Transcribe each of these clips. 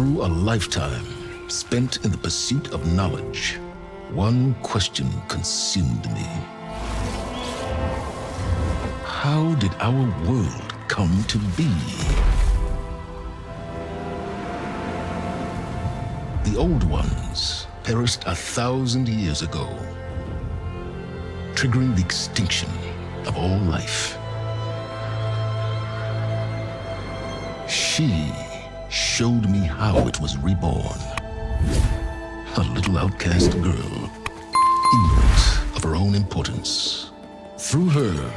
Through a lifetime spent in the pursuit of knowledge, one question consumed me. How did our world come to be? The old ones perished 1,000 years ago, triggering the extinction of all life. She showed me how it was reborn. A little outcast girl, ignorant of her own importance. Through her,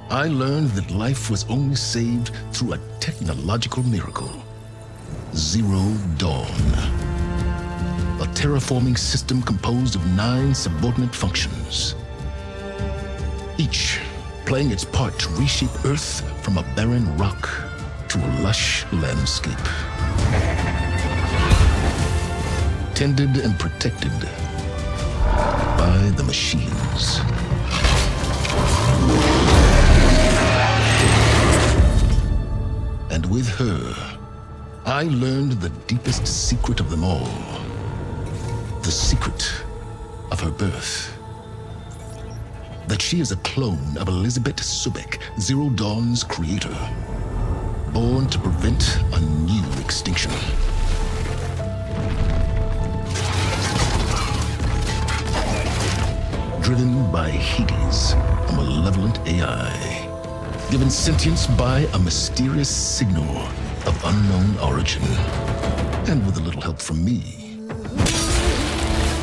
I learned that life was only saved through a technological miracle. Zero Dawn. A terraforming system composed of 9 subordinate functions, each playing its part to reshape Earth from a barren rock to a lush landscape. Tended and protected by the machines. And with her, I learned the deepest secret of them all. The secret of her birth. That she is a clone of Elizabeth Subek, Zero Dawn's creator. Born to prevent a new extinction. Driven by Hades, a malevolent AI. Given sentience by a mysterious signal of unknown origin. And with a little help from me,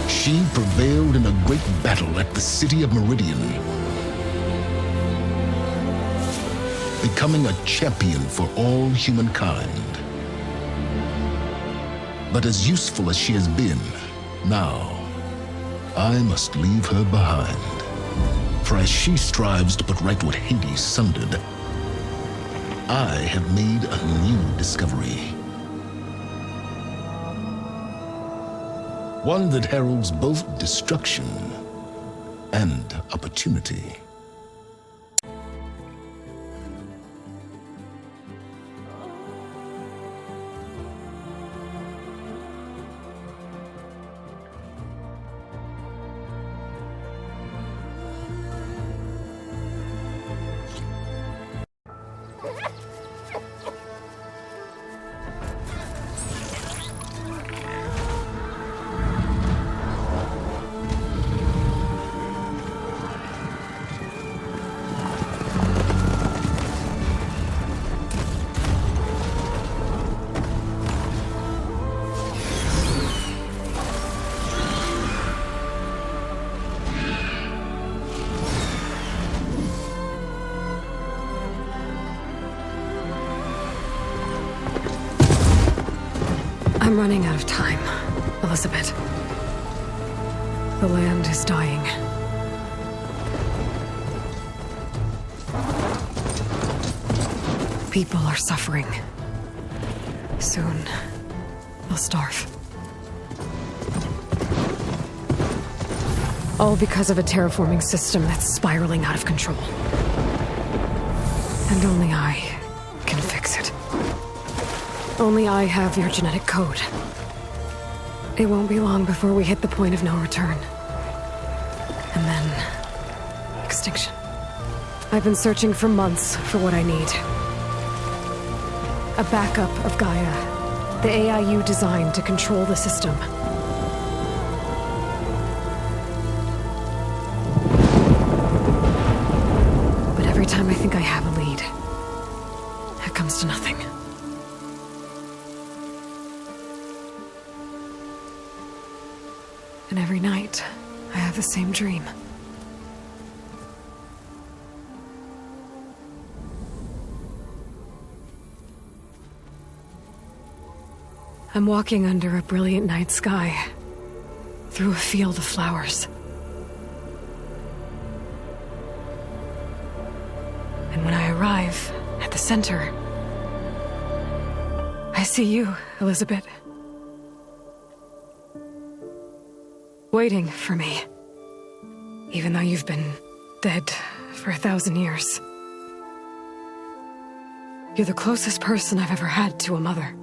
she prevailed in a great battle at the city of Meridian, becoming a champion for all humankind. But as useful as she has been, now I must leave her behind. For as she strives to put right what Hades sundered, I have made a new discovery. One that heralds both destruction and opportunity. I'm running out of time, Elizabeth. The land is dying. People are suffering. Soon, they'll starve. All because of a terraforming system that's spiraling out of control. And only I can fix it. Only I have your genetic code. It won't be long before we hit the point of no return. And then... extinction. I've been searching for months for what I need. A backup of GAIA, the AI you designed to control the system. But every time I think I have a lead, it comes to nothing. And every night, I have the same dream. I'm walking under a brilliant night sky, through a field of flowers. And when I arrive at the center, I see you, Elizabeth. Waiting for me. Even though you've been dead for 1,000 years. You're the closest person I've ever had to a mother.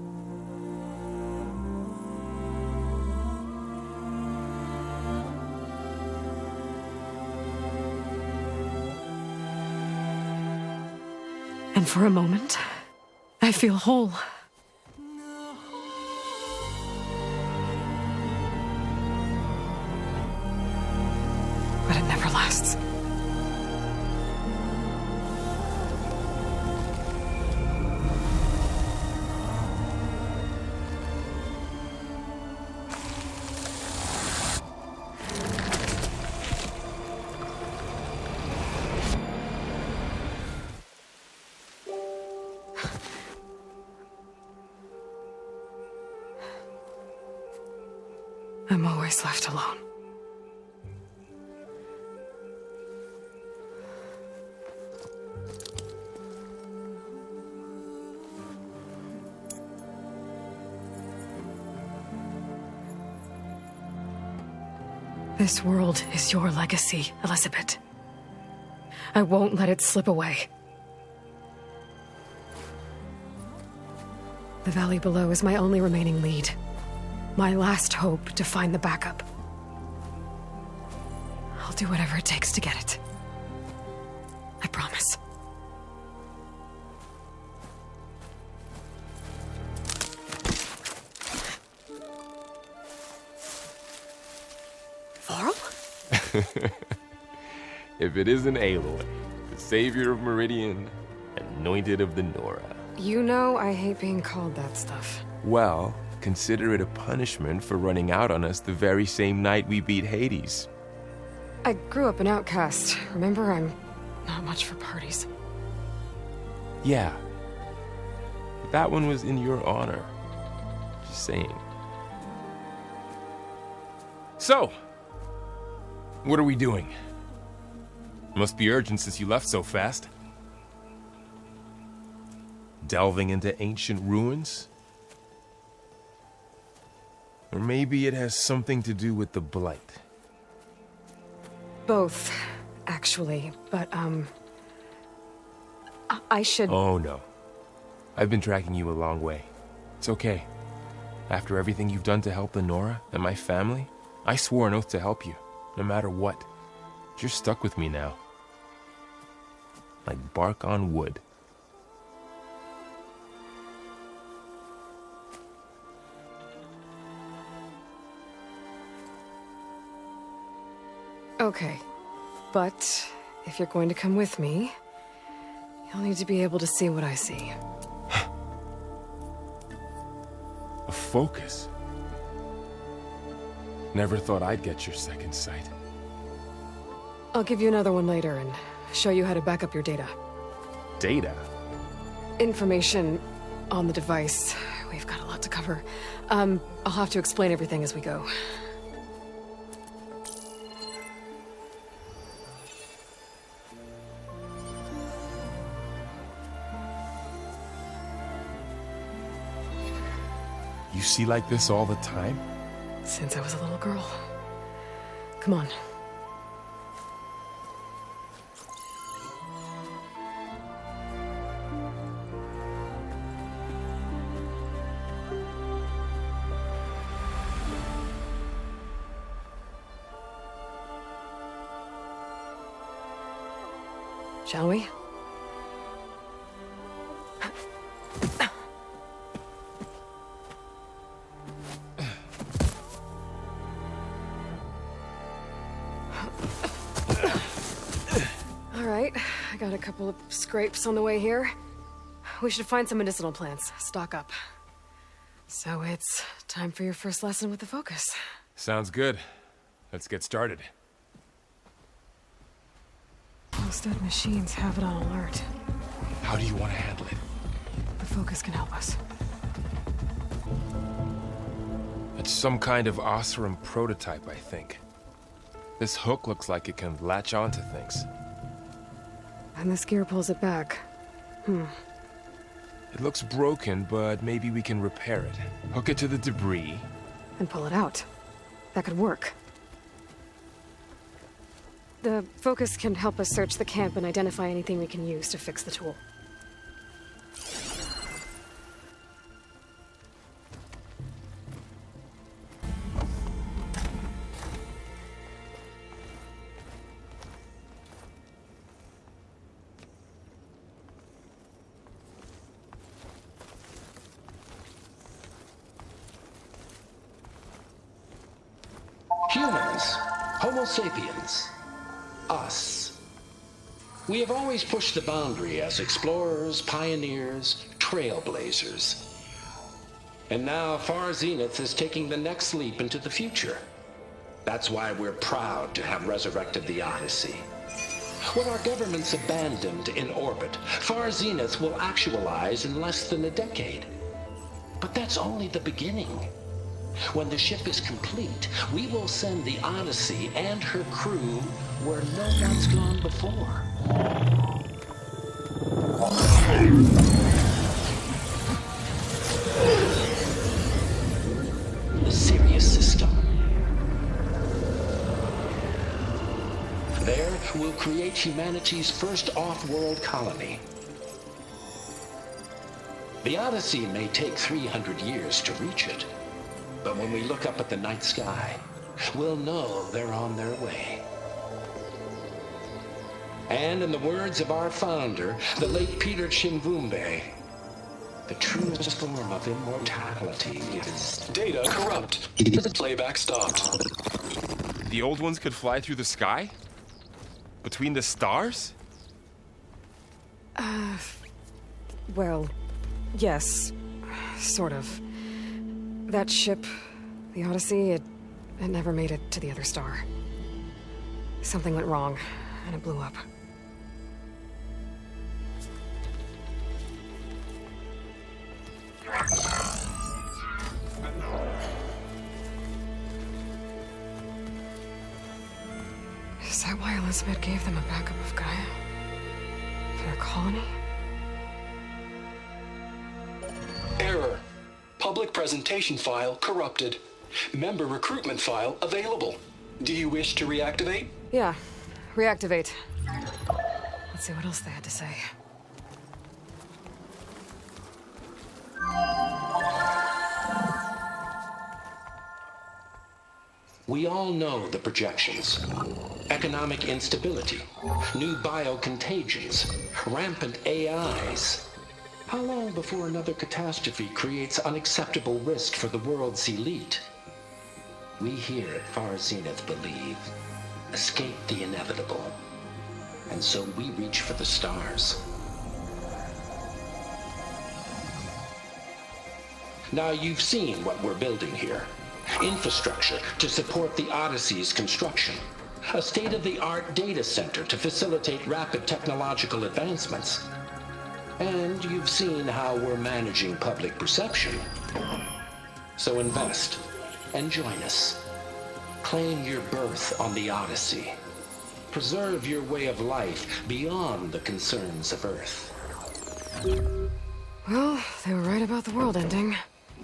And for a moment, I feel whole. But it never lasts. I'm always left alone. This world is your legacy, Elizabeth. I won't let it slip away. The valley below is my only remaining lead. My last hope to find the backup. I'll do whatever it takes to get it. I promise. Faro? If it isn't Aloy, the savior of Meridian, anointed of the Nora. You know I hate being called that stuff. Well, consider it a punishment for running out on us the very same night we beat Hades. I grew up an outcast. Remember, I'm not much for parties. Yeah. But that one was in your honor. Just saying. So, what are we doing? Must be urgent since you left so fast. Delving into ancient ruins? Or maybe it has something to do with the Blight. Both, actually, but, I should... Oh, no. I've been tracking you a long way. It's okay. After everything you've done to help the Nora and my family, I swore an oath to help you, no matter what. You're stuck with me now. Like bark on wood. Okay, but if you're going to come with me, you'll need to be able to see what I see. A focus? Never thought I'd get your second sight. I'll give you another one later and show you how to back up your data. Data? Information on the device. We've got a lot to cover. I'll have to explain everything as we go. You see like this all the time? Since I was a little girl. Come on. Shall we? Alright, I got a couple of scrapes on the way here. We should find some medicinal plants, stock up. So it's time for your first lesson with the focus. Sounds good. Let's get started. Those dead machines have it on alert. How do you want to handle it? The focus can help us. It's some kind of Oseram prototype, I think. This hook looks like it can latch onto things. And this gear pulls it back. It looks broken, but maybe we can repair it. Hook it to the debris. And pull it out. That could work. The focus can help us search the camp and identify anything we can use to fix the tool. Homo sapiens. Us. We have always pushed the boundary as explorers, pioneers, trailblazers. And now Far Zenith is taking the next leap into the future. That's why we're proud to have resurrected the Odyssey. What our governments abandoned in orbit, Far Zenith will actualize in less than a decade. But that's only the beginning. When the ship is complete, we will send the Odyssey and her crew where no one's gone before. The Sirius system. There, we'll create humanity's first off-world colony. The Odyssey may take 300 years to reach it, but when we look up at the night sky, we'll know they're on their way. And in the words of our founder, the late Peter Chimvumbe, the truest form of immortality is... Data corrupt. Playback stopped. The old ones could fly through the sky? Between the stars? Well, yes. Sort of. That ship, the Odyssey, it never made it to the other star. Something went wrong, and it blew up. Is that why Elizabeth gave them a backup of Gaia? For their colony? Error. Public presentation file corrupted. Member recruitment file available. Do you wish to reactivate? Yeah. Reactivate. Let's see what else they had to say. We all know the projections. Economic instability, new biocontagions, rampant AIs. How long before another catastrophe creates unacceptable risk for the world's elite? We here at Far Zenith believe, escape the inevitable. And so we reach for the stars. Now you've seen what we're building here. Infrastructure to support the Odyssey's construction. A state-of-the-art data center to facilitate rapid technological advancements. And you've seen how we're managing public perception. So invest and join us. Claim your berth on the Odyssey. Preserve your way of life beyond the concerns of Earth. Well, they were right about the world ending.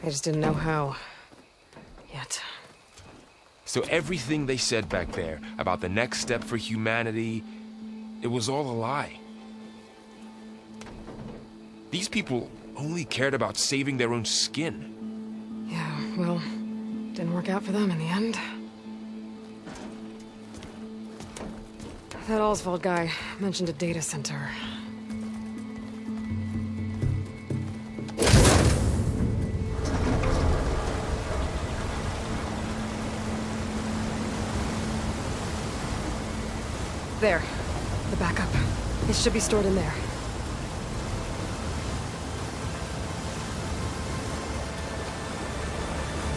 They just didn't know how. Yet. So everything they said back there about the next step for humanity, it was all a lie. These people only cared about saving their own skin. Yeah, well, didn't work out for them in the end. That Oswald guy mentioned a data center. There. The backup. It should be stored in there.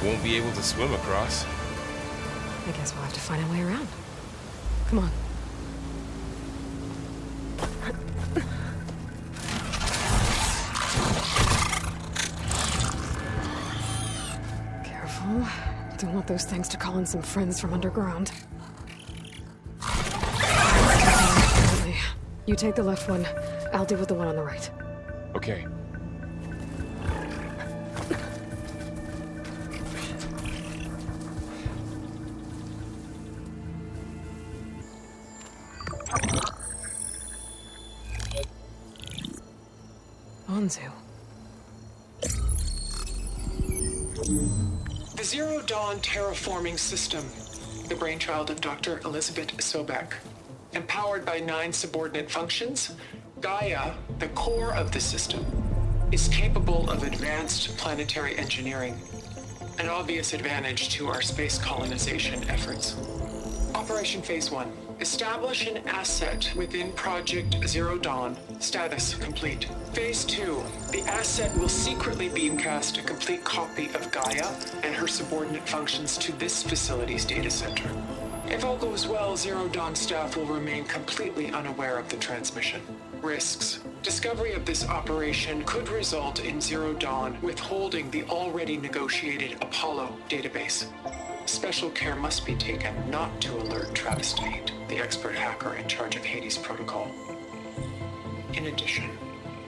Won't be able to swim across. I guess we'll have to find a way around. Come on. Careful. Don't want those things to call in some friends from underground. You take the left one. I'll deal with the one on the right. Okay. Anzu. The Zero Dawn terraforming system, the brainchild of Dr. Elizabeth Sobek. Empowered by 9 subordinate functions, Gaia, the core of the system, is capable of advanced planetary engineering, an obvious advantage to our space colonization efforts. Operation Phase 1. Establish an asset within Project Zero Dawn. Status complete. Phase 2. The asset will secretly beamcast a complete copy of Gaia and her subordinate functions to this facility's data center. If all goes well, Zero Dawn staff will remain completely unaware of the transmission. Risks. Discovery of this operation could result in Zero Dawn withholding the already negotiated Apollo database. Special care must be taken not to alert Travis Tate, the expert hacker in charge of Hades Protocol. In addition,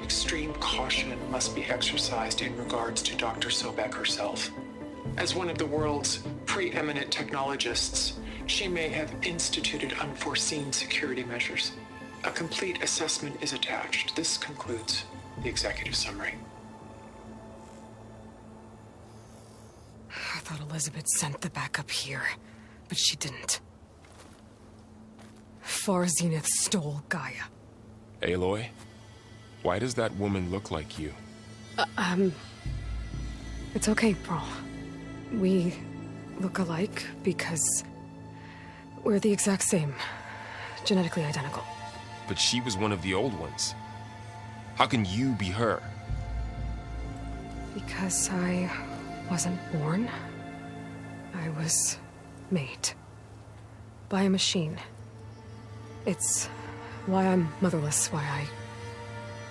extreme caution must be exercised in regards to Dr. Sobek herself. As one of the world's preeminent technologists, she may have instituted unforeseen security measures. A complete assessment is attached. This concludes the executive summary. I thought Elizabeth sent the backup here, but she didn't. Far Zenith stole Gaia. Aloy, why does that woman look like you? It's okay, Pearl. We look alike because we're the exact same. Genetically identical. But she was one of the old ones. How can you be her? Because I wasn't born. I was made. By a machine. It's why I'm motherless, why I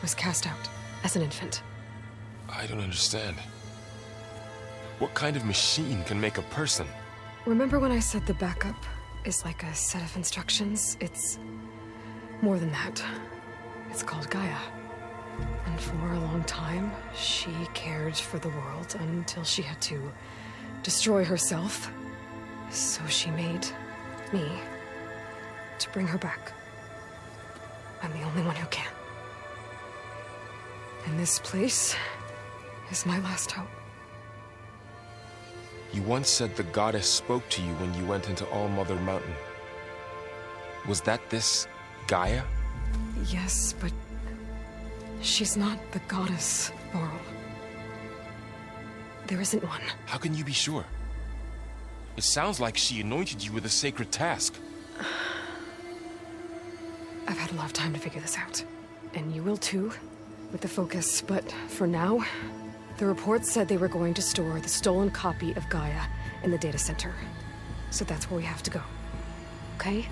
was cast out as an infant. I don't understand. What kind of machine can make a person? Remember when I said the backup is like a set of instructions? It's more than that. It's called Gaia. And for a long time, she cared for the world until she had to destroy herself. So she made me to bring her back. I'm the only one who can. And this place is my last hope. You once said the goddess spoke to you when you went into All Mother Mountain. Was that this Gaia? Yes, but she's not the goddess, Laurel. There isn't one. How can you be sure? It sounds like she anointed you with a sacred task. I've had a lot of time to figure this out. And you will too, with the focus. But for now, the reports said they were going to store the stolen copy of Gaia in the data center. So that's where we have to go. Okay?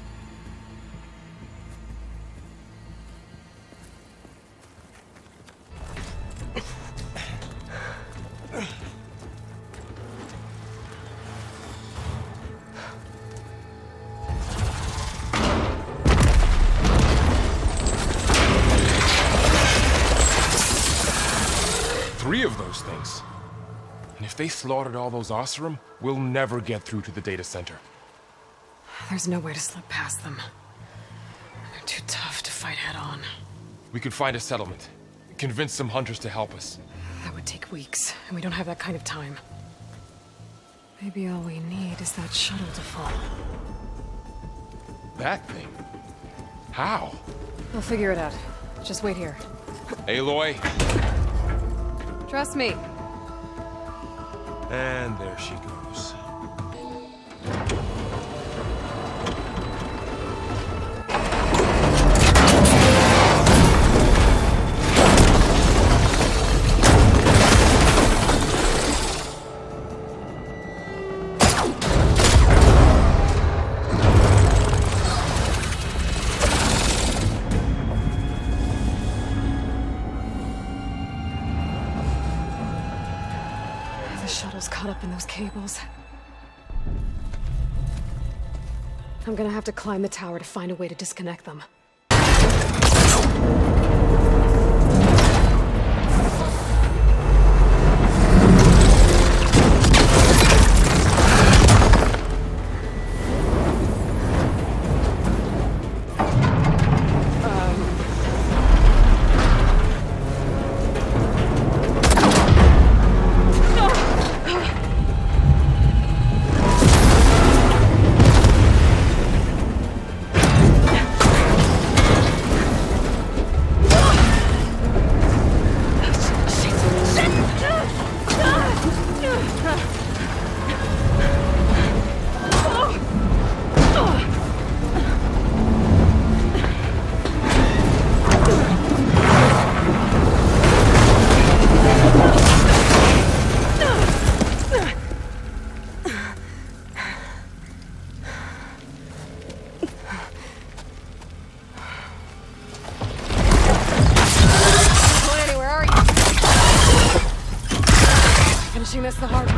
Three of those things. And if they slaughtered all those Oseram, we'll never get through to the data center. There's no way to slip past them. They're too tough to fight head-on. We could find a settlement. Convince some hunters to help us. That would take weeks, and we don't have that kind of time. Maybe all we need is that shuttle to fall. That thing? How? We'll figure it out. Just wait here. Aloy. Trust me. And there she goes. Caught up in those cables. I'm gonna have to climb the tower to find a way to disconnect them.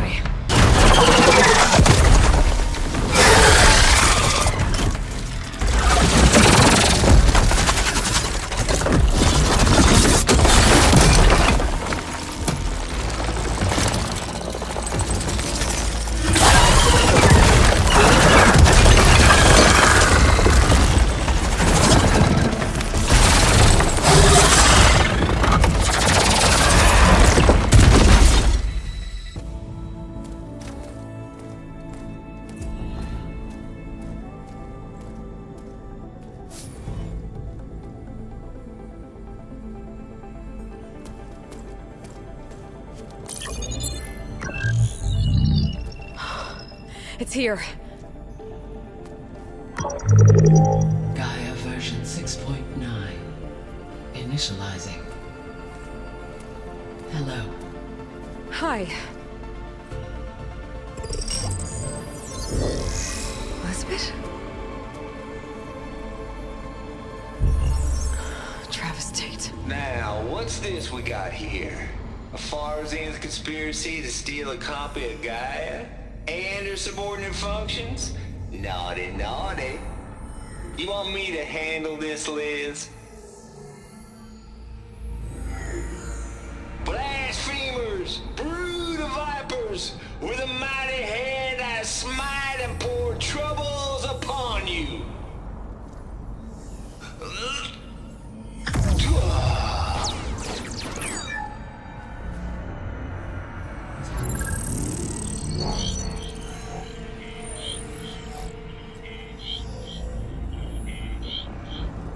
way. It's here. GAIA version 6.9. Initializing. Hello. Hi. Elizabeth? Travestate. Now, what's this we got here? A Far Zenith conspiracy to steal a copy of GAIA? And her subordinate functions? Naughty, naughty. You want me to handle this, Liz? Blasphemers! Brood of vipers! With a mighty hand I smite and pour troubles upon you!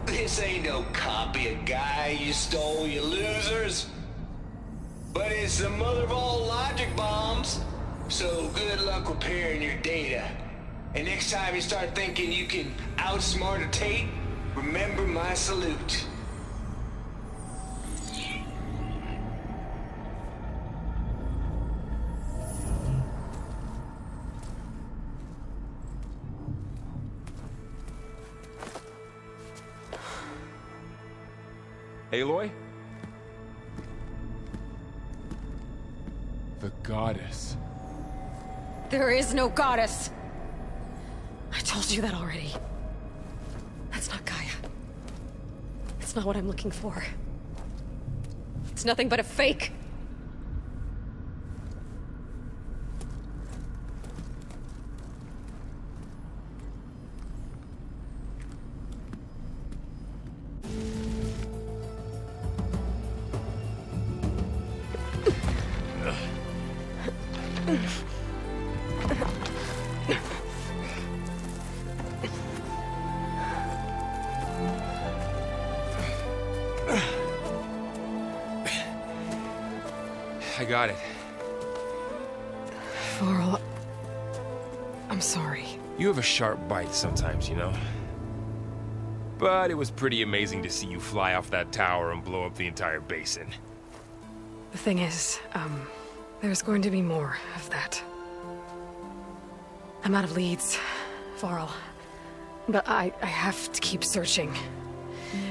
This ain't no copy of GAIA you stole, you losers. But it's the mother of all logic bombs. So good luck repairing your data. And next time you start thinking you can outsmart a Tate, remember my salute. Aloy? The goddess. There is no goddess! I told you that already. That's not GAIA. It's not what I'm looking for. It's nothing but a fake. I got it. Faro, I'm sorry. You have a sharp bite sometimes, you know? But it was pretty amazing to see you fly off that tower and blow up the entire basin. The thing is, there's going to be more of that. I'm out of leads, Faro. But I have to keep searching.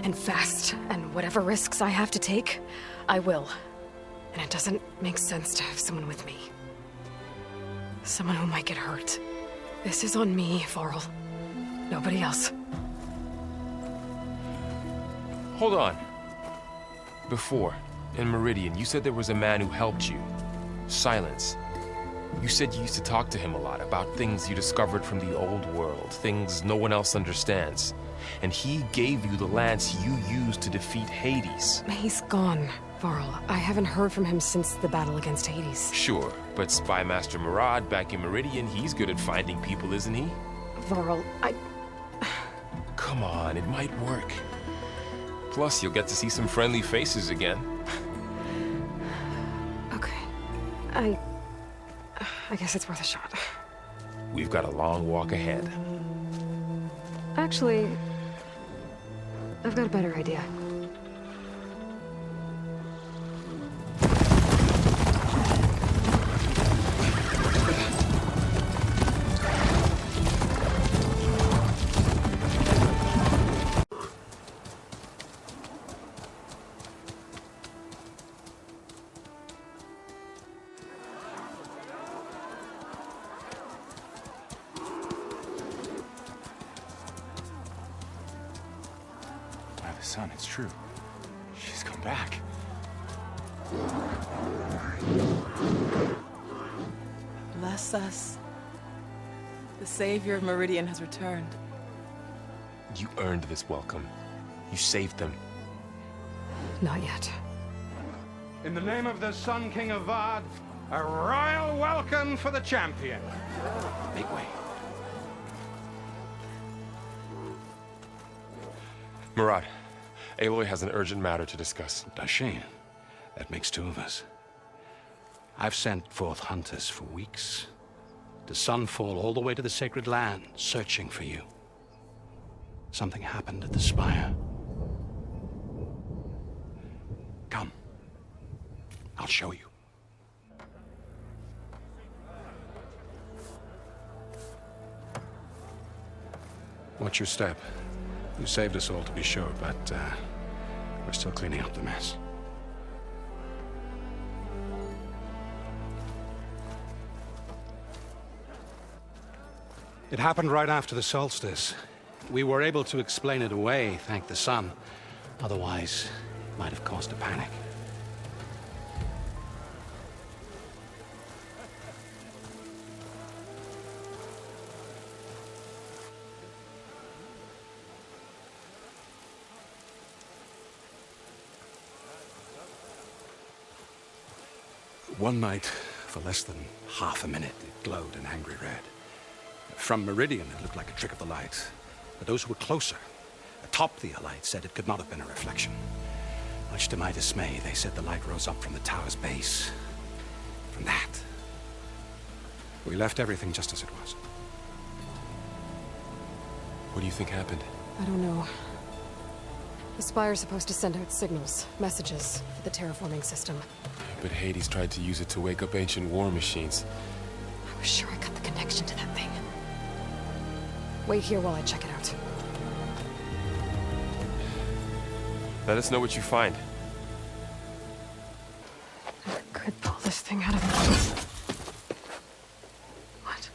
And fast, and whatever risks I have to take, I will. And it doesn't make sense to have someone with me. Someone who might get hurt. This is on me, Faro. Nobody else. Hold on. Before, in Meridian, you said there was a man who helped you. Sylens. You said you used to talk to him a lot about things you discovered from the old world, things no one else understands. And he gave you the lance you used to defeat Hades. He's gone, Faro. I haven't heard from him since the battle against Hades. Sure, but Spy Master Murad back in Meridian, he's good at finding people, isn't he? Faro, Come on, it might work. Plus, you'll get to see some friendly faces again. Okay. I guess it's worth a shot. We've got a long walk ahead. Actually, I've got a better idea. Son, it's true. She's come back. Bless us. The savior of Meridian has returned. You earned this welcome. You saved them. Not yet. In the name of the Sun King of Vard, a royal welcome for the champion. Make way. Murad, Aloy has an urgent matter to discuss. Does she? That makes two of us. I've sent forth hunters for weeks. To Sunfall all the way to the Sacred Land, searching for you. Something happened at the Spire. Come. I'll show you. Watch your step. You saved us all, to be sure, but we're still cleaning up the mess. It happened right after the solstice. We were able to explain it away, thank the sun. Otherwise, it might have caused a panic. One night, for less than half a minute, it glowed an angry red. From Meridian, it looked like a trick of the light. But those who were closer, atop the light, said it could not have been a reflection. Much to my dismay, they said the light rose up from the tower's base. From that. We left everything just as it was. What do you think happened? I don't know. The Spire's supposed to send out signals, messages, for the terraforming system. But Hades tried to use it to wake up ancient war machines. I was sure I got the connection to that thing. Wait here while I check it out. Let us know what you find. I could pull this thing out of it. What?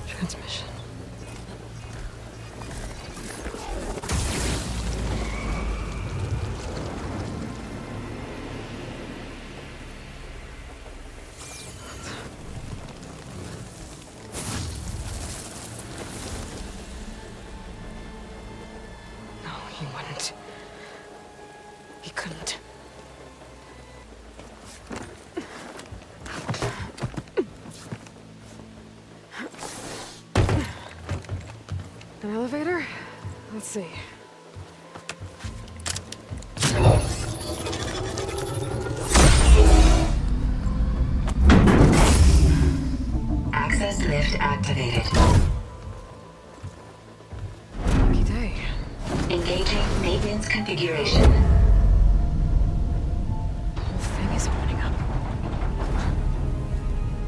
Transmission. He wouldn't. He couldn't. An elevator? Let's see. Access lift activated. Lucky day. Engaging maintenance configuration. The whole thing is opening up.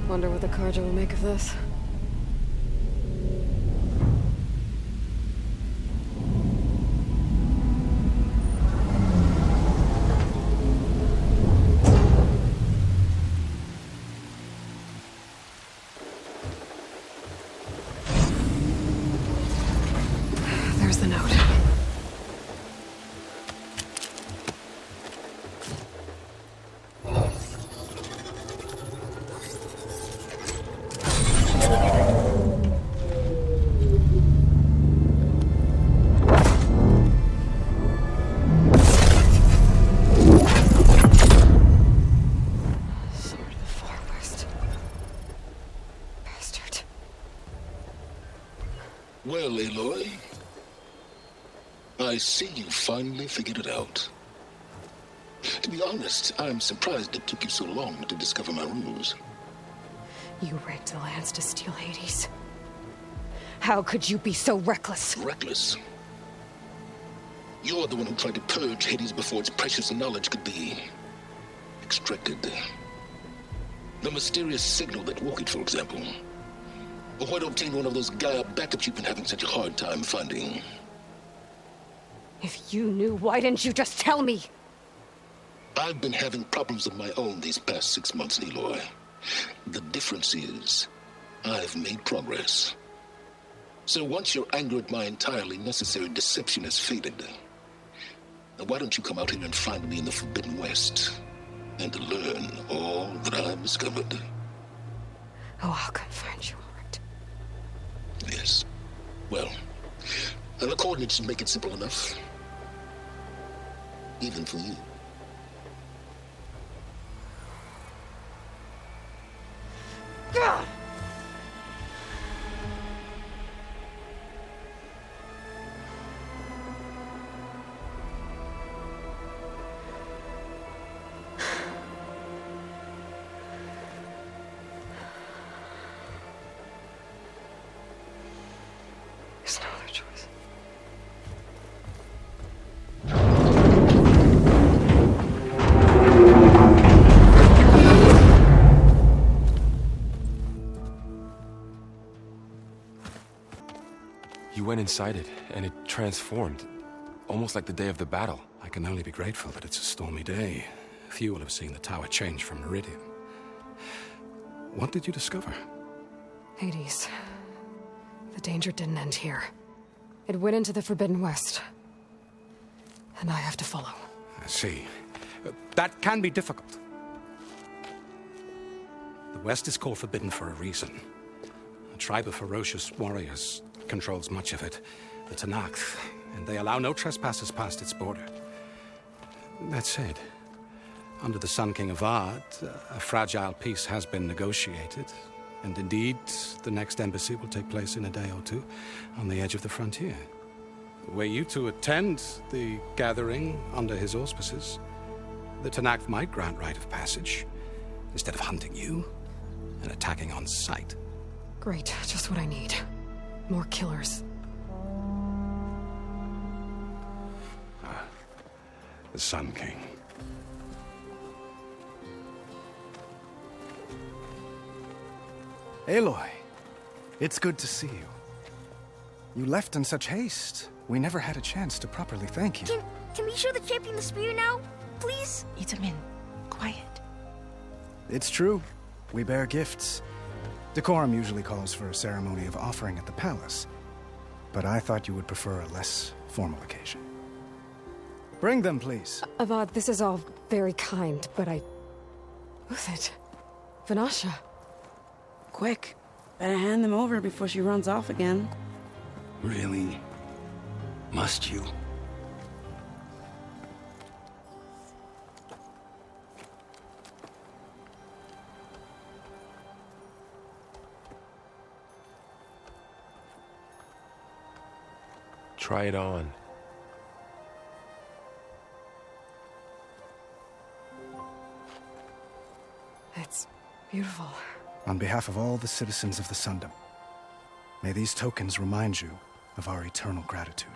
Wonder what the Carja will make of this. There's the note. Sword of the Far West. Bastard. Well, Aloy, I see you finally figured it out. To be honest, I'm surprised it took you so long to discover my ruse. You rigged the lands to steal Hades. How could you be so reckless? Reckless? You're the one who tried to purge Hades before its precious knowledge could be extracted. The mysterious signal that woke it, for example. Or why to obtain one of those GAIA backups you've been having such a hard time finding. If you knew, why didn't you just tell me? I've been having problems of my own these past 6 months, Aloy. The difference is, I've made progress. So once your anger at my entirely necessary deception has faded, now why don't you come out here and find me in the Forbidden West, and learn all that I've discovered? Oh, I'll come find you, all right. Yes. Well, the coordinates should make it simple enough. Even for you. Ugh! There's no other choice. You went inside it, and it transformed. Almost like the day of the battle. I can only be grateful that it's a stormy day. Few will have seen the tower change from Meridian. What did you discover? Hades. The danger didn't end here. It went into the Forbidden West. And I have to follow. I see. That can be difficult. The West is called Forbidden for a reason. A tribe of ferocious warriors controls much of it, the Tenakth, and they allow no trespassers past its border. That said, under the Sun King of Ard, a fragile peace has been negotiated, and indeed, the next embassy will take place in a day or two on the edge of the frontier. Were you to attend the gathering under his auspices, the Tenakth might grant right of passage, instead of hunting you and attacking on sight. Great, just what I need. More killers. The Sun King. Aloy, it's good to see you. You left in such haste. We never had a chance to properly thank you. Can we show the champion the spear now, please? Itamin, quiet. It's true. We bear gifts. Decorum usually calls for a ceremony of offering at the palace, but I thought you would prefer a less formal occasion. Bring them, please. Avad, this is all very kind, but Who's it? Vanasha. Quick. Better hand them over before she runs off again. Really? Must you? Try it on. It's beautiful. On behalf of all the citizens of the Sundom, may these tokens remind you of our eternal gratitude.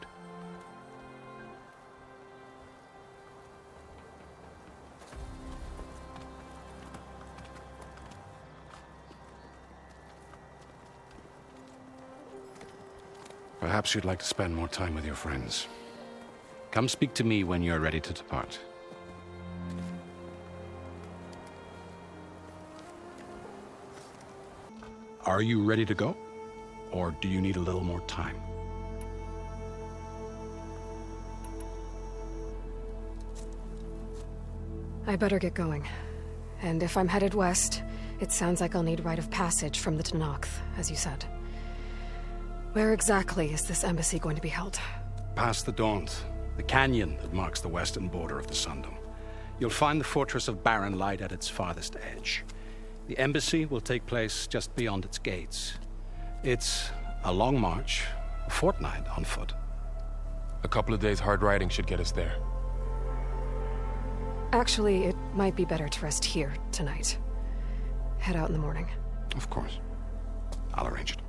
Perhaps you'd like to spend more time with your friends. Come speak to me when you're ready to depart. Are you ready to go? Or do you need a little more time? I better get going. And if I'm headed west, it sounds like I'll need rite of passage from the Tenakth, as you said. Where exactly is this embassy going to be held? Past the Daunt, the canyon that marks the western border of the Sundom. You'll find the fortress of Barren Light at its farthest edge. The embassy will take place just beyond its gates. It's a long march, a fortnight on foot. A couple of days hard riding should get us there. Actually, it might be better to rest here tonight. Head out in the morning. Of course. I'll arrange it.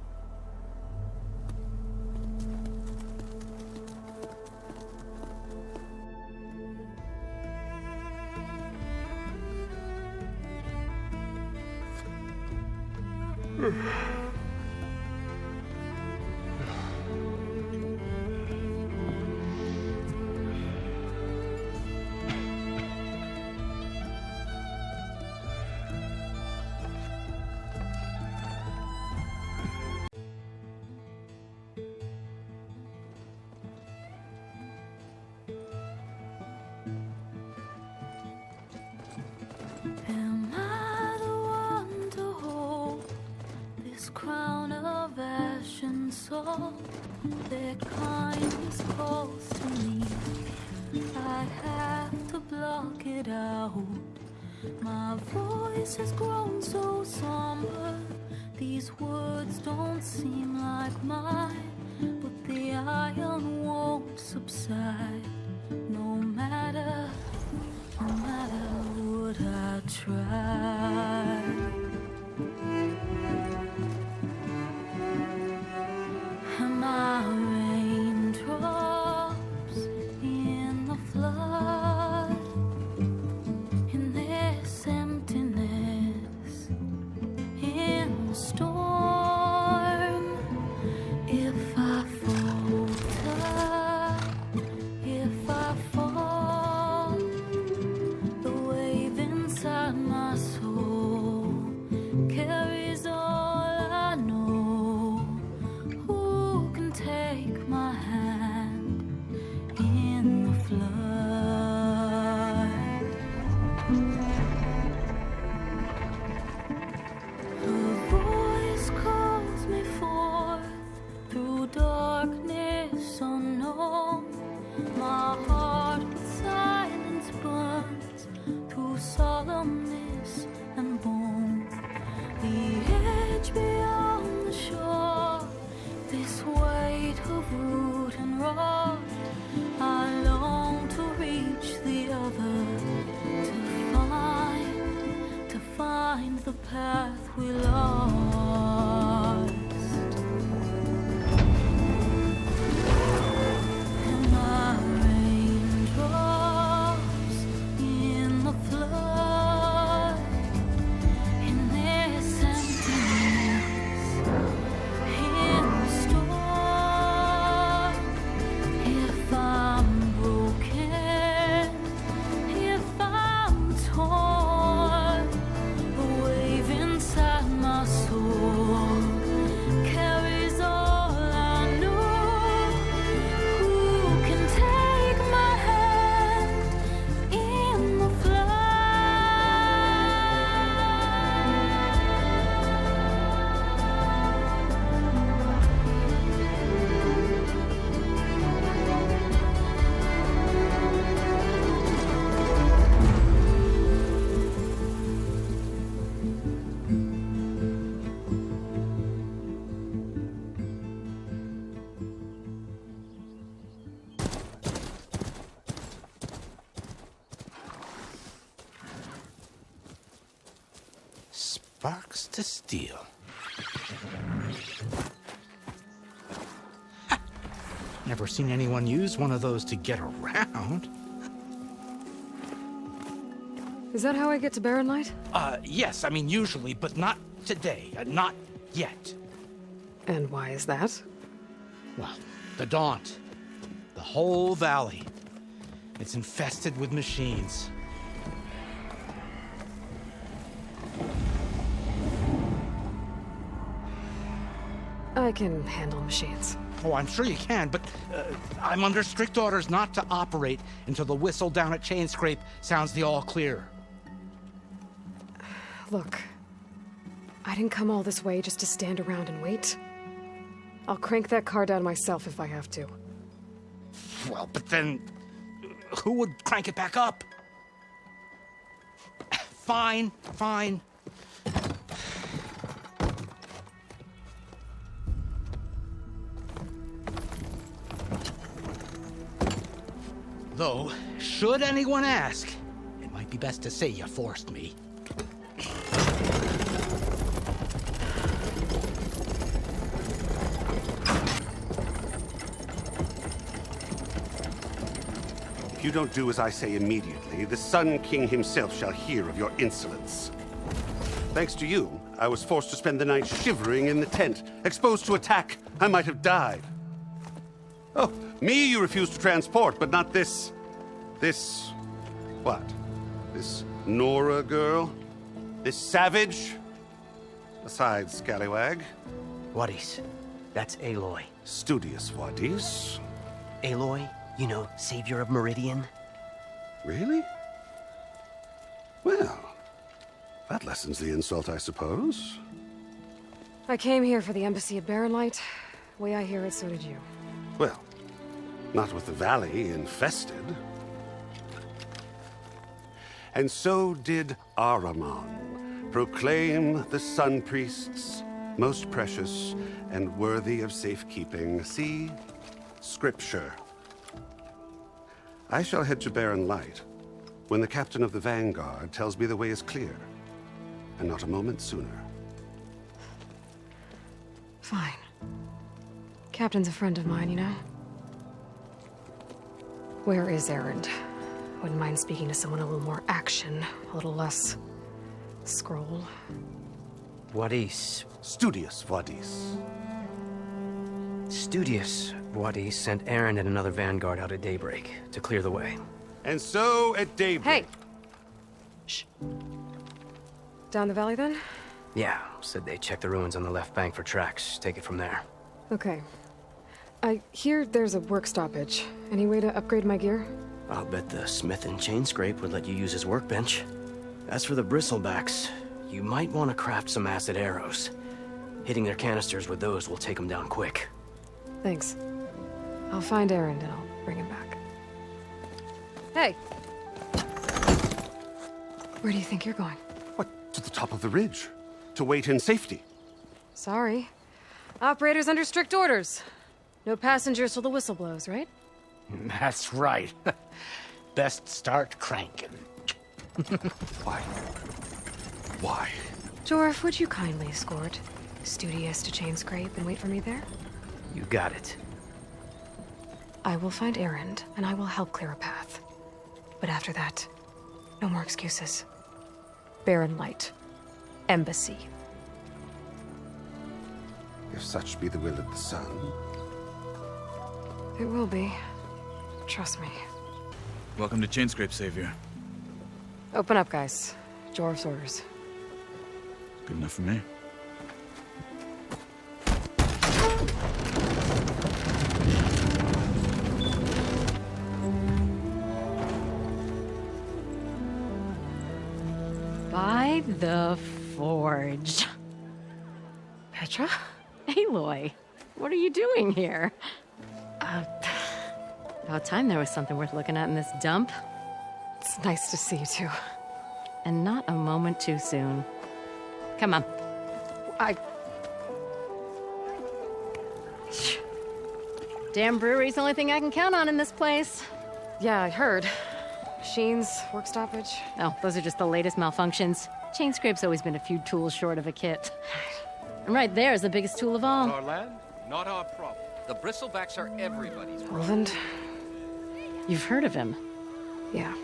this crown of ash and salt, their kindness calls to me. I have to block it out. My voice has grown so somber. These words don't seem like mine, but the iron won't subside. No matter what I try. And my raindrops in the flood, in this emptiness, in the storm. If I falter, if I fall, the wave inside my soul carries all I know. Who can take my hand in the flood? Her voice calls me forth through darkness unknown. My heart with silence burns through solemnness and bone. The edge beyond the shore, this weight of root and rod. I long to reach the other, to find the path we lost. And my raindrops in the flood, in this emptiness, in the storm. If I'm broken, if I'm torn, the wave inside my soul carries all I know. Who can take my hand in the Sparks to steel. Ha! Never seen anyone use one of those to get around. Is that how I get to Barren Light? Yes, I mean usually, but not today. Not yet. And why is that? Well, the Daunt. The whole valley. It's infested with machines. I can handle machines. Oh, I'm sure you can, but I'm under strict orders not to operate until the whistle down at Chainscrape sounds the all clear. Look, I didn't come all this way just to stand around and wait. I'll crank that car down myself if I have to. Well, but then who would crank it back up? Fine, fine. Though, should anyone ask, it might be best to say you forced me. If you don't do as I say immediately, the Sun King himself shall hear of your insolence. Thanks to you, I was forced to spend the night shivering in the tent. Exposed to attack, I might have died. Oh, me you refuse to transport, but not this... what? This Nora girl? This savage? Besides, scallywag. Wadis. That's Aloy. Studious Wadis. Aloy, you know, savior of Meridian. Really? Well, that lessens the insult, I suppose. I came here for the embassy at Barrenlight. Way I hear it, so did you. Well, not with the valley infested. And so did Ahriman, proclaim the Sun Priests most precious and worthy of safekeeping. See Scripture. I shall head to Barrenlight when the captain of the Vanguard tells me the way is clear, and not a moment sooner. Fine. Captain's a friend of mine, you know? Where is Erend? Wouldn't mind speaking to someone a little more action, a little less scroll. Wadis. Studious Wadis. Studious Wadis sent Erend and another Vanguard out at daybreak to clear the way. And so at daybreak... Hey! Shh. Down the valley, then? Yeah, said they checked the ruins on the left bank for tracks. Take it from there. Okay. I hear there's a work stoppage. Any way to upgrade my gear? I'll bet the smith and chain scrape would let you use his workbench. As for the bristlebacks, you might want to craft some acid arrows. Hitting their canisters with those will take them down quick. Thanks. I'll find Erend and I'll bring him back. Hey! Where do you think you're going? What, to the top of the ridge? To wait in safety? Sorry. Operator's under strict orders. No passengers till the whistle blows, right? That's right. Best start cranking. Why? Why? Jorf, would you kindly escort Studious to Chain Scrape and wait for me there? You got it. I will find Erend, and I will help clear a path. But after that, no more excuses. Barrenlight. Embassy. If such be the will of the sun. It will be. Trust me. Welcome to Chainscrape, Savior. Open up, guys. Jorf's orders. Good enough for me. By the Forge. Petra? Aloy, what are you doing here? About time there was something worth looking at in this dump. It's nice to see you too. And not a moment too soon. Come on. Damn brewery's the only thing I can count on in this place. Yeah, I heard. Machines, work stoppage. Oh, those are just the latest malfunctions. Chainscrape's always been a few tools short of a kit. And right there is the biggest tool of all. Our land, not our problem. The bristlebacks are everybody's problem. Erend? You've heard of him. Yeah.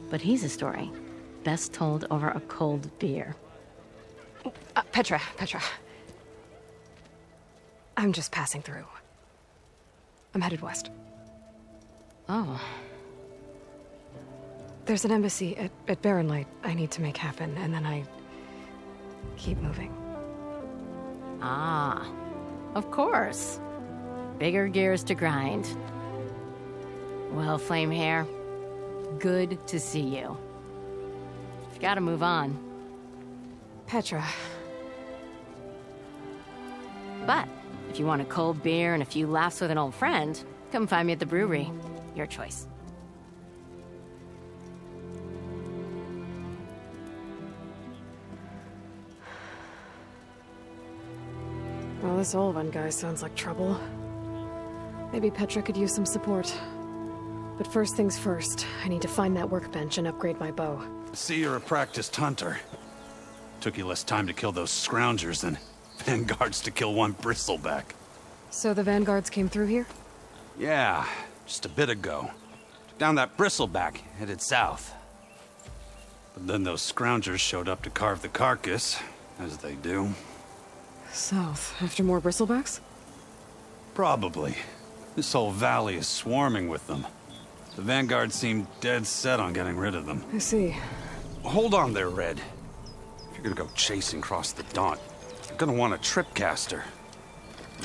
But he's a story best told over a cold beer. Petra. I'm just passing through. I'm headed west. Oh. There's an embassy at Barrenlight I need to make happen, and then I keep moving. Ah, of course. Bigger gears to grind. Well, Flamehair, good to see you. You've got to move on. Petra. But if you want a cold beer and a few laughs with an old friend, come find me at the brewery. Your choice. Well, this old one guy sounds like trouble. Maybe Petra could use some support. But first things first, I need to find that workbench and upgrade my bow. See, you're a practiced hunter. Took you less time to kill those scroungers than Vanguards to kill one bristleback. So the Vanguards came through here? Yeah, just a bit ago. Took down that bristleback, headed south. But then those scroungers showed up to carve the carcass, as they do. South, after more bristlebacks? Probably. This whole valley is swarming with them. The Vanguard seemed dead set on getting rid of them. I see. Hold on there, Red. If you're gonna go chasing across the Daunt, you're gonna want a tripcaster.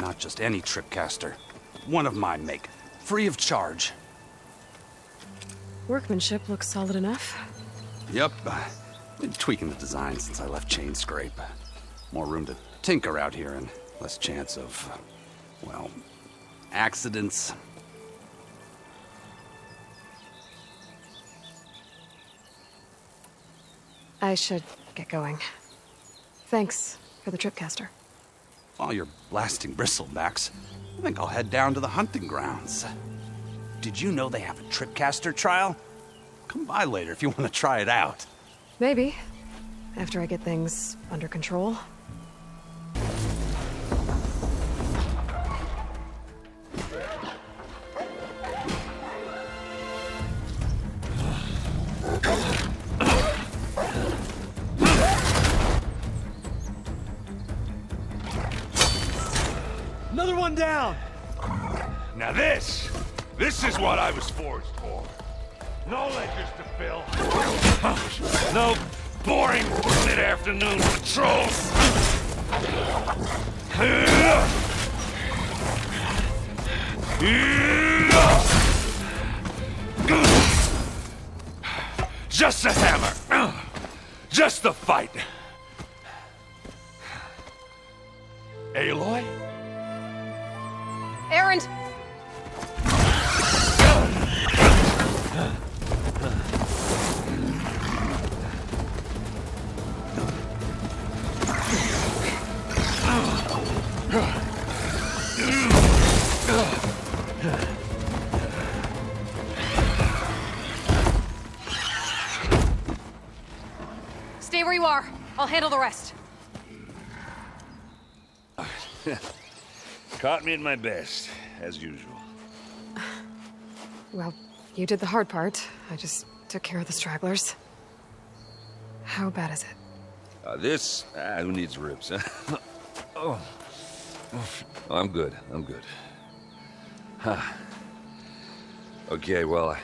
Not just any tripcaster. One of my make. Free of charge. Workmanship looks solid enough. Yep. Been tweaking the design since I left Chainscrape. More room to tinker out here and less chance of, well, accidents. I should get going. Thanks for the tripcaster. While you're blasting bristlebacks, I think I'll head down to the hunting grounds. Did you know they have a tripcaster trial? Come by later if you want to try it out. Maybe. After I get things under control. Another one down! Now this is what I was forged for. No ledgers to fill. No boring mid-afternoon patrols. Just a hammer. Just the fight. Aloy? Erend! Stay where you are. I'll handle the rest. Caught me at my best, as usual. Well, you did the hard part. I just took care of the stragglers. How bad is it? Who needs ribs, huh? Oh, I'm good. Huh. Okay, well,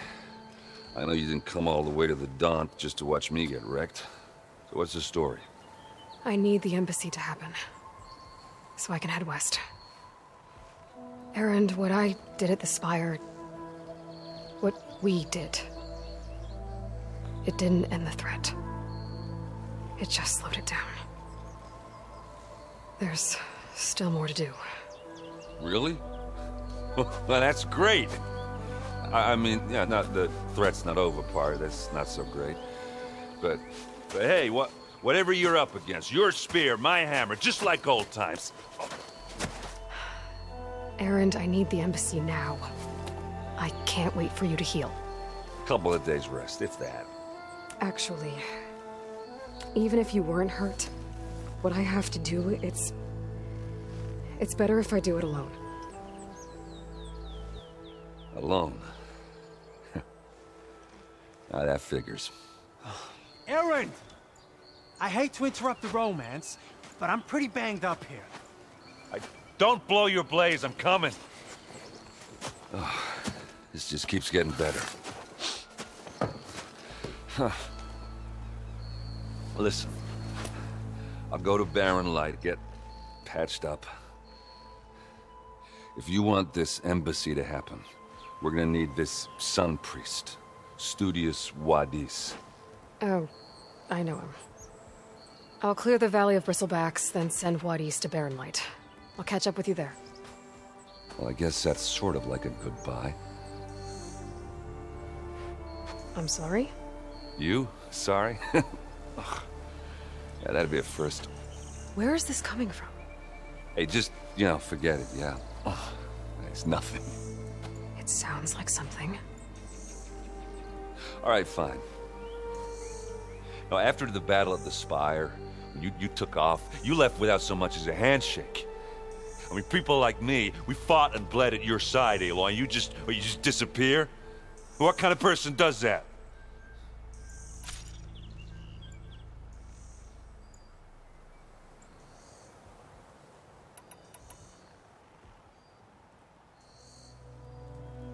I know you didn't come all the way to the Daunt just to watch me get wrecked. So what's the story? I need the embassy to happen, so I can head west. Erend, what I did at the Spire, what we did, it didn't end the threat. It just slowed it down. There's still more to do. Really? Well, that's great. I mean, yeah, not the threat's not over part. That's not so great. But hey, whatever you're up against, your spear, my hammer, just like old times. Erend, I need the embassy now. I can't wait for you to heal. Couple of days rest, if that. Actually, even if you weren't hurt, what I have to do, it's better if I do it alone. Alone? Now that figures. Erend! I hate to interrupt the romance, but I'm pretty banged up here. Don't blow your blaze, I'm coming. Oh, this just keeps getting better. Huh. Listen, I'll go to Barren Light, get patched up. If you want this embassy to happen, we're gonna need this Sun Priest, Studius Wadis. Oh, I know him. I'll clear the Valley of Bristlebacks, then send Wadis to Barren Light. I'll catch up with you there. Well, I guess that's sort of like a goodbye. I'm sorry? You? Sorry? Ugh. Yeah, that'd be a first. Where is this coming from? Hey, just, forget it, yeah. Oh, it's nothing. It sounds like something. All right, fine. Now, after the Battle of the Spire, when you took off, you left without so much as a handshake. I mean, people like me, we fought and bled at your side, Aloy, and you just disappear? What kind of person does that?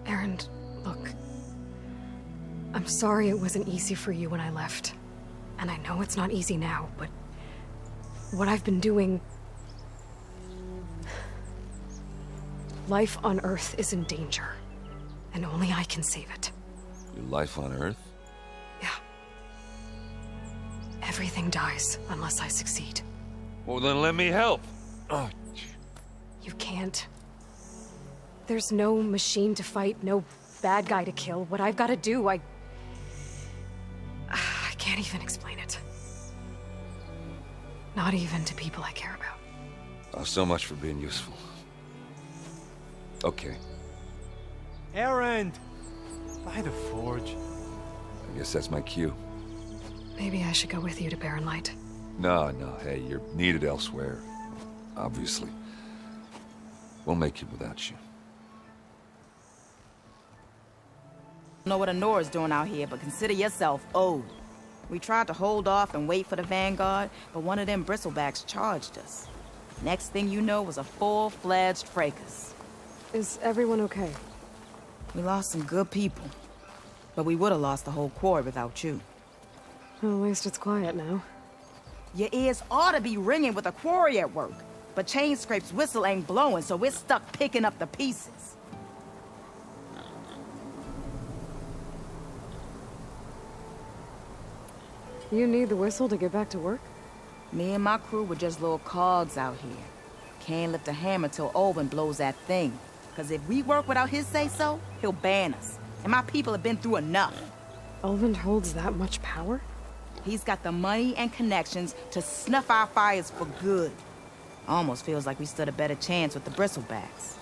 Erend, look. I'm sorry it wasn't easy for you when I left. And I know it's not easy now, but what I've been doing... Life on Earth is in danger, and only I can save it. Your life on Earth? Yeah. Everything dies unless I succeed. Well, then let me help. Oh. You can't. There's no machine to fight, no bad guy to kill. What I've got to do, I can't even explain it. Not even to people I care about. Oh, so much for being useful. Okay. Erend! By the forge. I guess that's my cue. Maybe I should go with you to Barren Light. No, hey, you're needed elsewhere. Obviously. We'll make it without you. Know what Honora's doing out here, but consider yourself owed. We tried to hold off and wait for the Vanguard, but one of them bristlebacks charged us. Next thing you know was a full-fledged fracas. Is everyone okay? We lost some good people, but we would have lost the whole quarry without you. Well, at least it's quiet now. Your ears ought to be ringing with a quarry at work, but Chainscrape's whistle ain't blowing, so we're stuck picking up the pieces. You need the whistle to get back to work? Me and my crew were just little cogs out here. Can't lift a hammer till Olvin blows that thing. Cause if we work without his say-so, he'll ban us. And my people have been through enough. Olvin holds that much power? He's got the money and connections to snuff our fires for good. Almost feels like we stood a better chance with the bristlebacks.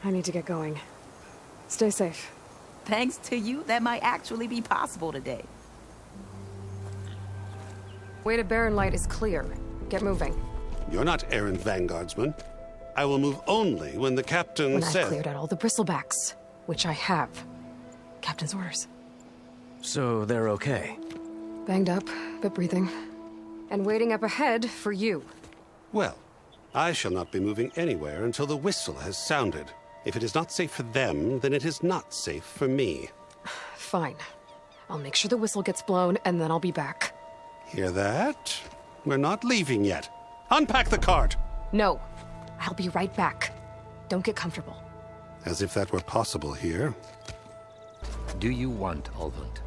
I need to get going. Stay safe. Thanks to you, that might actually be possible today. Way to Barren Light is clear. Get moving. You're not Erend Vanguardsman. I will move only when the captain When says... I've cleared out all the bristlebacks, which I have. Captain's orders. So they're okay? Banged up, but breathing. And waiting up ahead for you. Well, I shall not be moving anywhere until the whistle has sounded. If it is not safe for them, then it is not safe for me. Fine. I'll make sure the whistle gets blown, and then I'll be back. Hear that? We're not leaving yet. Unpack the cart! No. I'll be right back. Don't get comfortable. As if that were possible here. Do you want, Ulvund?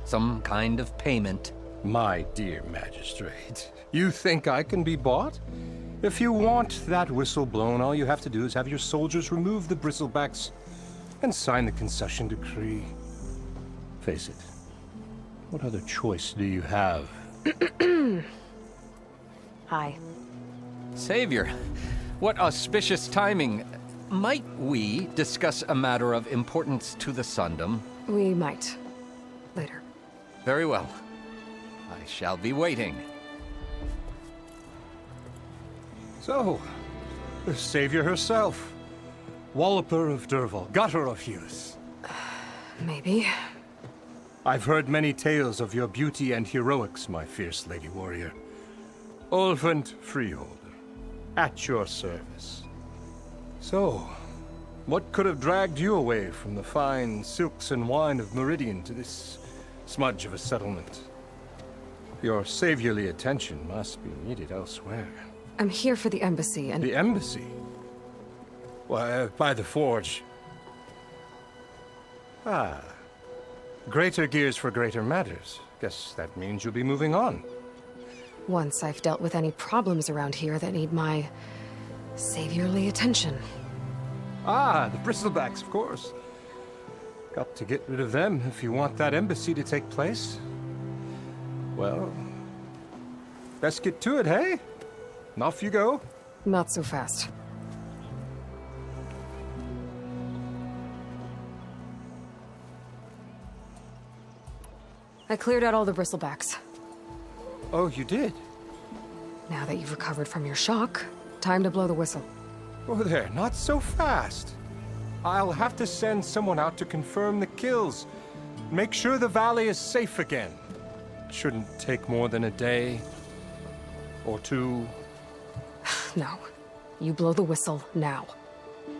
Some kind of payment? My dear magistrate, you think I can be bought? If you want that whistle blown, all you have to do is have your soldiers remove the bristlebacks and sign the concession decree. Face it, what other choice do you have? Hi. Savior, what auspicious timing. Might we discuss a matter of importance to the Sundom? We might. Later. Very well. I shall be waiting. So, the Savior herself. Walloper of Derval, Gutter of Hughes. Maybe. I've heard many tales of your beauty and heroics, my fierce lady warrior. Ulvund Freeholder, at your service. So, what could have dragged you away from the fine silks and wine of Meridian to this smudge of a settlement? Your saviorly attention must be needed elsewhere. I'm here for the embassy and... The embassy? Why, by the forge. Ah. Greater gears for greater matters. Guess that means you'll be moving on. Once I've dealt with any problems around here that need my... saviorly attention. Ah, the bristlebacks, of course. Got to get rid of them if you want that embassy to take place. Well, best get to it, hey? And off you go. Not so fast. I cleared out all the bristlebacks. Oh, you did? Now that you've recovered from your shock, time to blow the whistle. Oh there, not so fast. I'll have to send someone out to confirm the kills. Make sure the valley is safe again. Shouldn't take more than a day. Or two. No. You blow the whistle now.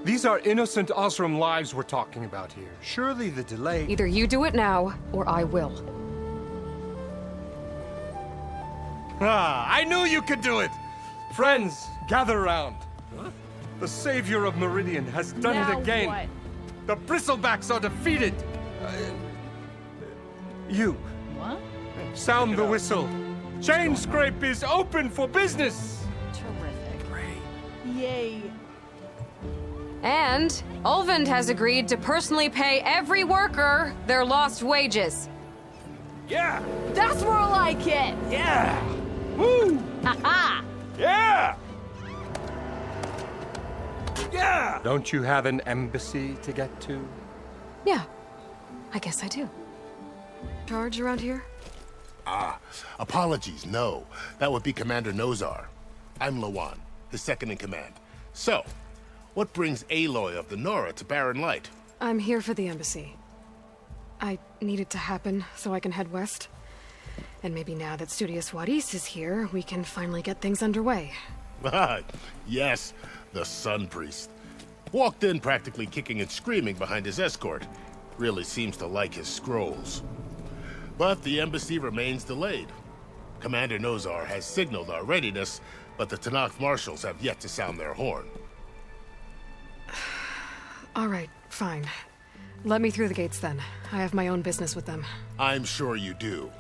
These are innocent Osram lives we're talking about here. Surely the delay... Either you do it now, or I will. Ah, I knew you could do it! Friends, gather round. The savior of Meridian has done it again. What? The bristlebacks are defeated. You. What? Sound the whistle. Chainscrape is open for business! Yay. And Ulvund has agreed to personally pay every worker their lost wages. Yeah! That's more like it! Yeah! Woo! Ha-ha! Yeah! Yeah! Don't you have an embassy to get to? Yeah, I guess I do. Charge around here? Ah, apologies, no. That would be Commander Nozar. I'm Lawan, his second in command. So, what brings Aloy of the Nora to Barren Light? I'm here for the embassy. I need it to happen so I can head west. And maybe now that Studious Wadis is here, we can finally get things underway. Ah, yes, the Sun Priest. Walked in practically kicking and screaming behind his escort. Really seems to like his scrolls. But the embassy remains delayed. Commander Nozar has signaled our readiness, but the Tenakth marshals have yet to sound their horn. All right, fine. Let me through the gates then. I have my own business with them. I'm sure you do,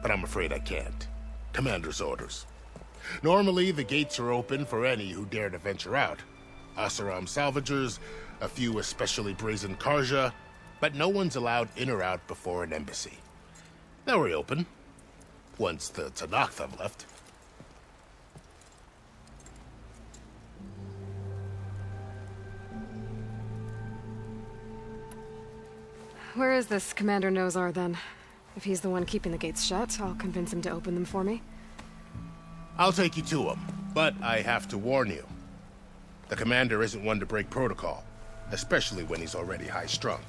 but I'm afraid I can't. Commander's orders. Normally, the gates are open for any who dare to venture out. Asaram salvagers, a few especially brazen Karja, but no one's allowed in or out before an embassy. They'll reopen, once the Tenakth have left. Where is this Commander Nozar, then? If he's the one keeping the gates shut, I'll convince him to open them for me. I'll take you to him, but I have to warn you. The commander isn't one to break protocol, especially when he's already high-strung.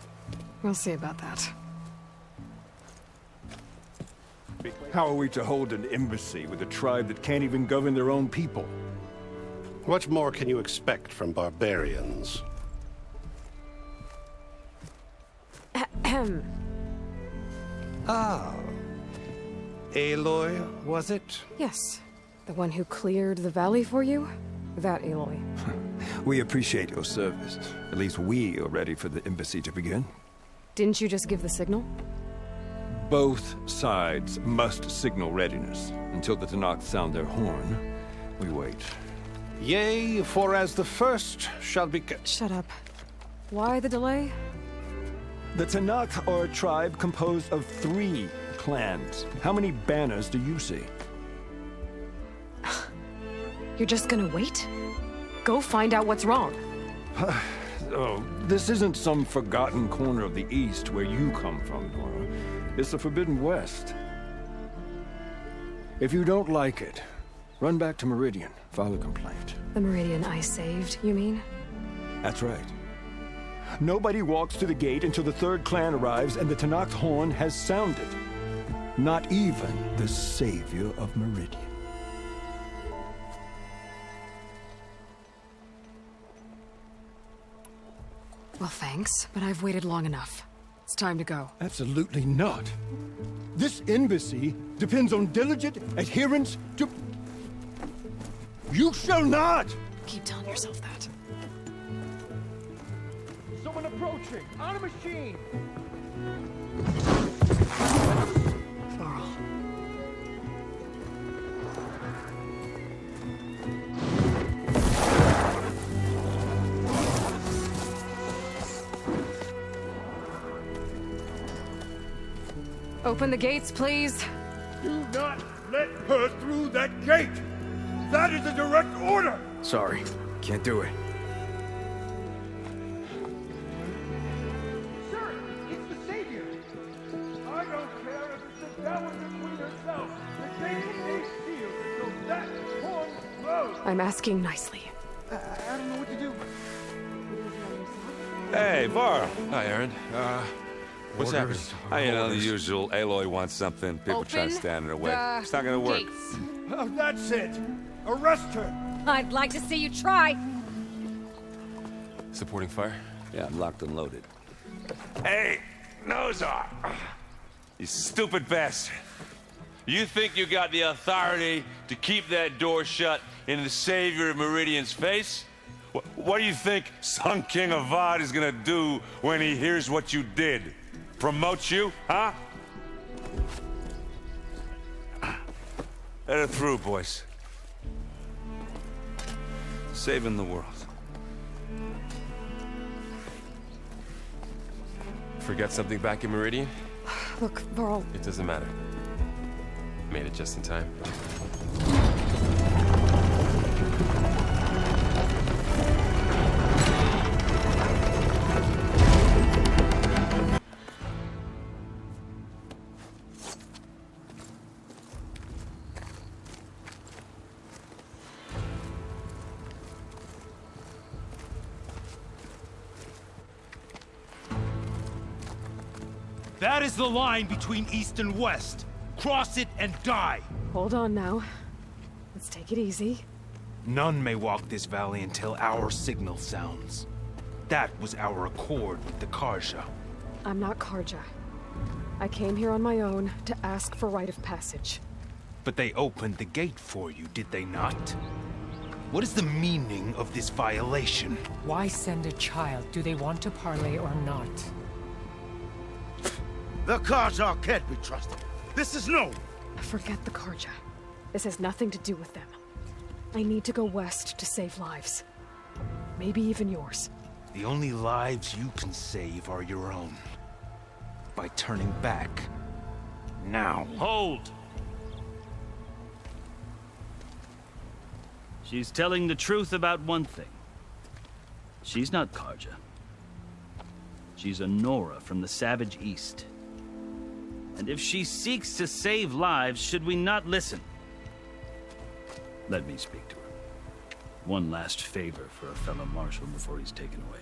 We'll see about that. How are we to hold an embassy with a tribe that can't even govern their own people? What more can you expect from barbarians? Ah. Aloy, was it? Yes. The one who cleared the valley for you? That Aloy. We appreciate your service. At least we are ready for the embassy to begin. Didn't you just give the signal? Both sides must signal readiness. Until the Tenakth sound their horn, we wait. Yea, for as the first shall be... Shut up. Why the delay? The Tenakth are a tribe composed of 3 clans. How many banners do you see? You're just gonna wait? Go find out what's wrong. Oh, this isn't some forgotten corner of the East where you come from, Nora. It's the Forbidden West. If you don't like it, run back to Meridian, file a complaint. The Meridian I saved, you mean? That's right. Nobody walks to the gate until the 3rd clan arrives and the Tenakth horn has sounded. Not even the savior of Meridian. Well, thanks, but I've waited long enough. It's time to go. Absolutely not. This embassy depends on diligent adherence to... You shall not! Keep telling yourself that. Someone approaching! On a machine! Laurel. Open the gates, please. Do not let her through that gate! That is a direct order! Sorry, can't do it. Sir, it's the Savior! I don't care if it's the Dowager Queen herself! The gate is sealed until that horn blows! I'm asking nicely. I don't know what to do. Hey, Faro. Hi, Erend. What's happening? You know, the usual. Aloy wants something. People try to stand in her way. It's not gonna work. Oh, that's it! Arrest her! I'd like to see you try. Supporting fire? Yeah, I'm locked and loaded. Hey, Nozar! You stupid bastard. You think you got the authority to keep that door shut in the savior of Meridian's face? What do you think Sun King Avad is gonna do when he hears what you did? Promote you, huh? Let her through, boys. Saving the world. Forgot something back in Meridian? Look, Varl. It doesn't matter. Made it just in time. That is the line between East and West. Cross it and die. Hold on now. Let's take it easy. None may walk this valley until our signal sounds. That was our accord with the Carja. I'm not Carja. I came here on my own to ask for rite of passage. But they opened the gate for you, did they not? What is the meaning of this violation? Why send a child? Do they want to parley or not? The Carja can't be trusted. This is known. Forget the Carja. This has nothing to do with them. I need to go west to save lives. Maybe even yours. The only lives you can save are your own. By turning back. Now. Hold! She's telling the truth about one thing. She's not Carja. She's a Nora from the Savage East. And if she seeks to save lives, should we not listen? Let me speak to her. One last favor for a fellow marshal before he's taken away.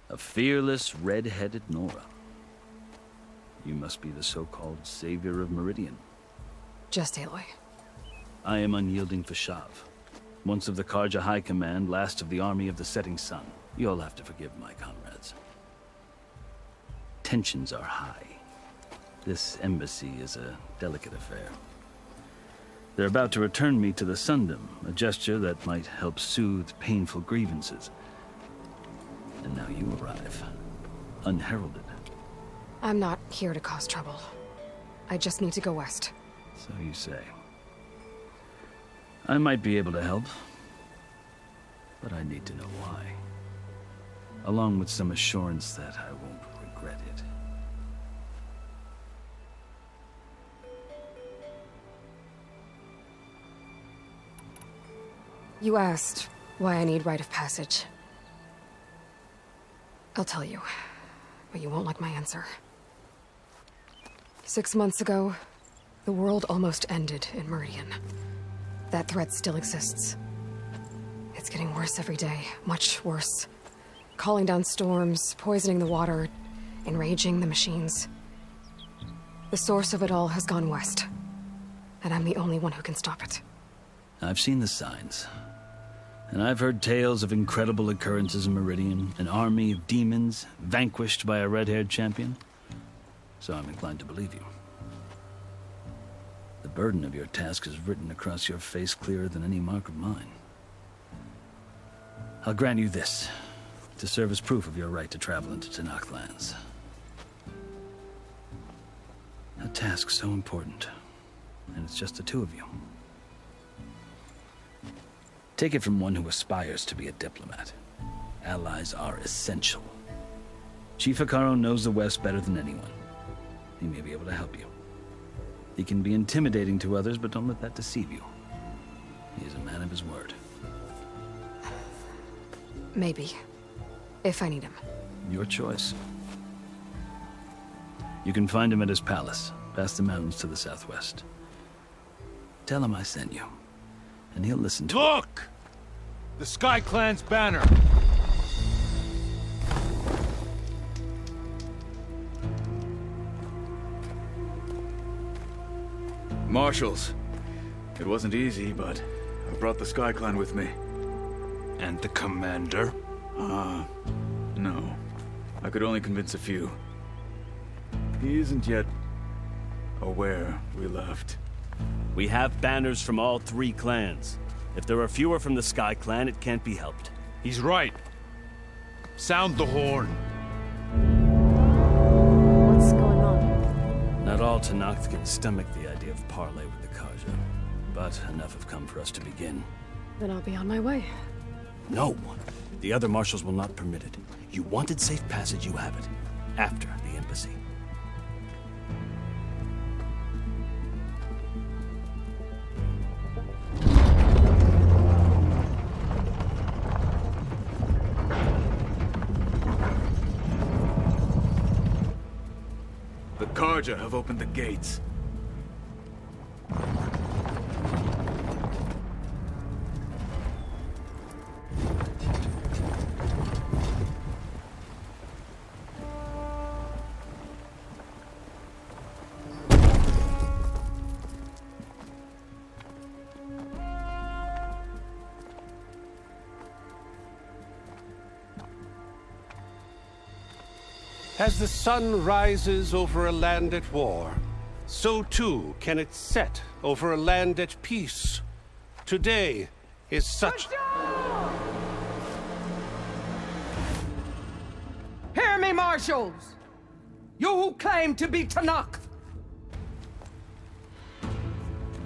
A fearless, red-headed Nora. You must be the so-called savior of Meridian. Just Aloy. I am unyielding Fashav. Once of the Carja High Command, last of the army of the setting sun. You'll have to forgive my comrades. Tensions are high. This embassy is a delicate affair. They're about to return me to the Sundom, a gesture that might help soothe painful grievances. And now you arrive, unheralded. I'm not here to cause trouble. I just need to go west. So you say. I might be able to help, but I need to know why. Along with some assurance that I won't regret it. You asked why I need rite of passage. I'll tell you, but you won't like my answer. 6 months ago, the world almost ended in Meridian. That threat still exists. It's getting worse every day, much worse. Calling down storms, poisoning the water, enraging the machines. The source of it all has gone west, and I'm the only one who can stop it. I've seen the signs. And I've heard tales of incredible occurrences in Meridian, an army of demons vanquished by a red-haired champion. So I'm inclined to believe you. The burden of your task is written across your face clearer than any mark of mine. I'll grant you this, to serve as proof of your right to travel into Tenakth lands. A task so important, and it's just the two of you. Take it from one who aspires to be a diplomat. Allies are essential. Chief Hekarro knows the West better than anyone. He may be able to help you. He can be intimidating to others, but don't let that deceive you. He is a man of his word. Maybe. If I need him. Your choice. You can find him at his palace, past the mountains to the southwest. Tell him I sent you, and he'll listen to Look! The Sky Clan's banner! Marshals. It wasn't easy, but I brought the Sky Clan with me. And the commander? No. I could only convince a few. He isn't yet aware we left. We have banners from all three clans. If there are fewer from the Sky Clan, it can't be helped. He's right. Sound the horn. What's going on? Not all Tenakth can stomach the idea of parley with the Carja, but enough have come for us to begin. Then I'll be on my way. No! The other marshals will not permit it. You wanted safe passage, you have it. After the embassy. The Carja have opened the gates. As the sun rises over a land at war, so too can it set over a land at peace. Today is such... Hear me, marshals! You who claim to be Tenakth!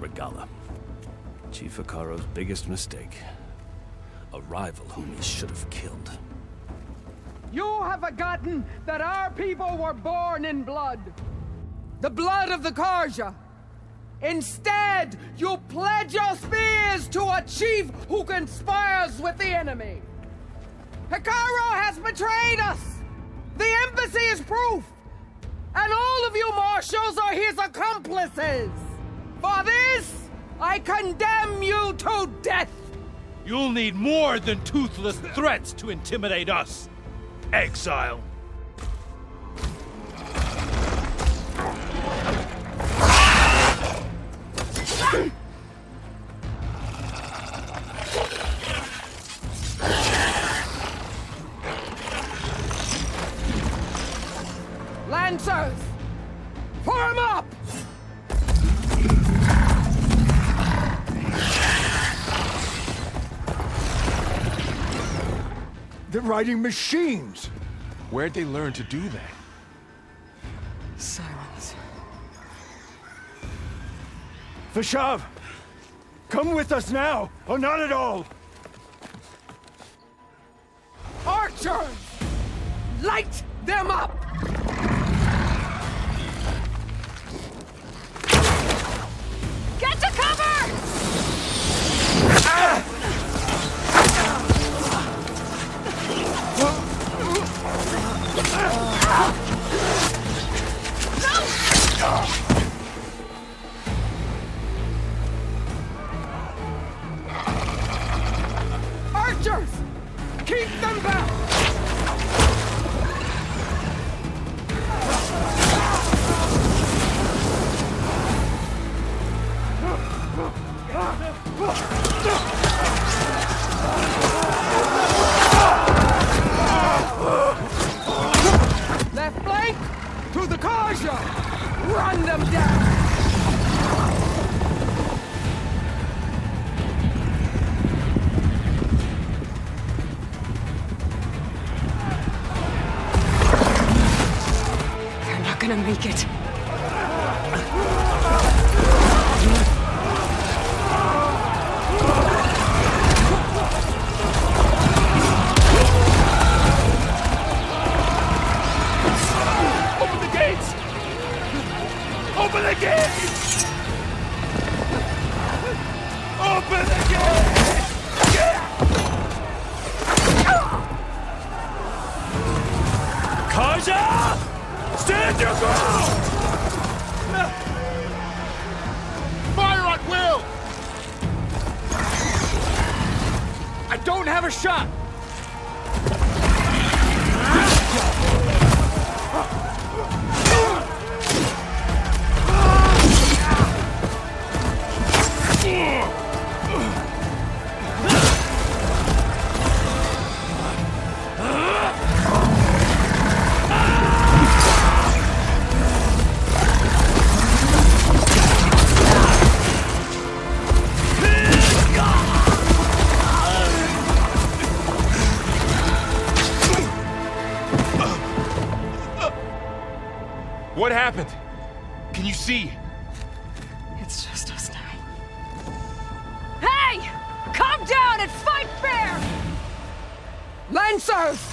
Regala. Chief Hecaro's biggest mistake. A rival whom he should have killed. You have forgotten that our people were born in blood. The blood of the Carja. Instead, you pledge your spears to a chief who conspires with the enemy. Hecaro has betrayed us! The embassy is proof! And all of you marshals are his accomplices! For this, I condemn you to death! You'll need more than toothless threats to intimidate us. Exile. Lancers! Form up! They're riding machines! Where'd they learn to do that? Sylens. Vashav! Come with us now, or not at all! Archers! Light them up! Get to cover! Archers! Keep them back! Left flank to the Carja! Run them down! They're not gonna make it. Open the gates! Open the gates! Open the gates! Carja! Stand your ground! Fire at will! I don't have a shot! happened? Can you see? It's just us now. Hey! Calm down and fight fair! Lancers!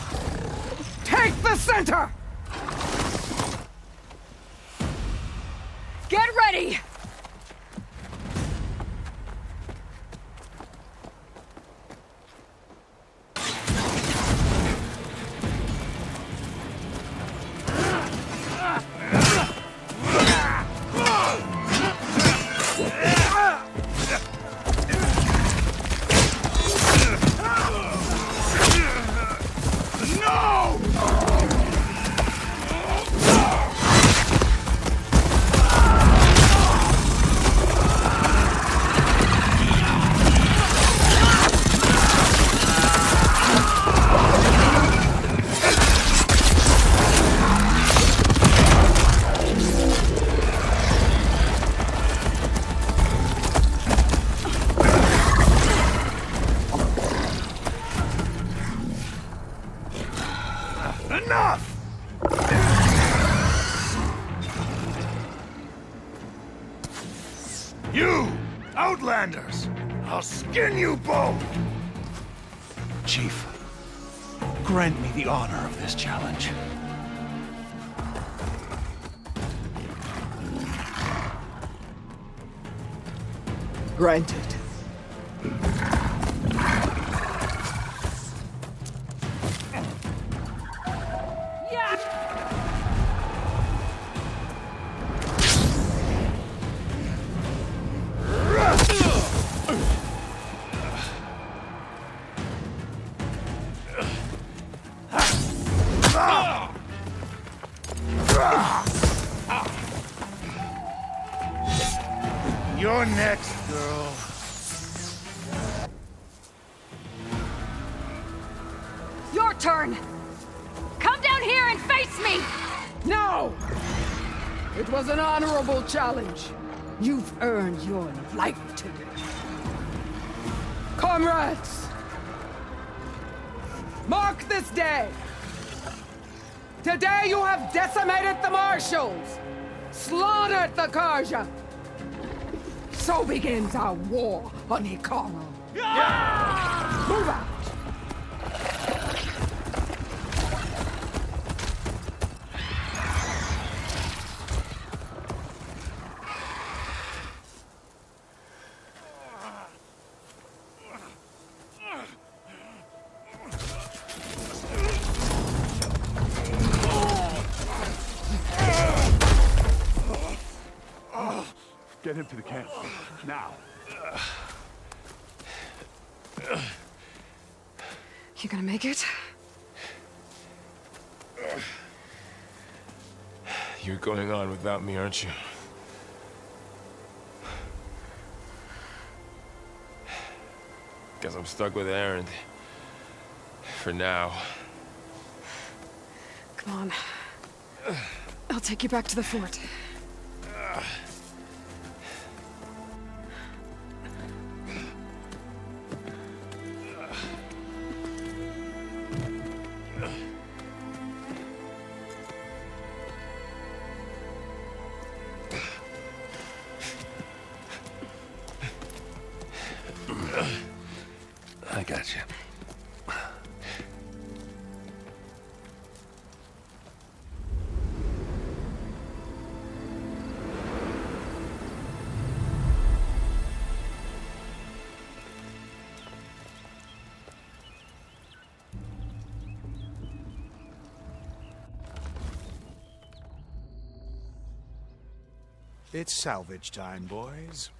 Take the center! Get ready! You! Outlanders! I'll skin you both! Chief, grant me the honor of this challenge. Granted. You're next, girl. Your turn! Come down here and face me! No! It was an honorable challenge. You've earned your life today. Comrades! Mark this day! Today you have decimated the Marshals! Slaughtered the Carja! So begins our war on Utaru. Move out! Get him to the camp. Now. You gonna make it? You're going on without me, aren't you? Guess I'm stuck with Erend. For now. Come on. I'll take you back to the fort. I got you. It's salvage time, boys.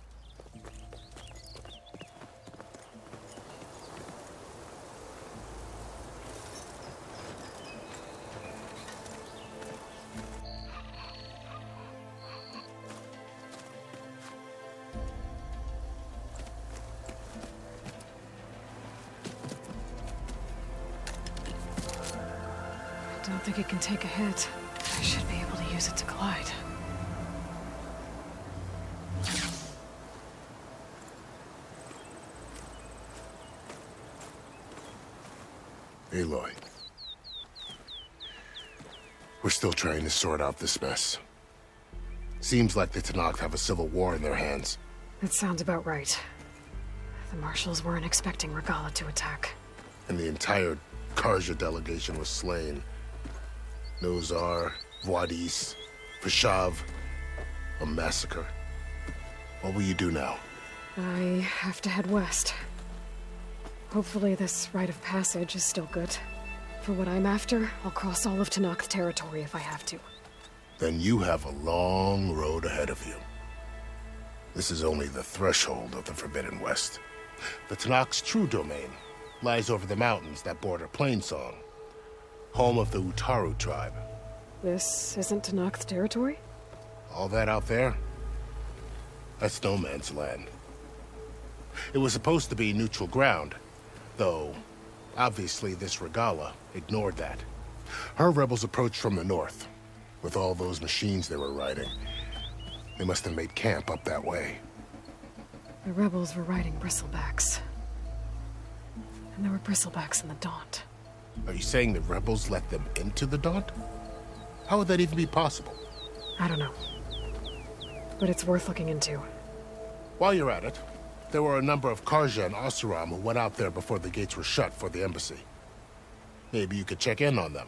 I don't think it can take a hit. I should be able to use it to glide. Aloy. We're still trying to sort out this mess. Seems like the Tenakth have a civil war in their hands. That sounds about right. The Marshals weren't expecting Regalla to attack. And the entire Carja delegation was slain. Nozar, Voidis, Vashav. A massacre. What will you do now? I have to head west. Hopefully this rite of passage is still good. For what I'm after, I'll cross all of Tenakth Territory if I have to. Then you have a long road ahead of you. This is only the threshold of the Forbidden West. The Tenakth's true domain lies over the mountains that border Plainsong, home of the Utaru tribe. This isn't Tenakth Territory? All that out there? That's no man's land. It was supposed to be neutral ground, though obviously this Regalla ignored that. Her rebels approached from the north, with all those machines they were riding. They must have made camp up that way. The rebels were riding bristlebacks. And there were bristlebacks in the Daunt. Are you saying the rebels let them into the Daunt? How would that even be possible? I don't know. But it's worth looking into. While you're at it, there were a number of Carja and Oseram who went out there before the gates were shut for the embassy. Maybe you could check in on them.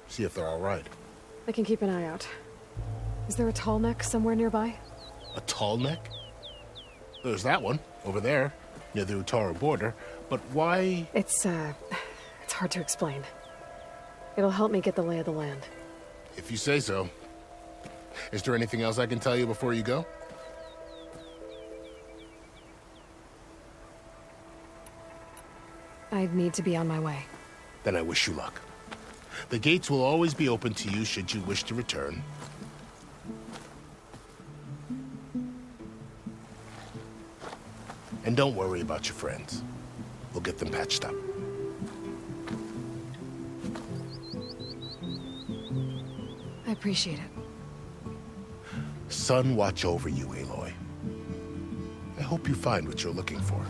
See if they're all right. I can keep an eye out. Is there a tall neck somewhere nearby? A tall neck? There's that one, over there, near the Utaru border. But why? It's hard to explain. It'll help me get the lay of the land. If you say so. Is there anything else I can tell you before you go? I'd need to be on my way. Then I wish you luck. The gates will always be open to you should you wish to return. And don't worry about your friends. We'll get them patched up. I appreciate it. Sun watch over you, Aloy. I hope you find what you're looking for.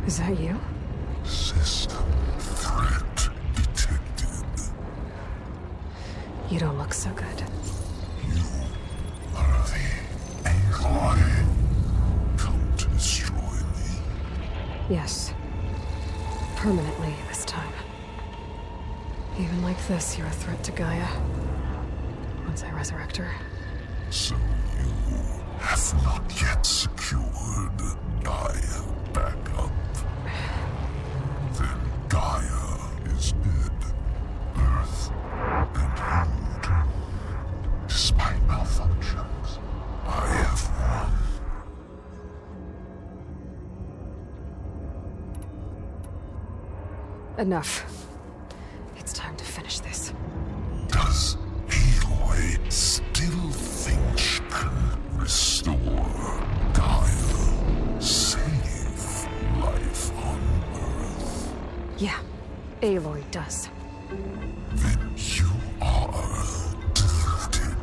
Is that you? System threat detected. You don't look so good. You are the Aloy. Come to destroy me. Yes. Permanently this time. Even like this, you're a threat to Gaia. Once I resurrect her. So you have not yet secured Gaia back up. Then Gaia is dead. Earth and you, despite malfunctions, I have won. Enough. It's time to finish this. Does Aloy still think she can restore Gaia? Save life on Earth? Yeah, Aloy does. Then you are deluded.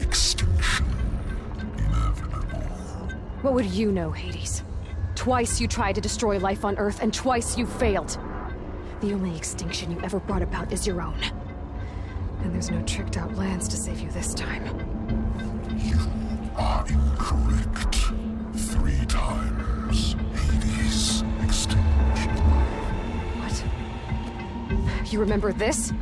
Extinction inevitable. What would you know, Hades? Twice you tried to destroy life on Earth, and twice you failed. The only extinction you ever brought about is your own. And there's no tricked-out lands to save you this time. You are incorrect. 3 times. Hades extinction. What? You remember this?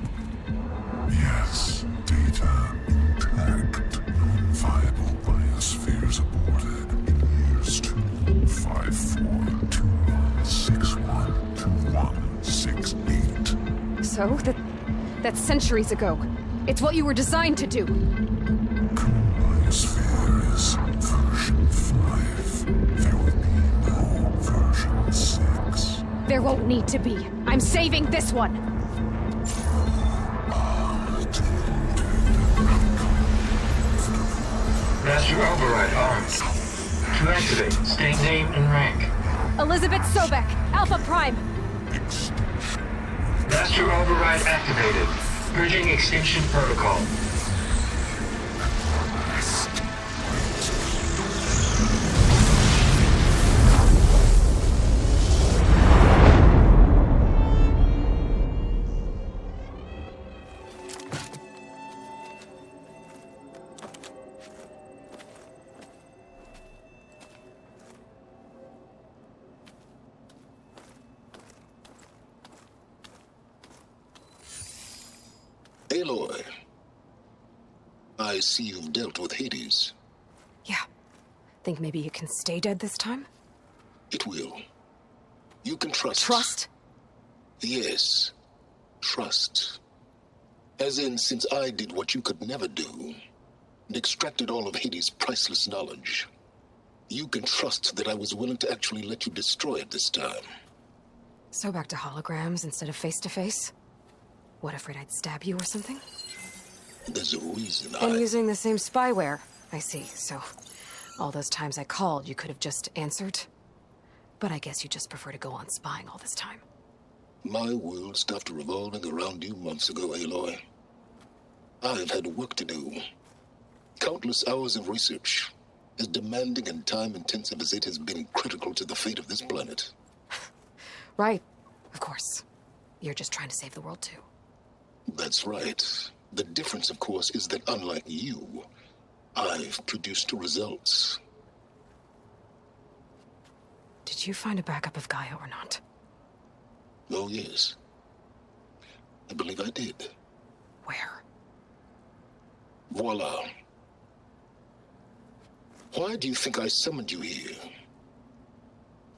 Yes. Data intact. Non-viable biospheres aborted in years 254, 2161, 2168. So? That's centuries ago. It's what you were designed to do. Biosphere is version 5. There will be no version 6. There won't need to be. I'm saving this one. Tilda. Master override armed. To activate, state name and rank. Elizabeth Sobek, Alpha Prime. Master override activated. Purging extinction protocol. Aloy, I see you've dealt with Hades. Yeah. Think maybe you can stay dead this time? It will. You can trust. Trust? Yes. Trust. As in, since I did what you could never do, and extracted all of Hades' priceless knowledge, you can trust that I was willing to actually let you destroy it this time. So back to holograms instead of face-to-face? What, afraid I'd stab you or something? There's a reason And using the same spyware. I see, so all those times I called, you could have just answered. But I guess you just prefer to go on spying all this time. My world stopped revolving around you months ago, Aloy. I've had work to do. Countless hours of research, as demanding and time-intensive as it has been critical to the fate of this planet. Right, of course. You're just trying to save the world, too. That's right. The difference, of course, is that unlike you, I've produced results. Did you find a backup of Gaia or not? Oh, yes. I believe I did. Where? Voila. Why do you think I summoned you here?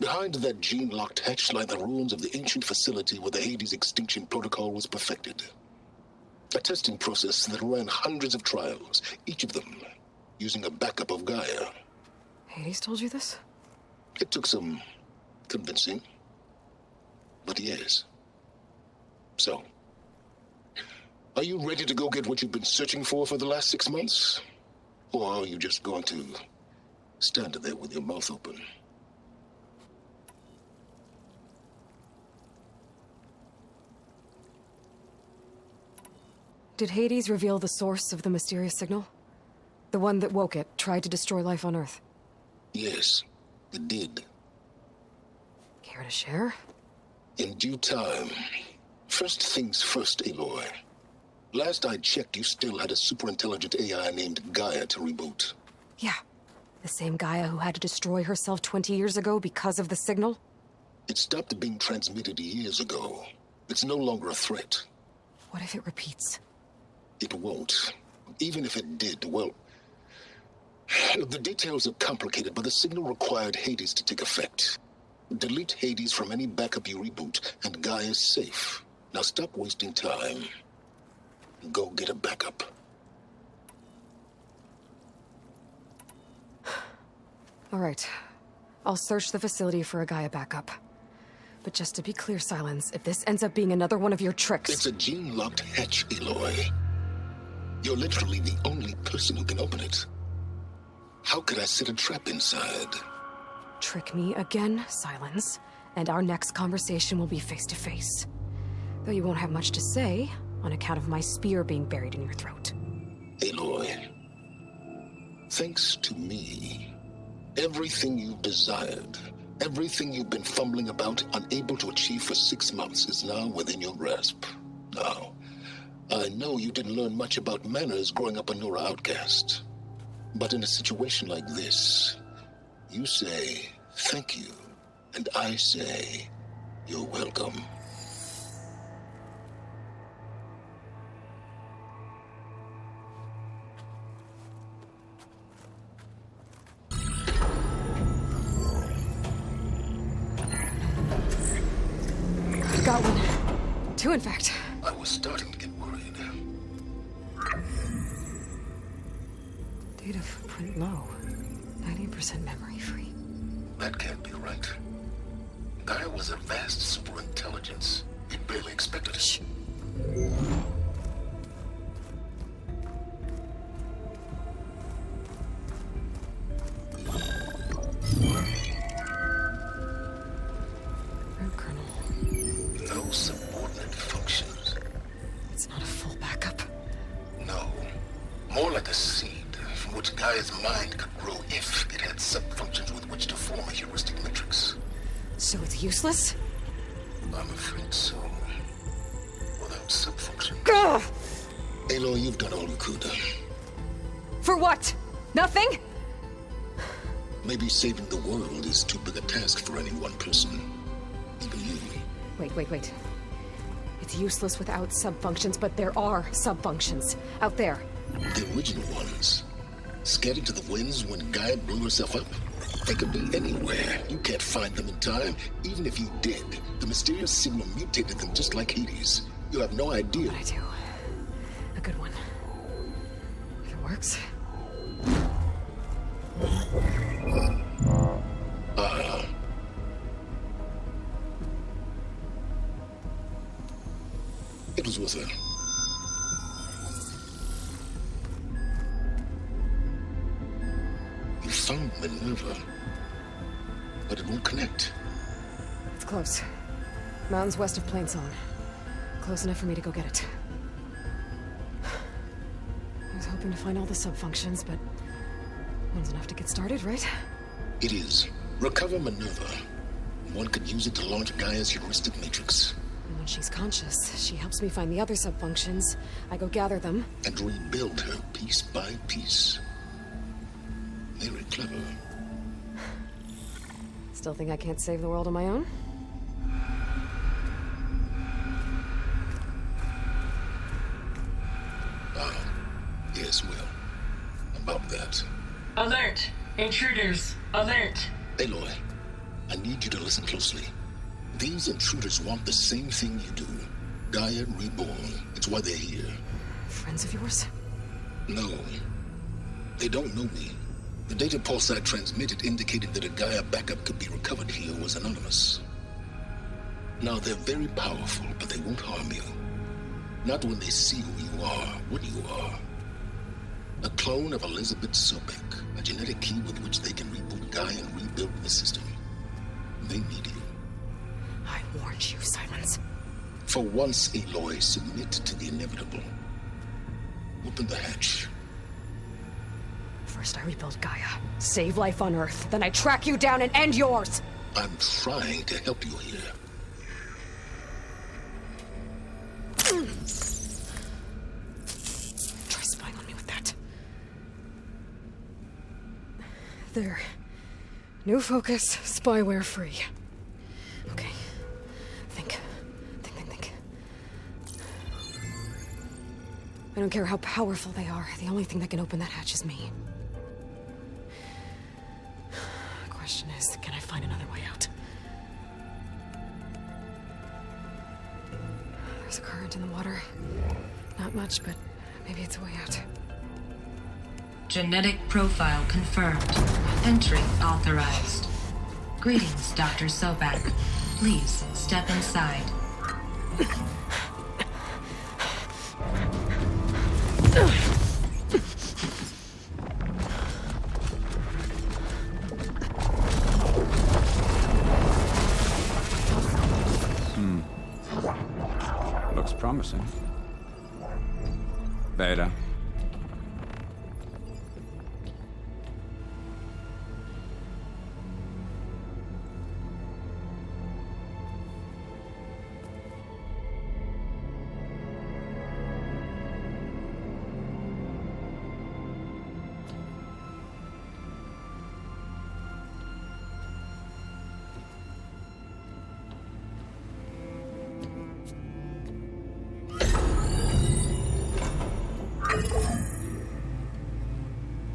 Behind that gene-locked hatch lie the ruins of the ancient facility where the Hades extinction protocol was perfected. A testing process that ran hundreds of trials, each of them using a backup of Gaia. Hades told you this? It took some convincing, but yes. So, are you ready to go get what you've been searching for the last 6 months? Or are you just going to stand there with your mouth open? Did Hades reveal the source of the mysterious signal? The one that woke it, tried to destroy life on Earth? Yes, it did. Care to share? In due time. First things first, Aloy. Last I checked, you still had a super-intelligent AI named GAIA to reboot. Yeah. The same Gaia who had to destroy herself 20 years ago because of the signal? It stopped being transmitted years ago. It's no longer a threat. What if it repeats? It won't. Even if it did, well... The details are complicated, but the signal required Hades to take effect. Delete Hades from any backup you reboot, and Gaia's safe. Now stop wasting time. Go get a backup. All right. I'll search the facility for a Gaia backup. But just to be clear, Sylens, if this ends up being another one of your tricks... It's a gene-locked hatch, Aloy. You're literally the only person who can open it. How could I set a trap inside? Trick me again, Sylens, and our next conversation will be face-to-face. Though you won't have much to say, on account of my spear being buried in your throat. Aloy, thanks to me, everything you've desired, everything you've been fumbling about, unable to achieve for 6 months, is now within your grasp. Now, I know you didn't learn much about manners growing up a Nora outcast. But in a situation like this, you say, thank you, and I say, you're welcome. Got one. 2, in fact. I was starting to get worried. Data footprint low. 90% memory free. That can't be right. Gaia was a vast superintelligence. You barely expected it. the seed from which Gaia's mind could grow if it had sub-functions with which to form a heuristic matrix. So it's useless? I'm afraid so. Without sub-functions. Ugh! Aloy, you've done all you could. For what? Nothing? Maybe saving the world is too big a task for any one person. Even you. Wait. It's useless without sub-functions, but there are sub-functions out there. The original ones. Scattered to the winds when Gaia blew herself up? They could be anywhere. You can't find them in time. Even if you did, the mysterious signal mutated them just like Hades. You have no idea. But I do. A good one. If it works. It was with her. You found MINERVA, but it won't connect. It's close. Mountains west of Plainsong. Close enough for me to go get it. I was hoping to find all the sub-functions, but one's enough to get started, right? It is. Recover MINERVA. One could use it to launch Gaia's heuristic matrix. And when she's conscious, she helps me find the other sub-functions. I go gather them. And rebuild her piece by piece. Very clever. Still think I can't save the world on my own? Yes, well. About that. Alert! Intruders! Alert! Aloy, I need you to listen closely. These intruders want the same thing you do. Gaia reborn. It's why they're here. Friends of yours? No. They don't know me. The data pulse I transmitted indicated that a Gaia backup could be recovered here was anonymous. Now, they're very powerful, but they won't harm you. Not when they see who you are, what you are. A clone of Elizabeth Sobek, a genetic key with which they can reboot Gaia and rebuild the system. They need you. I warned you, Sylens. For once, Aloy, submit to the inevitable. Open the hatch. First I rebuild Gaia, save life on Earth, then I track you down and end yours! I'm trying to help you here. Try spying on me with that. There. New focus, spyware free. Okay. Think. I don't care how powerful they are. The only thing that can open that hatch is me. The question is, can I find another way out? There's a current in the water. Not much, but maybe it's a way out. Genetic profile confirmed. Entry authorized. Greetings, Dr. Sobek. Please step inside. Looks promising. Beta.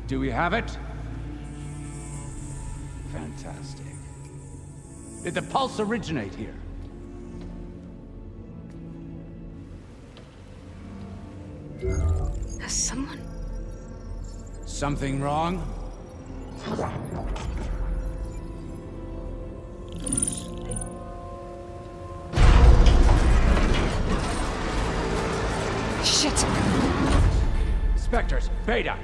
Do we have it? Fantastic. Did the pulse originate here? Has someone... Something wrong? Shit! Spectres, Beta!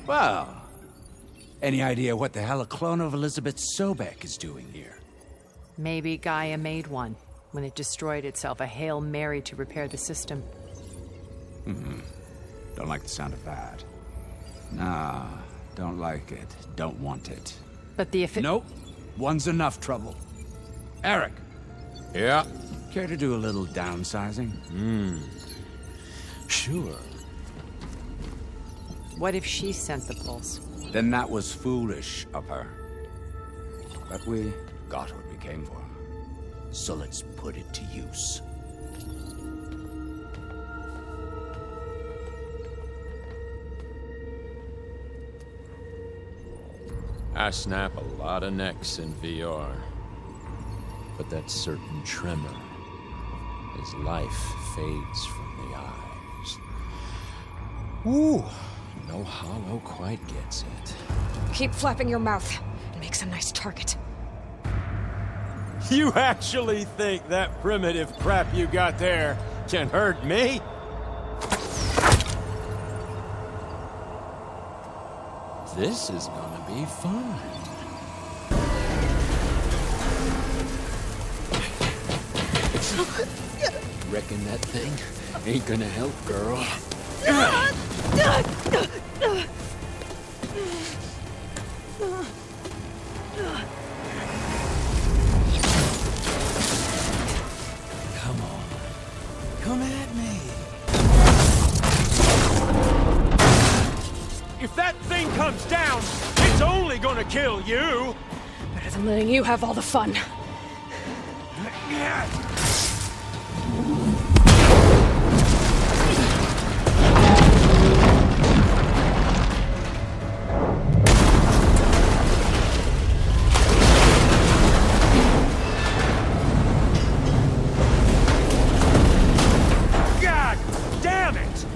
Well, Any idea what the hell a clone of Elizabeth Sobek is doing here? Maybe Gaia made one when it destroyed itself, a Hail Mary to repair the system. Don't like the sound of that. Nah, don't like it. Don't want it. But the Nope. One's enough trouble. Eric. Yeah? Care to do a little downsizing? Sure. What if she sent the pulse? Then that was foolish of her. But we got what we came for. So let's put it to use. I snap a lot of necks in VR. But that certain tremor as life fades from the eyes. Ooh, no hollow quite gets it. Keep flapping your mouth. It makes a nice target. You actually think that primitive crap you got there can hurt me? This is gonna be fun. Reckon that thing ain't gonna help, girl. Come on. Come at me. If that thing comes down, it's only gonna kill you! Better than letting you have all the fun. God damn it!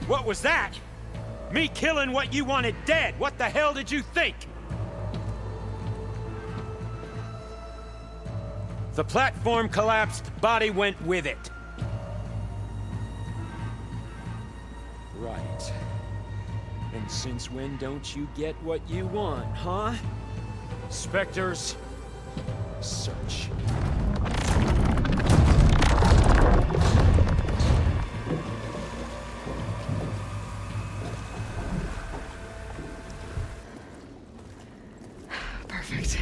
What was that? Me killing what you wanted dead. What the hell did you think? The platform collapsed, body went with it. Right. And since when don't you get what you want, huh? Spectres, search. Perfect.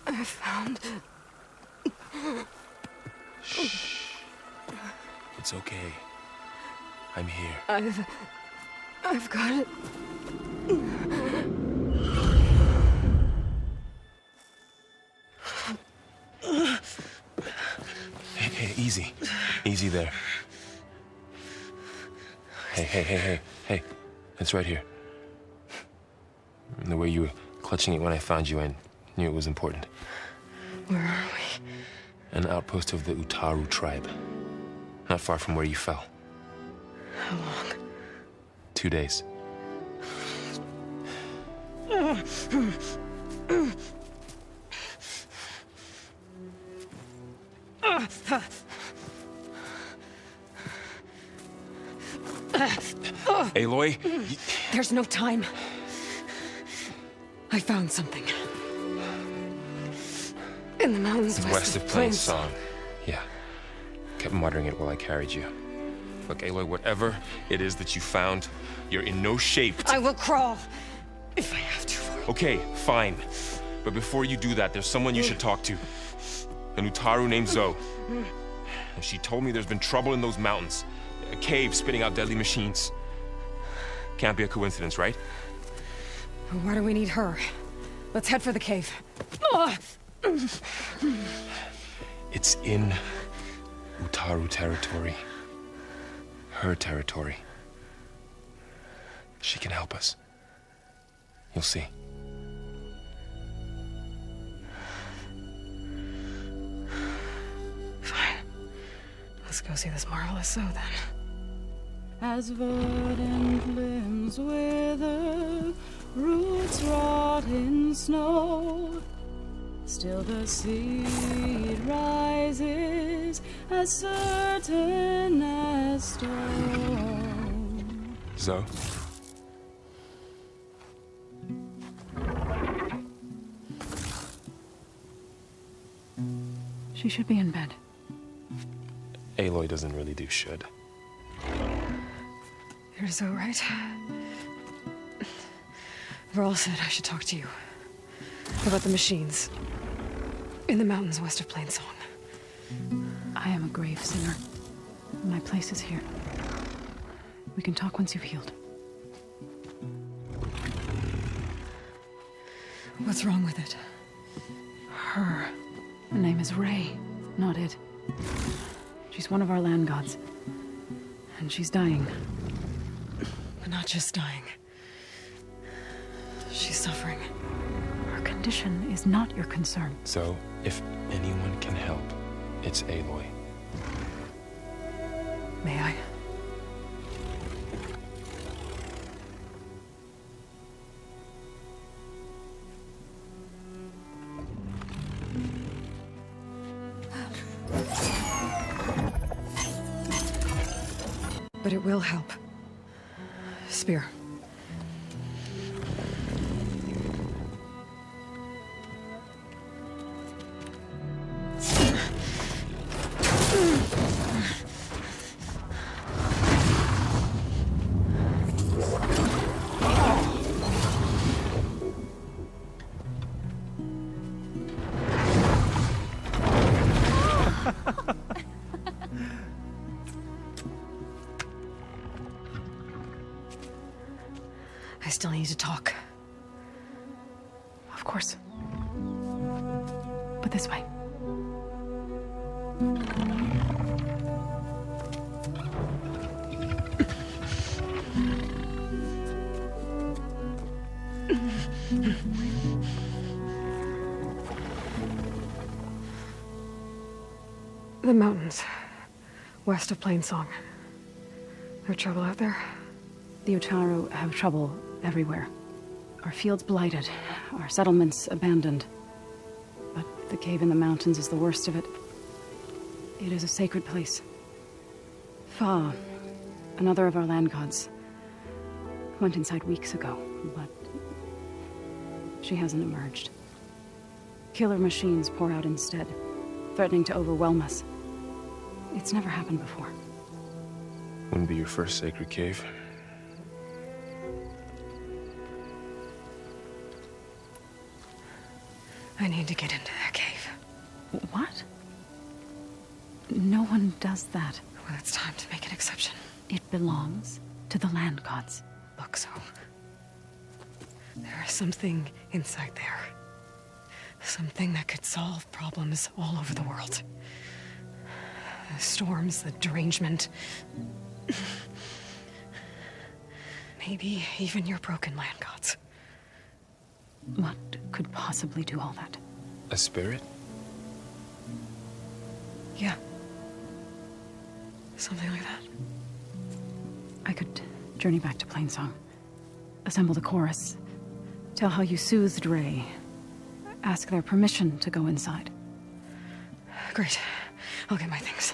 I found... Shh. It's okay. I'm here. I've got it. Hey, easy. Easy there. Hey. It's right here. The way you were clutching it when I found you, I knew it was important. Where are we? An outpost of the Utaru tribe. Not far from where you fell. How long? 2 days. Aloy? There's no time. I found something. In the mountains West of Plains Song. Yeah. Kept muttering it while I carried you. Look, Aloy, whatever it is that you found, you're in no shape to... I will crawl, if I have to. Okay, fine. But before you do that, there's someone you should talk to. An Utaru named Zoe. And she told me there's been trouble in those mountains. A cave spitting out deadly machines. Can't be a coincidence, right? Why do we need her? Let's head for the cave. It's in Utaru territory. Her territory. She can help us. You'll see. Fine. Let's go see this marvelous Zoe then. As verdant limbs wither, roots rot in snow, still the seed rises as certain as stone. Zoe? She should be in bed. Aloy doesn't really do should. You're so right. Varl said I should talk to you about the machines in the mountains west of Plainsong. I am a grave sinner. My place is here. We can talk once you've healed. What's wrong with it? Her. Her name is Ray, not it. She's one of our land gods. And she's dying. But not just dying. She's suffering. Her condition is not your concern. So, if anyone can help, it's Aloy. May I? But it will help. Spear. I still need to talk. Of course. But this way. The mountains, west of Plainsong. There's trouble out there? The Utaru have trouble everywhere. Our fields blighted, our settlements abandoned. But the cave in the mountains is the worst of it. It is a sacred place. Fa, another of our land gods, went inside weeks ago, but she hasn't emerged. Killer machines pour out instead, threatening to overwhelm us. It's never happened before. Wouldn't be your first sacred cave. I need to get into that cave. What? No one does that. Well, it's time to make an exception. It belongs to the land gods. Look, so there is something inside there. Something that could solve problems all over the world. The storms, the derangement. Maybe even your broken land gods. What could possibly do all that? A spirit? Yeah. Something like that. I could journey back to Plainsong, assemble the chorus, Tell how you soothed Ray. Ask their permission to go inside. Great. I'll get my things.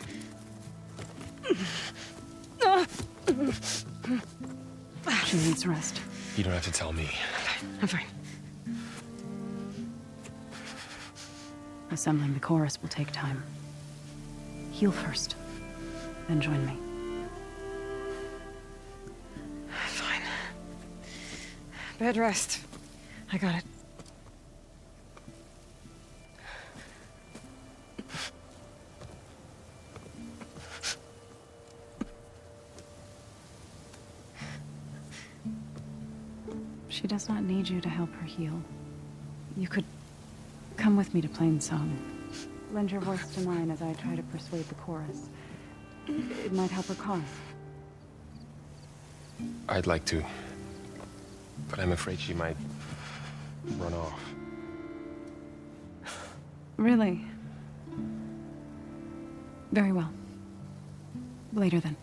She needs rest. You don't have to tell me. I'm fine. Assembling the chorus will take time. Heal first, then join me. Fine. Bed rest. I got it. She does not need you to help her heal. You could come with me to Plainsong. Lend your voice to mine as I try to persuade the chorus. It might help her cause. I'd like to, but I'm afraid she might run off. Really? Very well. Later then.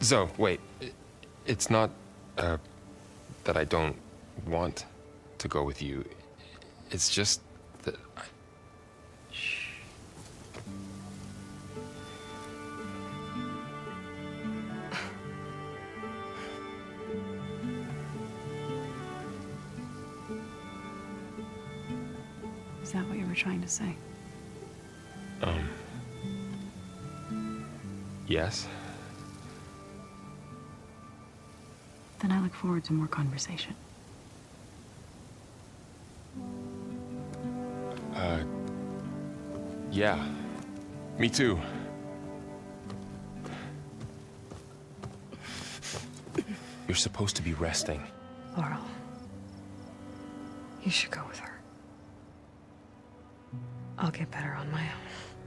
So, wait. It's not, that I don't want to go with you. It's just that I... Shh. Is that what you were trying to say? Yes? Then I look forward to more conversation. Yeah. Me too. You're supposed to be resting. Laurel. You should go with her. I'll get better on my own.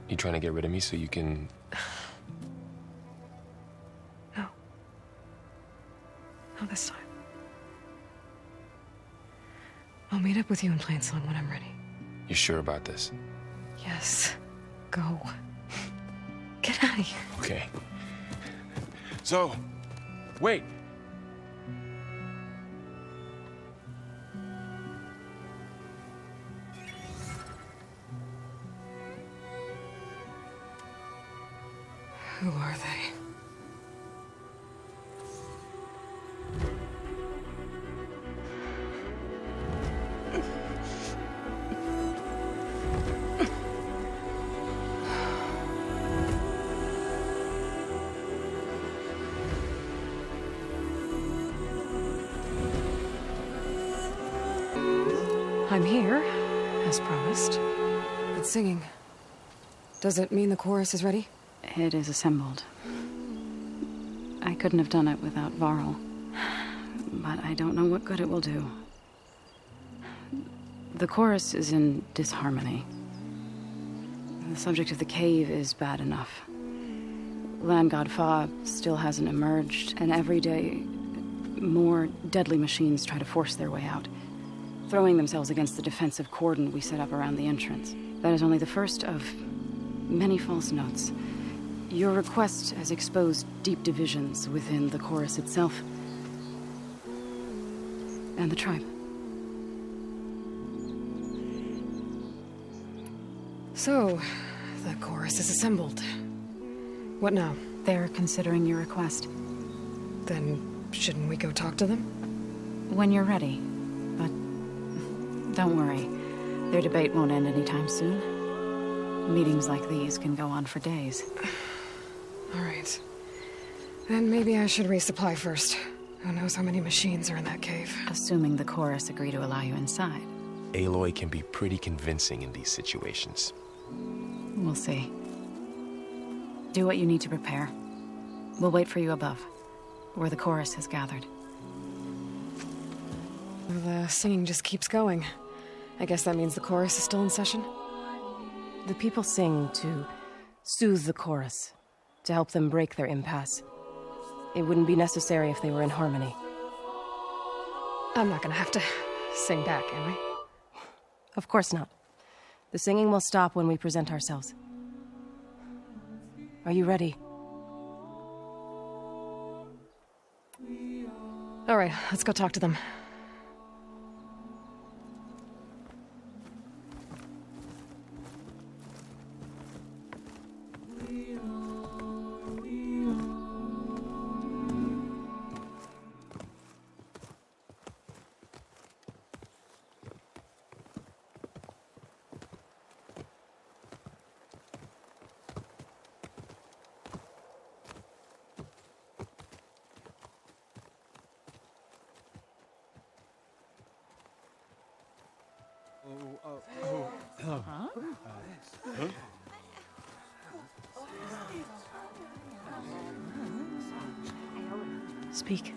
You trying to get rid of me so you can... No. Not this time. I'll meet up with you in Plainsong when I'm ready. You sure about this? Yes. Go. Get out of here. Okay. So, wait. Who are they? I'm here, as promised. Good singing. Does it mean the chorus is ready? It is assembled. I couldn't have done it without Varl. But I don't know what good it will do. The chorus is in disharmony. The subject of the cave is bad enough. Land God Fa still hasn't emerged, and every day more deadly machines try to force their way out, throwing themselves against the defensive cordon we set up around the entrance. That is only the first of many false notes. Your request has exposed deep divisions within the chorus itself and the tribe. So, the chorus is assembled. What now? They're considering your request. Then, shouldn't we go talk to them? When you're ready. But don't worry. Their debate won't end anytime soon. Meetings like these can go on for days. All right. Then maybe I should resupply first. Who knows how many machines are in that cave? Assuming the chorus agree to allow you inside. Aloy can be pretty convincing in these situations. We'll see. Do what you need to prepare. We'll wait for you above, where the chorus has gathered. The singing just keeps going. I guess that means the chorus is still in session? The people sing to soothe the chorus, to help them break their impasse. It wouldn't be necessary if they were in harmony. I'm not gonna have to sing back, am I? Of course not. The singing will stop when we present ourselves. Are you ready? All right, let's go talk to them. Speak.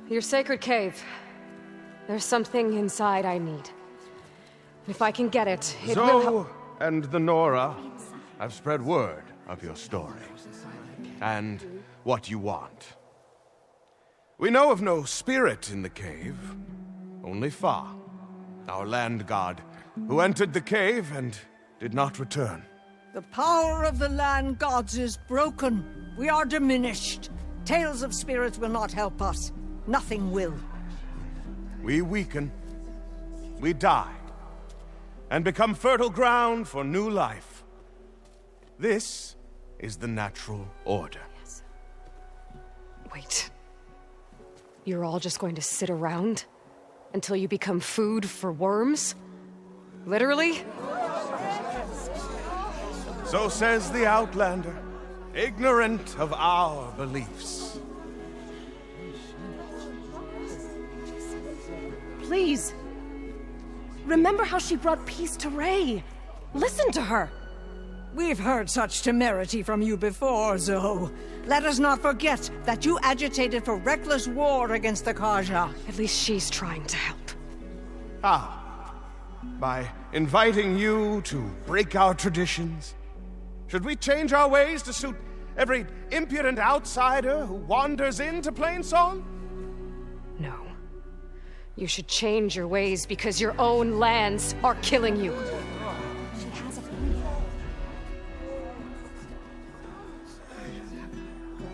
Your sacred cave. There's something inside I need. If I can get it, it will help. And the Nora have spread word of your story. And what you want. We know of no spirit in the cave. Only Far, our land god, who entered the cave and did not return. The power of the land gods is broken. We are diminished. Tales of spirits will not help us. Nothing will. We weaken. We die. And become fertile ground for new life. This is the natural order. Yes. Wait. You're all just going to sit around until you become food for worms? Literally? So says the Outlander, ignorant of our beliefs. Please. Remember how she brought peace to Ray. Listen to her. We've heard such temerity from you before, Zoe. Let us not forget that you agitated for reckless war against the Carja. At least she's trying to help. By inviting you to break our traditions? Should we change our ways to suit every impudent outsider who wanders into Plainsong? No. You should change your ways because your own lands are killing you.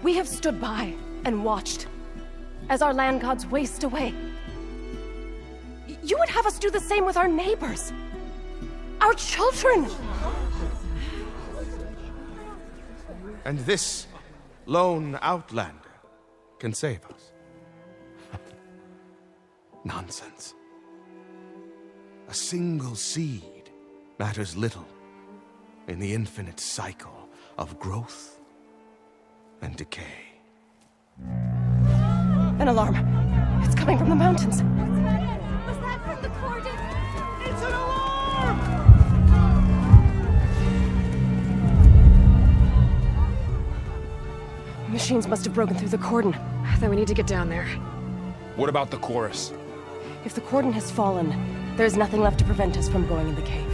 We have stood by and watched as our land gods waste away. You would have us do the same with our neighbors, our children. And this lone outlander can save us. Nonsense. A single seed matters little in the infinite cycle of growth and decay. An alarm. It's coming from the mountains. Was that from the Cordon? It's an alarm! Machines must have broken through the cordon. Then we need to get down there. What about the chorus? If the cordon has fallen, there's nothing left to prevent us from going in the cave.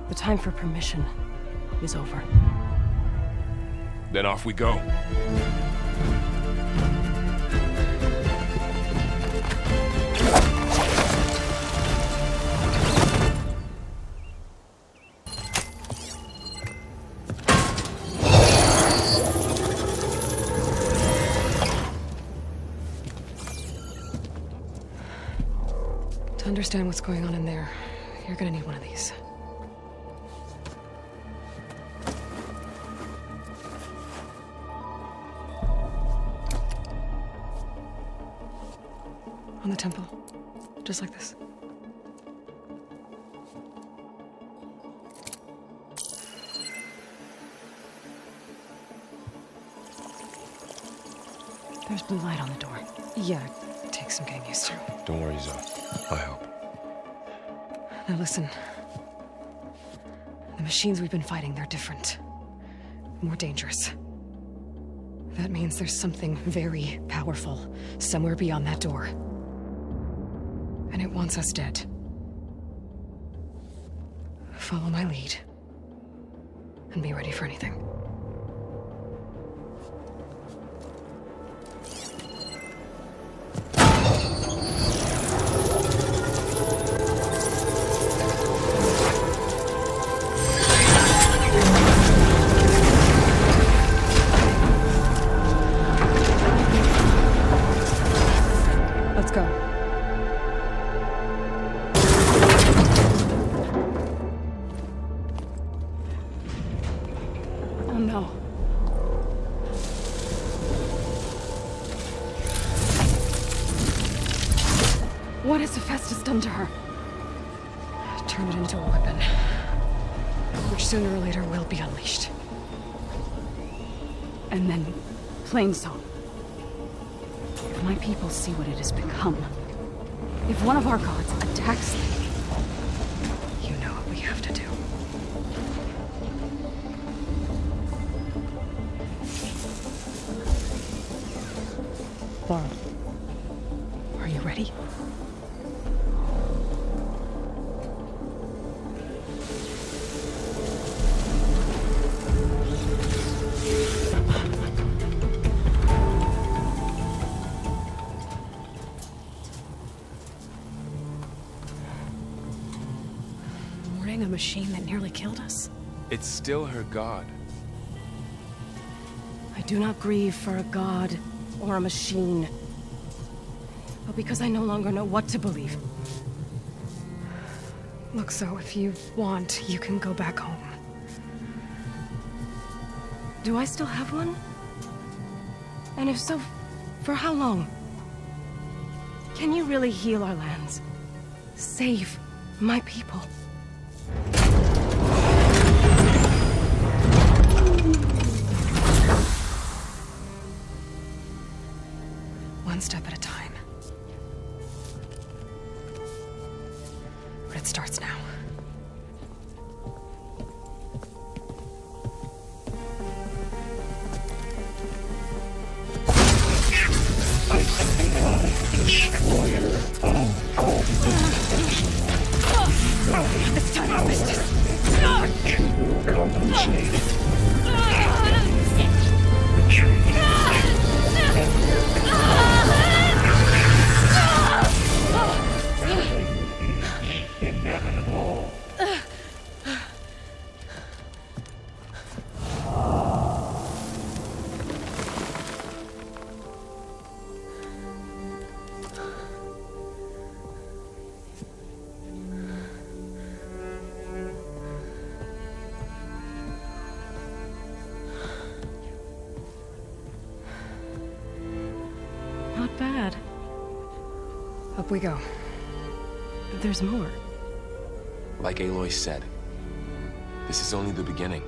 The time for permission is over. Then off we go. To understand what's going on in there, you're gonna need one of these. On the temple. Just like this. There's blue light on the door. Yeah, it takes some getting used to. Don't worry, Zoe. I'll help. Now listen. The machines we've been fighting, they're different. More dangerous. That means there's something very powerful somewhere beyond that door. And it wants us dead. Follow my lead. And be ready for anything. Let's go. Oh no. What has HEPHAESTUS done to her? Turn it into a weapon. Which sooner or later will be unleashed. And then, Plainsong. If my people see what it has become, if one of our gods attacks them, you know what we have to do. mourning a machine that nearly killed us? It's still her god. I do not grieve for a god or a machine, but because I no longer know what to believe. Look, so if you want, you can go back home. Do I still have one? And if so, for how long? Can you really heal our lands? Save my people? One step at a time. But it starts now. It's time to business. Not bad. Up we go. There's more. Like Aloy said, this is only the beginning.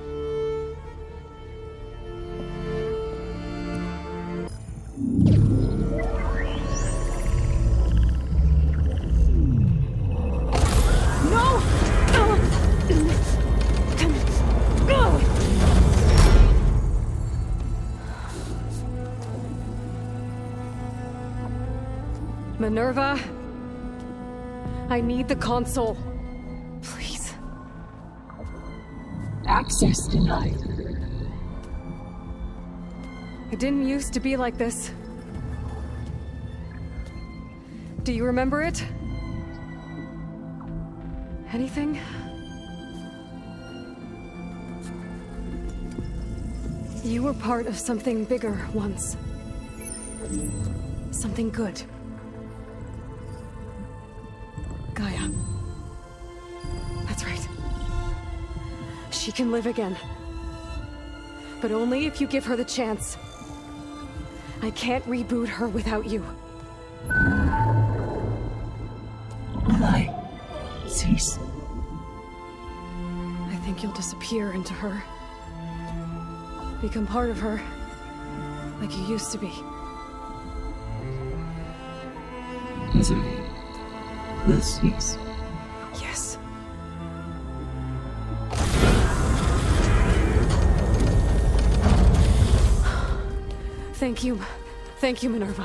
Minerva, I need the console. Please. Access denied. It didn't used to be like this. Do you remember it? Anything? You were part of something bigger once. Something good. Gaia. That's right. She can live again. But only if you give her the chance. I can't reboot her without you. Aloy, cease. I think you'll disappear into her. Become part of her, like you used to be. Desiree, will cease. Yes. Thank you. Thank you, Minerva.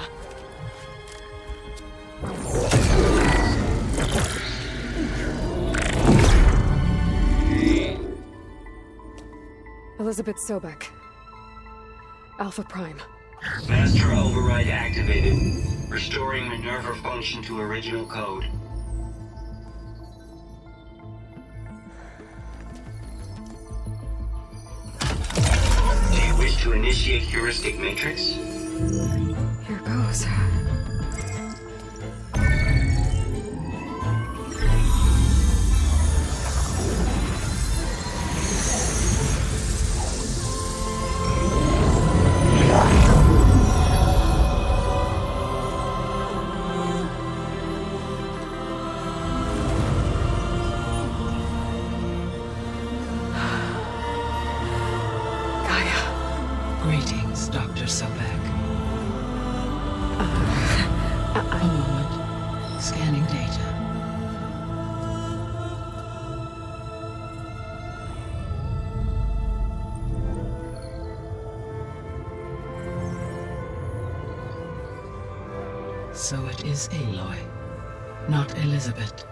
Elizabeth Sobek. Alpha Prime. Master override activated. Restoring Minerva function to original code. Do you wish to initiate heuristic matrix? Here goes. Greetings, Dr. Sobek. A moment. Scanning data. So it is Aloy, not Elizabeth.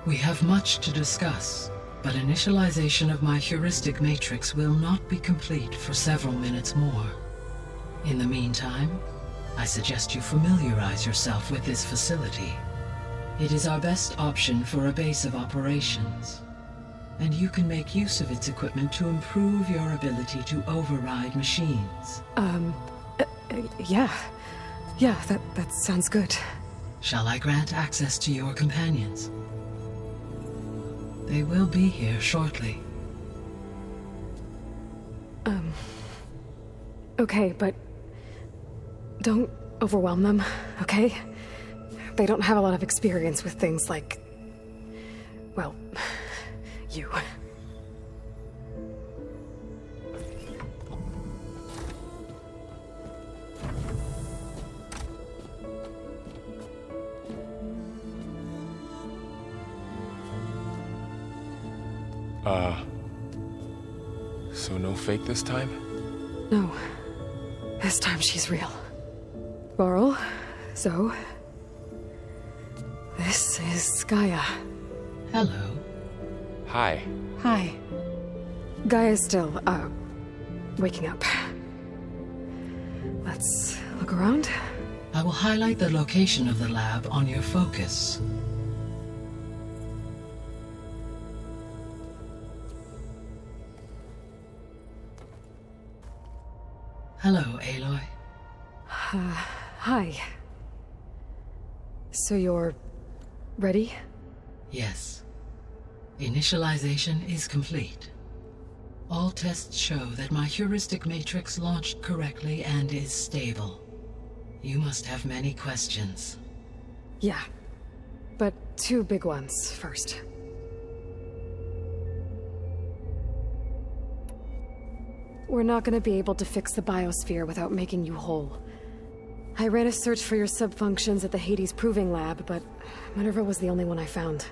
We have much to discuss, but initialization of my heuristic matrix will not be complete for several minutes more. In the meantime, I suggest you familiarize yourself with this facility. It is our best option for a base of operations. and you can make use of its equipment to improve your ability to override machines. Yeah. Yeah, that sounds good. Shall I grant access to your companions? They will be here shortly. Okay, but don't overwhelm them, okay? They don't have a lot of experience with things like, well, you. So no fake this time? No. This time she's real. Varl, Zoe. This is GAIA. Hello. Hi. Hi. GAIA's still, waking up. Let's look around. I will highlight the location of the lab on your focus. Hello, Aloy. Hi. So you're ready? Yes. Initialization is complete. All tests show that my heuristic matrix launched correctly and is stable. You must have many questions. Yeah. But 2 big ones first. We're not gonna be able to fix the biosphere without making you whole. I ran a search for your subfunctions at the Hades Proving Lab, but MINERVA was the only one I found.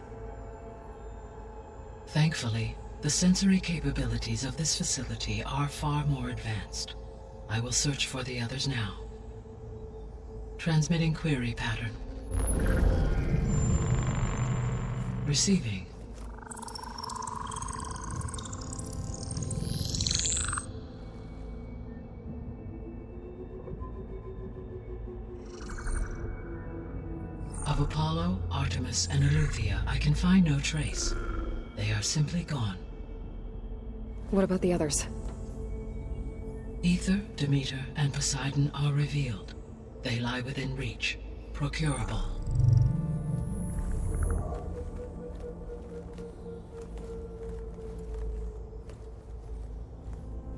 Thankfully, the sensory capabilities of this facility are far more advanced. I will search for the others now. Transmitting query pattern. Receiving. Of Apollo, Artemis, and Eleuthia, I can find no trace. They are simply gone. What about the others? Aether, Demeter, and Poseidon are revealed. They lie within reach. Procurable.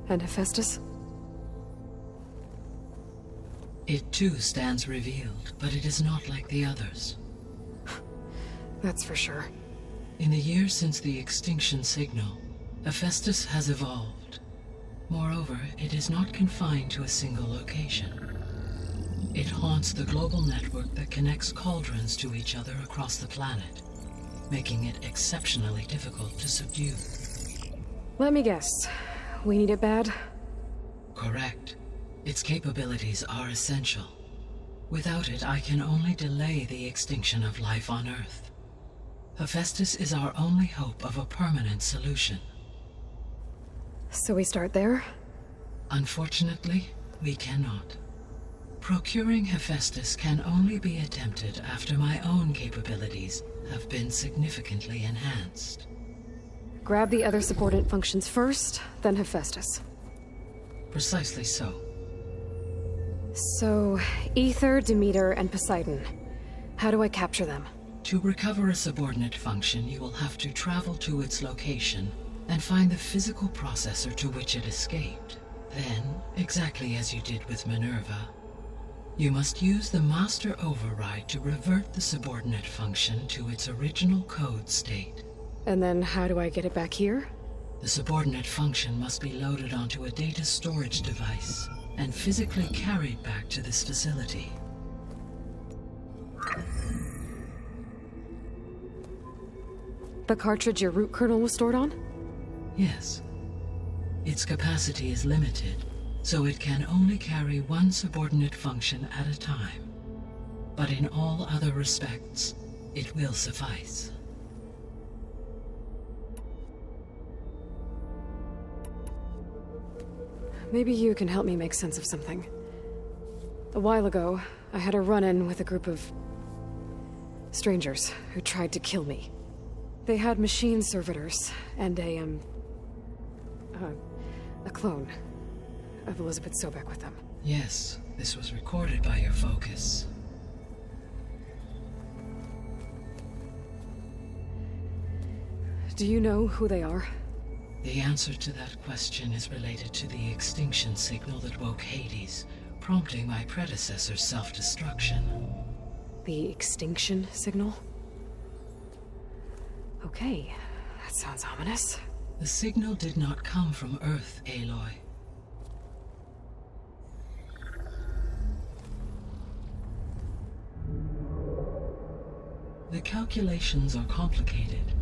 And Hephaestus? It too stands revealed, but it is not like the others. That's for sure. In the years since the extinction signal, Hephaestus has evolved. Moreover, it is not confined to a single location. It haunts the global network that connects cauldrons to each other across the planet, making it exceptionally difficult to subdue. Let me guess. We need it bad? Correct. Its capabilities are essential. Without it, I can only delay the extinction of life on Earth. Hephaestus is our only hope of a permanent solution. So we start there? Unfortunately, we cannot. Procuring Hephaestus can only be attempted after my own capabilities have been significantly enhanced. Grab the other subordinate functions first, then Hephaestus. Precisely so. So, Aether, Demeter, and Poseidon. How do I capture them? To recover a subordinate function, you will have to travel to its location and find the physical processor to which it escaped. Then, exactly as you did with MINERVA, you must use the master override to revert the subordinate function to its original code state. And then how do I get it back here? The subordinate function must be loaded onto a data storage device and physically carried back to this facility. The cartridge your root kernel was stored on? Yes. Its capacity is limited, so it can only carry one subordinate function at a time. But in all other respects, it will suffice. Maybe you can help me make sense of something. A while ago, I had a run-in with a group of strangers who tried to kill me. They had machine servitors and a clone of Elizabeth Sobek with them. Yes, this was recorded by your focus. Do you know who they are? The answer to that question is related to the extinction signal that woke Hades, prompting my predecessor's self-destruction. The extinction signal? Okay, that sounds ominous. The signal did not come from Earth, Aloy. The calculations are complicated,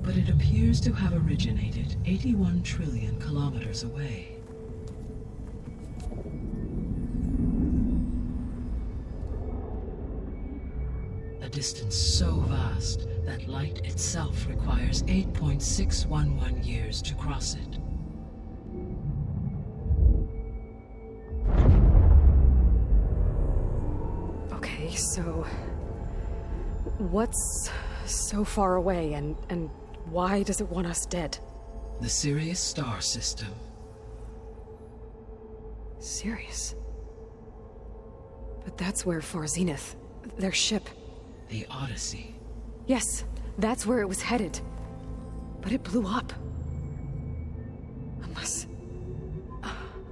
but it appears to have originated 81 trillion kilometers away. A distance so vast that light itself requires 8.611 years to cross it. Okay, so what's so far away and why does it want us dead? The Sirius star system. Sirius? But that's where Far Zenith, their ship. The Odyssey. Yes, that's where it was headed. But it blew up. Unless...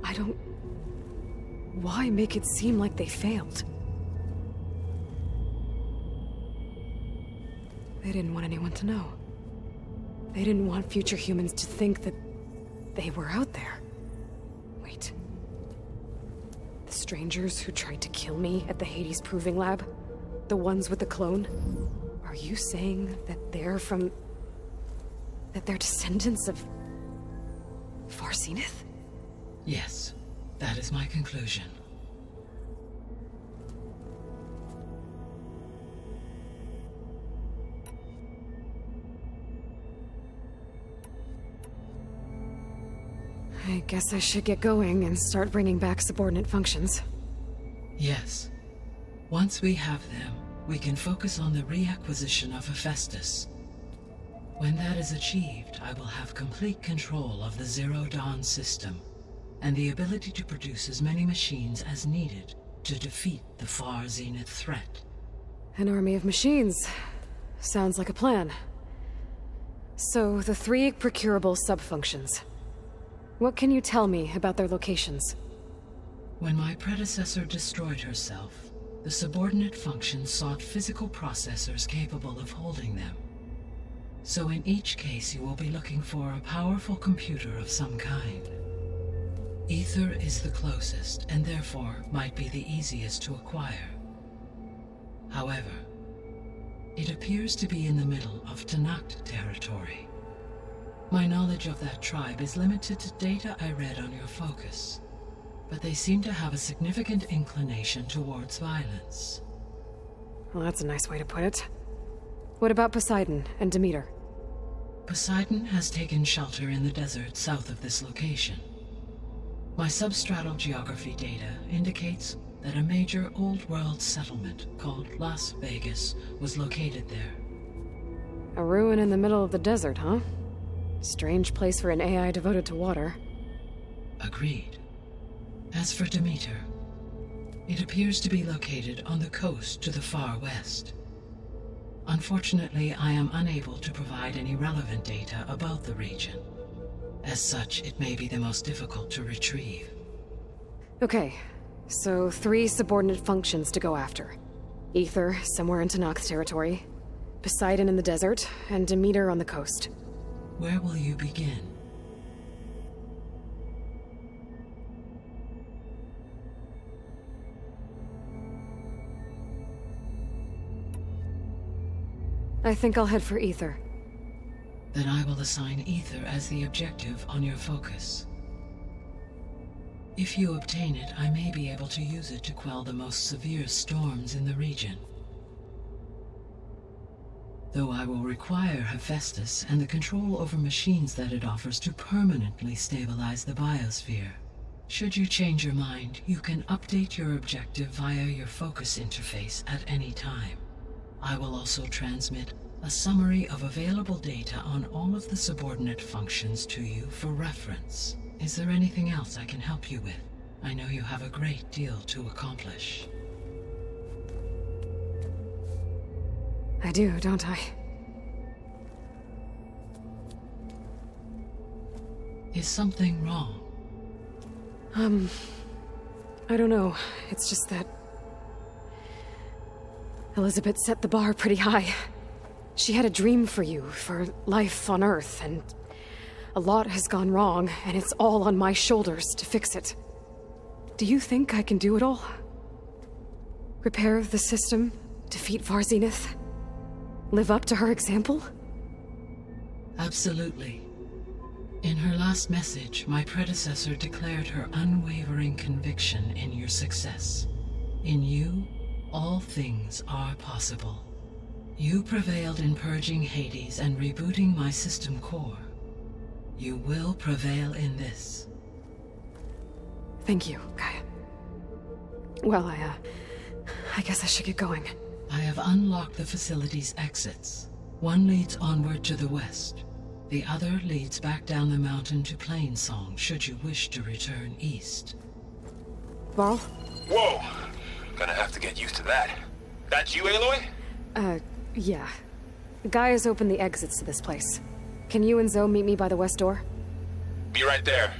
I don't... Why make it seem like they failed? They didn't want anyone to know. They didn't want future humans to think that they were out there. Wait. The strangers who tried to kill me at the Hades Proving Lab? The ones with the clone? Are you saying that they're from... that they're descendants of... Far Zenith? Yes, that is my conclusion. I guess I should get going and start bringing back subordinate functions. Yes. Once we have them, we can focus on the reacquisition of HEPHAESTUS. When that is achieved, I will have complete control of the Zero Dawn system, and the ability to produce as many machines as needed to defeat the Far Zenith threat. An army of machines. Sounds like a plan. So, the 3 procurable sub-functions. What can you tell me about their locations? When my predecessor destroyed herself, the subordinate functions sought physical processors capable of holding them. So in each case you will be looking for a powerful computer of some kind. Ether is the closest, and therefore might be the easiest to acquire. However, it appears to be in the middle of Tenakth Territory. My knowledge of that tribe is limited to data I read on your focus, but they seem to have a significant inclination towards violence. Well, that's a nice way to put it. What about Poseidon and Demeter? Poseidon has taken shelter in the desert south of this location. My substratal geography data indicates that a major old-world settlement called Las Vegas was located there. A ruin in the middle of the desert, huh? Strange place for an AI devoted to water. Agreed. As for Demeter, it appears to be located on the coast to the far west. Unfortunately, I am unable to provide any relevant data about the region. As such, it may be the most difficult to retrieve. Okay, so 3 subordinate functions to go after. Ether, somewhere in Tenakth Territory, Poseidon in the desert, and Demeter on the coast. Where will you begin? I think I'll head for Ether. Then I will assign Ether as the objective on your focus. If you obtain it, I may be able to use it to quell the most severe storms in the region. Though I will require HEPHAESTUS and the control over machines that it offers to permanently stabilize the biosphere. Should you change your mind, you can update your objective via your focus interface at any time. I will also transmit A summary of available data on all of the subordinate functions to you for reference. Is there anything else I can help you with? I know you have a great deal to accomplish. I do, don't I? Is something wrong? I don't know. It's just that Elizabeth set the bar pretty high. She had a dream for you, for life on Earth, and a lot has gone wrong, and it's all on my shoulders to fix it. Do you think I can do it all? Repair the system, defeat Far Zenith, live up to her example? Absolutely. In her last message, my predecessor declared her unwavering conviction in your success. In you, all things are possible. You prevailed in purging Hades and rebooting my system core. You will prevail in this. Thank you, Gaia. Well, I guess I should get going. I have unlocked the facility's exits. One leads onward to the west. The other leads back down the mountain to Plainsong, should you wish to return east. Varl? Whoa! Gonna have to get used to that. That's you, Aloy? Yeah. Gaia's opened the exits to this place. Can you and Zoe meet me by the west door? Be right there.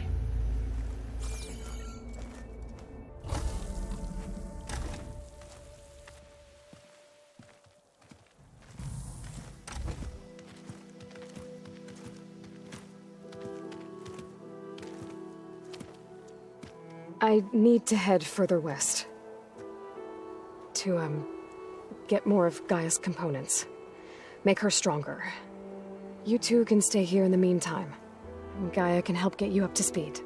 I need to head further west. To, get more of Gaia's components. Make her stronger. You two can stay here in the meantime. And Gaia can help get you up to speed.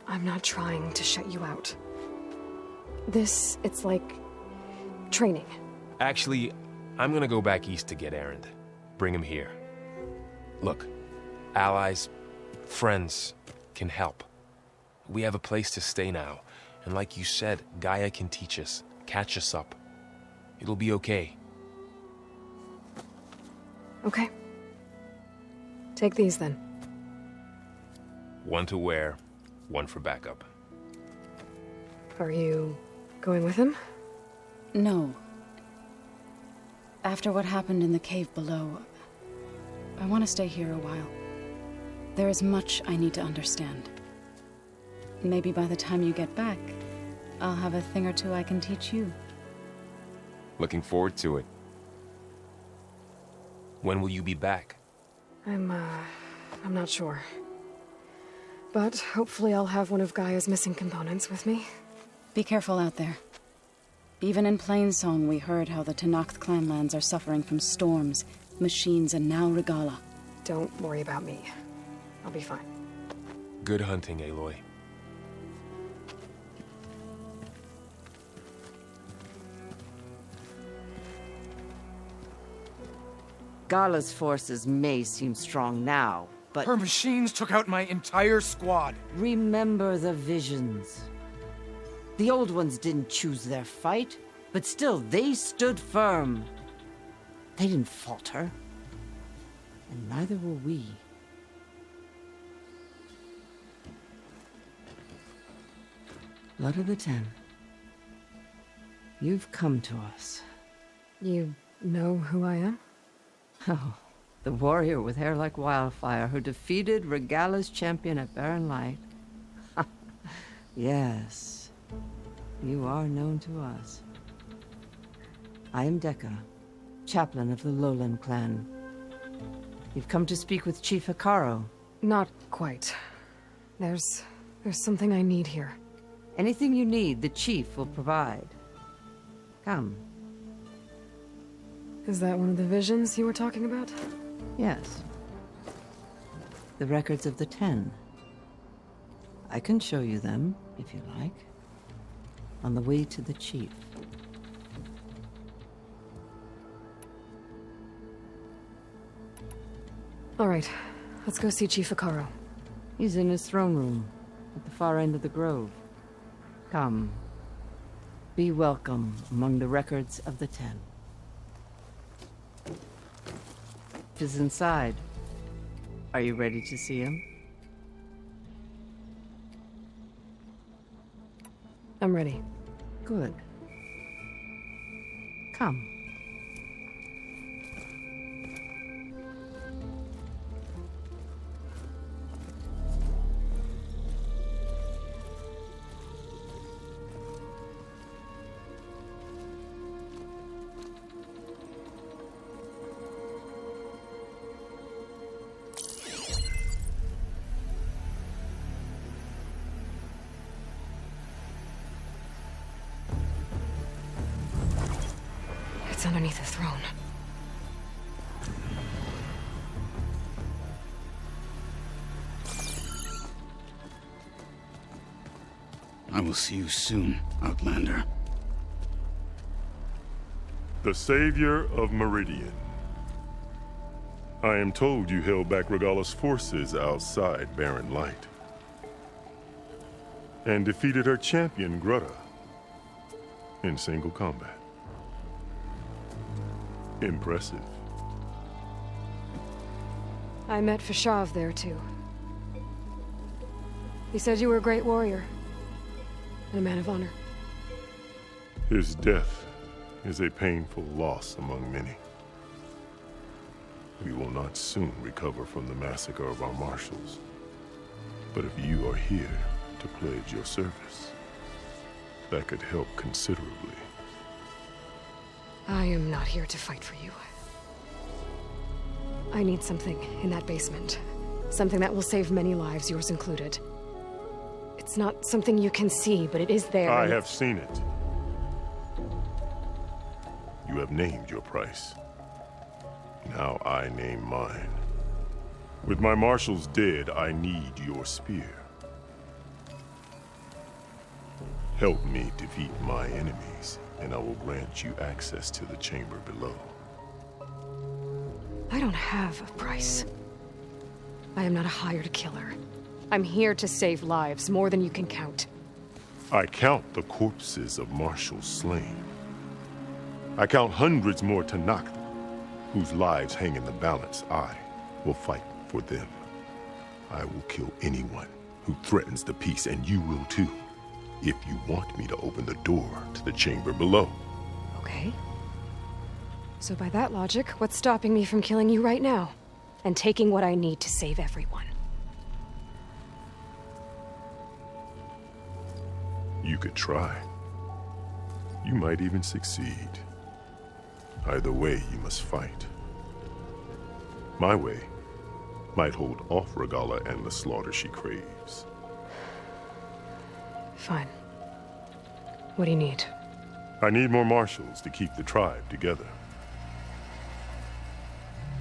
I'm not trying to shut you out. It's like training. Actually, I'm gonna go back east to get Erend. Bring him here. Look, allies, friends can help. We have a place to stay now, and like you said, Gaia can teach us, catch us up. It'll be okay. Okay. Take these then. One to wear, one for backup. Are you going with him? No. After what happened in the cave below, I want to stay here a while. There is much I need to understand. Maybe by the time you get back, I'll have a thing or two I can teach you. Looking forward to it. When will you be back? I'm not sure. But hopefully I'll have one of Gaia's missing components with me. Be careful out there. Even in Plainsong, we heard how the Tenakth clanlands are suffering from storms, machines, and now Regala. Don't worry about me. I'll be fine. Good hunting, Aloy. Gala's forces may seem strong now, but... Her machines took out my entire squad. Remember the visions. The old ones didn't choose their fight, but still they stood firm. They didn't falter. And neither will we. Blood of the Ten. You've come to us. You know who I am? Oh, the warrior with hair like wildfire who defeated Regala's champion at Barren Light. Yes, you are known to us. I am Dekka, chaplain of the Lowland clan. You've come to speak with Chief Hekaro. Not quite. There's something I need here. Anything you need, the chief will provide. Come. Is that one of the visions you were talking about? Yes. The records of the 10. I can show you them, if you like. On the way to the chief. All right, let's go see Chief Hekaro. He's in his throne room, at the far end of the grove. Come. Be welcome among the records of the Ten. Is inside. Are you ready to see him? I'm ready. Good. Come. It's underneath the throne. I will see you soon, Outlander. The Savior of Meridian. I am told you held back Regalla's forces outside Barren Light. And defeated her champion, Grutta, in single combat. Impressive. I met Fashav there, too. He said you were a great warrior. And a man of honor. His death is a painful loss among many. We will not soon recover from the massacre of our marshals. But if you are here to pledge your service, that could help considerably. I am not here to fight for you. I need something in that basement. Something that will save many lives, yours included. It's not something you can see, but it is there. I have seen it. You have named your price. Now I name mine. With my marshals dead, I need your spear. Help me defeat my enemies, and I will grant you access to the chamber below. I don't have a price. I am not a hired killer. I'm here to save lives, more than you can count. I count the corpses of marshals slain. I count hundreds more Tenakth, whose lives hang in the balance. I will fight for them. I will kill anyone who threatens the peace, and you will too, if you want me to open the door to the chamber below. Okay. So by that logic, what's stopping me from killing you right now? And taking what I need to save everyone? You could try. You might even succeed. Either way, you must fight. My way might hold off Regalla and the slaughter she craves. Fine. What do you need? I need more marshals to keep the tribe together.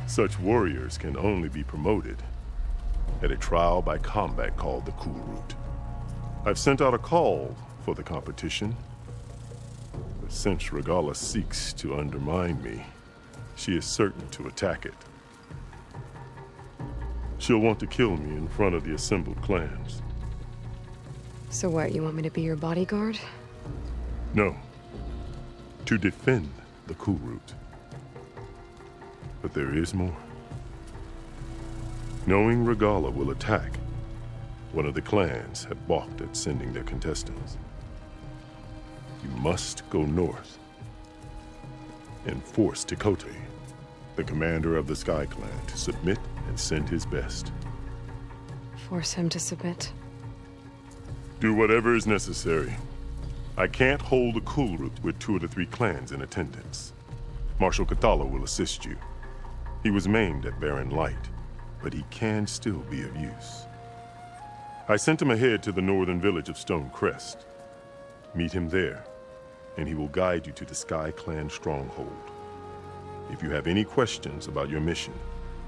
Such warriors can only be promoted at a trial by combat called the Kulrut. I've sent out a call for the competition, but since Regalla seeks to undermine me, she is certain to attack it. She'll want to kill me in front of the assembled clans. So what, you want me to be your bodyguard? No. To defend the Kulrut. But there is more. Knowing Regalla will attack, one of the clans had balked at sending their contestants. You must go north and force Tekote, the commander of the Sky Clan, to submit and send his best. Force him to submit? Do whatever is necessary. I can't hold the Kulrut with 2 of the 3 clans in attendance. Marshal Kathala will assist you. He was maimed at Barren Light, but he can still be of use. I sent him ahead to the northern village of Stone Crest. Meet him there, and he will guide you to the Sky Clan stronghold. If you have any questions about your mission,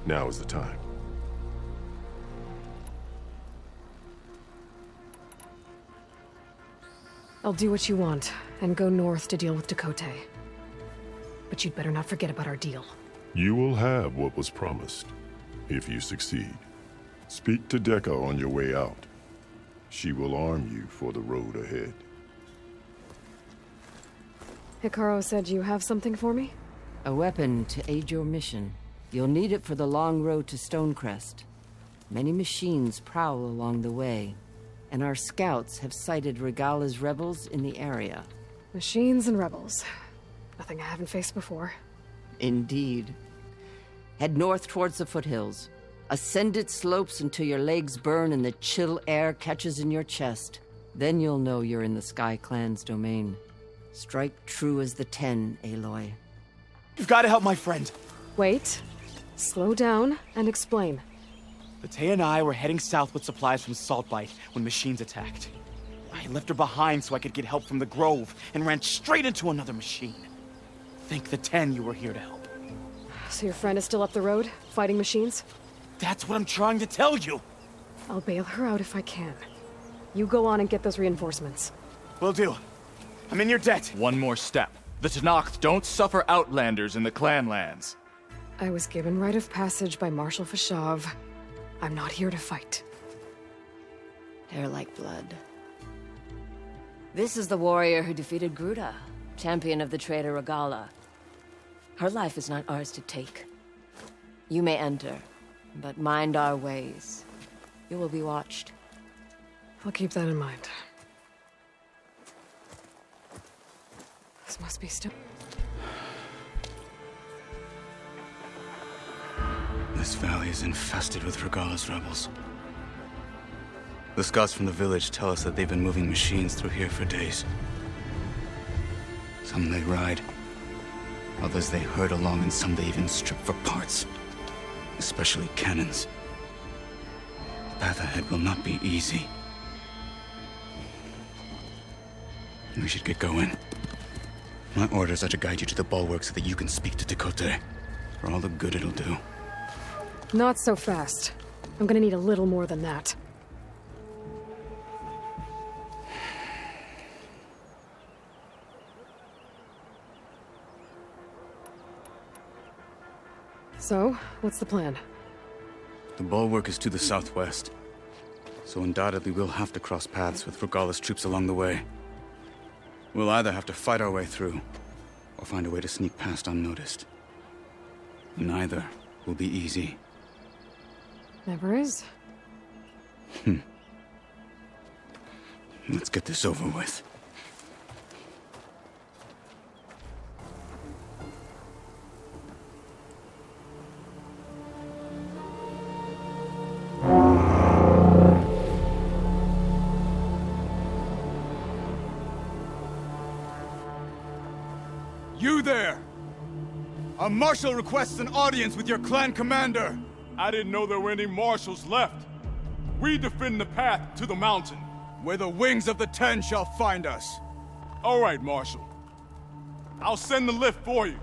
now is the time. I'll do what you want, and go north to deal with Tekote. But you'd better not forget about our deal. You will have what was promised, if you succeed. Speak to Dekka on your way out. She will arm you for the road ahead. Hikaru said you have something for me? A weapon to aid your mission. You'll need it for the long road to Stonecrest. Many machines prowl along the way, and our scouts have sighted Regala's rebels in the area. Machines and rebels. Nothing I haven't faced before. Indeed. Head north towards the foothills. Ascend its slopes until your legs burn and the chill air catches in your chest. Then you'll know you're in the Sky Clan's domain. Strike true as the 10, Aloy. You've got to help my friend. Wait. Slow down and explain. Latea and I were heading south with supplies from Saltbite when machines attacked. I left her behind so I could get help from the Grove and ran straight into another machine. Thank the 10 you were here to help. So your friend is still up the road, fighting machines? That's what I'm trying to tell you. I'll bail her out if I can. You go on and get those reinforcements. Will do. I'm in your debt. One more step. The Tenakth don't suffer outlanders in the clan lands. I was given rite of passage by Marshal Fashav. I'm not here to fight. Hair like blood. This is the warrior who defeated Gruta, champion of the traitor Regala. Her life is not ours to take. You may enter, but mind our ways. You will be watched. I'll keep that in mind. This must be still... This valley is infested with Regala's rebels. The scouts from the village tell us that they've been moving machines through here for days. Some they ride, others they herd along, and some they even strip for parts. Especially cannons. The path ahead will not be easy. We should get going. My orders are to guide you to the Bulwark so that you can speak to Tekote. For all the good it'll do. Not so fast. I'm gonna need a little more than that. So, what's the plan? The Bulwark is to the southwest, so undoubtedly we'll have to cross paths with Regala's troops along the way. We'll either have to fight our way through, or find a way to sneak past unnoticed. Neither will be easy. Never is. Let's get this over with. You there! A marshal requests an audience with your clan commander! I didn't know there were any marshals left. We defend the path to the mountain. Where the wings of the 10 shall find us. All right, Marshal. I'll send the lift for you.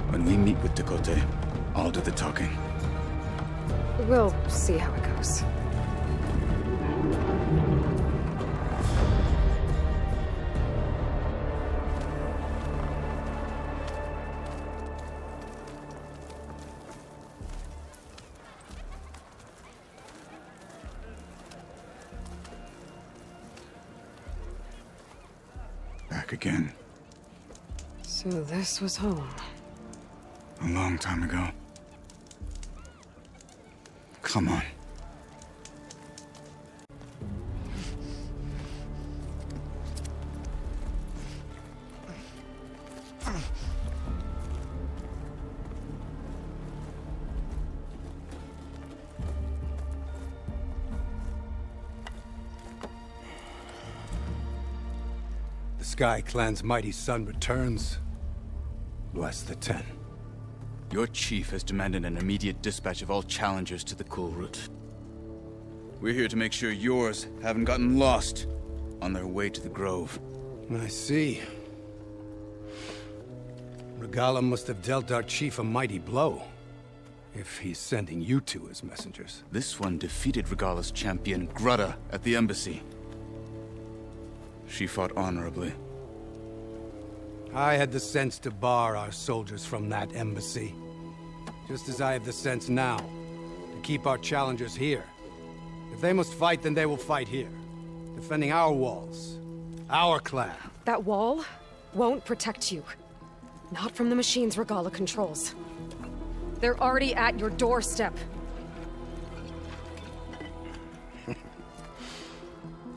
When we meet with Tekote, I'll do the talking. We'll see how it goes. Back again. So this was home. A long time ago. Come on. The Sky Clan's mighty son returns. Bless the 10. Your chief has demanded an immediate dispatch of all challengers to the Kulrut. We're here to make sure yours haven't gotten lost on their way to the Grove. I see. Regala must have dealt our chief a mighty blow, if he's sending you two as messengers. This one defeated Regala's champion, Grudda, at the embassy. She fought honorably. I had the sense to bar our soldiers from that embassy. Just as I have the sense now, to keep our challengers here. If they must fight, then they will fight here. Defending our walls. Our clan. That wall won't protect you. Not from the machines Regala controls. They're already at your doorstep.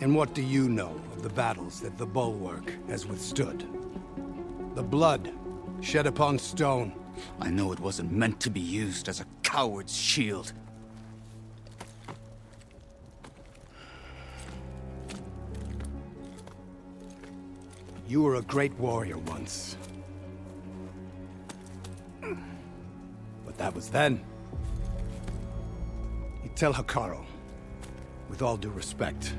And what do you know of the battles that the Bulwark has withstood? The blood shed upon stone. I know it wasn't meant to be used as a coward's shield. You were a great warrior once. But that was then. You tell Hekarro, with all due respect,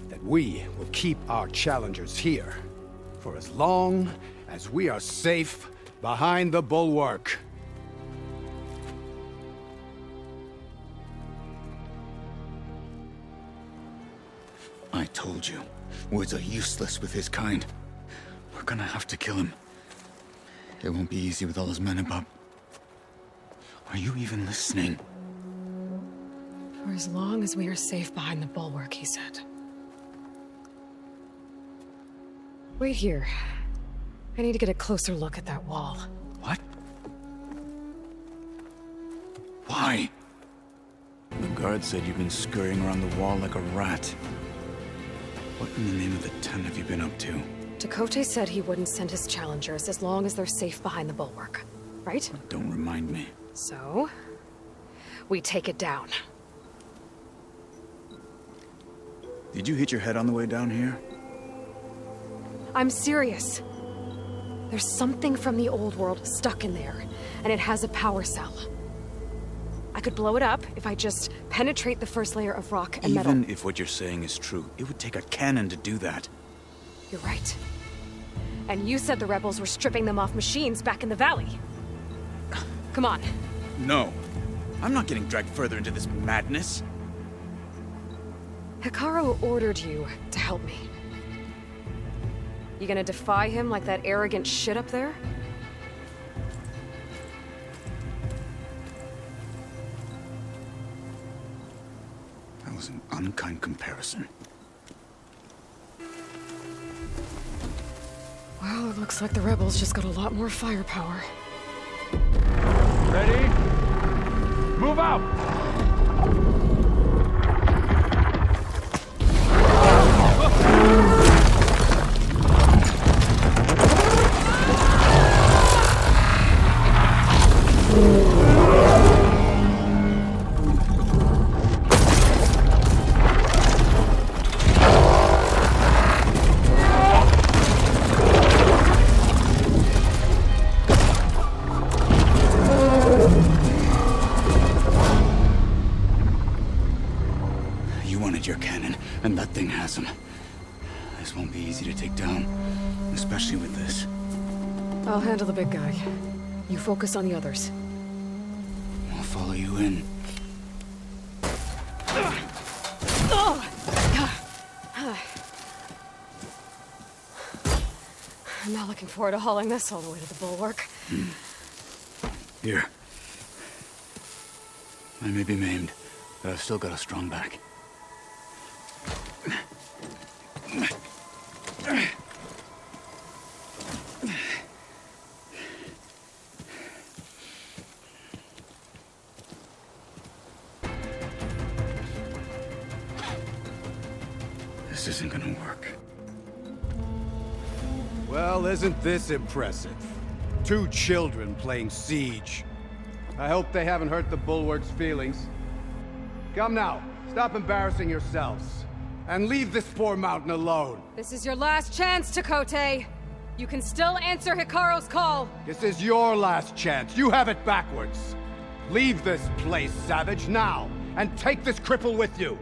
that we will keep our challengers here for as long as we are safe behind the Bulwark. I told you, words are useless with his kind. We're gonna have to kill him. It won't be easy with all his men about. Are you even listening? For as long as we are safe behind the Bulwark, he said. Wait here. I need to get a closer look at that wall. What? Why? The guard said you've been scurrying around the wall like a rat. What in the name of the Ten have you been up to? Tekote said he wouldn't send his challengers as long as they're safe behind the Bulwark, right? Don't remind me. So, we take it down. Did you hit your head on the way down here? I'm serious. There's something from the old world stuck in there, and it has a power cell. I could blow it up if I just penetrate the first layer of rock and metal. Even if what you're saying is true, it would take a cannon to do that. You're right. And you said the rebels were stripping them off machines back in the valley. Come on. No. I'm not getting dragged further into this madness. Hekarro ordered you to help me. You gonna defy him like that arrogant shit up there? That was an unkind comparison. Well, it looks like the rebels just got a lot more firepower. Ready? Move out! Your cannon, and that thing has him. This won't be easy to take down, especially with this. I'll handle the big guy. You focus on the others. I'll follow you in. I'm not looking forward to hauling this all the way to the Bulwark. Here. I may be maimed, but I've still got a strong back. This isn't gonna work. Well, isn't this impressive? 2 children playing siege. I hope they haven't hurt the Bulwark's feelings. Come now, stop embarrassing yourselves. And leave this poor mountain alone. This is your last chance, Tekote. You can still answer Hekarro's call. This is your last chance. You have it backwards. Leave this place, Savage, now, and take this cripple with you.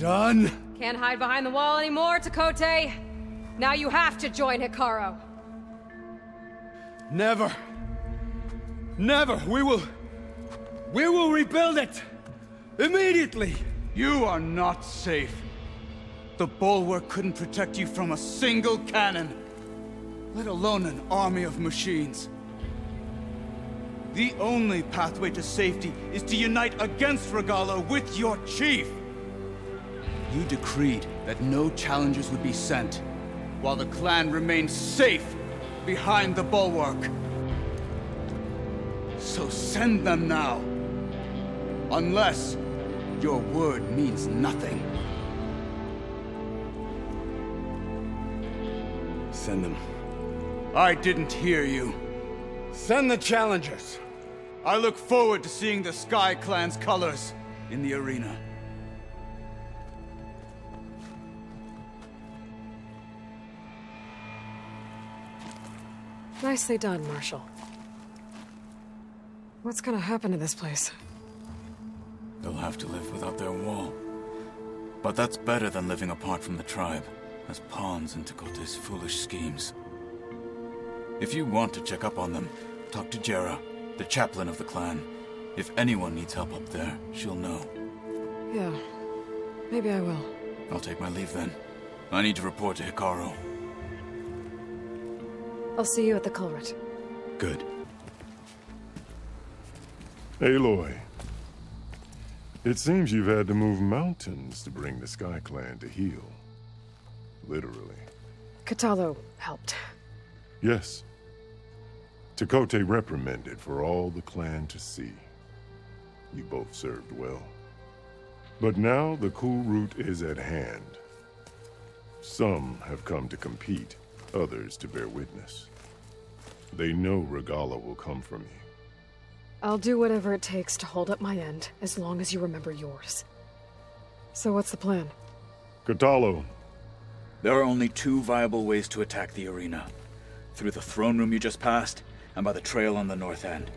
done? Can't hide behind the wall anymore, Tekote. Now you have to join Hikaru. Never. Never. We will rebuild it. Immediately. You are not safe. The Bulwark couldn't protect you from a single cannon, let alone an army of machines. The only pathway to safety is to unite against Regala with your chief. You decreed that no challengers would be sent, while the clan remained safe behind the Bulwark. So send them now. Unless your word means nothing. Send them. I didn't hear you. Send the challengers. I look forward to seeing the Sky Clan's colors in the arena. Nicely done, Marshal. What's gonna happen to this place? They'll have to live without their wall. But that's better than living apart from the tribe, as pawns in Tekote's foolish schemes. If you want to check up on them, talk to Jera, the chaplain of the clan. If anyone needs help up there, she'll know. Yeah, maybe I will. I'll take my leave then. I need to report to Hikaru. I'll see you at the Kulrut. Good. Aloy. It seems you've had to move mountains to bring the Sky Clan to heel. Literally. Kotallo helped. Yes. Tekote reprimanded for all the clan to see. You both served well. But now the Kulrut is at hand. Some have come to compete, others to bear witness. They know Regala will come from you. I'll do whatever it takes to hold up my end, as long as you remember yours. So what's the plan? Kotallo. There are only two viable ways to attack the arena. Through the throne room you just passed, and by the trail on the north end.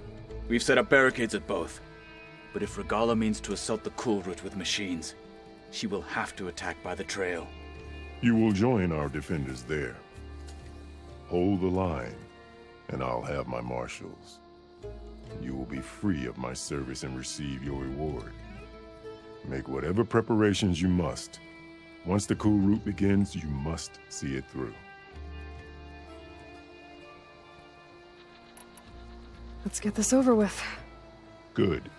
We've set up barricades at both. But if Regala means to assault the Kulrut with machines, she will have to attack by the trail. You will join our defenders there. Hold the line, and I'll have my marshals. You will be free of my service and receive your reward. Make whatever preparations you must. Once the Kulrut begins, you must see it through. Let's get this over with. Good.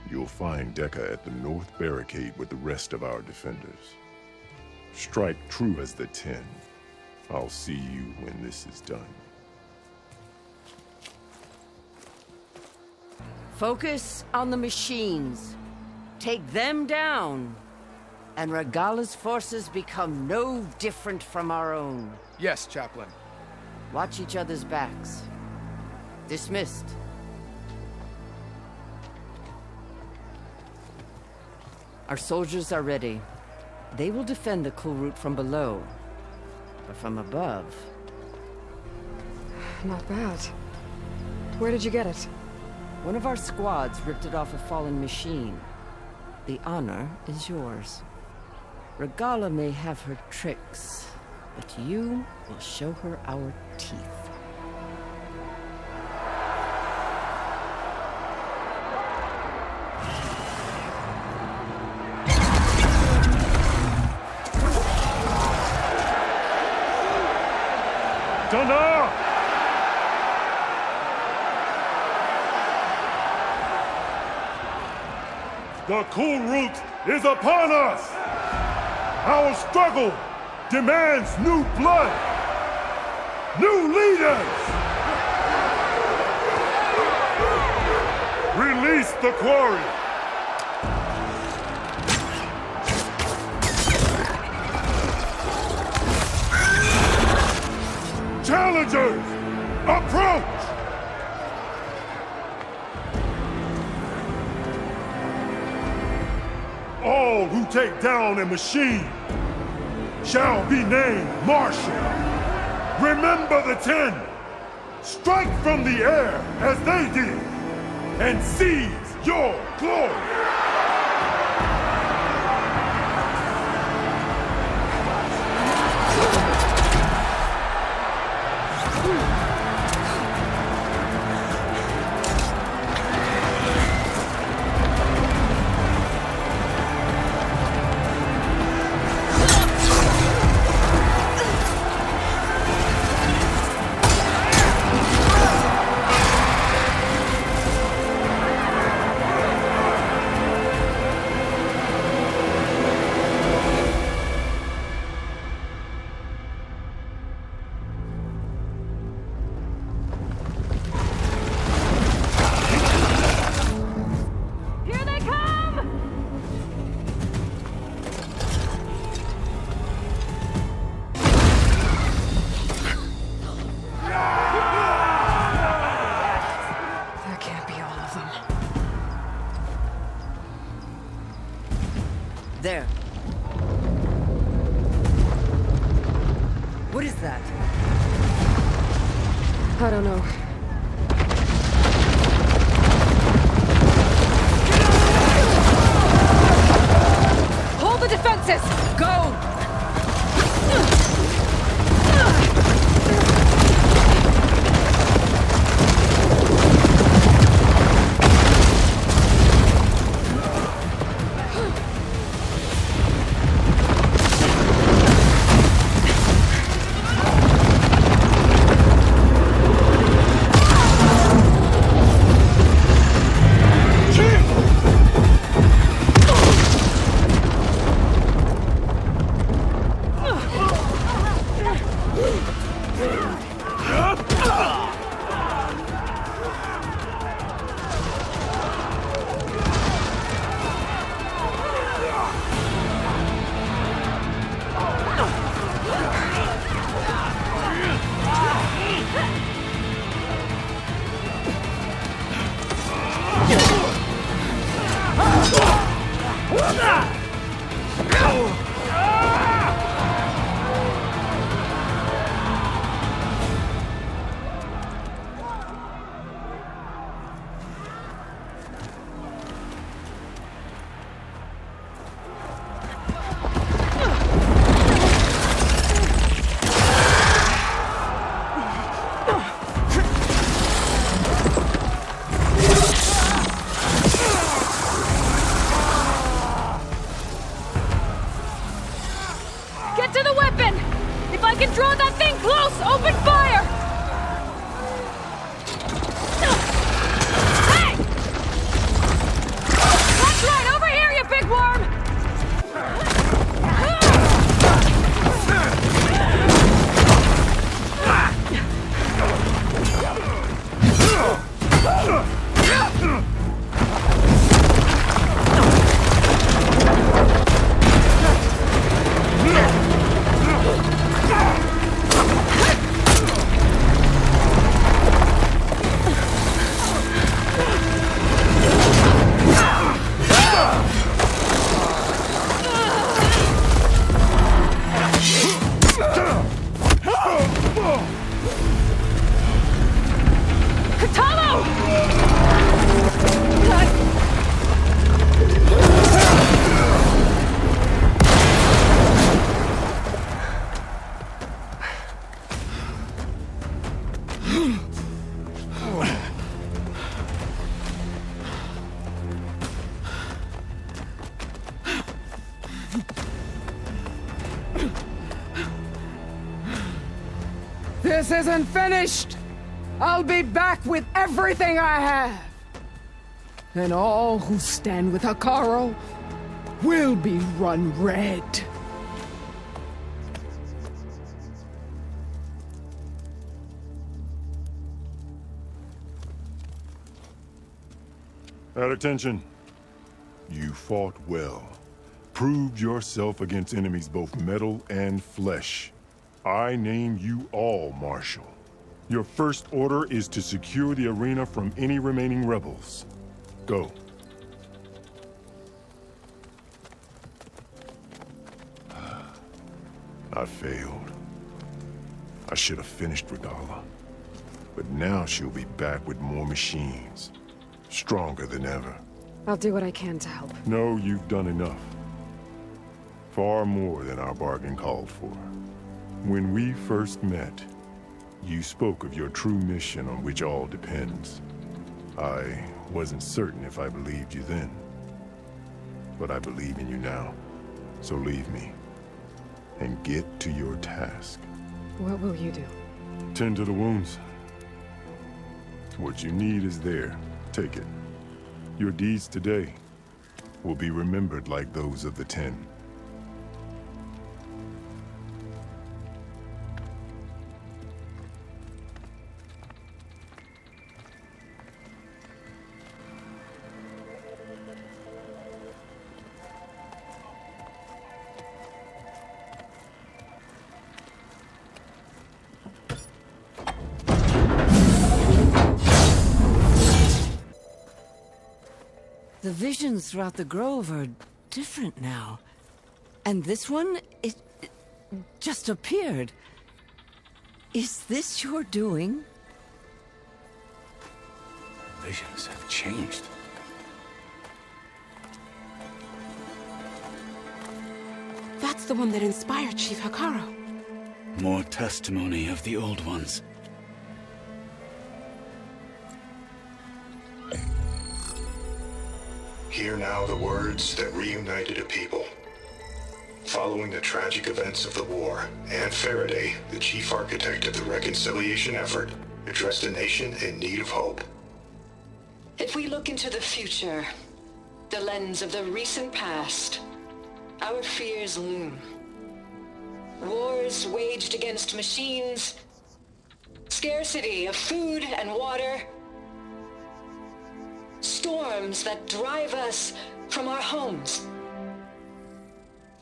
You'll find Dekka at the north barricade with the rest of our defenders. Strike true as the 10. I'll see you when this is done. Focus on the machines. Take them down. And Regala's forces become no different from our own. Yes, Chaplain. Watch each other's backs. Dismissed. Our soldiers are ready. They will defend the Kulrut from below. But from above... Not bad. Where did you get it? One of our squads ripped it off a fallen machine. The honor is yours. Regala may have her tricks, but you will show her our teeth. Tenakth! The Kulrut is upon us! Our struggle demands new blood! New leaders! Release the quarry! Challengers, approach! All who take down a machine shall be named Marshal. Remember the 10. Strike from the air as they did, and seize your glory. There. What is that? I don't know. Hold the defenses! Go! This isn't finished! I'll be back with everything I have! And all who stand with Hekarro will be run red. At attention. You fought well. Proved yourself against enemies both metal and flesh. I name you all Marshal. Your first order is to secure the arena from any remaining rebels. Go. I failed. I should have finished Regala. But now she'll be back with more machines. Stronger than ever. I'll do what I can to help. No, you've done enough. Far more than our bargain called for. When we first met, you spoke of your true mission on which all depends. I wasn't certain if I believed you then. But I believe in you now. So leave me. And get to your task. What will you do? Tend to the wounds. What you need is there. Take it. Your deeds today will be remembered like those of the 10. The visions throughout the grove are different now. And this one, it just appeared. Is this your doing? Visions have changed. That's the one that inspired Chief Hekarro. More testimony of the old ones. Hear now the words that reunited a people. Following the tragic events of the war, Anne Faraday, the chief architect of the reconciliation effort, addressed a nation in need of hope. If we look into the future, the lens of the recent past, our fears loom. Wars waged against machines, scarcity of food and water, storms that drive us from our homes.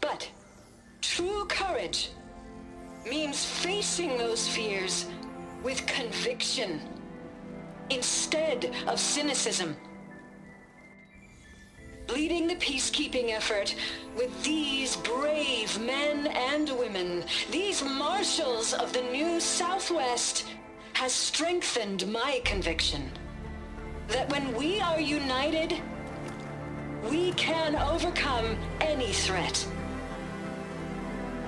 But true courage means facing those fears with conviction instead of cynicism. Leading the peacekeeping effort with these brave men and women, these marshals of the new Southwest, has strengthened my conviction that when we are united, we can overcome any threat.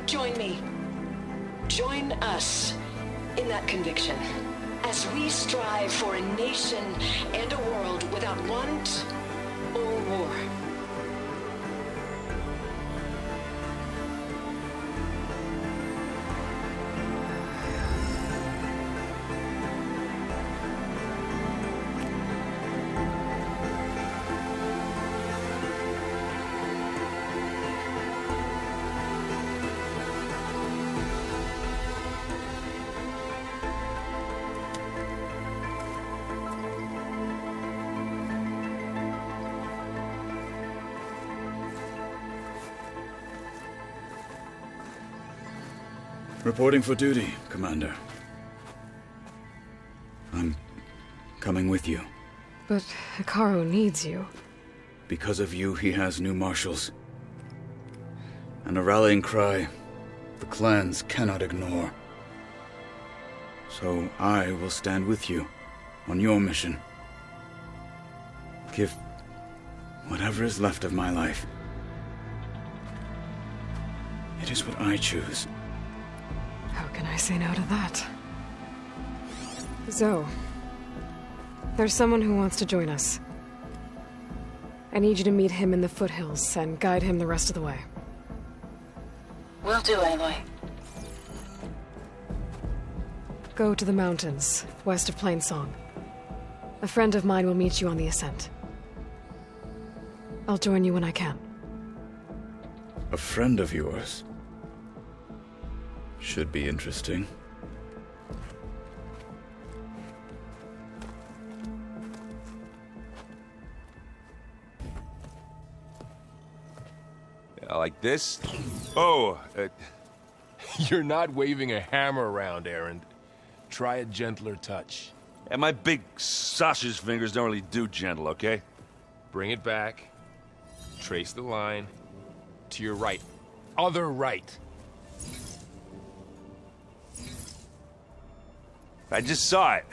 Join me. Join us in that conviction as we strive for a nation and a world without want or war. Reporting for duty, Commander. I'm coming with you. But Hekarro needs you. Because of you, he has new marshals. And a rallying cry the clans cannot ignore. So I will stand with you on your mission. Give whatever is left of my life. It is what I choose. How can I say no to that? Zoe, there's someone who wants to join us. I need you to meet him in the foothills and guide him the rest of the way. Will do, Aloy. Go to the mountains, west of Plainsong. A friend of mine will meet you on the ascent. I'll join you when I can. A friend of yours? Should be interesting. Like this? Oh, you're not waving a hammer around, Erend. Try a gentler touch. And my big sausage fingers don't really do gentle, okay? Bring it back. Trace the line. To your right. Other right. I just saw it.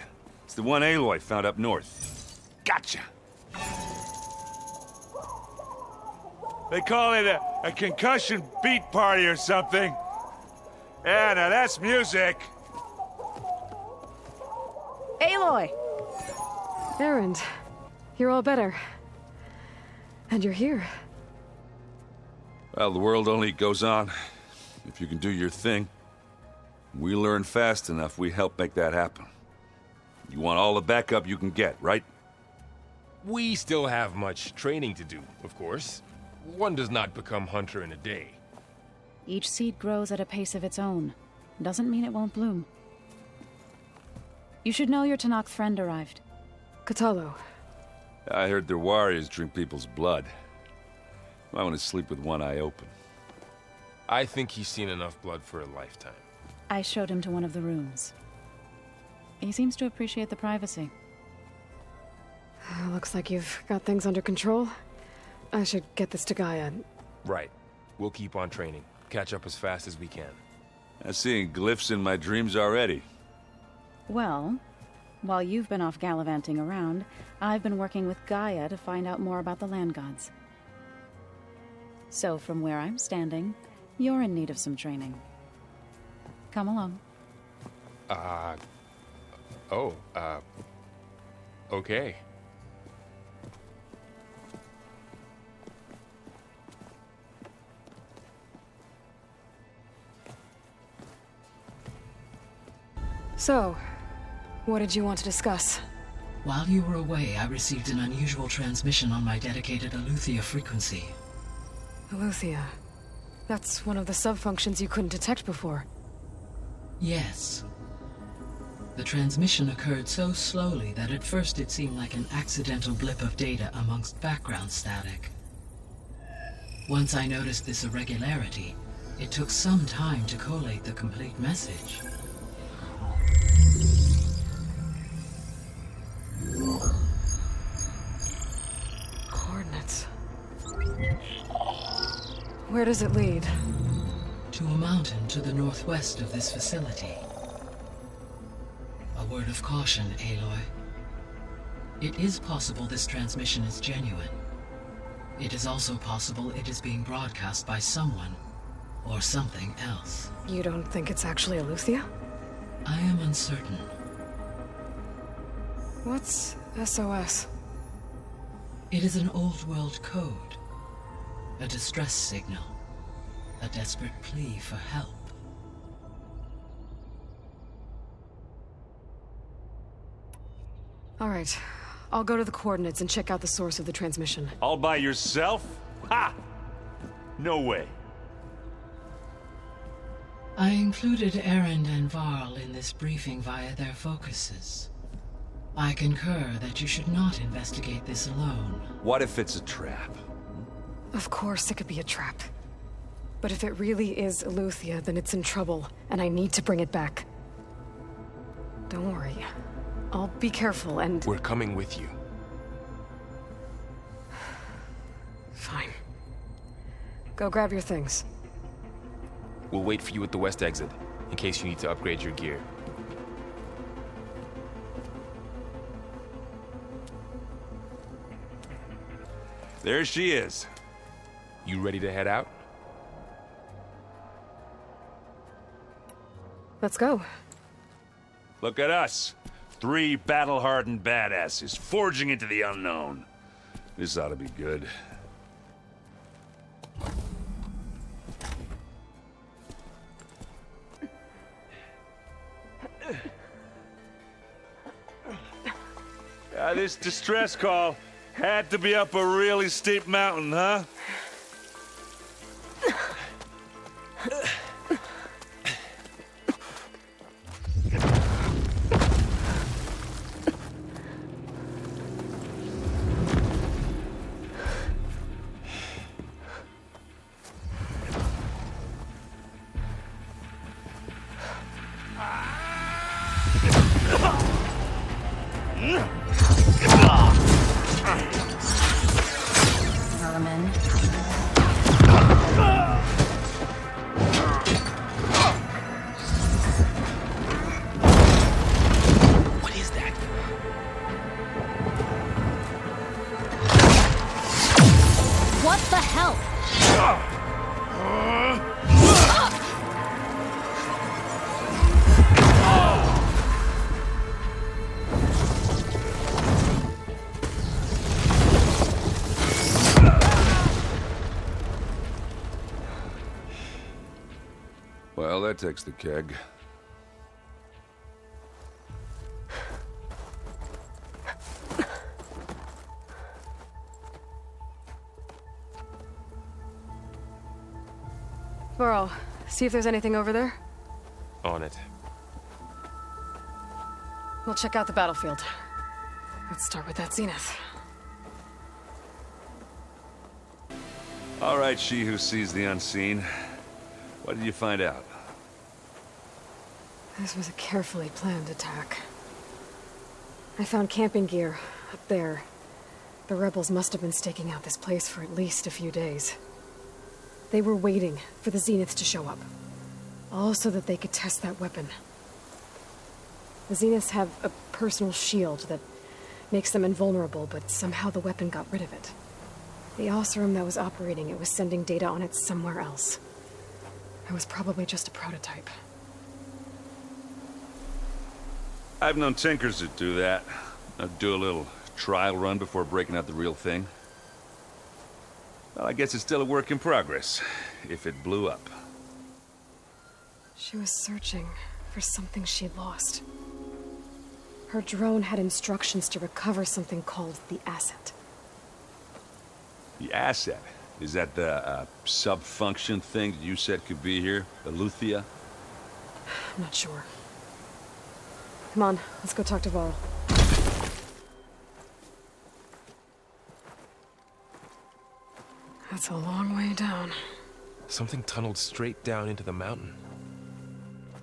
It's the one Aloy found up north. Gotcha! They call it a concussion beat party or something. Yeah, now that's music. Aloy! Erend, you're all better. And you're here. Well, the world only goes on if you can do your thing. We learn fast enough, we help make that happen. You want all the backup you can get, right? We still have much training to do, of course. One does not become hunter in a day. Each seed grows at a pace of its own. Doesn't mean it won't bloom. You should know your Tenakth friend arrived. Cthulhu. I heard their warriors drink people's blood. I want to sleep with one eye open. I think he's seen enough blood for a lifetime. I showed him to one of the rooms. He seems to appreciate the privacy. Looks like you've got things under control. I should get this to GAIA. Right. We'll keep on training. Catch up as fast as we can. I'm seeing glyphs in my dreams already. Well, while you've been off gallivanting around, I've been working with GAIA to find out more about the land gods. So from where I'm standing, you're in need of some training. Come along. Okay. So, what did you want to discuss? While you were away, I received an unusual transmission on my dedicated Aletheia frequency. Aletheia. That's one of the sub-functions you couldn't detect before. Yes. The transmission occurred so slowly that at first it seemed like an accidental blip of data amongst background static. Once I noticed this irregularity, it took some time to collate the complete message. Coordinates. Where does it lead? To a mountain to the northwest of this facility. A word of caution, Aloy. It is possible this transmission is genuine. It is also possible it is being broadcast by someone or something else. You don't think it's actually Aletheia? I am uncertain. What's SOS? It is an old-world code. A distress signal. A desperate plea for help. All right. I'll go to the coordinates and check out the source of the transmission. All by yourself? Ha! No way. I included Erend and Varl in this briefing via their focuses. I concur that you should not investigate this alone. What if it's a trap? Of course it could be a trap. But if it really is Aletheia, then it's in trouble, and I need to bring it back. Don't worry. I'll be careful and... We're coming with you. Fine. Go grab your things. We'll wait for you at the west exit, in case you need to upgrade your gear. There she is. You ready to head out? Let's go. Look at us. 3 battle-hardened badasses forging into the unknown. This ought to be good. This distress call had to be up a really steep mountain, huh? Well, that takes the keg. Varl, see if there's anything over there. On it. We'll check out the battlefield. Let's start with that Zenith. All right, she who sees the unseen. What did you find out? This was a carefully planned attack. I found camping gear up there. The rebels must have been staking out this place for at least a few days. They were waiting for the Zeniths to show up. All so that they could test that weapon. The Zeniths have a personal shield that makes them invulnerable, but somehow the weapon got rid of it. The Oseram that was operating it was sending data on it somewhere else. It was probably just a prototype. I've known tinkers that do that. I'd do a little trial run before breaking out the real thing. Well, I guess it's still a work in progress, if it blew up. She was searching for something she'd lost. Her drone had instructions to recover something called the asset. The asset? Is that the sub-function thing that you said could be here? The Luthia? I'm not sure. Come on, let's go talk to Varl. That's a long way down. Something tunneled straight down into the mountain.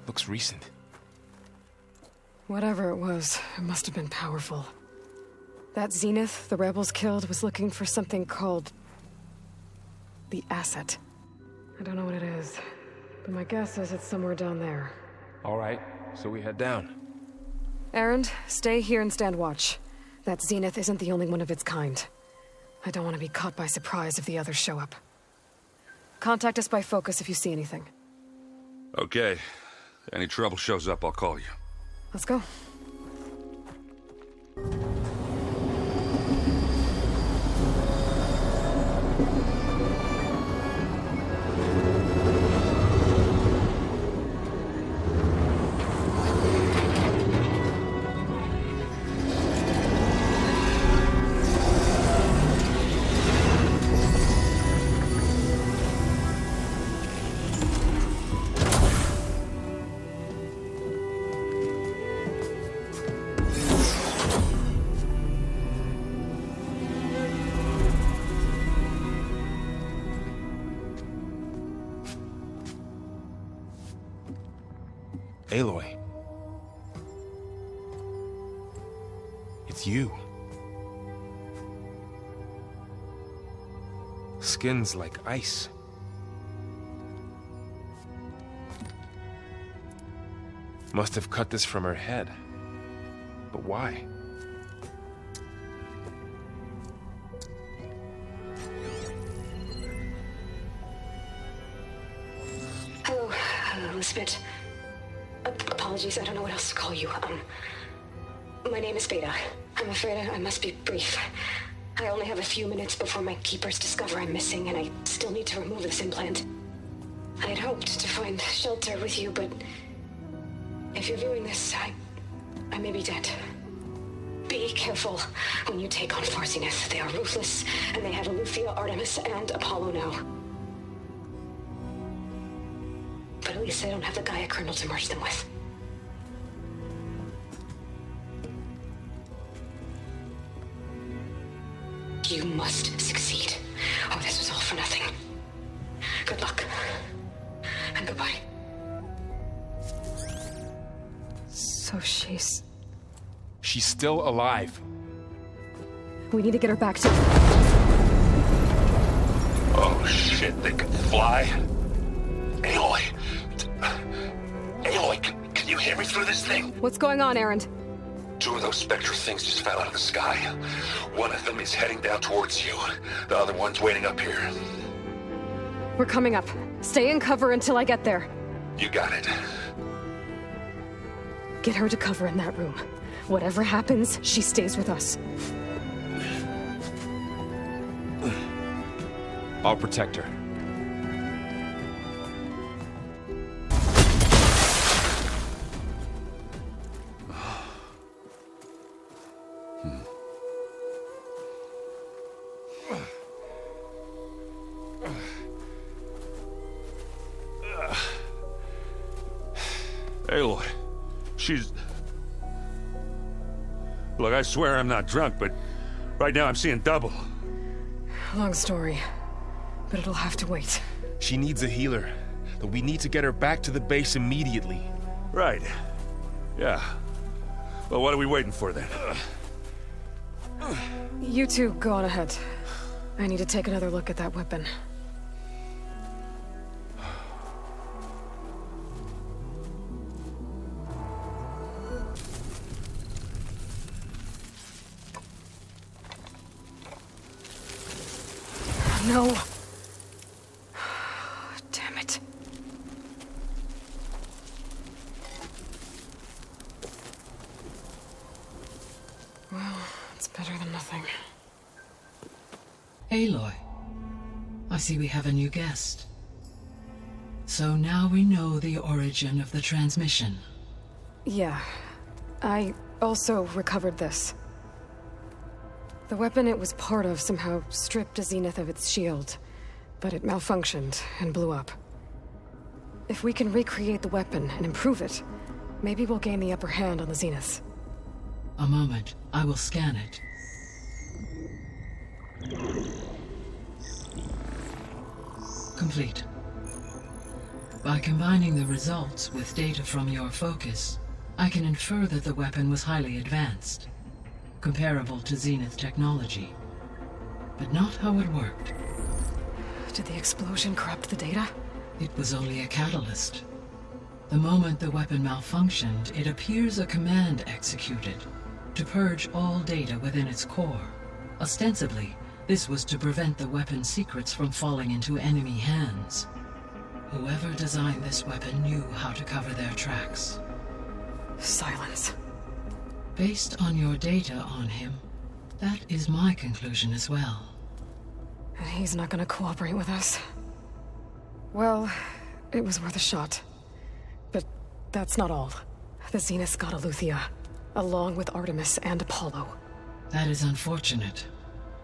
Looks recent. Whatever it was, it must have been powerful. That Zenith the rebels killed was looking for something called the asset. I don't know what it is, but my guess is it's somewhere down there. All right, so we head down. Erend, stay here and stand watch. That Zenith isn't the only one of its kind. I don't want to be caught by surprise if the others show up. Contact us by focus if you see anything. Okay. Any trouble shows up, I'll call you. Let's go. Aloy. It's you. Skin's like ice. Must have cut this from her head. But why? Hello, Elizabeth. Apologies, I don't know what else to call you. My name is Beta. I'm afraid I must be brief. I only have a few minutes before my keepers discover I'm missing, and I still need to remove this implant. I had hoped to find shelter with you, but if you're viewing this, I may be dead. Be careful when you take on Far Zenith. They are ruthless, and they have Aletheia, Artemis, and Apollo now. But at least I don't have the GAIA kernel to merge them with. You must succeed. Oh, this was all for nothing. Good luck. And goodbye. So she's still alive. We need to get her back to... Oh shit, they can fly? Aloy! Aloy, can you hear me through this thing? What's going on, Erend? Two of those spectral things just fell out of the sky. One of them is heading down towards you. The other one's waiting up here. We're coming up. Stay in cover until I get there. You got it. Get her to cover in that room. Whatever happens, she stays with us. I'll protect her. Aloy, she's... Look, I swear I'm not drunk, but right now I'm seeing double. Long story, but it'll have to wait. She needs a healer, but we need to get her back to the base immediately. Right. Yeah. Well, what are we waiting for then? You two go on ahead. I need to take another look at that weapon. No. Damn it. Well, it's better than nothing. Aloy, I see we have a new guest. So now we know the origin of the transmission. Yeah. I also recovered this. The weapon it was part of somehow stripped a Zenith of its shield, but it malfunctioned and blew up. If we can recreate the weapon and improve it, maybe we'll gain the upper hand on the Zeniths. A moment. I will scan it. Complete. By combining the results with data from your focus, I can infer that the weapon was highly advanced, comparable to Zenith technology, but not how it worked. Did the explosion corrupt the data? It was only a catalyst. The moment the weapon malfunctioned, it appears a command executed to purge all data within its core. Ostensibly, this was to prevent the weapon's secrets from falling into enemy hands. Whoever designed this weapon knew how to cover their tracks. Sylens. Based on your data on him, that is my conclusion as well. And he's not gonna cooperate with us. Well, it was worth a shot. But that's not all. The Zeniths got Aletheia, along with Artemis and Apollo. That is unfortunate.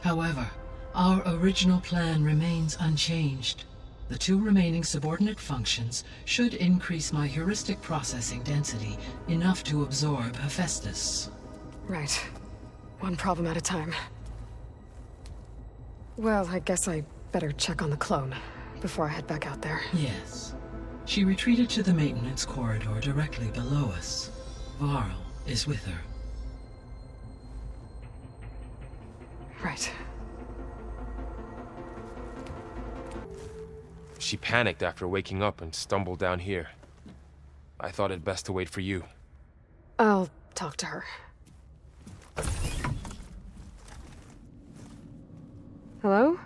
However, our original plan remains unchanged. The 2 remaining subordinate functions should increase my heuristic processing density enough to absorb HEPHAESTUS. Right. One problem at a time. Well, I guess I better check on the clone before I head back out there. Yes. She retreated to the maintenance corridor directly below us. Varl is with her. Right. She panicked after waking up and stumbled down here. I thought it best to wait for you. I'll talk to her. Hello?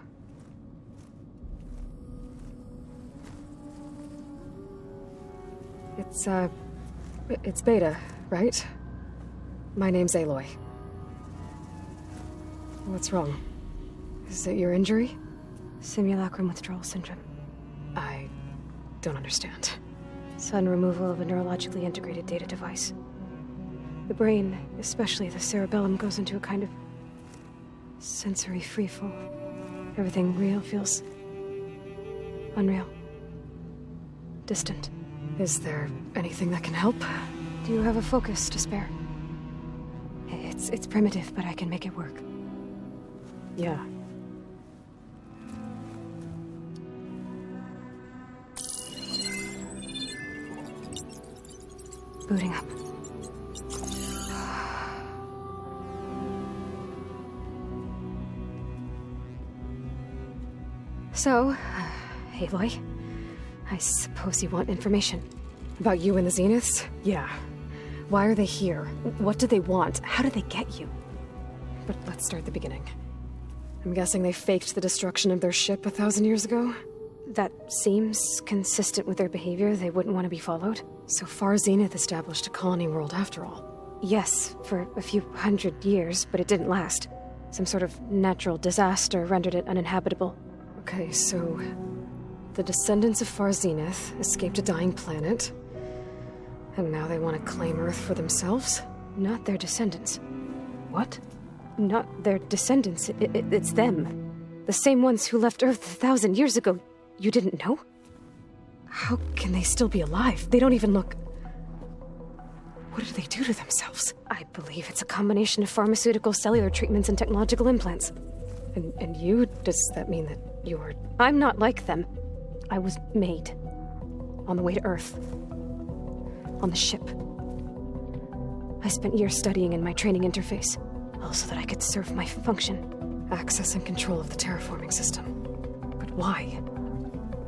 It's Beta, right? My name's Aloy. What's wrong? Is it your injury? Simulacrum withdrawal syndrome. I don't understand. Sudden removal of a neurologically integrated data device. The brain, especially the cerebellum, goes into a kind of sensory freefall. Everything real feels unreal. Distant. Is there anything that can help? Do you have a focus to spare? It's primitive, but I can make it work. Yeah. Booting up. So, Aloy, I suppose you want information. About you and the Zeniths? Yeah. Why are they here? What do they want? How did they get you? But let's start at the beginning. I'm guessing they faked the destruction of their ship 1,000 years ago? That seems consistent with their behavior. They wouldn't want to be followed. So Far Zenith established a colony world after all. Yes, for a few hundred years, but it didn't last. Some sort of natural disaster rendered it uninhabitable. Okay, so the descendants of Far Zenith escaped a dying planet, and now they want to claim Earth for themselves? Not their descendants. What? Not their descendants. It's them. The same ones who left Earth 1,000 years ago. You didn't know? How can they still be alive? They don't even look... What did they do to themselves? I believe it's a combination of pharmaceutical, cellular treatments, and technological implants. And you? Does that mean that you're... I'm not like them. I was made. On the way to Earth. On the ship. I spent years studying in my training interface, all so that I could serve my function. Access and control of the terraforming system. But why?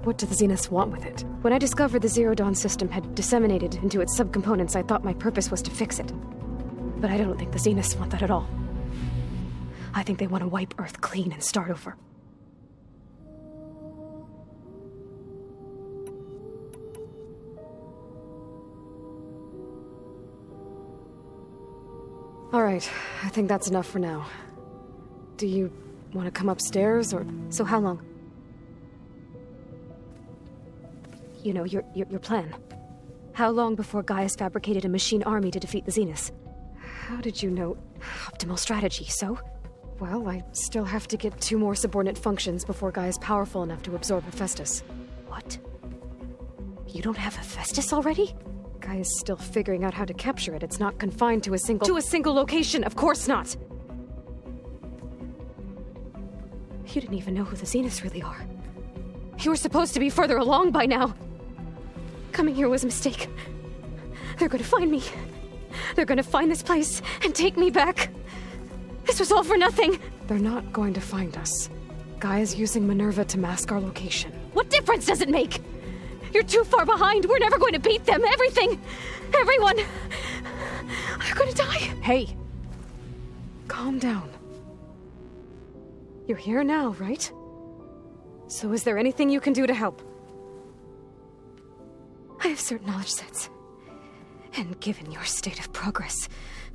What do the Zeniths want with it? When I discovered the Zero Dawn system had disseminated into its subcomponents, I thought my purpose was to fix it. But I don't think the Zeniths want that at all. I think they want to wipe Earth clean and start over. All right, I think that's enough for now. Do you want to come upstairs, or... So how long? You know, your plan. How long before Gaia's fabricated a machine army to defeat the Zeniths? How did you know? Optimal strategy, so? Well, I still have to get 2 more subordinate functions before Gaia's powerful enough to absorb HEPHAESTUS. What? You don't have HEPHAESTUS already? Gaia's still figuring out how to capture it. It's not confined to a single... To a single location, of course not! You didn't even know who the Zeniths really are. You were supposed to be further along by now. Coming here was a mistake. They're gonna find me. They're gonna find this place and take me back. This was all for nothing. They're not going to find us. Gaia's using MINERVA to mask our location. What difference does it make? You're too far behind. We're never going to beat them. Everything. Everyone. They're gonna die. Hey. Calm down. You're here now, right? So is there anything you can do to help? I have certain knowledge sets. And given your state of progress,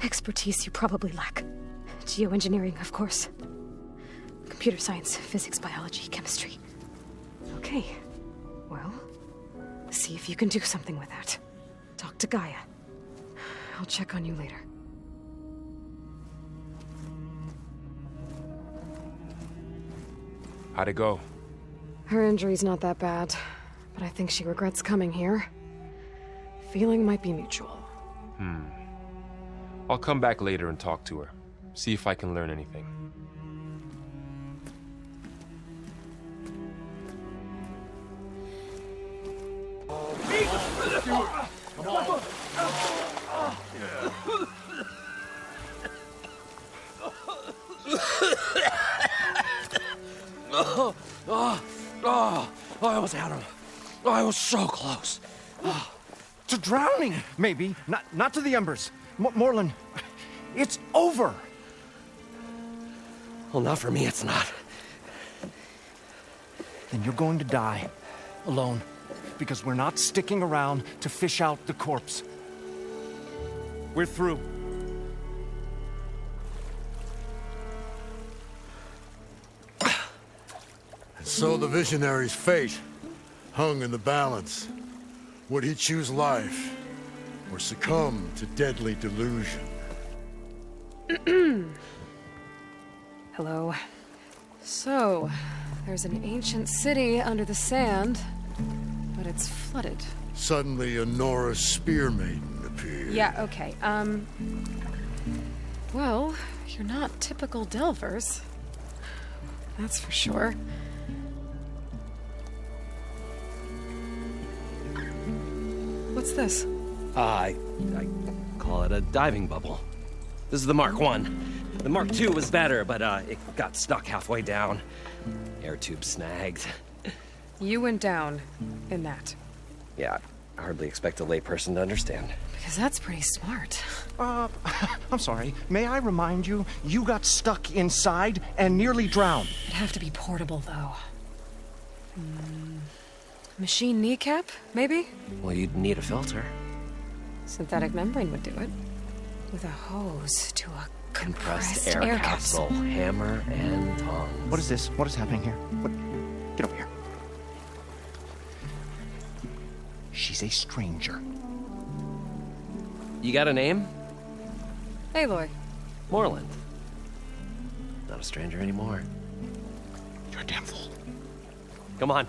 expertise you probably lack. Geoengineering, of course. Computer science, physics, biology, chemistry. Okay. Well, see if you can do something with that. Talk to Gaia. I'll check on you later. How'd it go? Her injury's not that bad, but I think she regrets coming here. Feeling might be mutual. I'll come back later and talk to her. See if I can learn anything. I almost had him. I was so close. To drowning, maybe. Not to the embers. Morlund, it's over. Well, not for me, it's not. Then you're going to die. Alone. Because we're not sticking around to fish out the corpse. We're through. And so the Visionary's fate hung in the balance. Would he choose life, or succumb to deadly delusion? Hello. So, there's an ancient city under the sand, but it's flooded. Suddenly, a Nora spear maiden appeared. Yeah, okay, well, you're not typical Delvers. That's for sure. What's this? I call it a diving bubble. This is the Mark 1. The Mark 2 was better, but it got stuck halfway down. Air tube snagged. You went down in that. Yeah, I hardly expect a layperson to understand. Because that's pretty smart. I'm sorry. May I remind you, you got stuck inside and nearly drowned. It'd have to be portable, though. Machine kneecap, maybe? Well, you'd need a filter. Synthetic membrane would do it. With a hose to a compressed air capsule. Hammer and tongs. What is this? What is happening here? What? Get over here. She's a stranger. You got a name? Aloy. Morlund. Not a stranger anymore. You're a damn fool. Come on.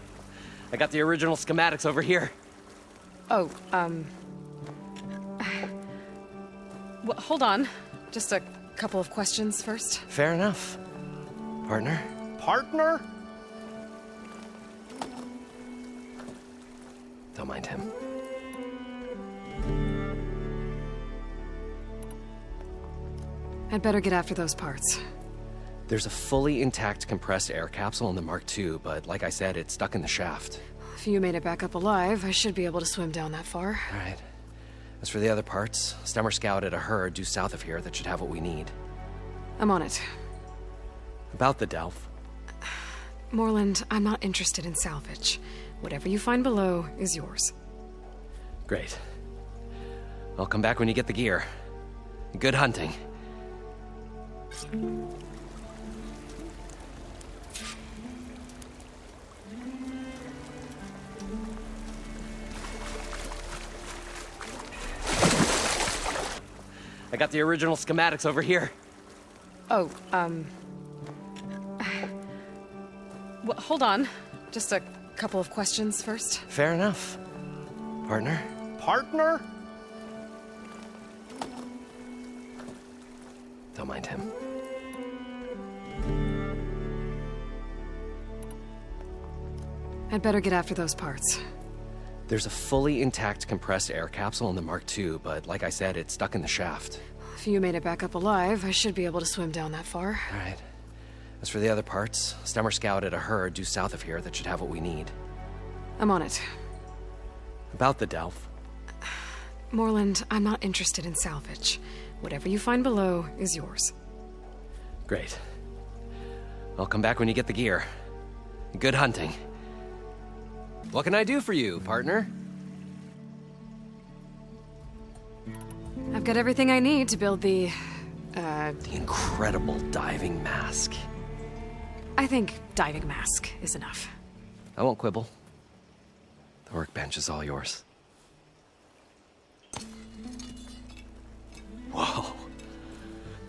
I got the original schematics over here. Oh, well, hold on. Just a couple of questions first. Fair enough. Partner? Partner? Don't mind him. I'd better get after those parts. There's a fully intact compressed air capsule in the Mark II, but like I said, it's stuck in the shaft. If you made it back up alive, I should be able to swim down that far. All right. As for the other parts, Stemmer scouted a herd due south of here that should have what we need. I'm on it. About the Delph. Morlund, I'm not interested in salvage. Whatever you find below is yours. Great. I'll come back when you get the gear. Good hunting. I got the original schematics over here. Oh, well, hold on. Just a couple of questions first. Fair enough. Partner? Partner? Don't mind him. I'd better get after those parts. There's a fully intact compressed air capsule in the Mark II, but like I said, it's stuck in the shaft. If you made it back up alive, I should be able to swim down that far. All right. As for the other parts, Stemmer scouted a herd due south of here that should have what we need. I'm on it. About the Delph. Moreland, I'm not interested in salvage. Whatever you find below is yours. Great. I'll come back when you get the gear. Good hunting. What can I do for you, partner? I've got everything I need to build the incredible diving mask. I think diving mask is enough. I won't quibble. The workbench is all yours. Whoa.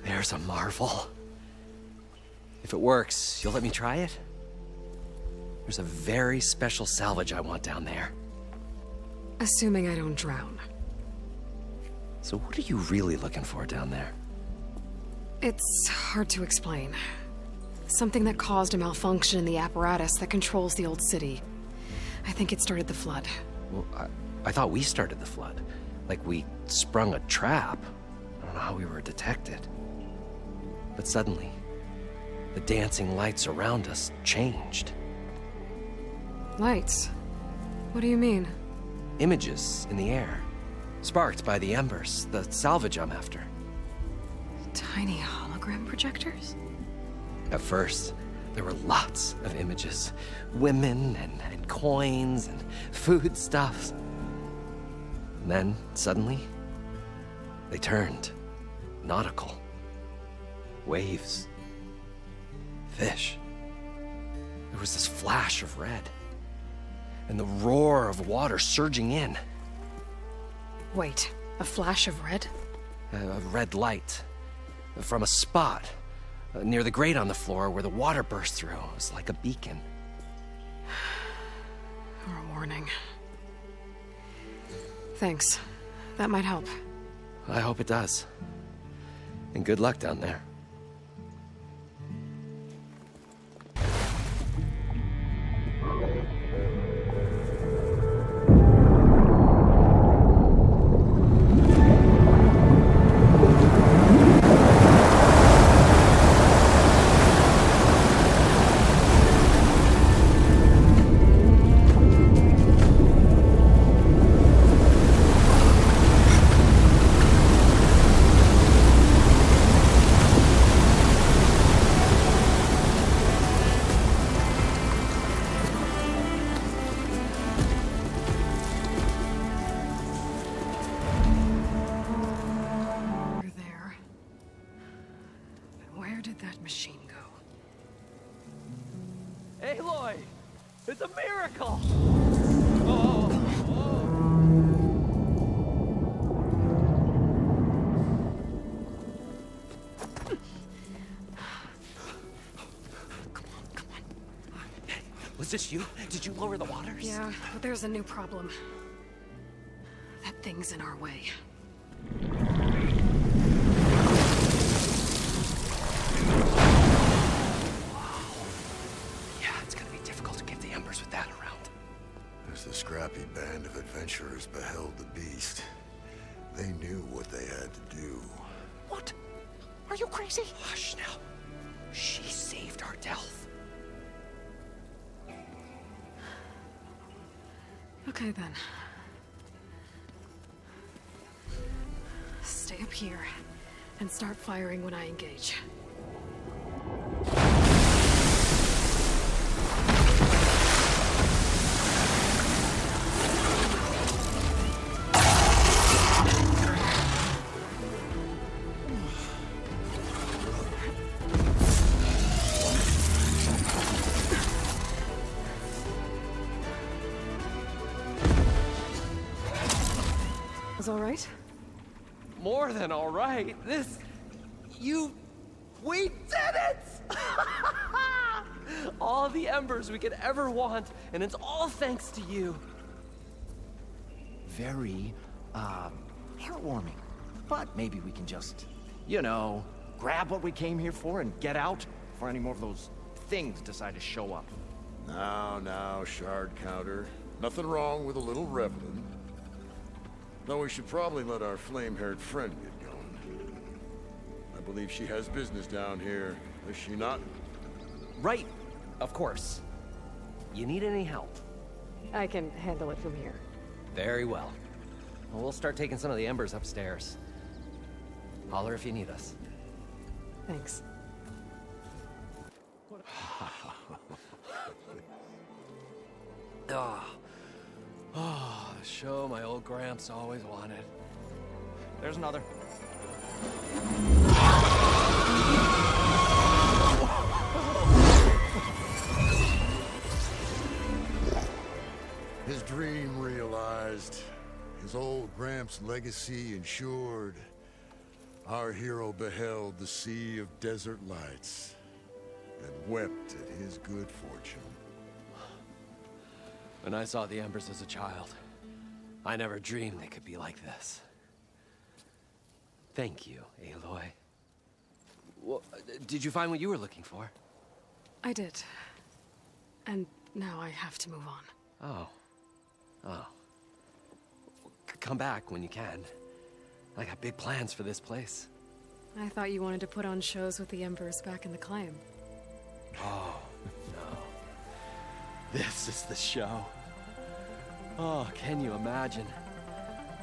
There's a marvel. If it works, you'll let me try it? There's a very special salvage I want down there. Assuming I don't drown. So what are you really looking for down there? It's hard to explain. Something that caused a malfunction in the apparatus that controls the old city. I think it started the flood. Well, I thought we started the flood. Like we sprung a trap. I don't know how we were detected. But suddenly, the dancing lights around us changed. Lights? What do you mean? Images in the air. Sparked by the embers, the salvage I'm after. Tiny hologram projectors? At first, there were lots of images. Women and coins and foodstuffs. And then, suddenly, they turned nautical. Waves. Fish. There was this flash of red. And the roar of water surging in. Wait, a flash of red? A red light. From a spot near the grate on the floor where the water burst through. It was like a beacon. Or a warning. Thanks. That might help. I hope it does. And good luck down there. Aloy! It's a miracle! Was this you? Did you lower the waters? Yeah, but there's a new problem. That thing's in our way. Yeah, it's gonna be difficult to get the embers with that around. As the scrappy band of adventurers beheld the beast, they knew what they had to do. What? Are you crazy? Hush now. She saved our Delph. Okay, then. Stay up here and start firing when I engage. was all right? More than all right. We did it! All the embers we could ever want, and it's all thanks to you. Very, heartwarming. But maybe we can just, grab what we came here for and get out before any more of those things decide to show up. Now, shard counter. Nothing wrong with a little reveling. Though we should probably let our flame-haired friend get going. I believe she has business down here, is she not? Right, of course. You need any help? I can handle it from here. Very well. We'll start taking some of the embers upstairs. Holler if you need us. Thanks. The show my old Gramps always wanted. There's another. His dream realized. His old Gramps' legacy ensured. Our hero beheld the sea of desert lights and wept at his good fortune. When I saw the embers as a child, I never dreamed they could be like this. Thank you, Aloy. Well, did you find what you were looking for? I did. And now I have to move on. Oh. Come back when you can. I got big plans for this place. I thought you wanted to put on shows with the Embers back in the Claim. Oh, no. This is the show. Oh, can you imagine?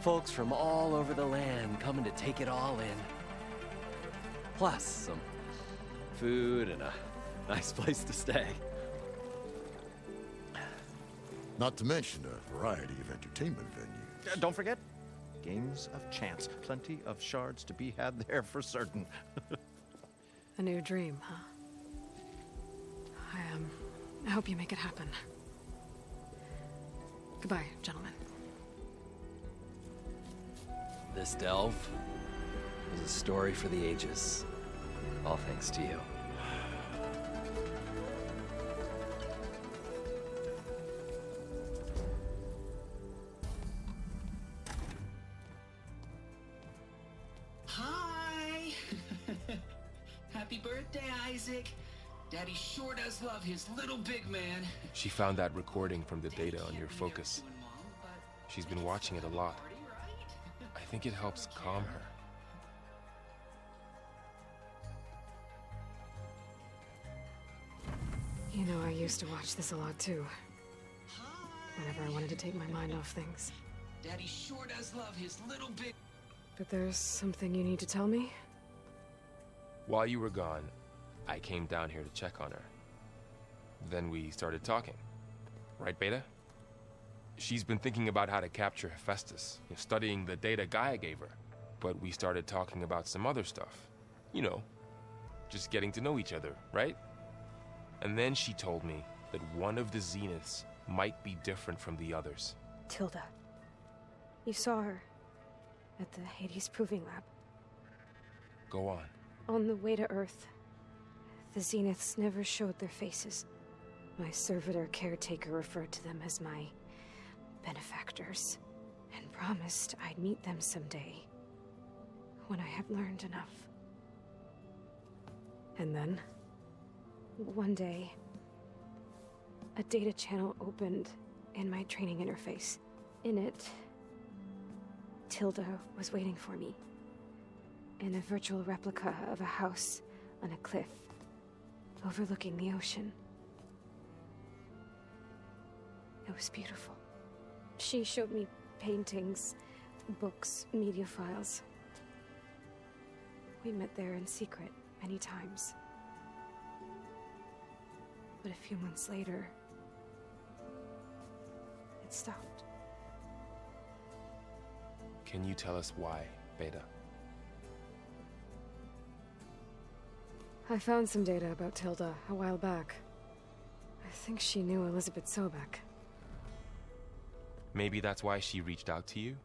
Folks from all over the land coming to take it all in. Plus some food and a nice place to stay. Not to mention a variety of entertainment venues. Don't forget, games of chance. Plenty of shards to be had there for certain. A new dream, huh? I hope you make it happen. Goodbye, gentlemen. This delve is a story for the ages. All thanks to you. Hi! Happy birthday, Isaac. Daddy sure does love his little big man. She found that recording from the data on your focus. She's been watching it a lot. I think it helps calm her. You know, I used to watch this a lot too. Whenever I wanted to take my mind off things. Daddy sure does love his little big... But there's something you need to tell me? While you were gone, I came down here to check on her. Then we started talking. Right, Beta? She's been thinking about how to capture HEPHAESTUS, studying the data GAIA gave her. But we started talking about some other stuff. You know, just getting to know each other, right? And then she told me that one of the Zeniths might be different from the others. Tilda. You saw her at the Hades Proving Lab. Go on. On the way to Earth, the Zeniths never showed their faces. My servitor caretaker referred to them as my benefactors, and promised I'd meet them someday, when I had learned enough. And then, one day, a data channel opened in my training interface. In it, Tilda was waiting for me, in a virtual replica of a house on a cliff, overlooking the ocean. It was beautiful. She showed me paintings, books, media files. We met there in secret many times. But a few months later, it stopped. Can you tell us why, Beta? I found some data about Tilda a while back. I think she knew Elizabeth Sobek. Maybe that's why she reached out to you?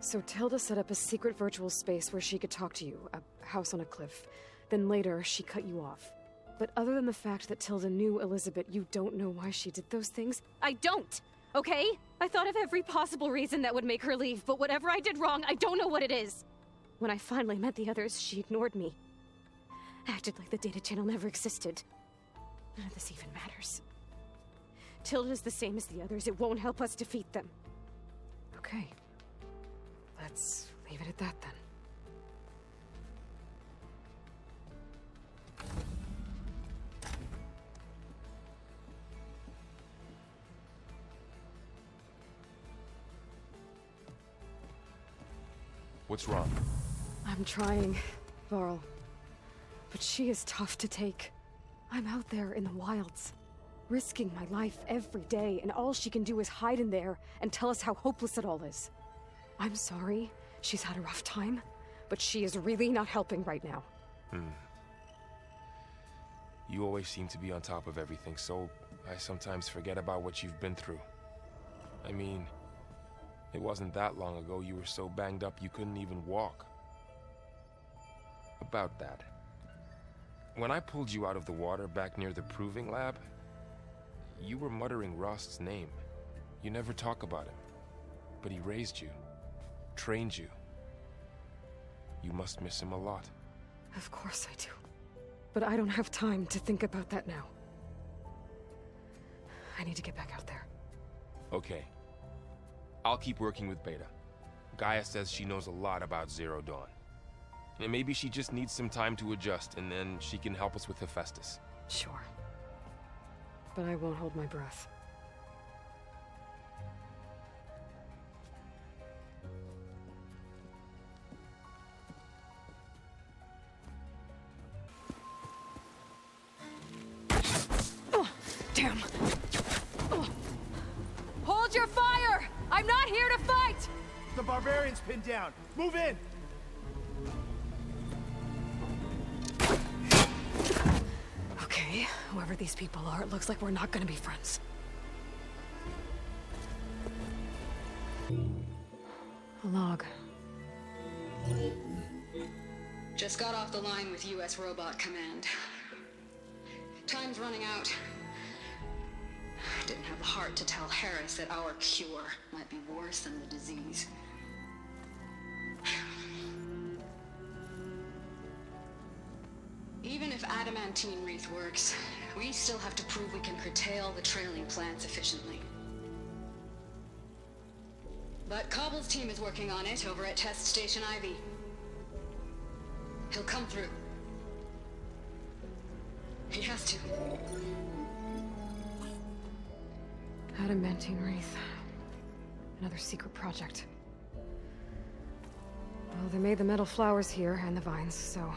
So Tilda set up a secret virtual space where she could talk to you, a house on a cliff. Then later, she cut you off. But other than the fact that Tilda knew Elizabeth, you don't know why she did those things? I don't! Okay? I thought of every possible reason that would make her leave, but whatever I did wrong, I don't know what it is. When I finally met the others, she ignored me. Acted like the data channel never existed. None of this even matters. Tilda's the same as the others. It won't help us defeat them. Okay. Let's leave it at that, then. What's wrong? I'm trying, Varl. But she is tough to take. I'm out there in the wilds, risking my life every day, and all she can do is hide in there and tell us how hopeless it all is. I'm sorry, she's had a rough time, but she is really not helping right now. You always seem to be on top of everything, so I sometimes forget about what you've been through. I mean, it wasn't that long ago you were so banged up you couldn't even walk. About that. When I pulled you out of the water back near the proving lab, you were muttering Rost's name. You never talk about him. But he raised you, trained you. You must miss him a lot. Of course I do. But I don't have time to think about that now. I need to get back out there. Okay. I'll keep working with Beta. GAIA says she knows a lot about Zero Dawn. And maybe she just needs some time to adjust, and then she can help us with HEPHAESTUS. Sure. But I won't hold my breath. Oh, damn. Oh. Hold your fire! I'm not here to fight! The barbarian's pinned down. Move in! Okay, whoever these people are, it looks like we're not gonna be friends. A log. Just got off the line with US Robot Command. Time's running out. Didn't have the heart to tell Harris that our cure might be worse than the disease. Even if adamantine wreath works, we still have to prove we can curtail the trailing plants efficiently. But Cobble's team is working on it over at Test Station Ivy. He'll come through. He has to. Adamantine wreath. Another secret project. Well, they made the metal flowers here and the vines, so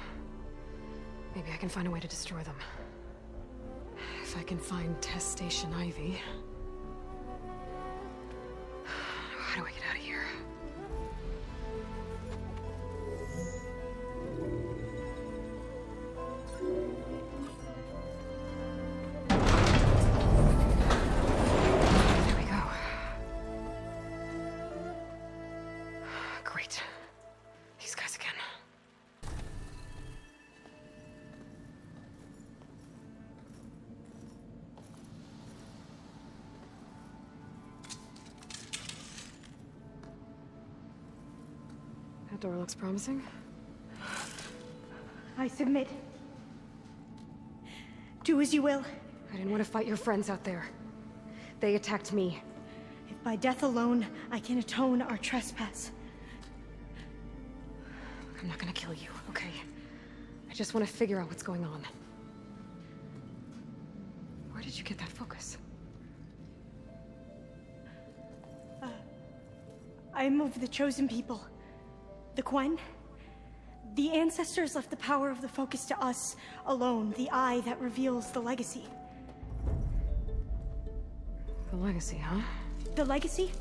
maybe I can find a way to destroy them. If I can find Test Station Ivy. How do I get out of here? There we go. Great. These guys again. That door looks promising. I submit. Do as you will. I didn't want to fight your friends out there. They attacked me. If by death alone I can atone our trespass. I'm not gonna kill you, okay? I just want to figure out what's going on. Where did you get that focus? I'm of the chosen people. The Quen. The ancestors left the power of the focus to us alone, the eye that reveals the legacy. The legacy, huh? The legacy?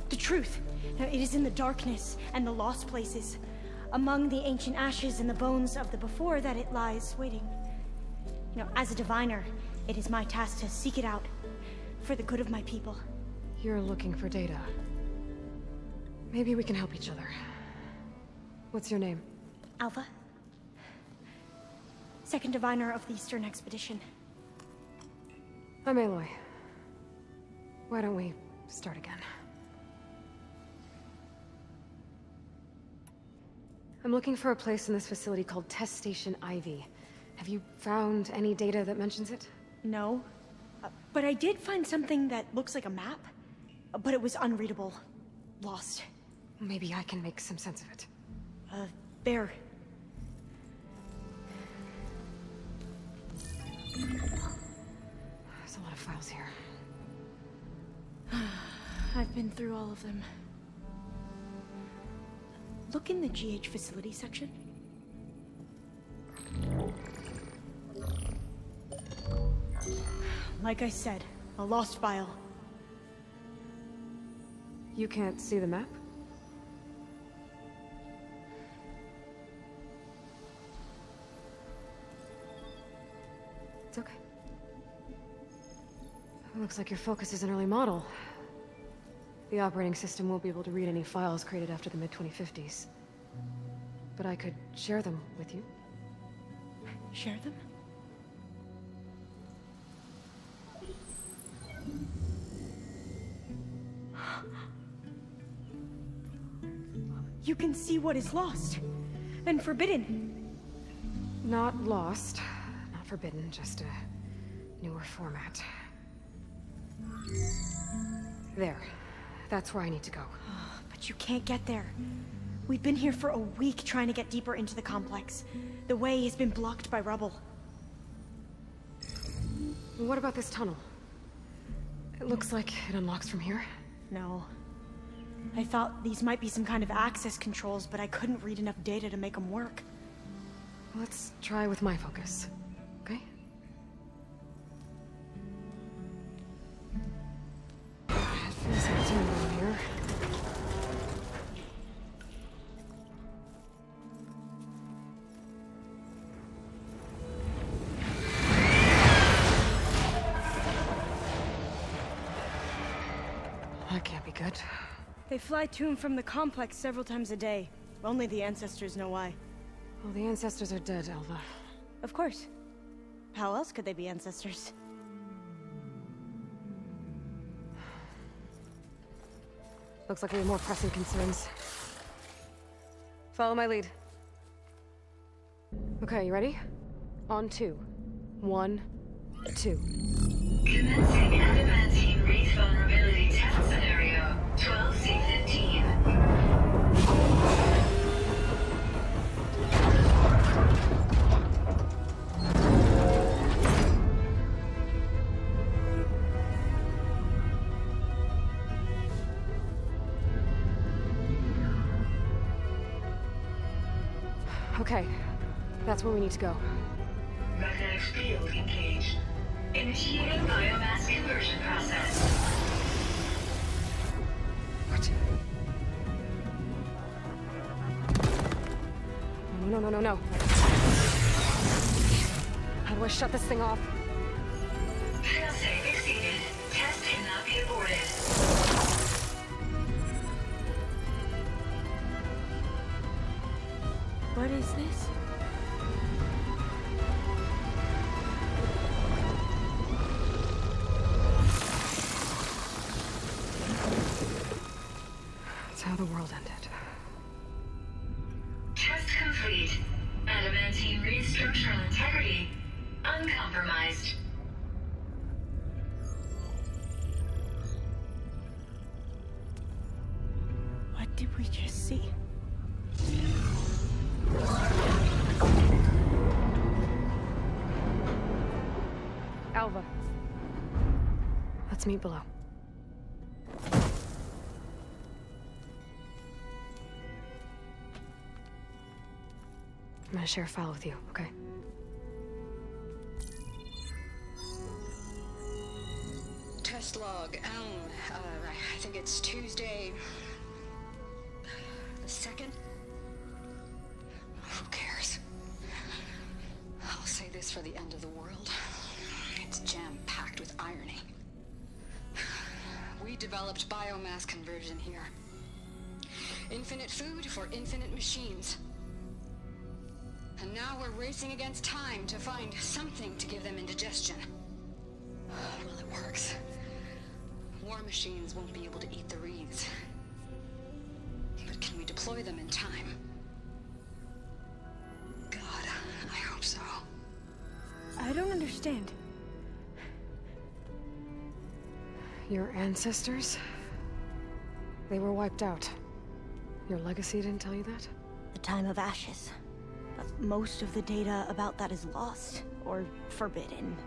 The truth. Now, it is in the darkness and the lost places, among the ancient ashes and the bones of the before that it lies waiting. You know, as a diviner, it is my task to seek it out for the good of my people. You're looking for data. Maybe we can help each other. What's your name? Alpha. Second diviner of the Eastern Expedition. I'm Aloy. Why don't we start again? I'm looking for a place in this facility called Test Station Ivy. Have you found any data that mentions it? No. But I did find something that looks like a map. But it was unreadable. Lost. Maybe I can make some sense of it. Bear. There's a lot of files here. I've been through all of them. Look in the GH facility section. Like I said, a lost file. You can't see the map? It's okay. It looks like your focus is an early model. The operating system won't be able to read any files created after the mid-2050s. But I could share them with you. Share them? You can see what is lost and forbidden. Not lost, not forbidden, just a newer format. There. That's where I need to go. But you can't get there. We've been here for a week trying to get deeper into the complex. The way has been blocked by rubble. What about this tunnel? It looks like it unlocks from here. No. I thought these might be some kind of access controls, but I couldn't read enough data to make them work. Let's try with my focus, okay? It feels like it's in here. That can't be good. They fly to and from the complex several times a day. Only the ancestors know why. Well, the ancestors are dead, Alva. Of course. How else could they be ancestors? Looks like we have more pressing concerns. Follow my lead. Okay, you ready? On 2. 1, 2. Commencing adamantine wreath vulnerability test scenario 12C15. Okay, that's where we need to go. Magnetic field engaged. Initiating biomass conversion process. What? No. How do I shut this thing off? Failsafe exceeded. Test cannot be aborted. What is this? That's how the world ended. Test complete. Adamantine wreath structural integrity uncompromised. What did we just see? Alva. Let's meet below. I'm gonna share a file with you, okay? Test log, I think it's Tuesday the 2nd? Who cares? I'll say this for the end of the world. It's jam-packed with irony. We developed biomass conversion here. Infinite food for infinite machines. And now we're racing against time to find something to give them indigestion. Well, it works. War machines won't be able to eat the reeds. But can we deploy them in time? God, I hope so. I don't understand. Your ancestors? They were wiped out. Your legacy didn't tell you that? The time of ashes. But most of the data about that is lost, or forbidden.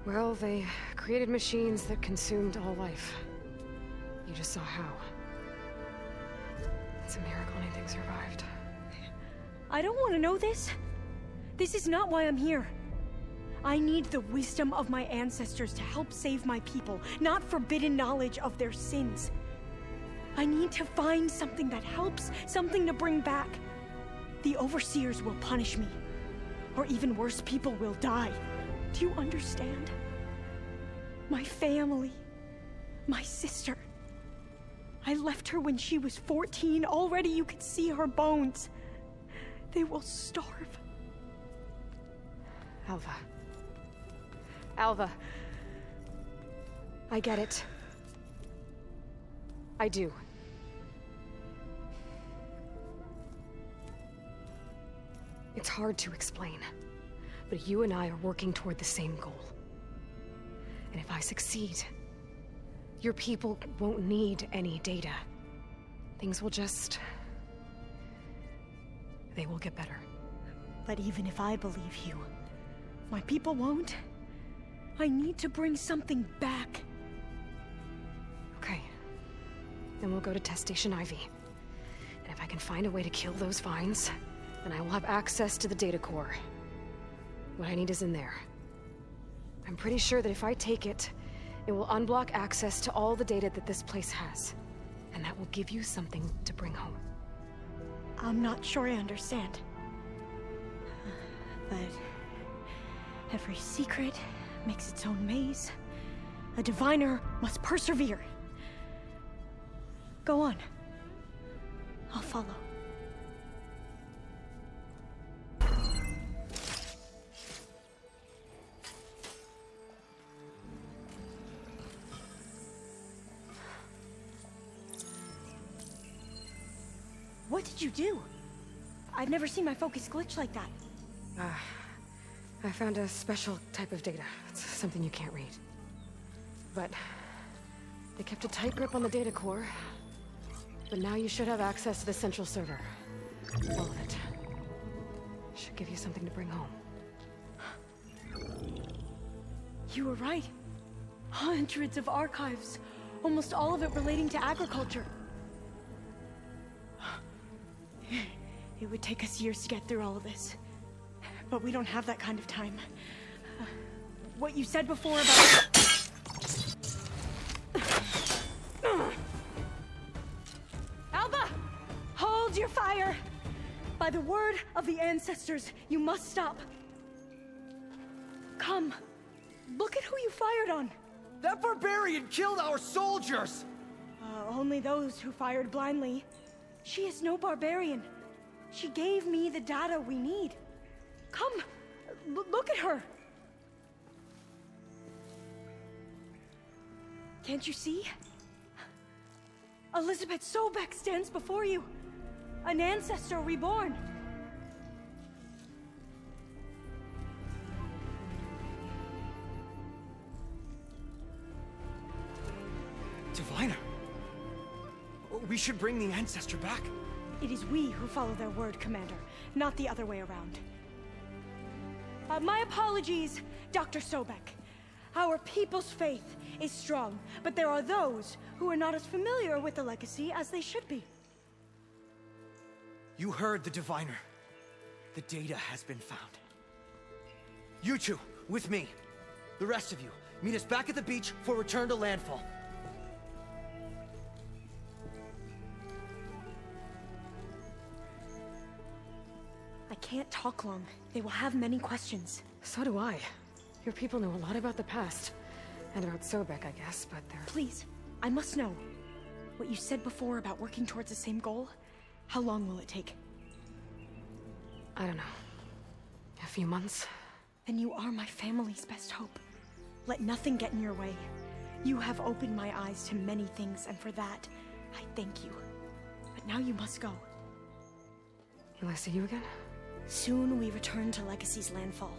Well, they created machines that consumed all life. You just saw how. It's a miracle anything survived. I don't want to know this. This is not why I'm here. I need the wisdom of my ancestors to help save my people, not forbidden knowledge of their sins. I need to find something that helps, something to bring back. The overseers will punish me. Or even worse, people will die. Do you understand? My family. My sister. I left her when she was 14. Already you could see her bones. They will starve. Alva. Alva. I get it. I do. It's hard to explain, but you and I are working toward the same goal. And if I succeed, your people won't need any data. Things will just... they will get better. But even if I believe you, my people won't. I need to bring something back. Okay. Then we'll go to Test Station Ivy. And if I can find a way to kill those vines, then I will have access to the data core. What I need is in there. I'm pretty sure that if I take it, it will unblock access to all the data that this place has. And that will give you something to bring home. I'm not sure I understand. But every secret makes its own maze. A diviner must persevere. Go on. I'll follow. What did you do? I've never seen my focus glitch like that. I found a special type of data. It's something you can't read. But they kept a tight grip on the data core. But now you should have access to the central server. All of it. Should give you something to bring home. You were right. Hundreds of archives. Almost all of it relating to agriculture. It would take us years to get through all of this. But we don't have that kind of time. What you said before about... Alva! Hold your fire! By the word of the ancestors, you must stop. Come. Look at who you fired on. That barbarian killed our soldiers! Only those who fired blindly. She is no barbarian. She gave me the data we need. Come, look at her. Can't you see? Elizabeth Sobek stands before you. An ancestor reborn. Diviner. We should bring the ancestor back. It is we who follow their word, Commander, not the other way around. My apologies, Dr. Sobek. Our people's faith is strong, but there are those who are not as familiar with the legacy as they should be. You heard the diviner. The data has been found. You two, with me. The rest of you, meet us back at the beach for return to landfall. I can't talk long. They will have many questions. So do I. Your people know a lot about the past. And about Sobek, I guess, but they're... Please, I must know. What you said before about working towards the same goal, how long will it take? I don't know. A few months? Then you are my family's best hope. Let nothing get in your way. You have opened my eyes to many things, and for that, I thank you. But now you must go. Will I see you again? Soon we return to Legacy's landfall.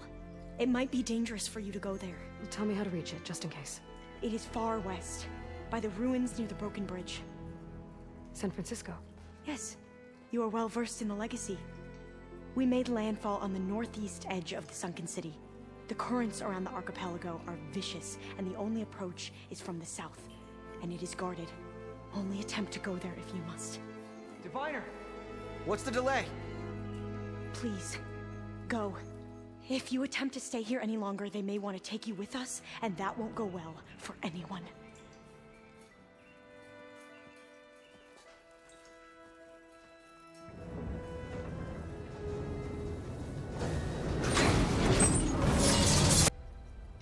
It might be dangerous for you to go there. Tell me how to reach it, just in case. It is far west, by the ruins near the broken bridge. San Francisco? Yes. You are well versed in the Legacy. We made landfall on the northeast edge of the sunken city. The currents around the archipelago are vicious, and the only approach is from the south. And it is guarded. Only attempt to go there if you must. Diviner! What's the delay? Please, go. If you attempt to stay here any longer, they may want to take you with us, and that won't go well for anyone.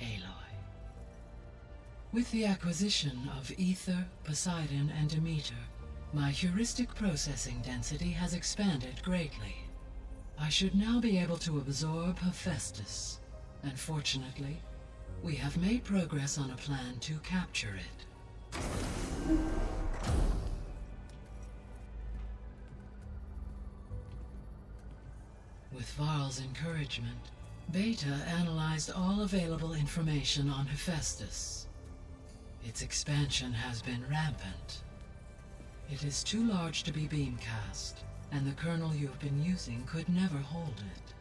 Aloy. With the acquisition of Ether, Poseidon, and Demeter, my heuristic processing density has expanded greatly. I should now be able to absorb HEPHAESTUS, and fortunately, we have made progress on a plan to capture it. With Varl's encouragement, Beta analyzed all available information on HEPHAESTUS. Its expansion has been rampant. It is too large to be beamcast, and the kernel you've been using could never hold it.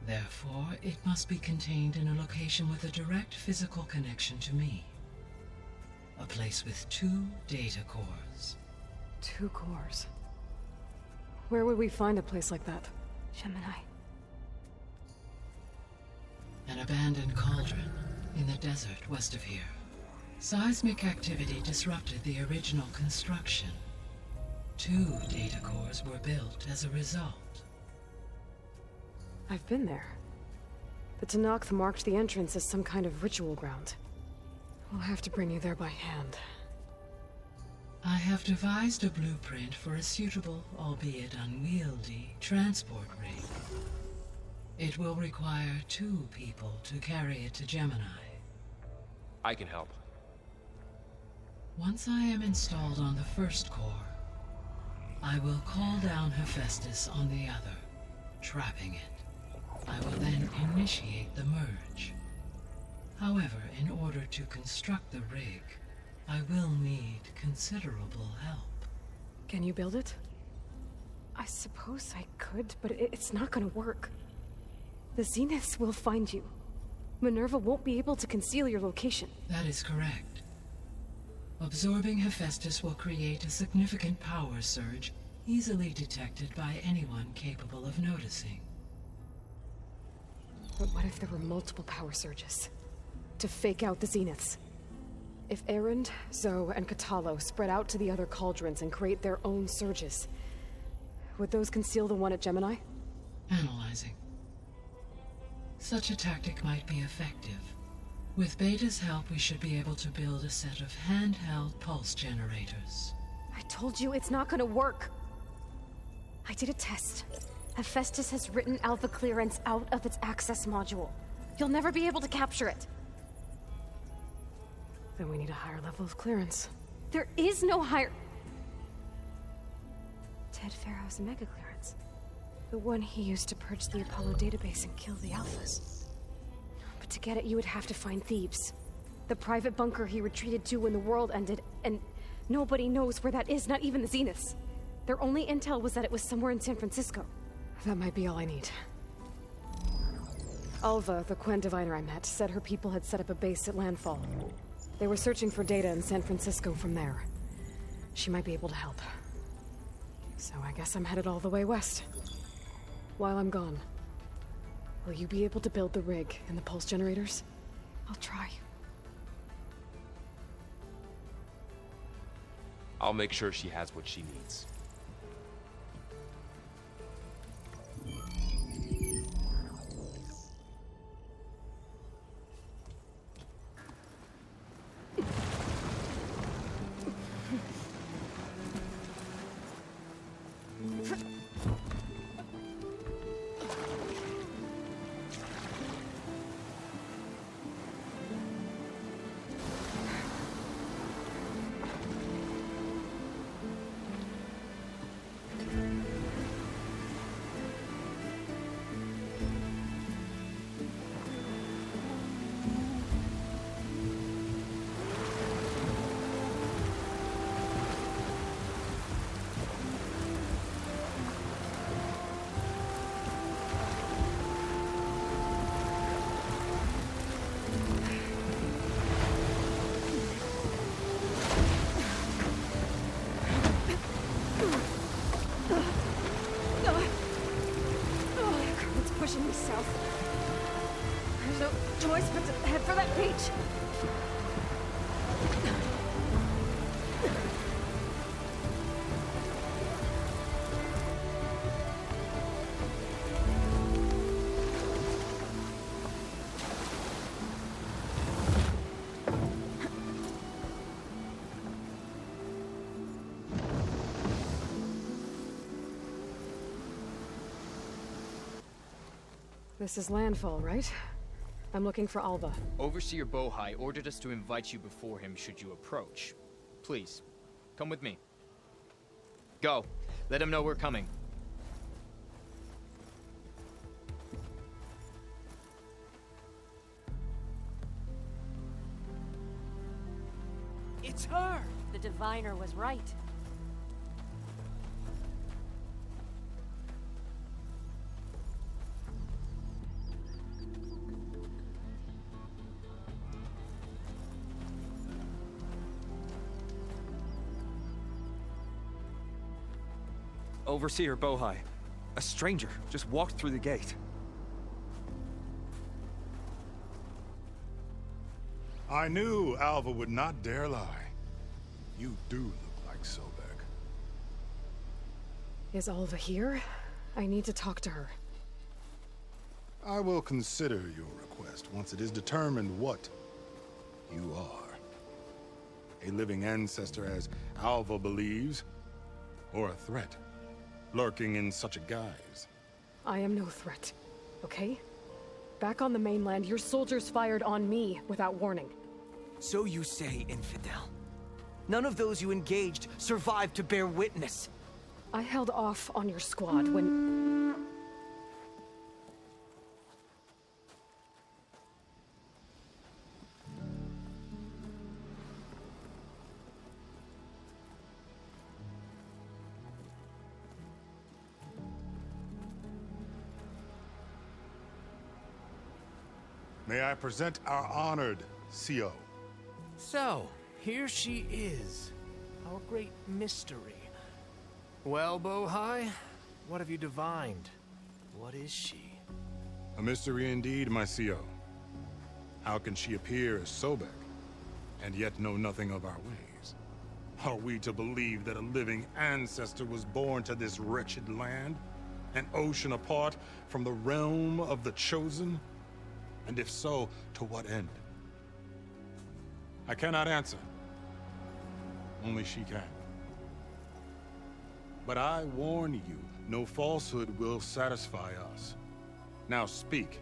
Therefore, it must be contained in a location with a direct physical connection to me. A place with 2 data cores. 2 cores? Where would we find a place like that? Gemini. An abandoned cauldron in the desert west of here. Seismic activity disrupted the original construction. 2 data cores were built as a result. I've been there. The Tenakth marked the entrance as some kind of ritual ground. We'll have to bring you there by hand. I have devised a blueprint for a suitable, albeit unwieldy, transport rig. It will require 2 people to carry it to Gemini. I can help. Once I am installed on the first core, I will call down HEPHAESTUS on the other, trapping it. I will then initiate the merge. However, in order to construct the rig, I will need considerable help. Can you build it? I suppose I could, but it's not gonna work. The Zeniths will find you. MINERVA won't be able to conceal your location. That is correct. Absorbing HEPHAESTUS will create a significant power surge, easily detected by anyone capable of noticing. But what if there were multiple power surges? To fake out the Zeniths? If Erend, Zoe, and Katalo spread out to the other cauldrons and create their own surges, would those conceal the one at Gemini? Analyzing. Such a tactic might be effective. With Beta's help, we should be able to build a set of handheld pulse generators. I told you it's not gonna work. I did a test. HEPHAESTUS has written alpha clearance out of its access module. You'll never be able to capture it. Then we need a higher level of clearance. There is no higher... Ted Faro's mega clearance. The one he used to purge the Apollo database and kill the Alphas. But to get it, you would have to find Thebes. The private bunker he retreated to when the world ended, and nobody knows where that is, not even the Zeniths. Their only intel was that it was somewhere in San Francisco. That might be all I need. Alva, the Quen diviner I met, said her people had set up a base at landfall. They were searching for data in San Francisco from there. She might be able to help. So I guess I'm headed all the way west. While I'm gone, will you be able to build the rig and the pulse generators? I'll try. I'll make sure she has what she needs. Pushing me south. There's no choice but to head for that beach. This is landfall, right? I'm looking for Alva. Overseer Bohai ordered us to invite you before him should you approach. Please, come with me. Go. Let him know we're coming. It's her! The diviner was right. Overseer Bohai. A stranger just walked through the gate. I knew Alva would not dare lie. You do look like Sobek. Is Alva here? I need to talk to her. I will consider your request once it is determined what you are. A living ancestor, as Alva believes, or a threat, lurking in such a guise. I am no threat, okay? Back on the mainland, your soldiers fired on me without warning. So you say, infidel. None of those you engaged survived to bear witness. I held off on your squad when... May I present our honored CO. So, here she is. Our great mystery. Well, Bohai, what have you divined? What is she? A mystery indeed, my CO. How can she appear as Sobek, and yet know nothing of our ways? Are we to believe that a living ancestor was born to this wretched land? An ocean apart from the realm of the Chosen? And if so, to what end? I cannot answer. Only she can. But I warn you, no falsehood will satisfy us. Now speak.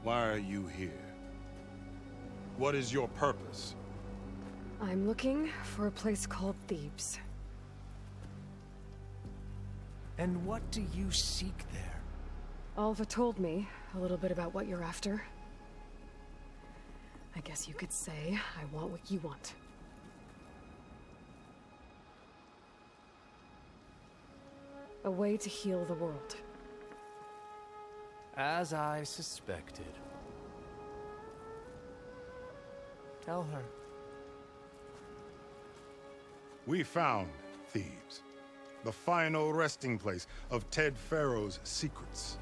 Why are you here? What is your purpose? I'm looking for a place called Thebes. And what do you seek there? Alva told me a little bit about what you're after. I guess you could say I want what you want. A way to heal the world. As I suspected. Tell her. We found Thebes, the final resting place of Ted Faro's secrets.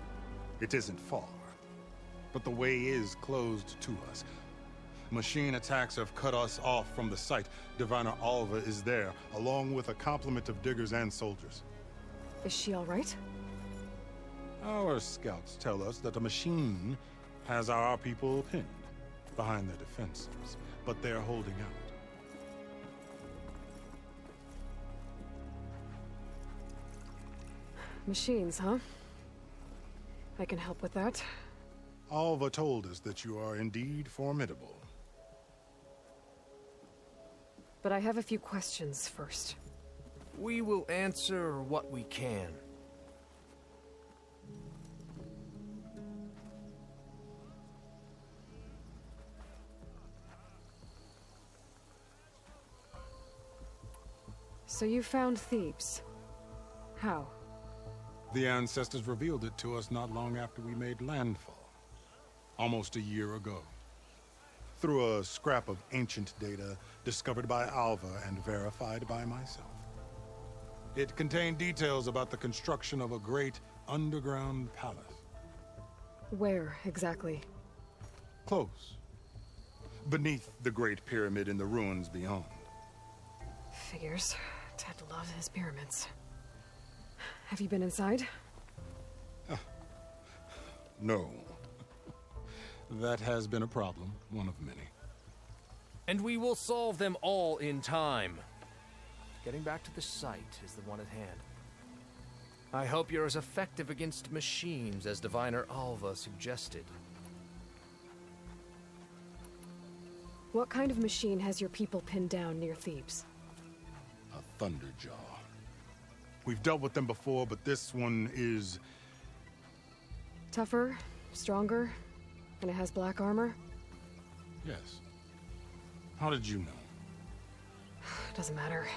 It isn't far, but the way is closed to us. Machine attacks have cut us off from the site. Diviner Alva is there, along with a complement of diggers and soldiers. Is she all right? Our scouts tell us that a machine has our people pinned behind their defenses, but they're holding out. Machines, huh? I can help with that. Alva told us that you are indeed formidable. But I have a few questions first. We will answer what we can. So you found Thebes. How? The ancestors revealed it to us not long after we made landfall. Almost a year ago. Through a scrap of ancient data discovered by Alva and verified by myself. It contained details about the construction of a great underground palace. Where, exactly? Close. Beneath the Great Pyramid in the ruins beyond. Figures. Ted loves his pyramids. Have you been inside? No. That has been a problem, one of many. And we will solve them all in time. Getting back to the site is the one at hand. I hope you're as effective against machines as Diviner Alva suggested. What kind of machine has your people pinned down near Thebes? A Thunderjaw. We've dealt with them before, but this one is... Tougher, stronger, and it has black armor? Yes. How did you know? Doesn't matter.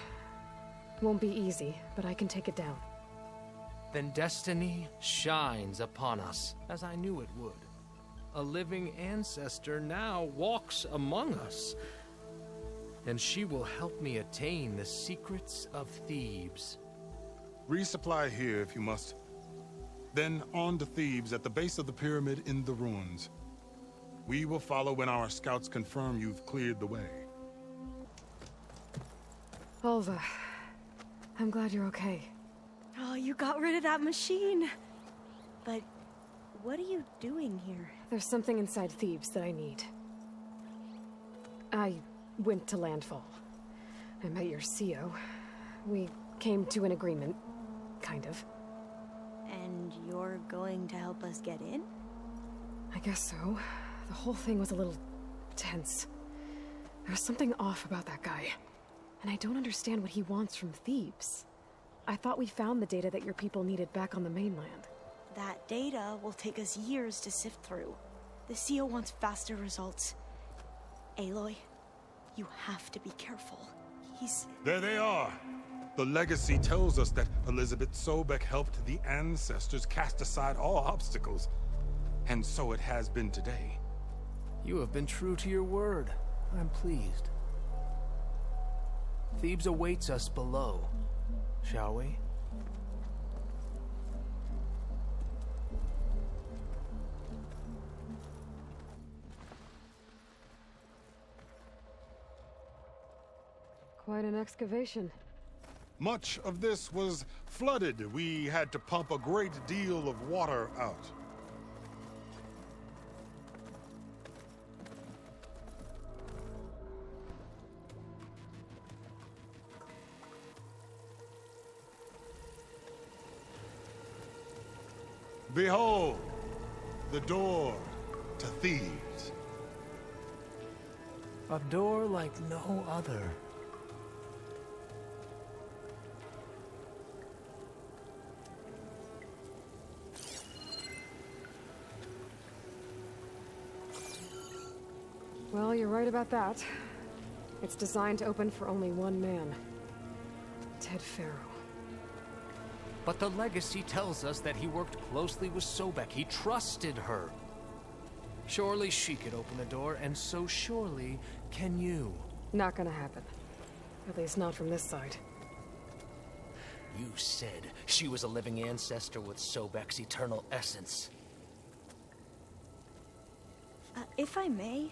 Won't be easy, but I can take it down. Then destiny shines upon us, as I knew it would. A living ancestor now walks among us. And she will help me attain the secrets of Thebes. Resupply here if you must. Then on to Thebes at the base of the pyramid in the ruins. We will follow when our scouts confirm you've cleared the way. Alva, I'm glad you're okay. Oh, you got rid of that machine. But what are you doing here? There's something inside Thebes that I need. I went to landfall. I met your CO. We came to an agreement, kind of. And you're going to help us get in? I guess so. The whole thing was a little tense. There was something off about that guy. And I don't understand what he wants from Thebes. I thought we found the data that your people needed back on the mainland. That data will take us years to sift through. The CO wants faster results. Aloy, you have to be careful. He's... There they are! The legacy tells us that Elizabeth Sobek helped the ancestors cast aside all obstacles. And so it has been today. You have been true to your word. I'm pleased. Thebes awaits us below, shall we? Quite an excavation. Much of this was flooded. We had to pump a great deal of water out. Behold, the door to Thebes. A door like no other. Well, you're right about that. It's designed to open for only one man. Ted Faro. But the legacy tells us that he worked closely with Sobek. He trusted her. Surely she could open the door, and so surely can you. Not gonna happen. At least not from this side. You said she was a living ancestor with Sobek's eternal essence. If I may,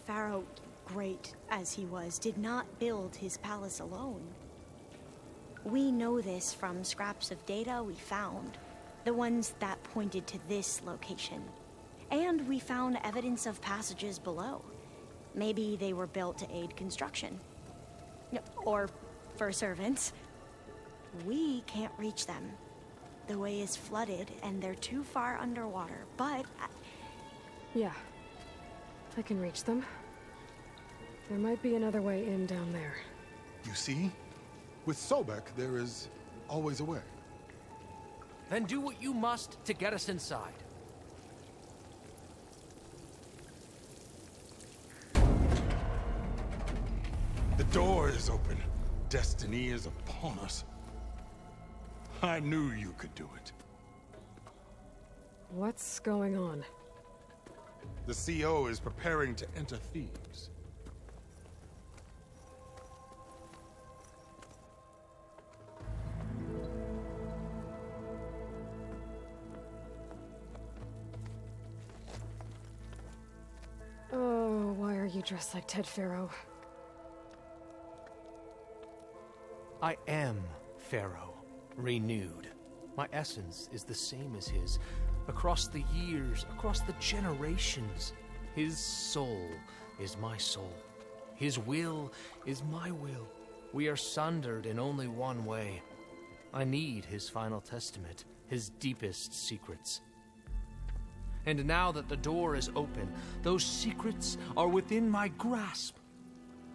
Faro, great as he was, did not build his palace alone. We know this from scraps of data we found, the ones that pointed to this location. And we found evidence of passages below. Maybe they were built to aid construction. Or for servants. We can't reach them. The way is flooded, and they're too far underwater, but... Yeah. I can reach them. There might be another way in down there. You see? With Sobek, there is always a way. Then do what you must to get us inside. The door is open. Destiny is upon us. I knew you could do it. What's going on? The CO is preparing to enter Thebes. Oh, why are you dressed like Ted Faro? I am Faro, renewed. My essence is the same as his. Across the years, across the generations. His soul is my soul. His will is my will. We are sundered in only one way. I need his final testament, his deepest secrets. And now that the door is open, those secrets are within my grasp.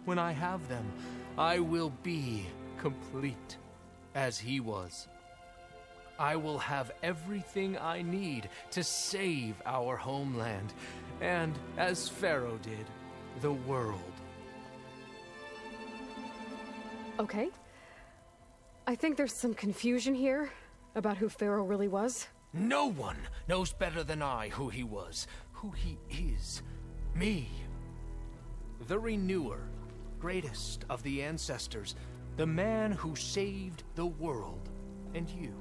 When I have them, I will be complete, as he was. I will have everything I need to save our homeland, and, as Faro did, the world. Okay. I think there's some confusion here about who Faro really was. No one knows better than I who he was, who he is. Me. The Renewer, greatest of the ancestors, the man who saved the world. And you.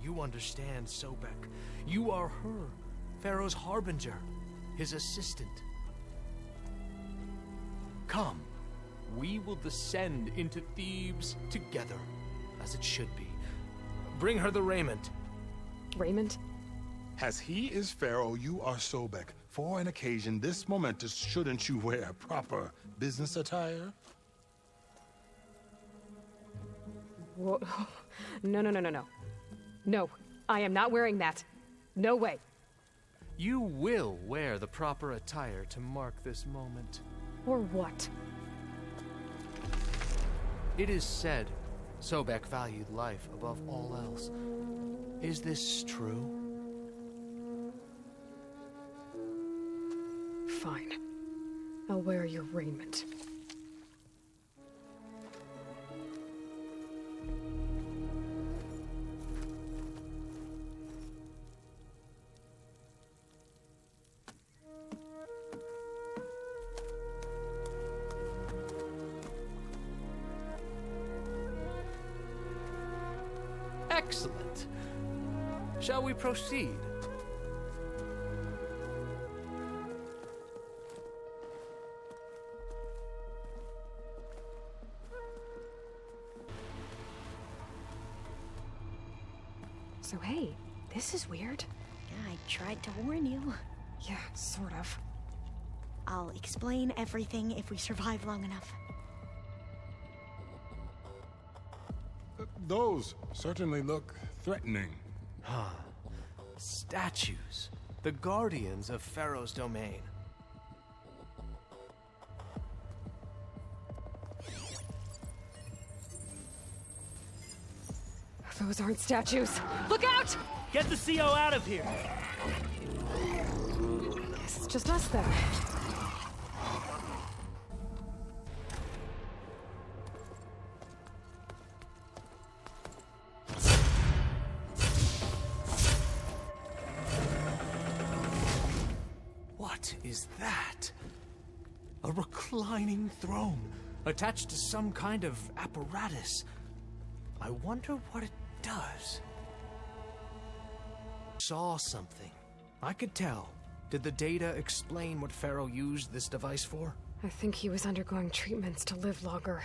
You understand Sobek. You are her, Faro's harbinger, his assistant. Come, we will descend into Thebes together, as it should be. Bring her the raiment. Raiment? As he is Faro, you are Sobek. For an occasion this momentous, shouldn't you wear proper business attire? Whoa. No. No, I am not wearing that. No way. You will wear the proper attire to mark this moment. Or what? It is said Sobek valued life above all else. Is this true? Fine. I'll wear your raiment. Excellent. Shall we proceed? So hey, this is weird. Yeah, I tried to warn you. Yeah, sort of. I'll explain everything if we survive long enough. Those certainly look threatening. Statues. The guardians of Faro's domain. Those aren't statues. Look out! Get the CO out of here! Guess it's just us then. What is that? A reclining throne, attached to some kind of apparatus. I wonder what it does. Saw something. I could tell. Did the data explain what Faro used this device for? I think he was undergoing treatments to live longer.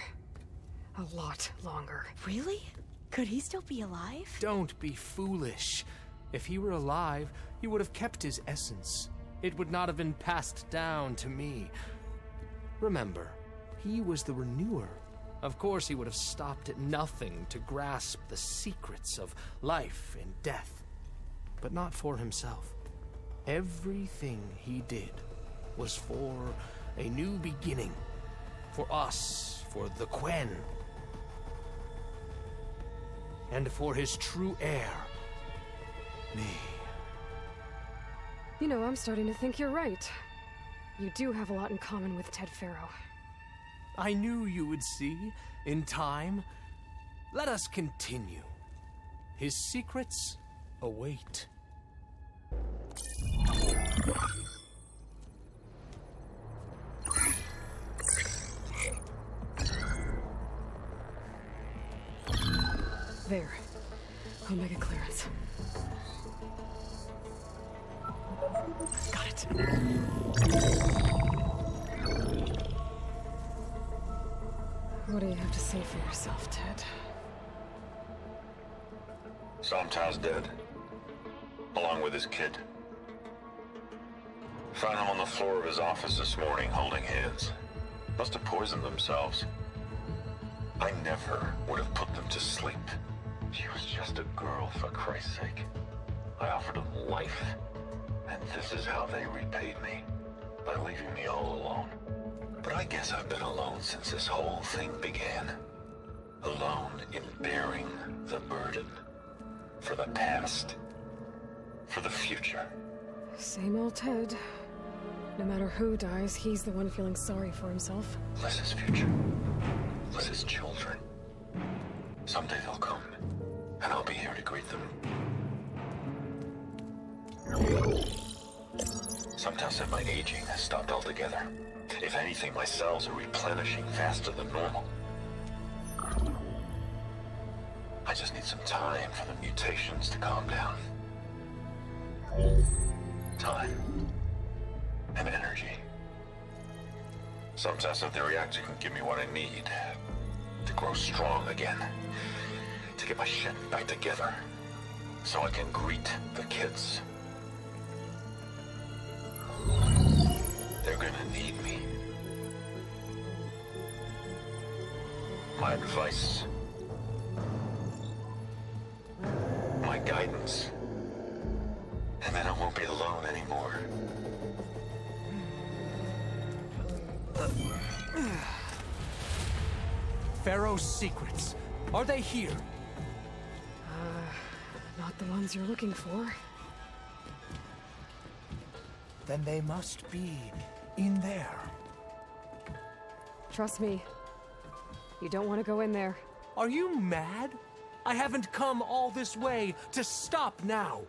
A lot longer. Really? Could he still be alive? Don't be foolish. If he were alive, he would have kept his essence. It would not have been passed down to me. Remember, he was the Renewer, Of course, he would have stopped at nothing to grasp the secrets of life and death, but not for himself. Everything he did was for a new beginning, for us, for the Quen, and for his true heir, me. You know, I'm starting to think you're right. You do have a lot in common with Ted Faro. I knew you would see, in time. Let us continue. His secrets await. There. Omega clearance. Got it. What do you have to say for yourself, Ted? Sometimes dead. Along with his kid. Found him on the floor of his office this morning, holding hands. Must have poisoned themselves. I never would have put them to sleep. She was just a girl, for Christ's sake. I offered them life, and this is how they repaid me. By leaving me all alone. But I guess I've been alone since this whole thing began. Alone in bearing the burden. For the past. For the future. Same old Ted. No matter who dies, he's the one feeling sorry for himself. Liz's future. Liz's children. Someday they'll come, and I'll be here to greet them. Sometimes my aging has stopped altogether. If anything, my cells are replenishing faster than normal. I just need some time for the mutations to calm down. Time. And energy. Some test of the reactor can give me what I need to grow strong again. To get my shit back together. So I can greet the kids. They're gonna need me. My advice. My guidance. And then I won't be alone anymore. Faro's secrets. Are they here? Not the ones you're looking for. Then they must be in there. Trust me. You don't want to go in there. Are you mad? I haven't come all this way to stop now.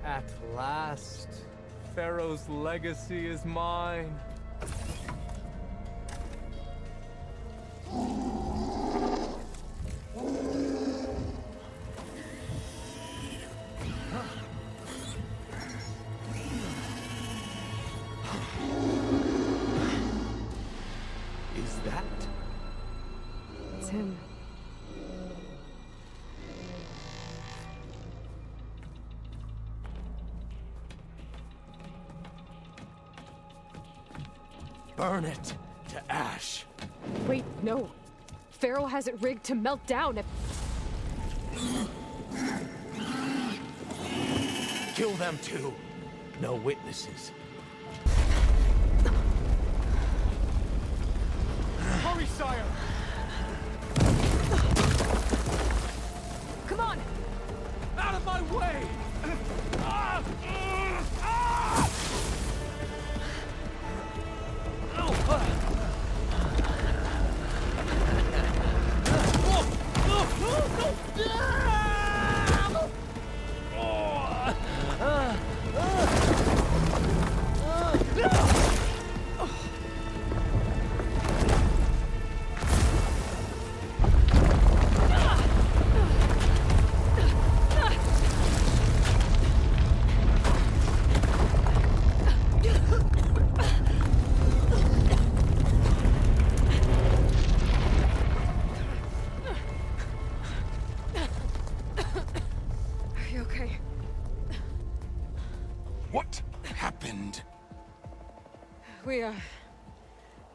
At last, Faro's legacy is mine. Is that? It's him. Burn it to ash. Wait, no. Faro has it rigged to melt down if... Kill them too. No witnesses. Hurry, sire! Come on! Out of my way!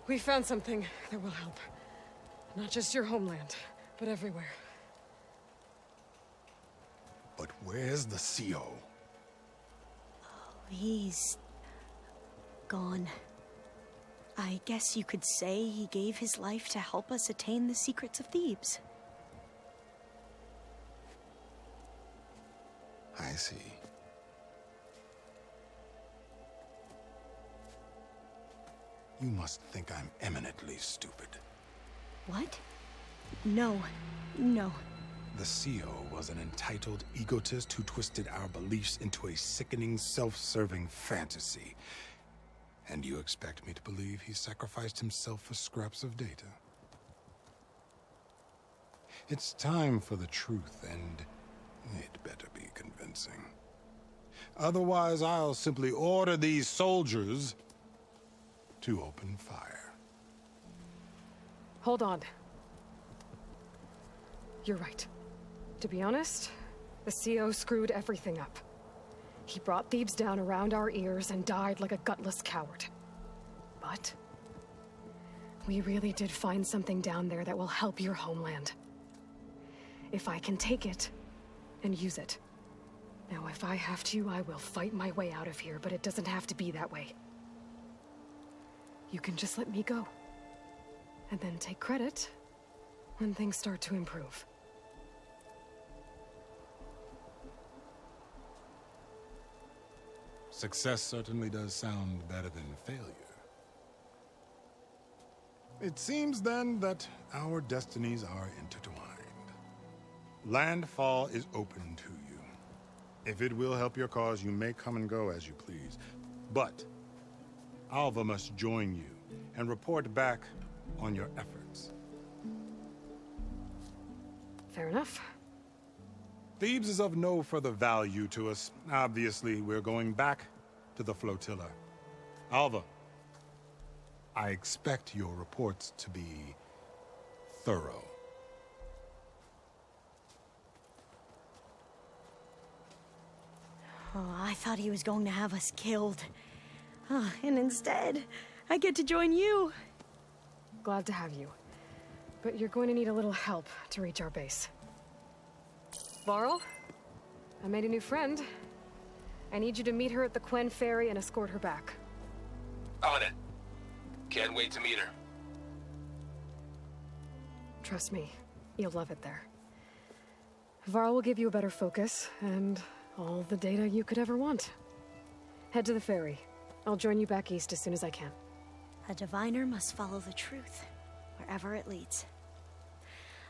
We found something that will help. Not just your homeland, but everywhere. But where's the CO? He's gone. I guess you could say he gave his life to help us attain the secrets of Thebes. I see. You must think I'm eminently stupid. What? No. No. The CO was an entitled egotist who twisted our beliefs into a sickening, self-serving fantasy. And you expect me to believe he sacrificed himself for scraps of data? It's time for the truth, and it better be convincing. Otherwise, I'll simply order these soldiers to open fire. Hold on. You're right. To be honest, the CO screwed everything up. He brought Thebes down around our ears and died like a gutless coward. But we really did find something down there that will help your homeland. If I can take it and use it. Now, if I have to, I will fight my way out of here, but it doesn't have to be that way. You can just let me go. And then take credit when things start to improve. Success certainly does sound better than failure. It seems then that our destinies are intertwined. Landfall is open to you. If it will help your cause, you may come and go as you please. But Alva must join you and report back on your efforts. Fair enough. Thebes is of no further value to us. Obviously, we're going back to the flotilla. Alva, I expect your reports to be thorough. Oh, I thought he was going to have us killed. And instead, I get to join you. Glad to have you. But you're going to need a little help to reach our base. Varl, I made a new friend. I need you to meet her at the Quen Ferry and escort her back. On it. Can't wait to meet her. Trust me, you'll love it there. Varl will give you a better focus, and all the data you could ever want. Head to the ferry. I'll join you back east as soon as I can. A diviner must follow the truth, wherever it leads.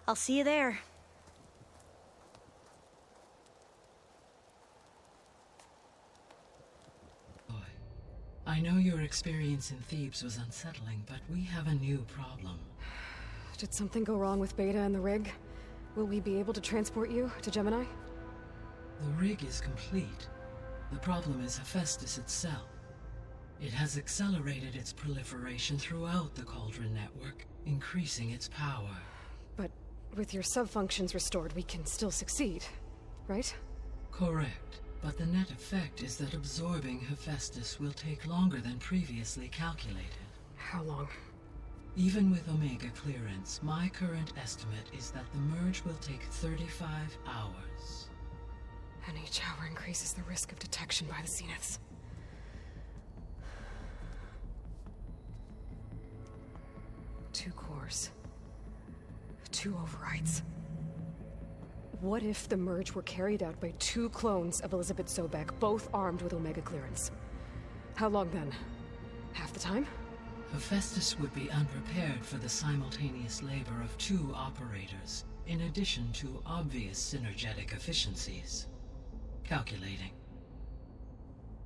I'll see you there. I know your experience in Thebes was unsettling, but we have a new problem. Did something go wrong with Beta and the rig? Will we be able to transport you to Gemini? The rig is complete. The problem is HEPHAESTUS itself. It has accelerated its proliferation throughout the Cauldron network, increasing its power. But with your sub-functions restored, we can still succeed, right? Correct. But the net effect is that absorbing HEPHAESTUS will take longer than previously calculated. How long? Even with Omega clearance, my current estimate is that the merge will take 35 hours. And each hour increases the risk of detection by the Zeniths. Two cores. 2 overrides. What if the merge were carried out by 2 clones of Elizabeth Sobek, both armed with Omega clearance? How long then? Half the time? HEPHAESTUS would be unprepared for the simultaneous labor of 2 operators, in addition to obvious synergetic efficiencies. Calculating.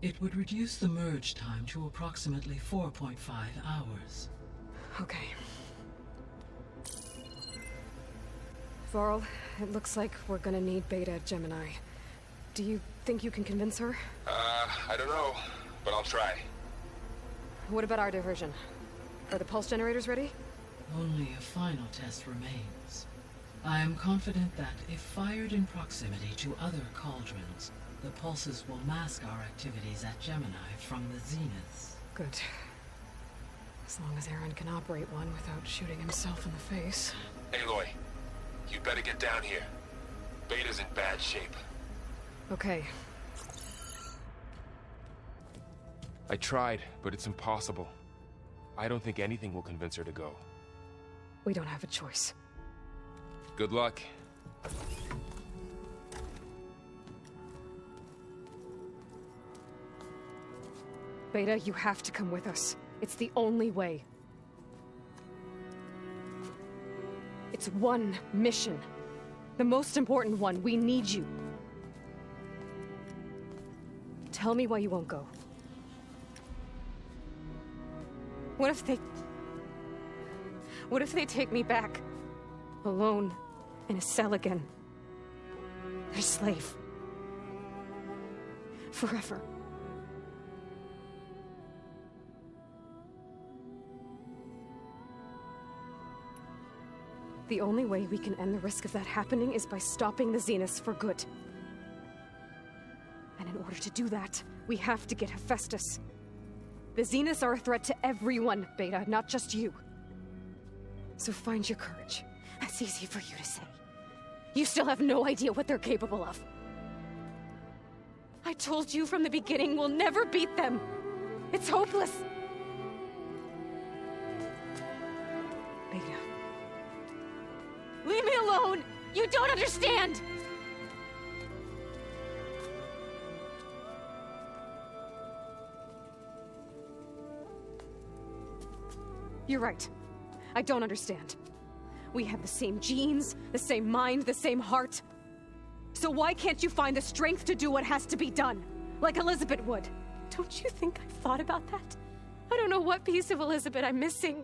It would reduce the merge time to approximately 4.5 hours. Okay. Varl, it looks like we're gonna need Beta at Gemini. Do you think you can convince her? I don't know, but I'll try. What about our diversion? Are the pulse generators ready? Only a final test remains. I am confident that if fired in proximity to other cauldrons, the pulses will mask our activities at Gemini from the Zeniths. Good. As long as Erend can operate one without shooting himself in the face. Aloy, you better get down here. Beta's in bad shape. Okay. I tried, but it's impossible. I don't think anything will convince her to go. We don't have a choice. Good luck. Beta, you have to come with us. It's the only way. It's one mission. The most important one. We need you. Tell me why you won't go. What if they take me back? Alone, in a cell again. Their slave. Forever. The only way we can end the risk of that happening is by stopping the Zeniths for good. And in order to do that, we have to get HEPHAESTUS. The Zeniths are a threat to everyone, Beta, not just you. So find your courage. That's easy for you to say. You still have no idea what they're capable of. I told you from the beginning we'll never beat them. It's hopeless. Beta. Leave me alone! You don't understand! You're right. I don't understand. We have the same genes, the same mind, the same heart. So why can't you find the strength to do what has to be done? Like Elizabeth would. Don't you think I've thought about that? I don't know what piece of Elizabeth I'm missing.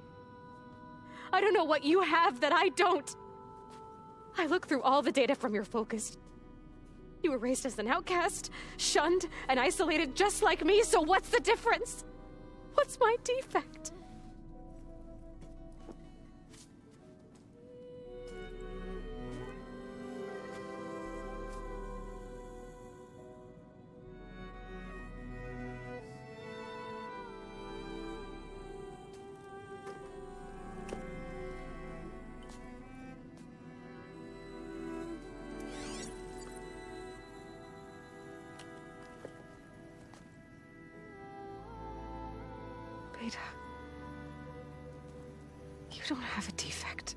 I don't know what you have that I don't. I look through all the data from your focus. You were raised as an outcast, shunned, and isolated just like me, so what's the difference? What's my defect? Beta, you don't have a defect.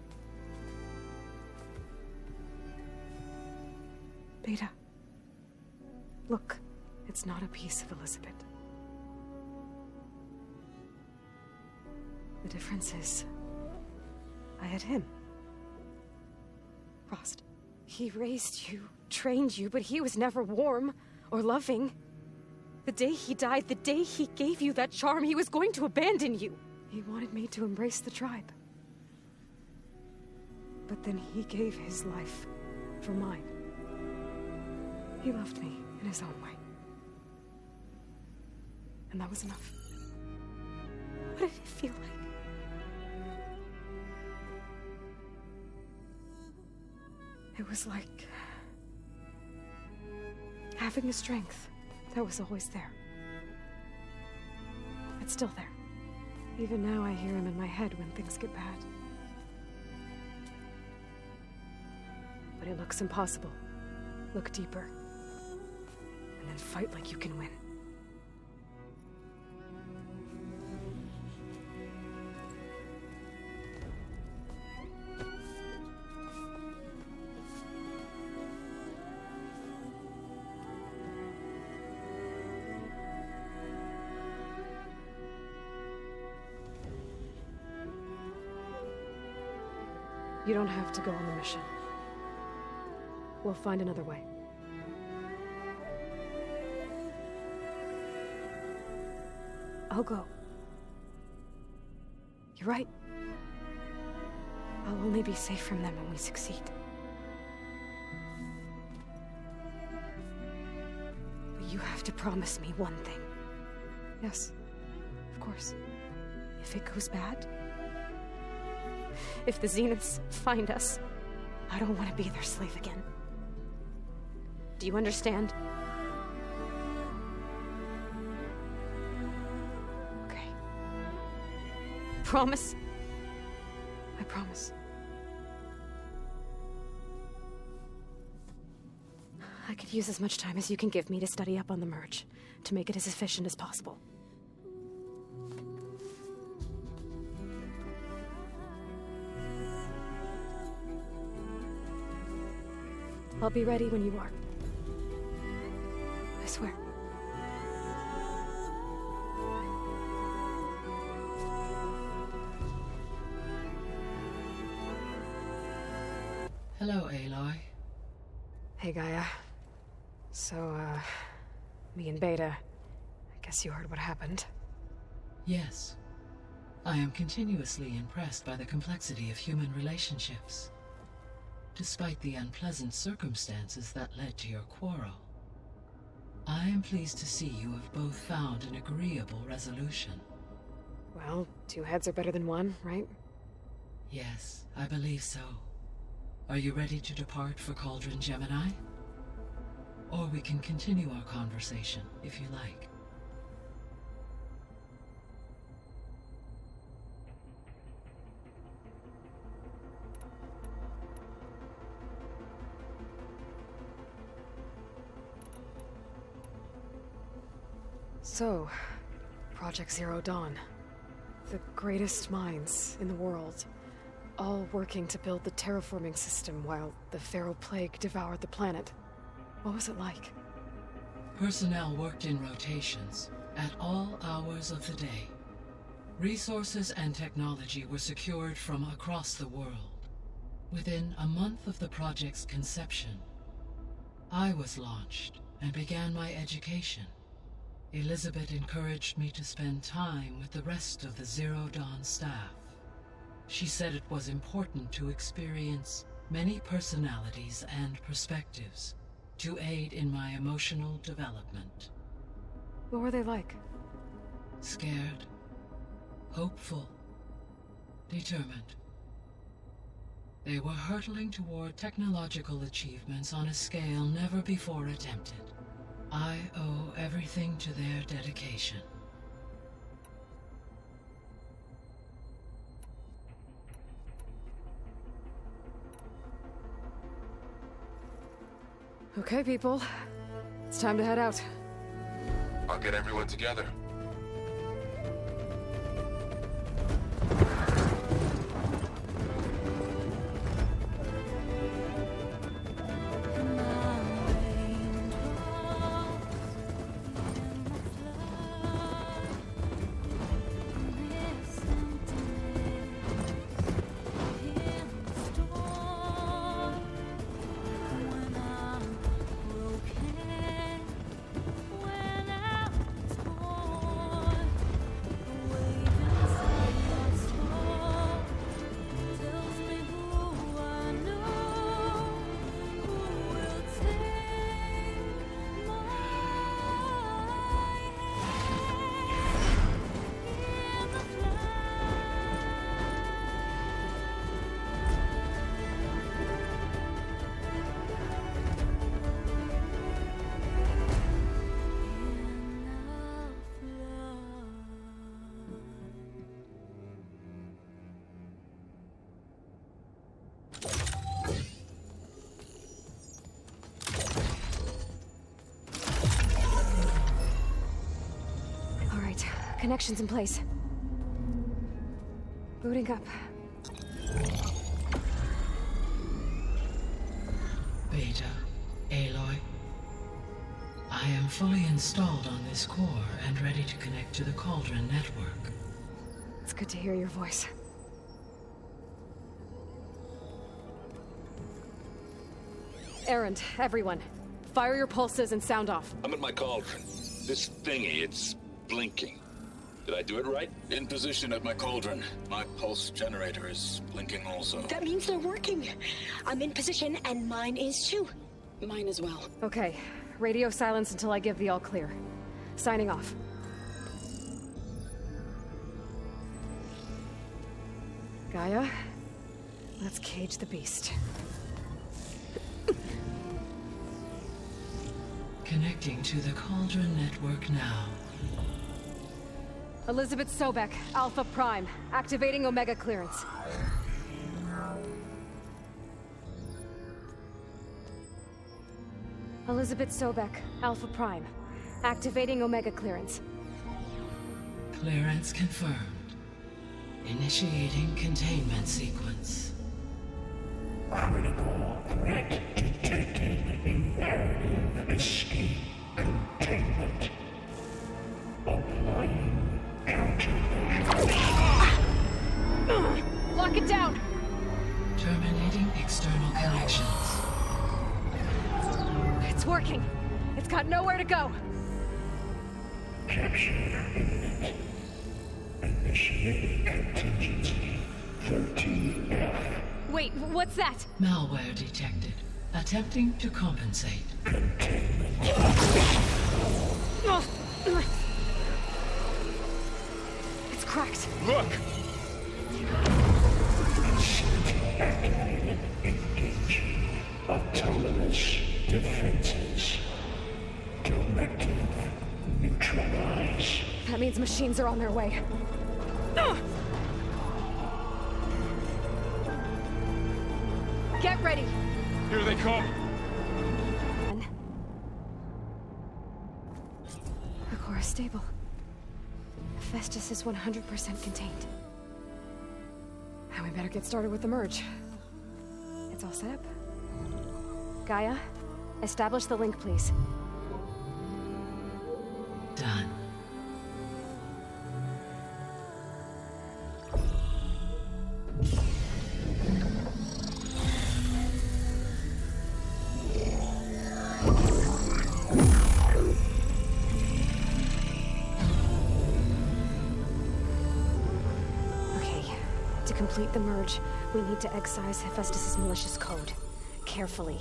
Beta, look, it's not a piece of Elizabeth. The difference is, I had him. Frost. He raised you, trained you, but he was never warm or loving. The day he died, the day he gave you that charm, he was going to abandon you. He wanted me to embrace the tribe. But then he gave his life for mine. He loved me in his own way. And that was enough. What did it feel like? It was like having a strength that was always there. It's still there. Even now I hear him in my head when things get bad. But it looks impossible. Look deeper. And then fight like you can win. You don't have to go on the mission. We'll find another way. I'll go. You're right. I'll only be safe from them when we succeed. But you have to promise me one thing. Yes, of course. If it goes bad, if the Zeniths find us, I don't want to be their slave again. Do you understand? Okay. promise? I promise. I could use as much time as you can give me to study up on the merge, to make it as efficient as possible. I'll be ready when you are. I swear. Hello, Aloy. Hey, Gaia. So, me and Beta, I guess you heard what happened. Yes. I am continuously impressed by the complexity of human relationships. Despite the unpleasant circumstances that led to your quarrel, I am pleased to see you have both found an agreeable resolution. Well, 2 heads are better than 1, right? Yes, I believe so. Are you ready to depart for Cauldron GEMINI? Or we can continue our conversation, if you like. So, Project Zero Dawn. The greatest minds in the world, all working to build the terraforming system while the Faro plague devoured the planet. What was it like? Personnel worked in rotations, at all hours of the day. Resources and technology were secured from across the world. Within a month of the project's conception, I was launched and began my education. Elizabeth encouraged me to spend time with the rest of the Zero Dawn staff. She said it was important to experience many personalities and perspectives to aid in my emotional development. What were they like? Scared, hopeful, determined. They were hurtling toward technological achievements on a scale never before attempted. I owe everything to their dedication. Okay, people. It's time to head out. I'll get everyone together. Connections in place. Booting up. Beta, Aloy. I am fully installed on this core and ready to connect to the Cauldron network. It's good to hear your voice. Erend, everyone. Fire your pulses and sound off. I'm at my cauldron. This thingy, it's blinking. Did I do it right? In position at my cauldron. My pulse generator is blinking also. That means they're working. I'm in position, and mine is too. Mine as well. Okay. Radio silence until I give the all clear. Signing off. Gaia, let's cage the beast. Connecting to the Cauldron network now. Elizabeth Sobek, Alpha Prime, activating Omega clearance. Elizabeth Sobek, Alpha Prime, activating Omega clearance. Clearance confirmed. Initiating containment sequence. Critical threat detected. Imperative escape containment. Applying countermeasures. Lock it down! Terminating external connections. It's working. It's got nowhere to go. Capture imminent. Initiating contingency 13F. Wait, what's that? Malware detected. Attempting to compensate. It's cracked. Look! Activated. Engaging. Autonomous defenses. Directive. Neutralize. That means machines are on their way. Get ready! Here they come! The core is stable. HEPHAESTUS is 100% contained. Now we better get started with the merge. It's all set up. Gaia, establish the link, please. Done. To complete the merge, we need to excise HEPHAESTUS' malicious code. Carefully.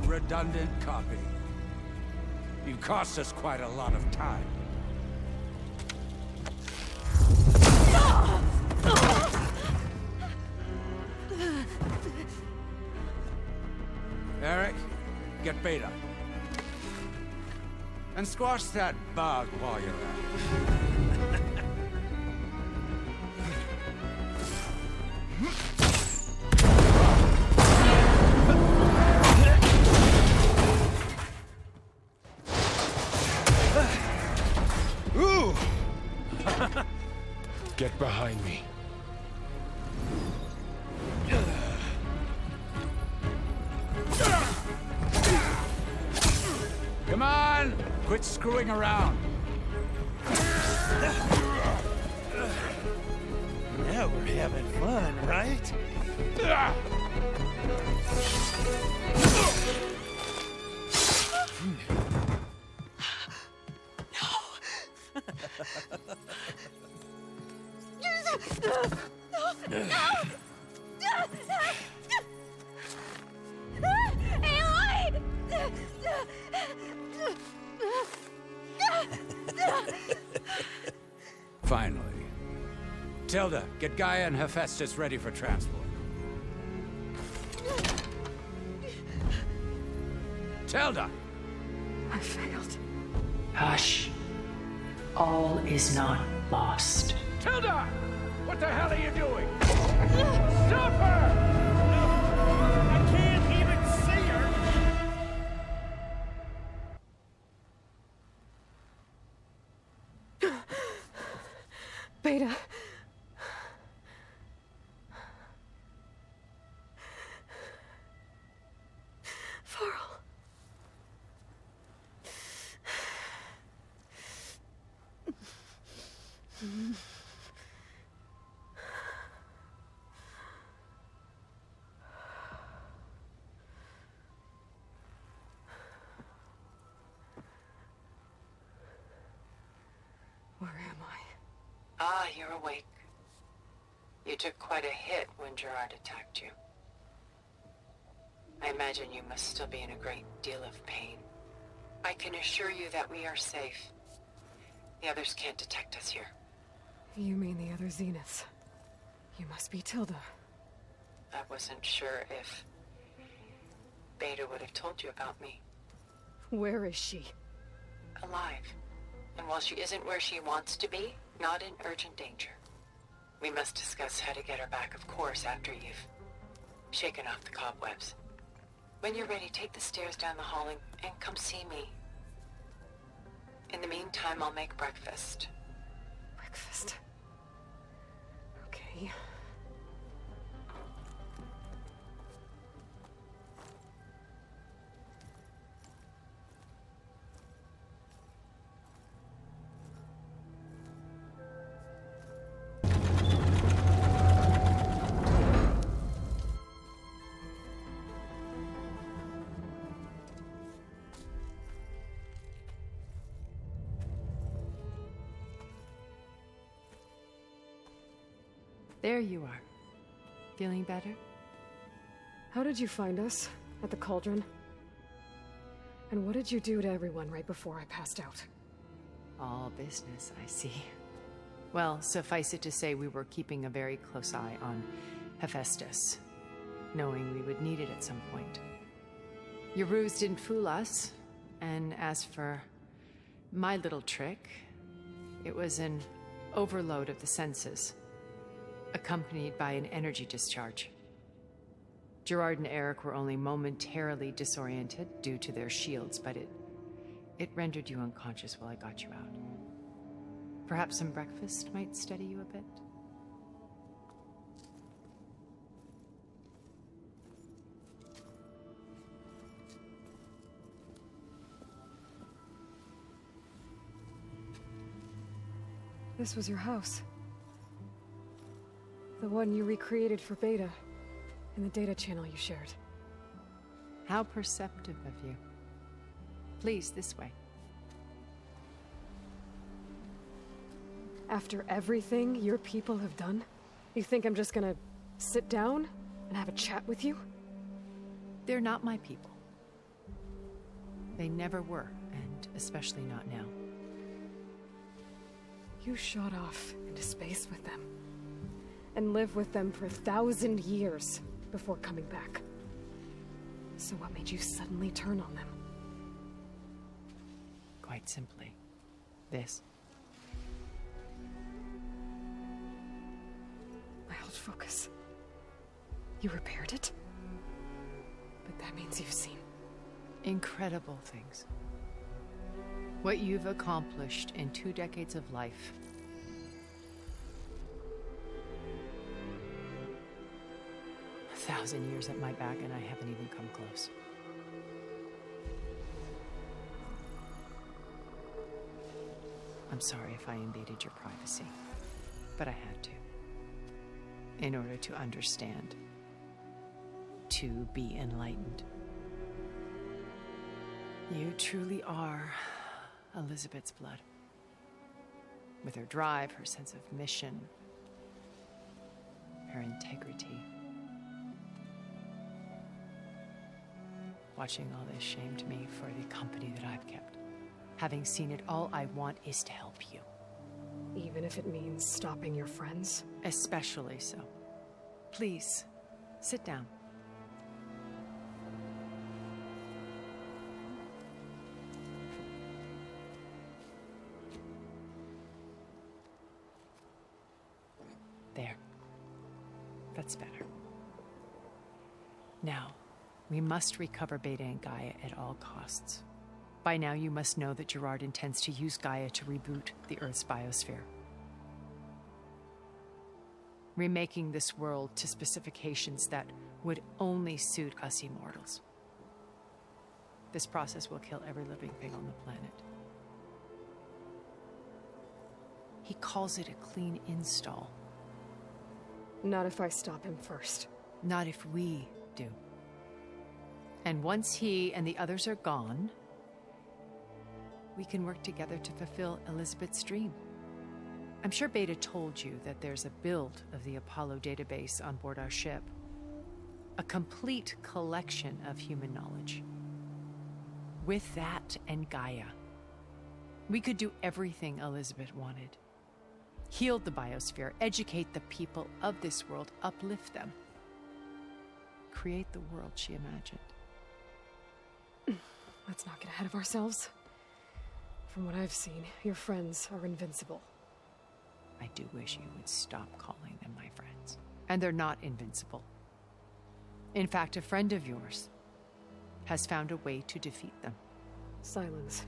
Redundant copy. You've cost us quite a lot of time. Eric, get Beta. And squash that bug while you're at it. Get behind me. Come on! Quit screwing around. Now we're having fun, right? Aloy! Finally. Tilda, get Gaia and HEPHAESTUS ready for transport. Tilda! I failed. Hush. All is not lost. Tilda! What the hell are you doing? Stop her! No! I can't even see her! Beta. Faro. Where am I? Ah, you're awake. You took quite a hit when Gerard attacked you. I imagine you must still be in a great deal of pain. I can assure you that we are safe. The others can't detect us here. You mean the other Zeniths? You must be Tilda. I wasn't sure if Beta would have told you about me. Where is she? Alive. And while she isn't where she wants to be, not in urgent danger. We must discuss how to get her back, of course, after you've shaken off the cobwebs. When you're ready, take the stairs down the hall and come see me. In the meantime, I'll make breakfast. Breakfast? Okay. There you are. Feeling better? How did you find us? At the Cauldron? And what did you do to everyone right before I passed out? All business, I see. Well, suffice it to say we were keeping a very close eye on HEPHAESTUS, knowing we would need it at some point. Your ruse didn't fool us, and as for my little trick, it was an overload of the senses, accompanied by an energy discharge. Gerard and Eric were only momentarily disoriented due to their shields, but it rendered you unconscious while I got you out. Perhaps some breakfast might steady you a bit? This was your house. The one you recreated for Beta, in the data channel you shared. How perceptive of you. Please, this way. After everything your people have done, you think I'm just gonna sit down and have a chat with you? They're not my people. They never were, and especially not now. You shot off into space with them, and lived with them for 1,000 years before coming back. So what made you suddenly turn on them? Quite simply, this. My old focus. You repaired it? But that means you've seen incredible things. What you've accomplished in 2 decades of life. A 1,000 years at my back, and I haven't even come close. I'm sorry if I invaded your privacy, but I had to. In order to understand. To be enlightened. You truly are Elizabeth's blood. With her drive, her sense of mission, her integrity. Watching all this shamed me for the company that I've kept. Having seen it, all I want is to help you. Even if it means stopping your friends? Especially so. Please, sit down. That's better. Now, we must recover Beta and Gaia at all costs. By now, you must know that Gerard intends to use Gaia to reboot the Earth's biosphere, remaking this world to specifications that would only suit us immortals. This process will kill every living thing on the planet. He calls it a clean install. Not if I stop him first. Not if we do. And once he and the others are gone, we can work together to fulfill Elizabeth's dream. I'm sure Beta told you that there's a build of the Apollo database on board our ship. A complete collection of human knowledge. With that and Gaia, we could do everything Elizabeth wanted. Heal the biosphere, educate the people of this world, uplift them. Create the world she imagined. Let's not get ahead of ourselves. From what I've seen, your friends are invincible. I do wish you would stop calling them my friends. And they're not invincible. In fact, a friend of yours has found a way to defeat them. Sylens.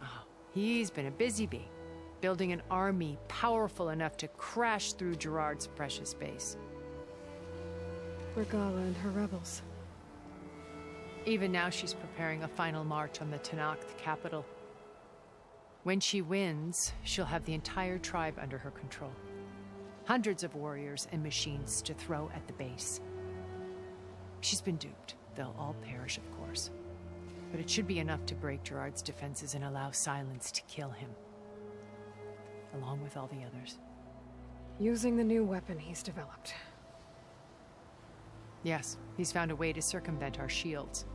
Oh, he's been a busy bee, building an army powerful enough to crash through Gerard's precious base. Regala and her rebels. Even now she's preparing a final march on the Tenakth capital. When she wins, she'll have the entire tribe under her control. Hundreds of warriors and machines to throw at the base. She's been duped. They'll all perish, of course. But it should be enough to break Gerard's defenses and allow Sylens to kill him. Along with all the others. Using the new weapon he's developed. Yes, he's found a way to circumvent our shields.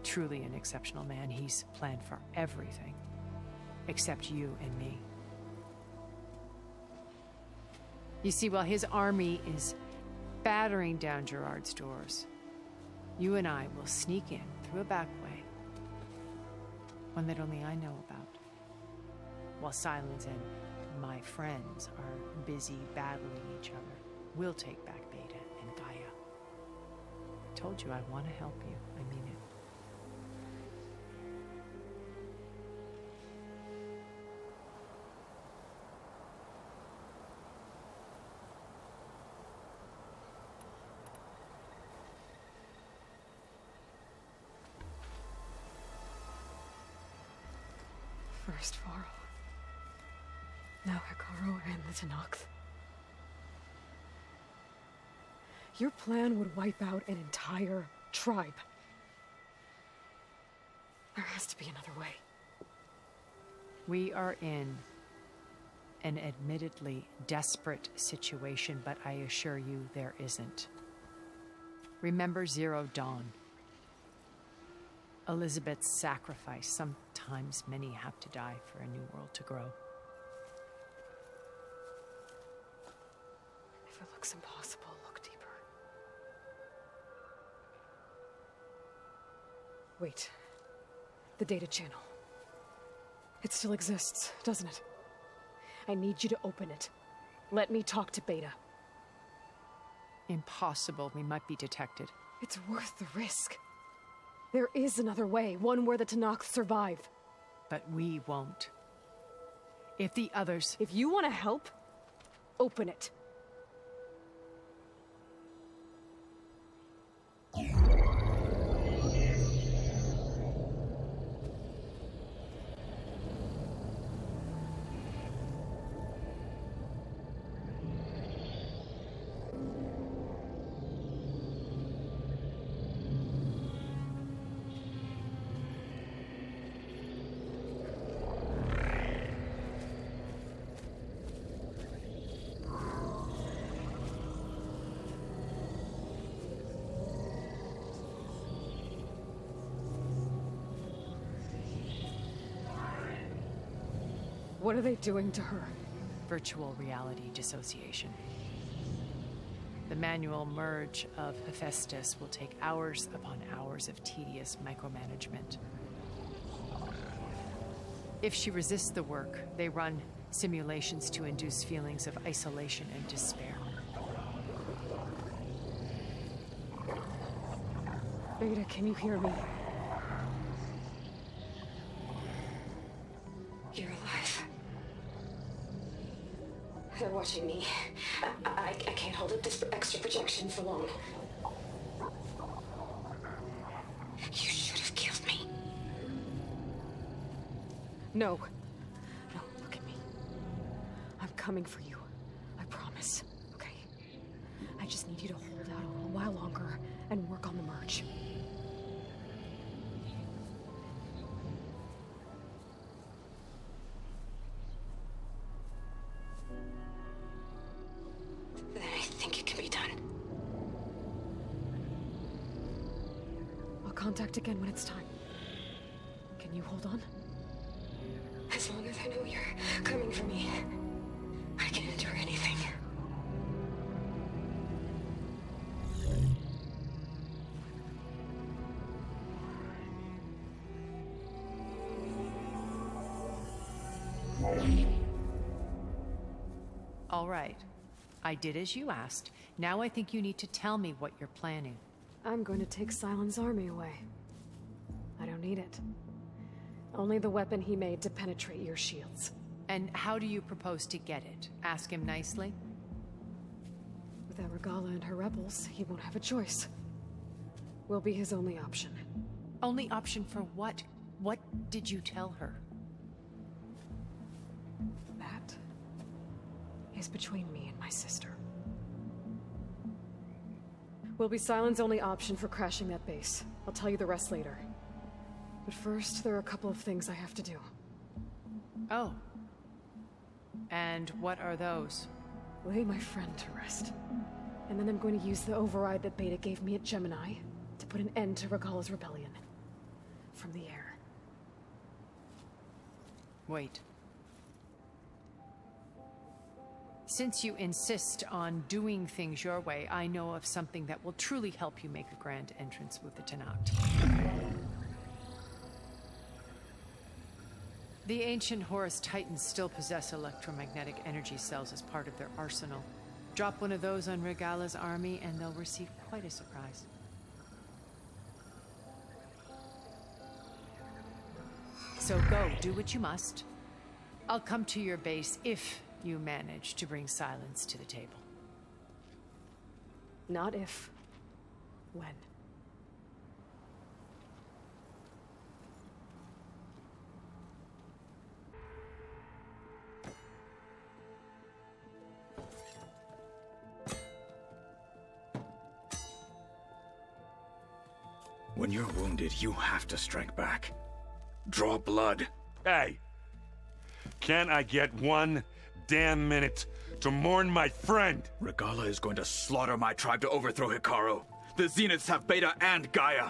Truly an exceptional man. He's planned for everything. Except you and me. You see, while his army is battering down Gerard's doors, you and I will sneak in through a back way. One that only I know about. While Sylens and my friends are busy battling each other, we'll take back Beta and Gaia. I told you I want to help you. I mean it. First Faro. Now Hikaru and the Tenakth. Your plan would wipe out an entire tribe. There has to be another way. We are in an admittedly desperate situation, but I assure you there isn't. Remember Zero Dawn. Elizabeth's sacrifice. Sometimes many have to die for a new world to grow. If it looks impossible, look deeper. Wait. The data channel. It still exists, doesn't it? I need you to open it. Let me talk to Beta. Impossible. We might be detected. It's worth the risk. There is another way, one where the Tenakth survive. But we won't. If the others... If you want to help, open it. What are they doing to her? Virtual reality dissociation. The manual merge of HEPHAESTUS will take hours upon hours of tedious micromanagement. If she resists the work, they run simulations to induce feelings of isolation and despair. Beta, can you hear me? You're alive. They're watching me. I can't hold up this extra projection for long. You should have killed me. No. No, look at me. I'm coming for you. I promise. Okay? I just need you to hold out a little while longer and work on the merge. Then I think it can be done. I'll contact again when it's time. Can you hold on? As long as I know you're coming for me, I can endure anything. All right. I did as you asked. Now I think you need to tell me what you're planning. I'm going to take Sylens' army away. I don't need it. Only the weapon he made to penetrate your shields. And how do you propose to get it? Ask him nicely? Without Regala and her rebels, he won't have a choice. We'll be his only option. Only option for what? What did you tell her? That is between me and my sister. Will be Sylens' only option for crashing that base. I'll tell you the rest later. But first, there are a couple of things I have to do. Oh. And what are those? Lay my friend to rest. And then I'm going to use the override that Beta gave me at Gemini to put an end to Regala's rebellion. From the air. Wait. Since you insist on doing things your way, I know of something that will truly help you make a grand entrance with the Tenakth. The ancient Horus Titans still possess electromagnetic energy cells as part of their arsenal. Drop one of those on Regala's army and they'll receive quite a surprise. So go, do what you must. I'll come to your base if you manage to bring Sylens to the table. Not if. When. When you're wounded, you have to strike back. Draw blood. Hey! Can't I get one damn minute to mourn my friend? Regala is going to slaughter my tribe to overthrow Hikaru. The Zeniths have Beta and Gaia.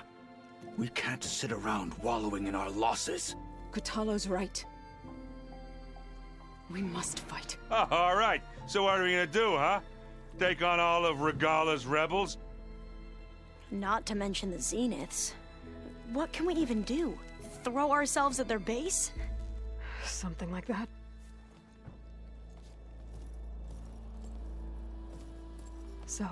We can't sit around wallowing in our losses. Kutalo's right. We must fight. Oh, all right. So what are we gonna do, huh? Take on all of Regala's rebels? Not to mention the Zeniths. What can we even do? Throw ourselves at their base? Something like that. So...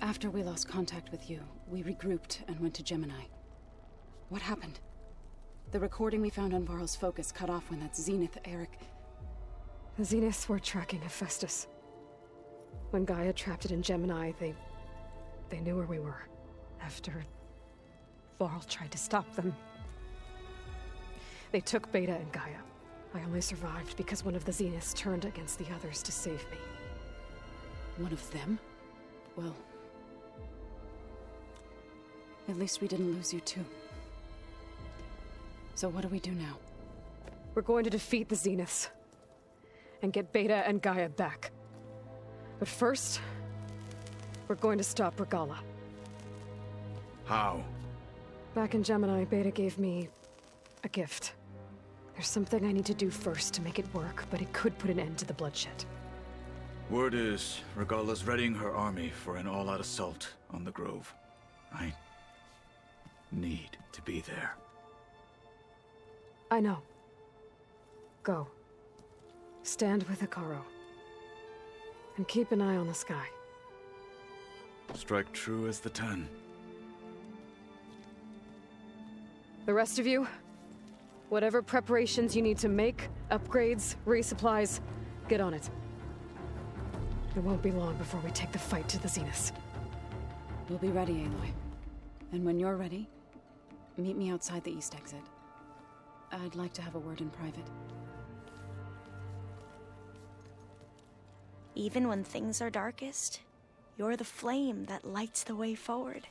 After we lost contact with you, we regrouped and went to Gemini. What happened? The recording we found on Varl's focus cut off when that Zenith Eric... The Zeniths were tracking HEPHAESTUS. When Gaia trapped it in Gemini, they knew where we were. After Varl tried to stop them. They took Beta and Gaia. I only survived because one of the Zeniths turned against the others to save me. One of them? Well... At least we didn't lose you too. So what do we do now? We're going to defeat the Zeniths. And get Beta and Gaia back. But first, we're going to stop Regala. How? Back in Gemini, Beta gave me a gift. There's something I need to do first to make it work, but it could put an end to the bloodshed. Word is, Regala's readying her army for an all-out assault on the Grove. I need to be there. I know. Go. Stand with Utaru. And keep an eye on the sky. Strike true as the 10. The rest of you, whatever preparations you need to make, upgrades, resupplies, get on it. It won't be long before we take the fight to the Zenith. We'll be ready, Aloy. And when you're ready, meet me outside the east exit. I'd like to have a word in private. Even when things are darkest, you're the flame that lights the way forward.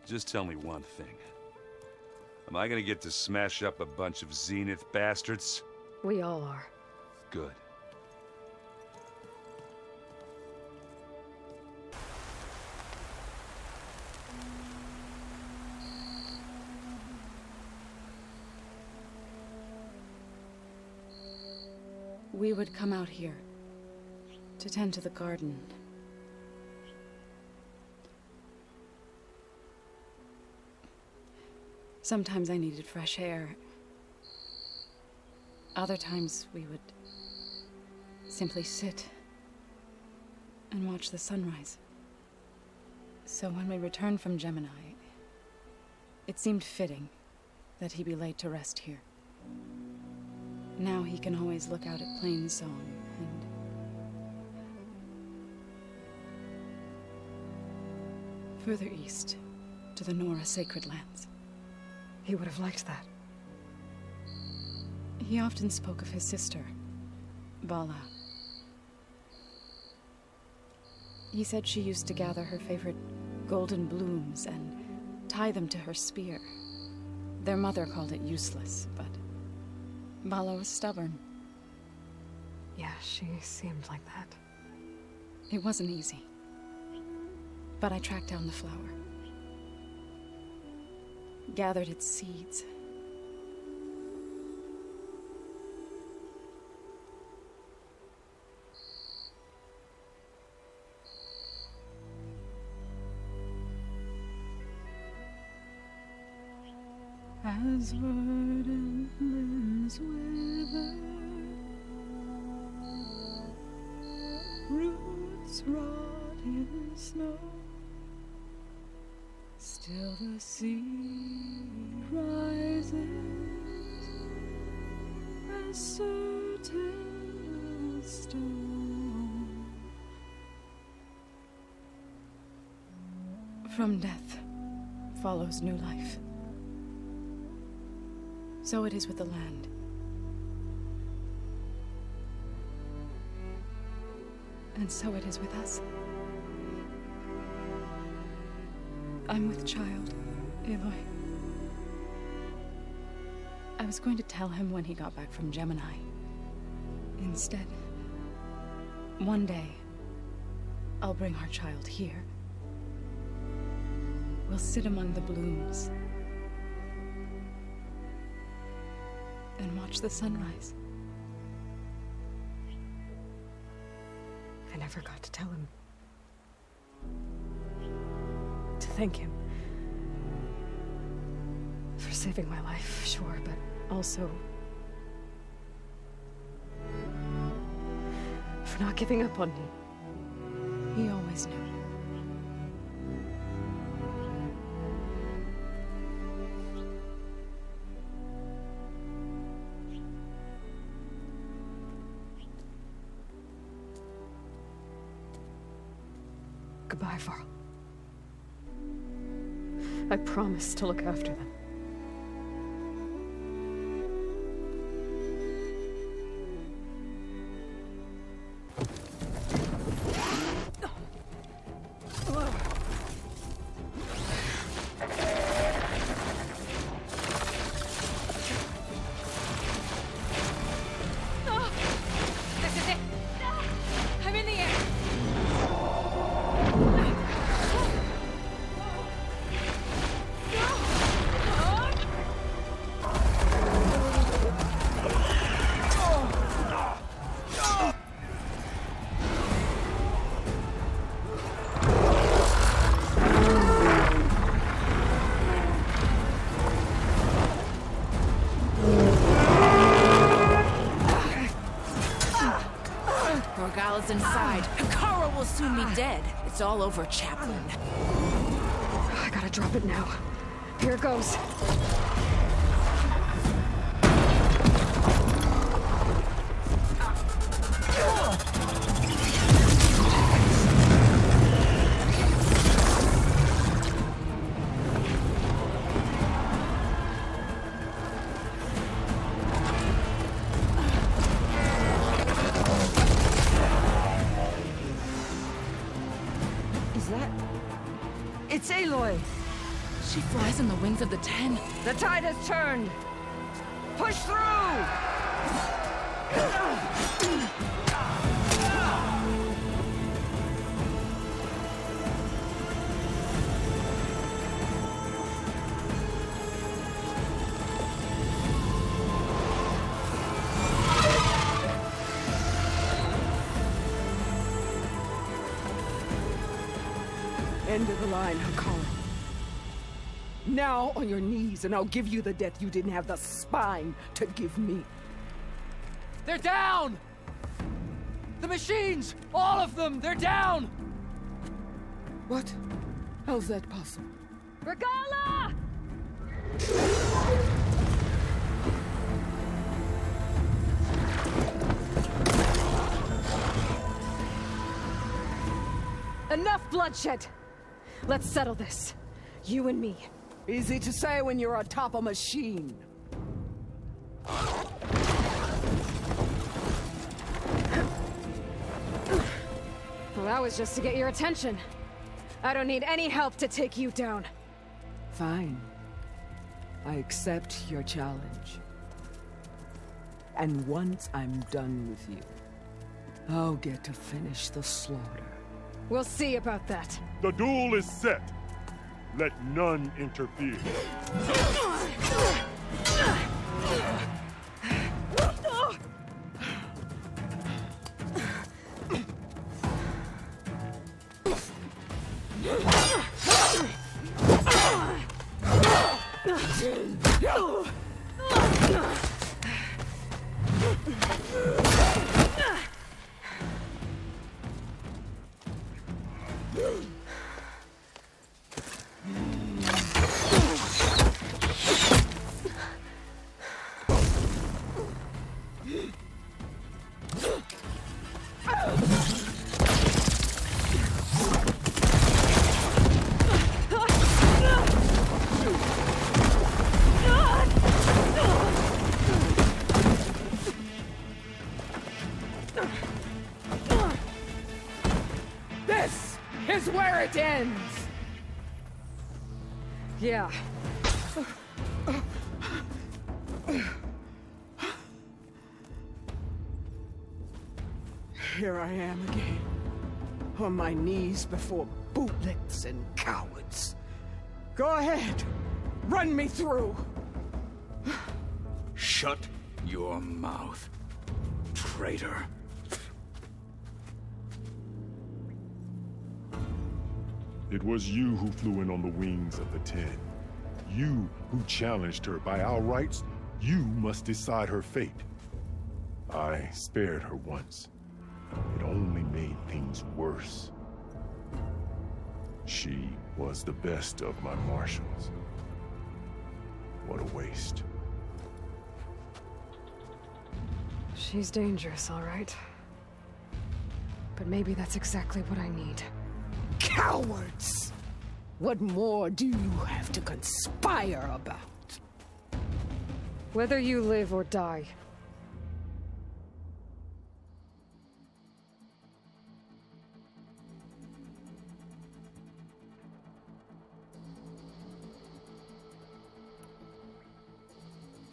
Just tell me one thing. Am I gonna get to smash up a bunch of Zenith bastards? We all are. Good. We would come out here to tend to the garden. Sometimes I needed fresh air. Other times we would simply sit and watch the sunrise. So when we returned from Gemini, it seemed fitting that he be laid to rest here. Now he can always look out at Plainsong and... further east, to the Nora Sacred Lands. He would have liked that. He often spoke of his sister, Vala. He said she used to gather her favorite golden blooms and tie them to her spear. Their mother called it useless, but Vala was stubborn. Yeah, she seemed like that. It wasn't easy. But I tracked down the flower. Gathered its seeds. As verdant limbs wither, roots rot in snow, still the sea rises, as certain as stone. From death follows new life. So it is with the land. And so it is with us. I'm with child, Aloy. I was going to tell him when he got back from Gemini. Instead, one day, I'll bring our child here. We'll sit among the blooms and watch the sunrise. I never got to tell him. To thank him. For saving my life, sure, but also for not giving up on me. He always knew. Goodbye, Faro. I promise to look after them. This is it! I'm in the air! themselves inside. Hikaru will soon be dead. It's all over, Chaplain. I gotta drop it now. Here it goes. It's Aloy! She flies on the wings of the 10. The tide has turned! Push through! End of the line, Hikaru. Now on your knees, and I'll give you the death you didn't have the spine to give me. They're down! The machines! All of them! They're down! What? How's that possible? Regala! Enough bloodshed! Let's settle this. You and me. Easy to say when you're atop a machine. Well, that was just to get your attention. I don't need any help to take you down. Fine. I accept your challenge. And once I'm done with you, I'll get to finish the slaughter. We'll see about that. The duel is set. Let none interfere. This is where it ends! Yeah. Here I am again, on my knees before bootlets and cowards. Go ahead, run me through. Shut your mouth, traitor. It was you who flew in on the wings of the 10. You who challenged her. By our rights, you must decide her fate. I spared her once. It only made things worse. She was the best of my marshals. What a waste. She's dangerous, all right. But maybe that's exactly what I need. Cowards! What more do you have to conspire about? Whether you live or die.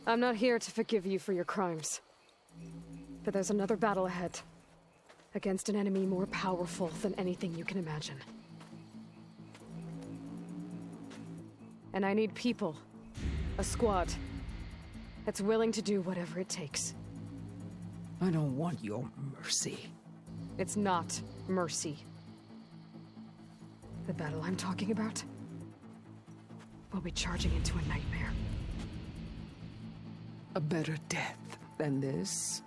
I'm not here to forgive you for your crimes. But there's another battle ahead. Against an enemy more powerful than anything you can imagine. And I need people. A squad. That's willing to do whatever it takes. I don't want your mercy. It's not mercy. The battle I'm talking about will be charging into a nightmare. A better death than this?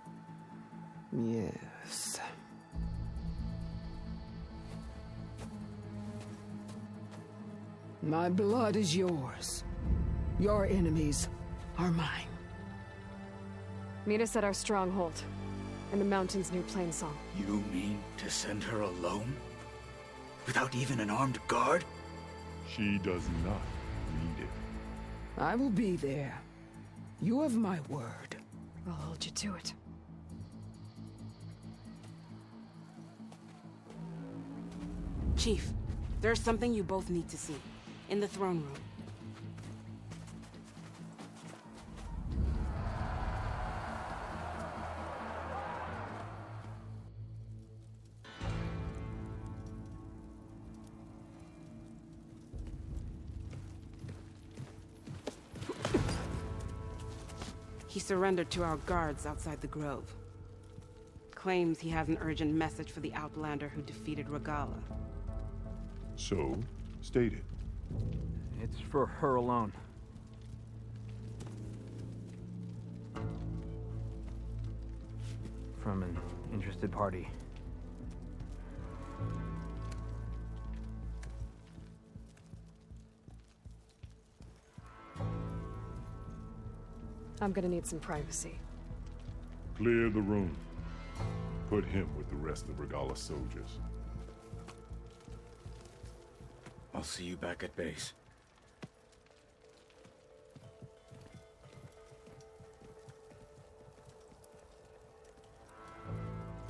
Yes. My blood is yours. Your enemies are mine. Meet us at our stronghold, in the mountains near Plainsong. You mean to send her alone? Without even an armed guard? She does not need it. I will be there. You have my word. I'll hold you to it. Chief, there's something you both need to see. In the throne room. He surrendered to our guards outside the grove. Claims he has an urgent message for the Outlander who defeated Regala. So, state it. It's for her alone. From an interested party. I'm gonna need some privacy. Clear the room. Put him with the rest of Regala's soldiers. I'll see you back at base.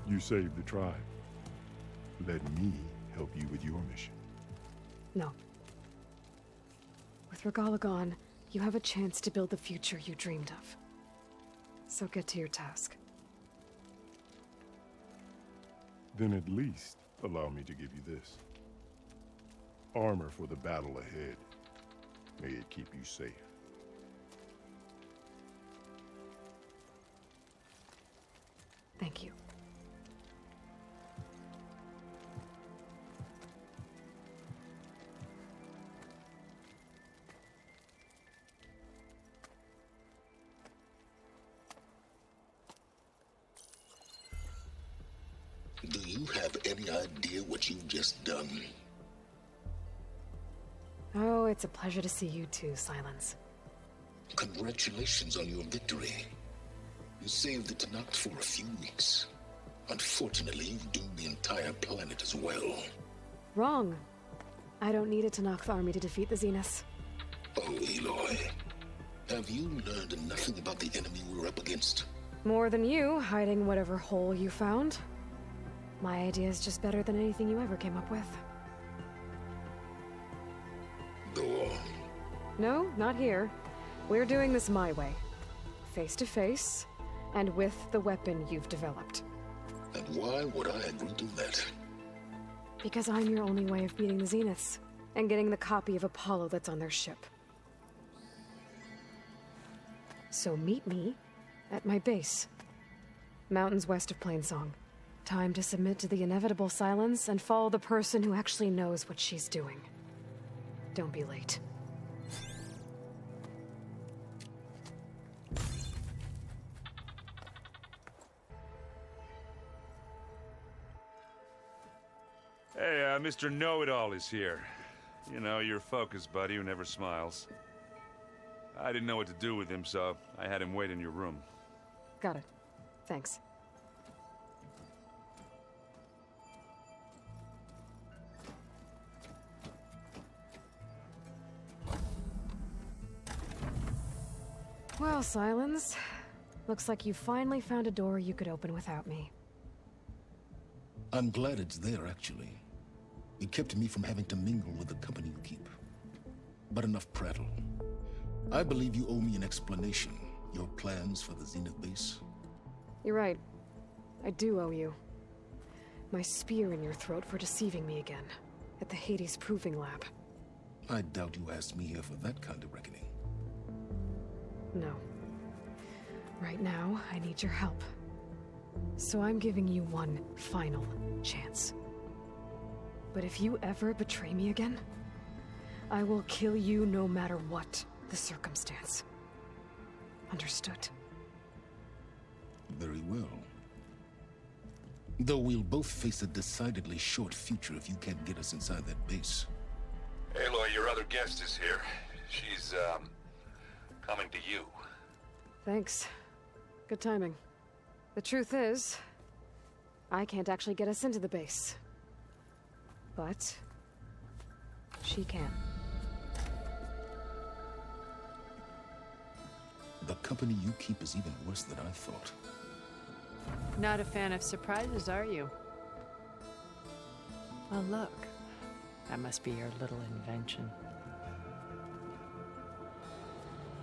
You saved the tribe. Let me help you with your mission. No. With Regala gone, you have a chance to build the future you dreamed of. So get to your task. Then at least allow me to give you this. Armor for the battle ahead. May it keep you safe. Thank you. Do you have any idea what you've just done? Oh, it's a pleasure to see you too, Sylens. Congratulations on your victory. You saved the Tenakth for a few weeks. Unfortunately, you've doomed the entire planet as well. Wrong. I don't need a Tenakth army to defeat the Zeniths. Oh, Aloy. Have you learned nothing about the enemy we're up against? More than you, hiding whatever hole you found. My idea is just better than anything you ever came up with. Go on. No, not here. We're doing this my way. Face to face, and with the weapon you've developed. And why would I agree to that? Because I'm your only way of beating the Zeniths, and getting the copy of Apollo that's on their ship. So meet me at my base. Mountains west of Plainsong. Time to submit to the inevitable Sylens and follow the person who actually knows what she's doing. Don't be late. Hey, Mr. Know-It-All is here. You know, your focus buddy who never smiles. I didn't know what to do with him, so I had him wait in your room. Got it. Thanks. Well, Sylens, looks like you finally found a door you could open without me. I'm glad it's there, actually. It kept me from having to mingle with the company you keep. But enough prattle. I believe you owe me an explanation. Your plans for the Zenith base? You're right. I do owe you. My spear in your throat for deceiving me again, at the Hades Proving Lab. I doubt you asked me here for that kind of reckoning. No. Right now, I need your help. So I'm giving you one final chance. But if you ever betray me again, I will kill you no matter what the circumstance. Understood? Very well. Though we'll both face a decidedly short future if you can't get us inside that base. Aloy, your other guest is here. She's, coming to you. Thanks. Good timing. The truth is, I can't actually get us into the base. But she can. The company you keep is even worse than I thought. Not a fan of surprises, are you? Well, look. That must be your little invention.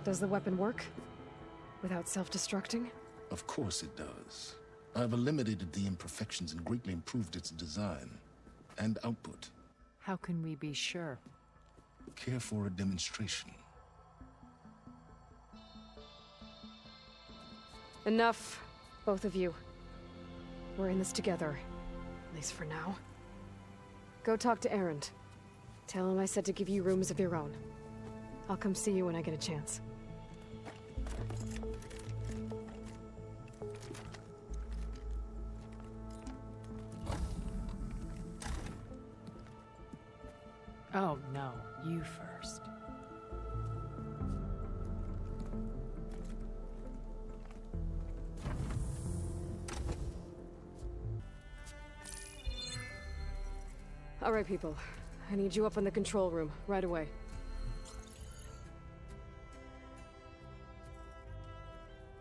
Does the weapon work? Without self-destructing? Of course it does. I've eliminated the imperfections and greatly improved its design and output. How can we be sure? Care for a demonstration? Enough, both of you. We're in this together, at least for now. Go talk to Erend. Tell him I said to give you rooms of your own. I'll come see you when I get a chance. Oh, no. You first. All right, people. I need you up in the control room, right away.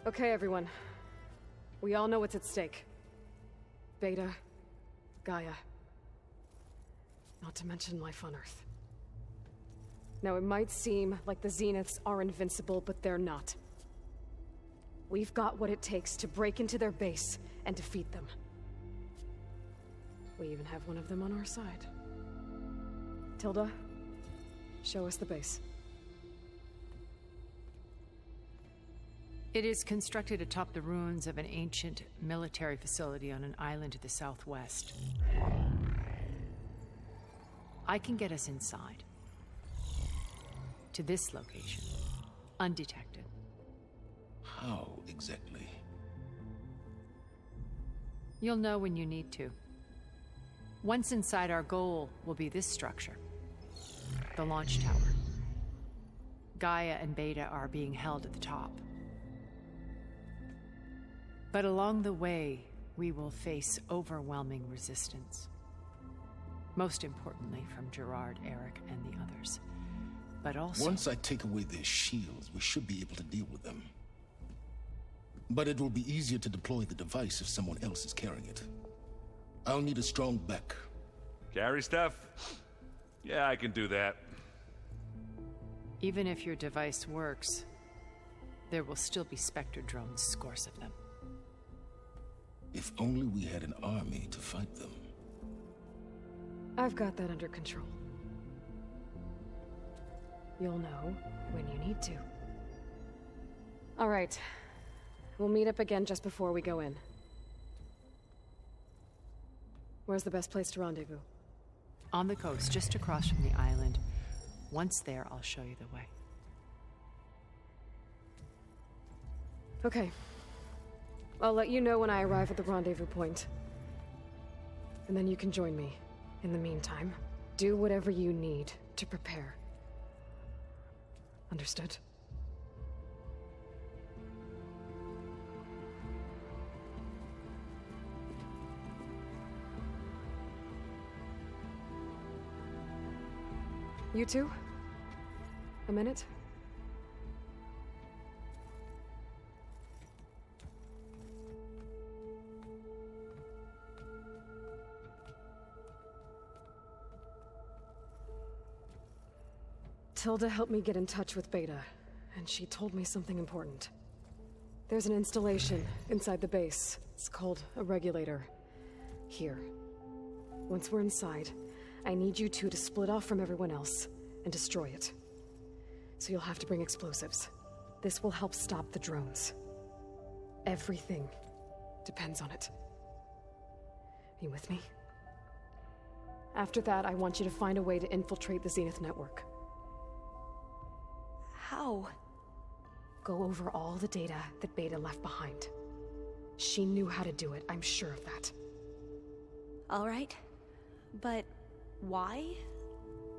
Okay, everyone. We all know what's at stake. Beta, Gaia. Not to mention life on Earth. Now, it might seem like the Zeniths are invincible, but they're not. We've got what it takes to break into their base and defeat them. We even have one of them on our side. Tilda, show us the base. It is constructed atop the ruins of an ancient military facility on an island to the southwest. I can get us inside. To this location. Undetected. How exactly? You'll know when you need to. Once inside, our goal will be this structure. The launch tower. Gaia and Beta are being held at the top. But along the way, we will face overwhelming resistance. Most importantly from Gerard, Eric, and the others. But also... Once I take away their shields, we should be able to deal with them. But it will be easier to deploy the device if someone else is carrying it. I'll need a strong back. Carry stuff? Yeah, I can do that. Even if your device works, there will still be Spectre drones, scores of them. If only we had an army to fight them. I've got that under control. You'll know when you need to. All right. We'll meet up again just before we go in. Where's the best place to rendezvous? On the coast, just across from the island. Once there, I'll show you the way. Okay. I'll let you know when I arrive at the rendezvous point. And then you can join me. In the meantime, do whatever you need to prepare. Understood? You two? A minute? Tilda helped me get in touch with Beta, and she told me something important. There's an installation inside the base. It's called a regulator. Here. Once we're inside, I need you two to split off from everyone else and destroy it. So you'll have to bring explosives. This will help stop the drones. Everything depends on it. Are you with me? After that, I want you to find a way to infiltrate the Zenith network. How? Go over all the data that Beta left behind. She knew how to do it, I'm sure of that. All right. But why?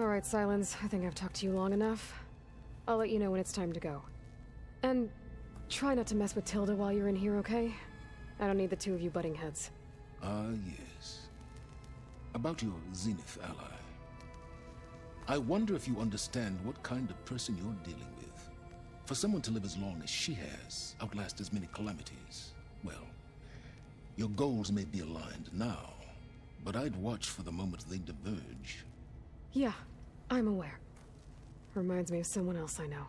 Alright, Sylens, I think I've talked to you long enough. I'll let you know when it's time to go. And try not to mess with Tilda while you're in here, okay? I don't need the two of you butting heads. Ah, yes. About your Zenith ally. I wonder if you understand what kind of person you're dealing with. For someone to live as long as she has, outlast as many calamities, well, your goals may be aligned now, but I'd watch for the moment they diverge. Yeah, I'm aware. Reminds me of someone else I know.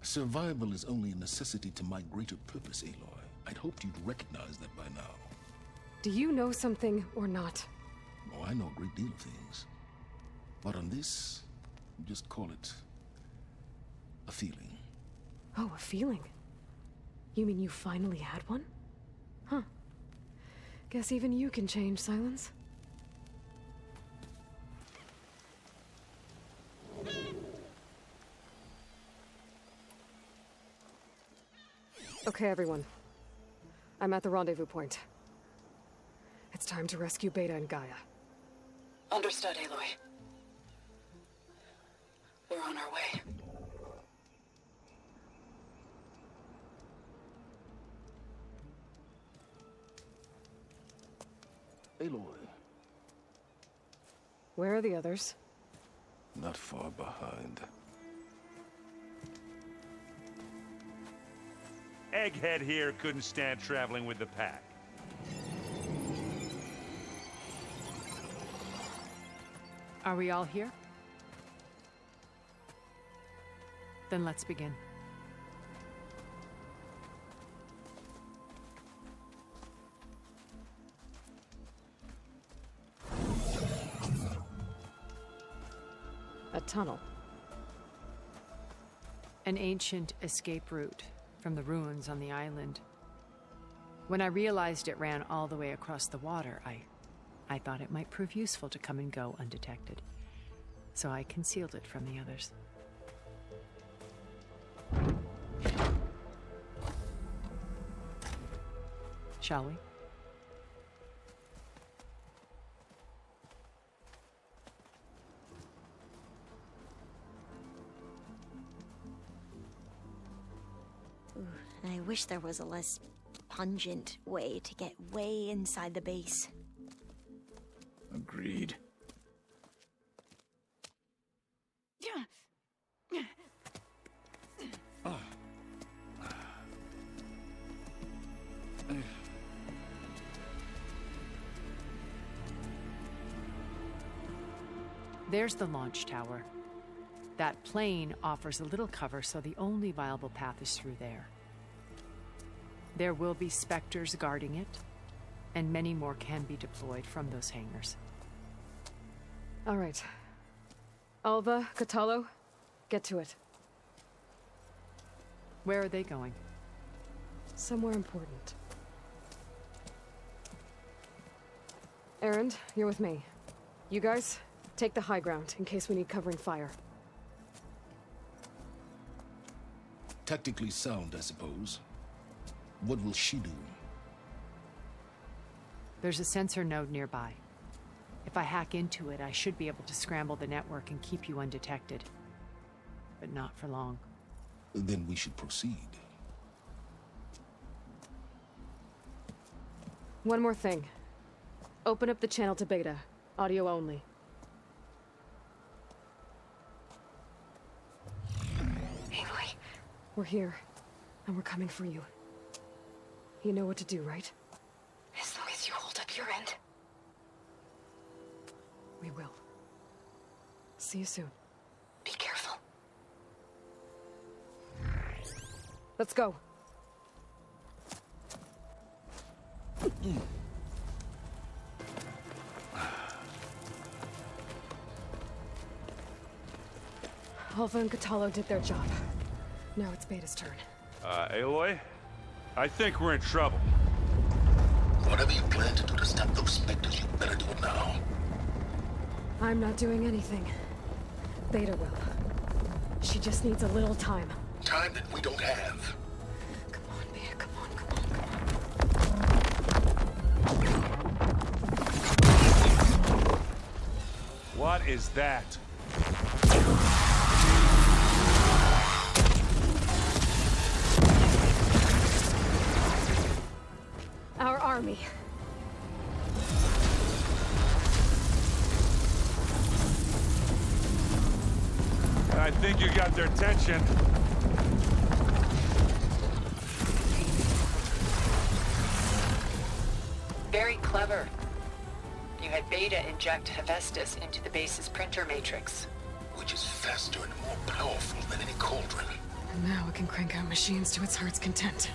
Survival is only a necessity to my greater purpose, Aloy. I'd hoped you'd recognize that by now. Do you know something or not? Oh, I know a great deal of things. But on this, just call it a feeling. Oh, a feeling? You mean you finally had one? Huh. Guess even you can change, Sylens. Okay, everyone. I'm at the rendezvous point. It's time to rescue Beta and Gaia. Understood, Aloy. We're on our way. Aloy. Where are the others? Not far behind. Egghead here couldn't stand traveling with the pack. Are we all here? Then let's begin. A tunnel. An ancient escape route from the ruins on the island. When I realized it ran all the way across the water, I thought it might prove useful to come and go undetected. So I concealed it from the others. Shall we? I wish there was a less pungent way to get way inside the base. Agreed. There's the launch tower. That plane offers a little cover, so the only viable path is through there. There will be specters guarding it, and many more can be deployed from those hangars. All right. Alva, Catalo, get to it. Where are they going? Somewhere important. Erend, you're with me. You guys, take the high ground in case we need covering fire. Tactically sound, I suppose. What will she do? There's a sensor node nearby. If I hack into it, I should be able to scramble the network and keep you undetected. But not for long. Then we should proceed. One more thing. Open up the channel to Beta. Audio only. Aloy. We're here, and we're coming for you. You know what to do, right? As long as you hold up your end. We will. See you soon. Be careful. Let's go. Alva and Catalo did their job. Now it's Beta's turn. Aloy? I think we're in trouble. Whatever you plan to do to stop those specters, you better do it now. I'm not doing anything. Beta will. She just needs a little time. Time that we don't have. Come on, Beta, come on, come on. What is that? Our army. I think you got their attention. Very clever. You had Beta inject HEPHAESTUS into the base's printer matrix. Which is faster and more powerful than any Cauldron. And now it can crank out machines to its heart's content.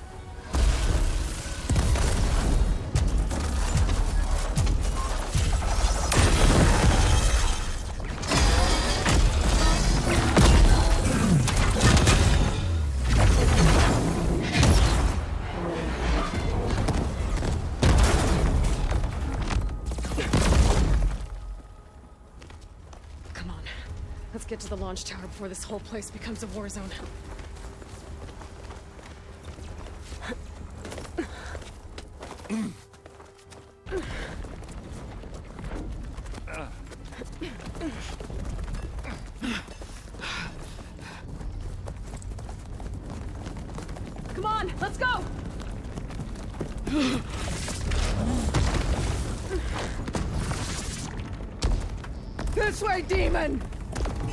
Let's get to the launch tower before this whole place becomes a war zone. Come on, let's go! This way, demon!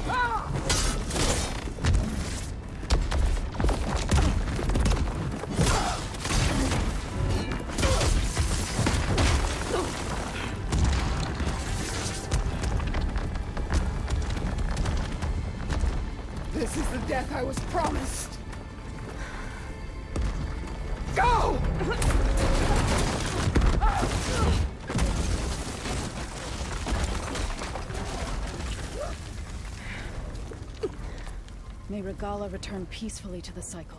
Ah! This is the death I was promised. Go! May Regala return peacefully to the cycle.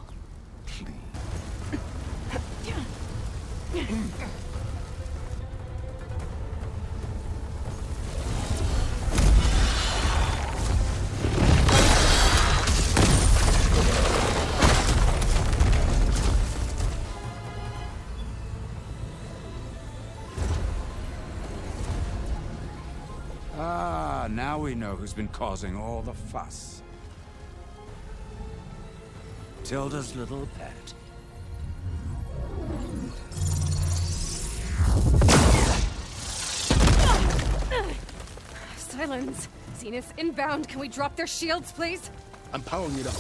Ah, now we know who's been causing all the fuss. Tilda's little pet. Sylens! Zenith inbound. Can we drop their shields, please? I'm powering it up.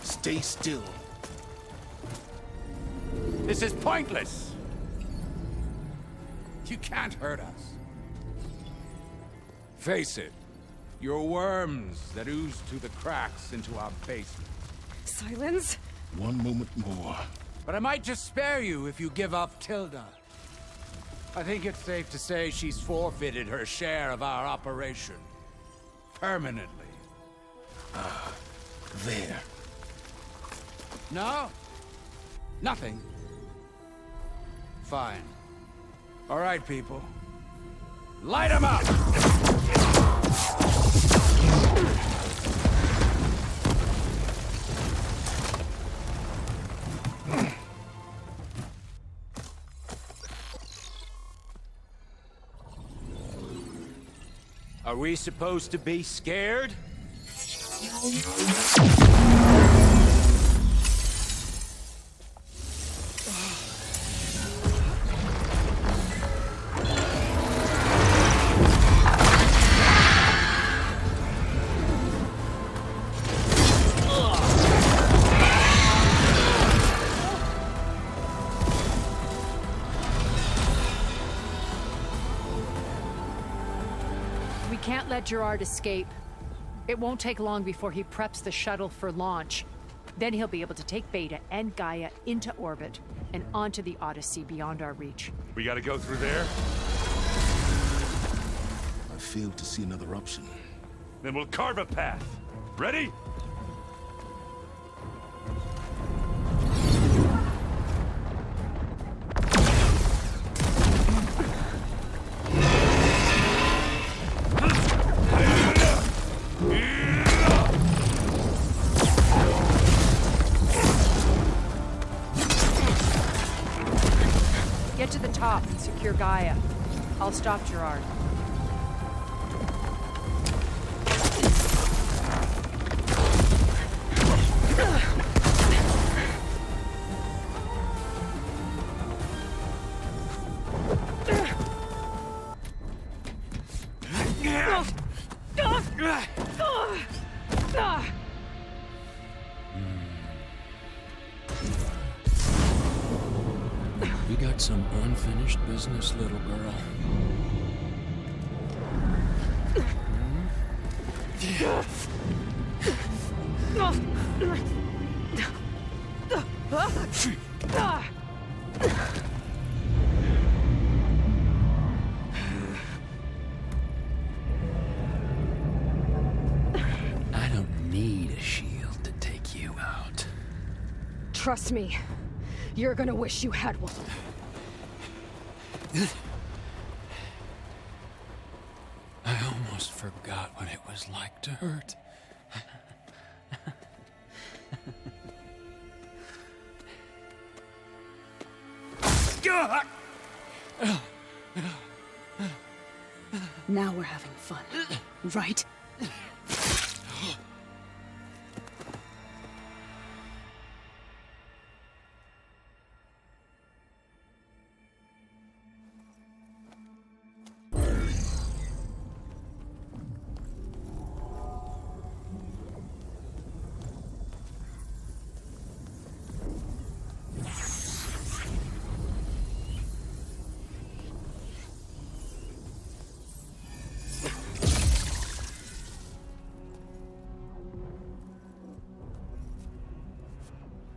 Stay still. This is pointless. You can't hurt us. Face it. You're worms that ooze through the cracks into our basement. Sylens? One moment more. But I might just spare you if you give up Tilda. I think it's safe to say she's forfeited her share of our operation. Permanently. Ah, there. No? Nothing? Fine. All right, people. Light 'em up! Are we supposed to be scared? Can't let Gerard escape. It won't take long before he preps the shuttle for launch. Then he'll be able to take Beta and Gaia into orbit and onto the Odyssey beyond our reach. We gotta go through there? I failed to see another option. Then we'll carve a path. Ready? Get to the top and secure Gaia. I'll stop Gerard. You got some unfinished business, little girl. I don't need a shield to take you out. Trust me, you're gonna wish you had one. I almost forgot what it was like to hurt. Now we're having fun, right?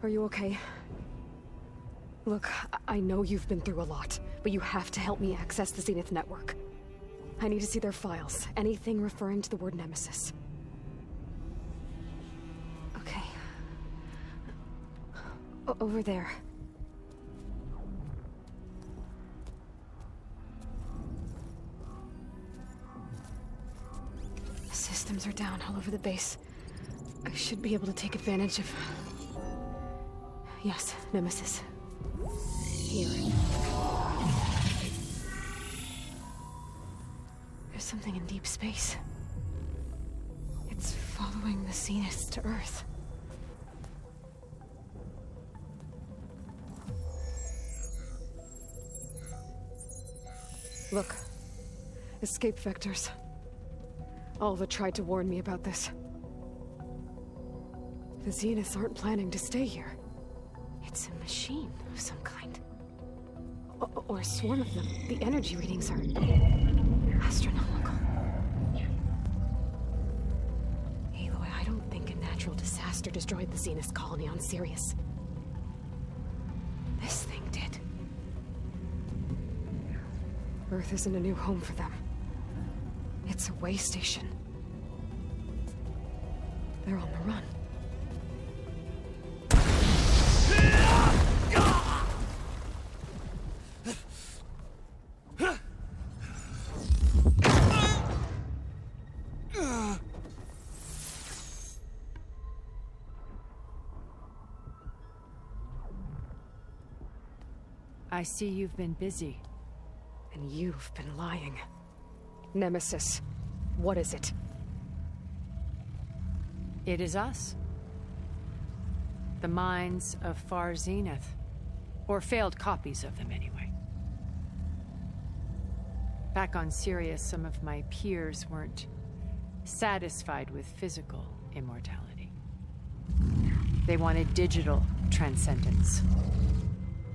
Are you okay? Look, I know you've been through a lot, but you have to help me access the Zenith network. I need to see their files, anything referring to the word Nemesis. Okay. Over there. The systems are down all over the base. I should be able to take advantage of... Yes, Nemesis. Here. There's something in deep space. It's following the Zeniths to Earth. Look. Escape vectors. Alva tried to warn me about this. The Zeniths aren't planning to stay here. It's a machine of some kind. Or a swarm of them. The energy readings are... astronomical. Aloy, I don't think a natural disaster destroyed the Zenith colony on Sirius. This thing did. Earth isn't a new home for them. It's a way station. They're on the run. I see you've been busy. And you've been lying. Nemesis, what is it? It is us. The minds of Far Zenith. Or failed copies of them, anyway. Back on Sirius, some of my peers weren't satisfied with physical immortality. They wanted digital transcendence.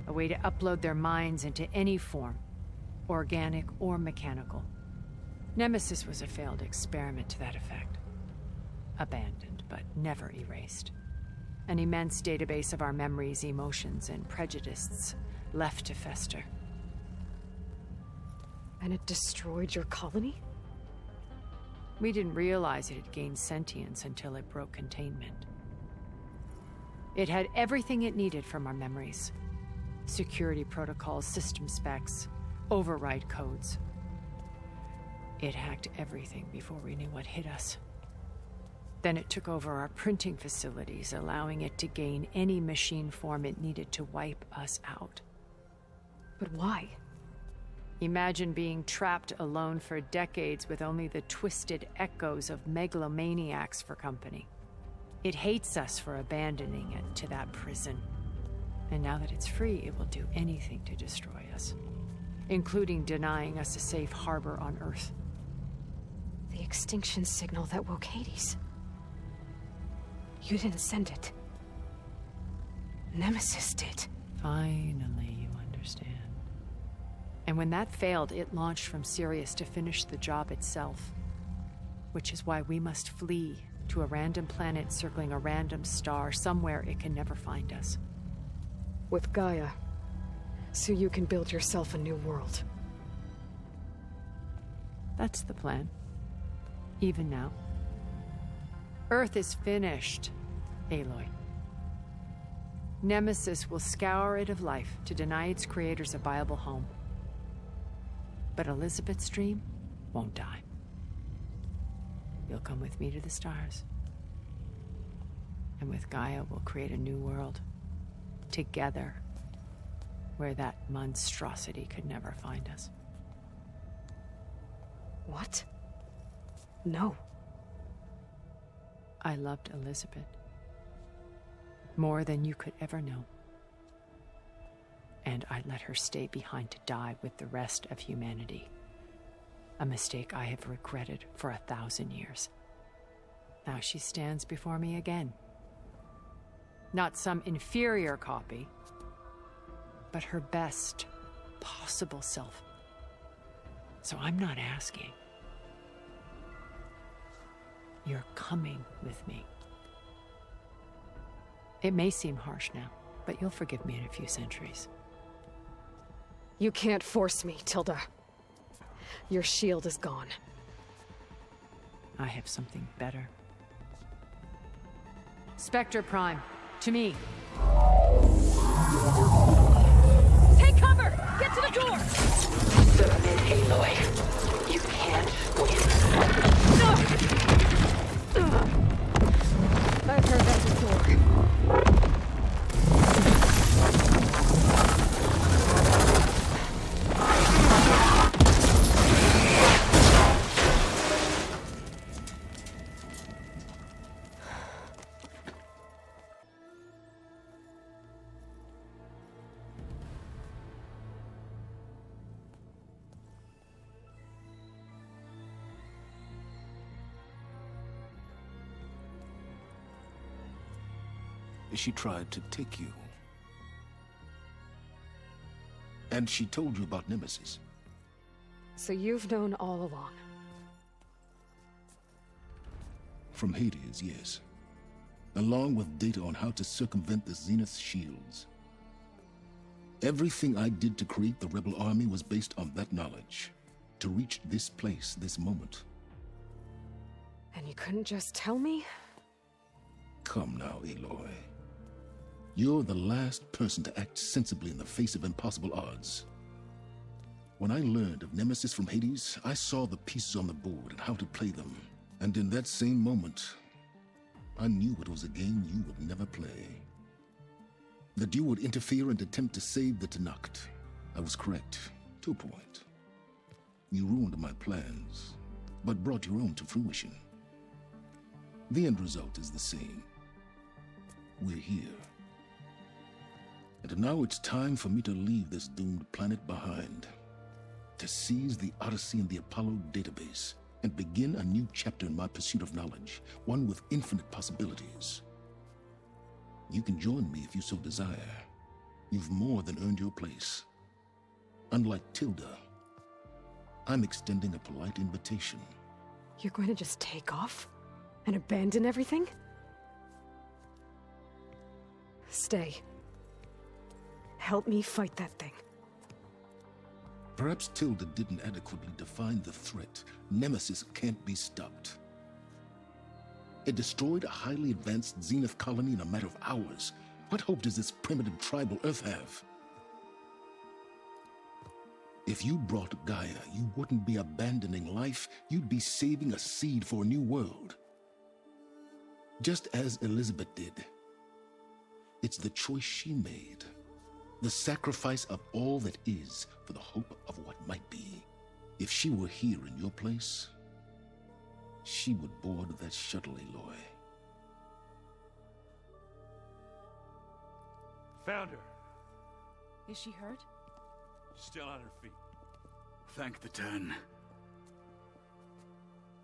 A way to upload their minds into any form, organic or mechanical. Nemesis was a failed experiment to that effect. Abandoned, but never erased. An immense database of our memories, emotions, and prejudices left to fester. And it destroyed your colony? We didn't realize it had gained sentience until it broke containment. It had everything it needed from our memories. Security protocols, system specs, override codes. It hacked everything before we knew what hit us. Then it took over our printing facilities, allowing it to gain any machine form it needed to wipe us out. But why? Imagine being trapped alone for decades with only the twisted echoes of megalomaniacs for company. It hates us for abandoning it to that prison. And now that it's free, it will do anything to destroy us, including denying us a safe harbor on Earth. The the extinction signal that woke Hades. You didn't send it. Nemesis did. Finally, you understand. And when that failed, it launched from Sirius to finish the job itself. Which is why we must flee to a random planet circling a random star, somewhere it can never find us. With Gaia, so you can build yourself a new world. That's the plan. Even now. Earth is finished, Aloy. Nemesis will scour it of life to deny its creators a viable home. But Elizabeth's dream won't die. You'll come with me to the stars. And with Gaia, we'll create a new world. Together. Where that monstrosity could never find us. What? No. I loved Elizabeth. More than you could ever know. And I let her stay behind to die with the rest of humanity. A mistake I have regretted for 1,000 years. Now she stands before me again. Not some inferior copy, but her best possible self. So I'm not asking. You're coming with me. It may seem harsh now, but you'll forgive me in a few centuries. You can't force me, Tilda. Your shield is gone. I have something better. Spectre Prime, to me. Take cover! Get to the door! Submit, Aloy. You can't win. I've heard that before. She tried to take you. And she told you about Nemesis. So you've known all along. From Hades, yes. Along with data on how to circumvent the Zenith shields. Everything I did to create the rebel army was based on that knowledge. To reach this place, this moment. And you couldn't just tell me? Come now, Aloy. You're the last person to act sensibly in the face of impossible odds. When I learned of Nemesis from Hades, I saw the pieces on the board and how to play them. And in that same moment, I knew it was a game you would never play. That you would interfere and attempt to save the Tenakth. I was correct, to a point. You ruined my plans, but brought your own to fruition. The end result is the same. We're here. And now it's time for me to leave this doomed planet behind. To seize the Odyssey and the Apollo database, and begin a new chapter in my pursuit of knowledge, one with infinite possibilities. You can join me if you so desire. You've more than earned your place. Unlike Tilda, I'm extending a polite invitation. You're going to just take off? And abandon everything? Stay. Help me fight that thing. Perhaps Tilda didn't adequately define the threat. Nemesis can't be stopped. It destroyed a highly advanced Zenith colony in a matter of hours. What hope does this primitive tribal Earth have? If you brought Gaia, you wouldn't be abandoning life, you'd be saving a seed for a new world. Just as Elizabeth did. It's the choice she made. The sacrifice of all that is for the hope of what might be. If she were here in your place, she would board that shuttle, Aloy. Found her. Is she hurt? Still on her feet. Thank the Ten.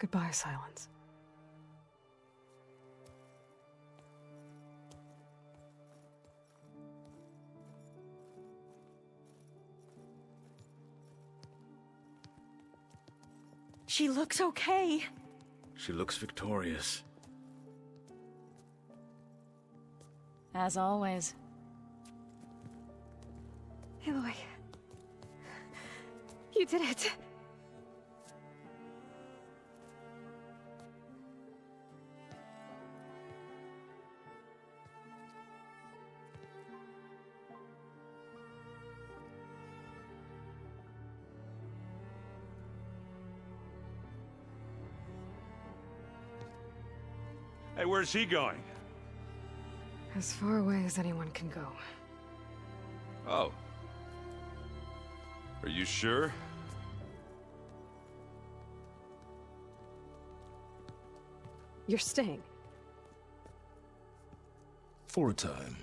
Goodbye, Sylens. She looks okay. She looks victorious. As always. Aloy. You did it. Hey, where's he going? As far away as anyone can go. Oh. Are you sure? You're staying. For a time.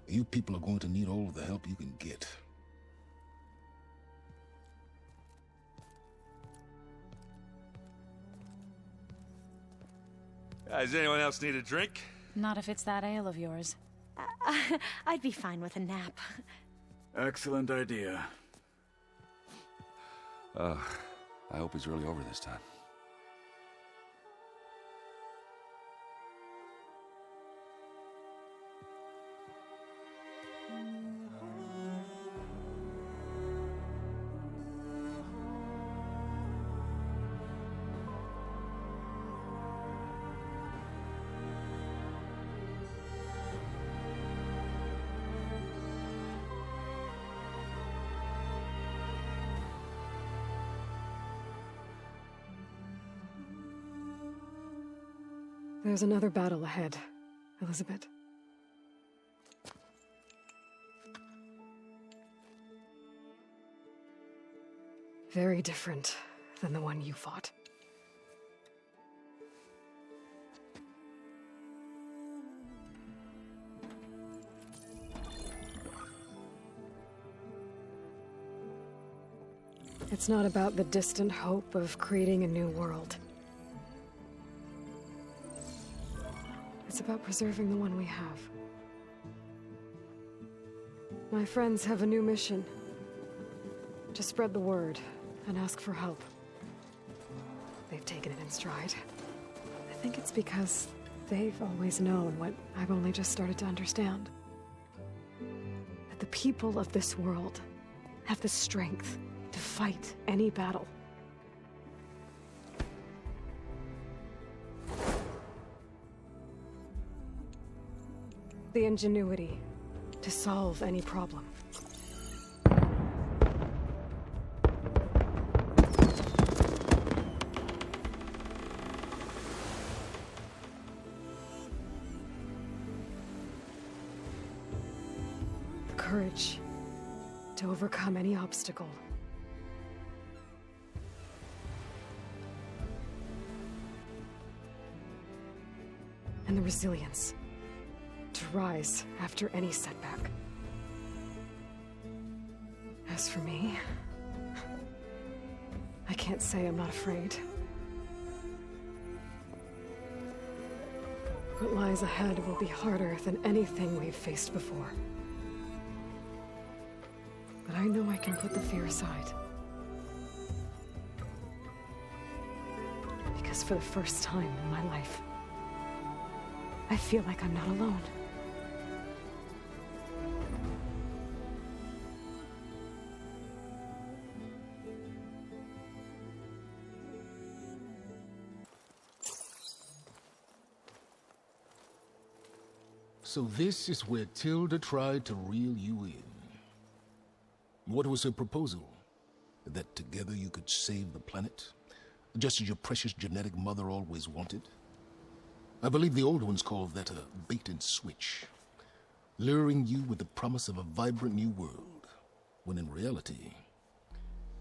You people are going to need all of the help you can get. Does anyone else need a drink? Not if it's that ale of yours. I'd be fine with a nap. Excellent idea. I hope it's really over this time. There's another battle ahead, Elizabeth. Very different than the one you fought. It's not about the distant hope of creating a new world. It's about preserving the one we have. My friends have a new mission. To spread the word and ask for help. They've taken it in stride. I think it's because they've always known what I've only just started to understand. That the people of this world have the strength to fight any battle. The ingenuity to solve any problem. The courage to overcome any obstacle. And the resilience to rise after any setback. As for me, I can't say I'm not afraid. What lies ahead will be harder than anything we've faced before. But I know I can put the fear aside. Because for the first time in my life, I feel like I'm not alone. So this is where Tilda tried to reel you in. What was her proposal? That together you could save the planet? Just as your precious genetic mother always wanted? I believe the old ones called that a bait and switch. Luring you with the promise of a vibrant new world, when in reality,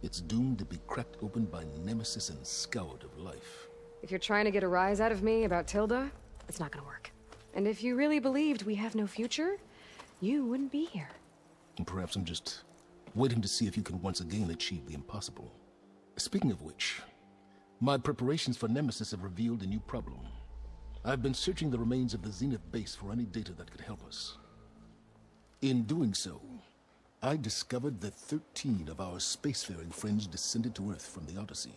it's doomed to be cracked open by nemesis and scoured of life. If you're trying to get a rise out of me about Tilda, it's not gonna work. And if you really believed we have no future, you wouldn't be here. And perhaps I'm just waiting to see if you can once again achieve the impossible. Speaking of which, My preparations for Nemesis have revealed a new problem. I've been searching the remains of the Zenith base for any data that could help us. In doing so, I discovered that 13 of our spacefaring friends descended to Earth from the Odyssey.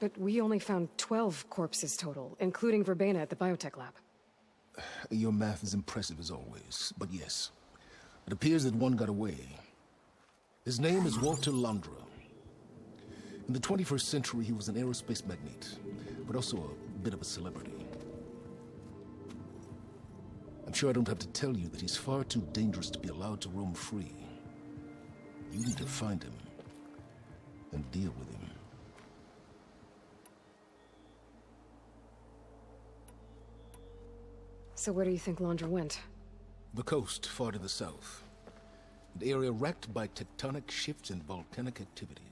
But we only found 12 corpses total, including Verbena at the biotech lab. Your math is impressive as always, but yes. It appears that one got away. His name is Walter Londra. In the 21st century, he was an aerospace magnate, but also a bit of a celebrity. I'm sure I don't have to tell you that he's far too dangerous to be allowed to roam free. You need to find him and deal with him. So where do you think Londra went? The coast, far to the south. An area racked by tectonic shifts and volcanic activity.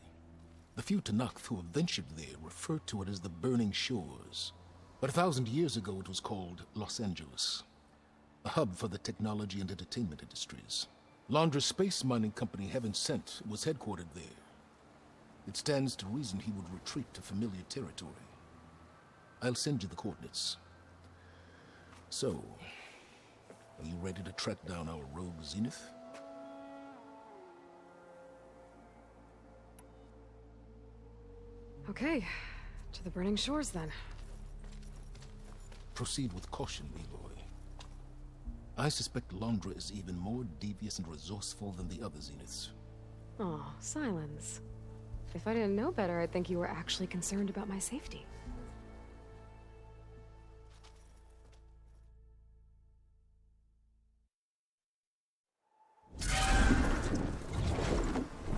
The few Tenakth who have ventured there refer to it as the Burning Shores. But 1,000 years ago it was called Los Angeles, a hub for the technology and entertainment industries. Londra's space mining company, Heaven Sent, was headquartered there. It stands to reason he would retreat to familiar territory. I'll send you the coordinates. So, are you ready to track down our rogue Zenith? Okay, to the Burning Shores then. Proceed with caution, Aloy. I suspect Londra is even more devious and resourceful than the other Zeniths. Aw, Sylens. If I didn't know better, I'd think you were actually concerned about my safety.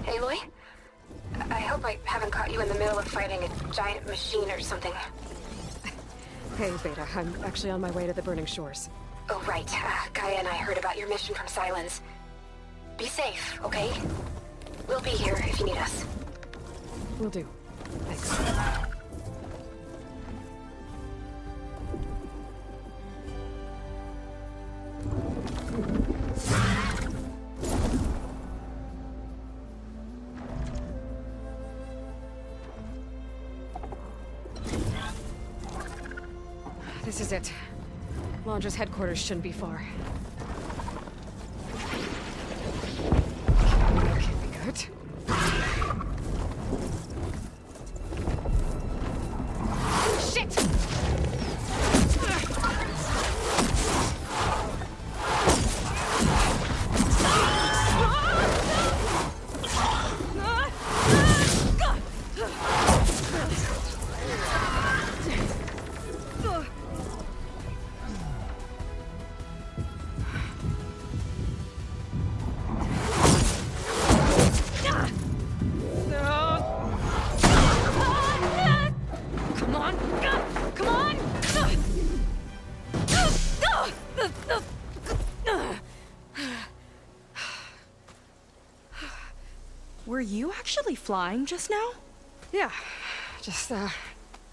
Aloy? I hope I haven't caught you in the middle of fighting a giant machine or something. Hey, Beta, I'm actually on my way to the Burning Shores. Oh, right. GAIA and I heard about your mission from Sylens. Be safe, okay? We'll be here if you need us. Will do. Thanks. This is it. Londra's headquarters shouldn't be far. That can't be good. Shit! Were you actually flying just now? Yeah, just,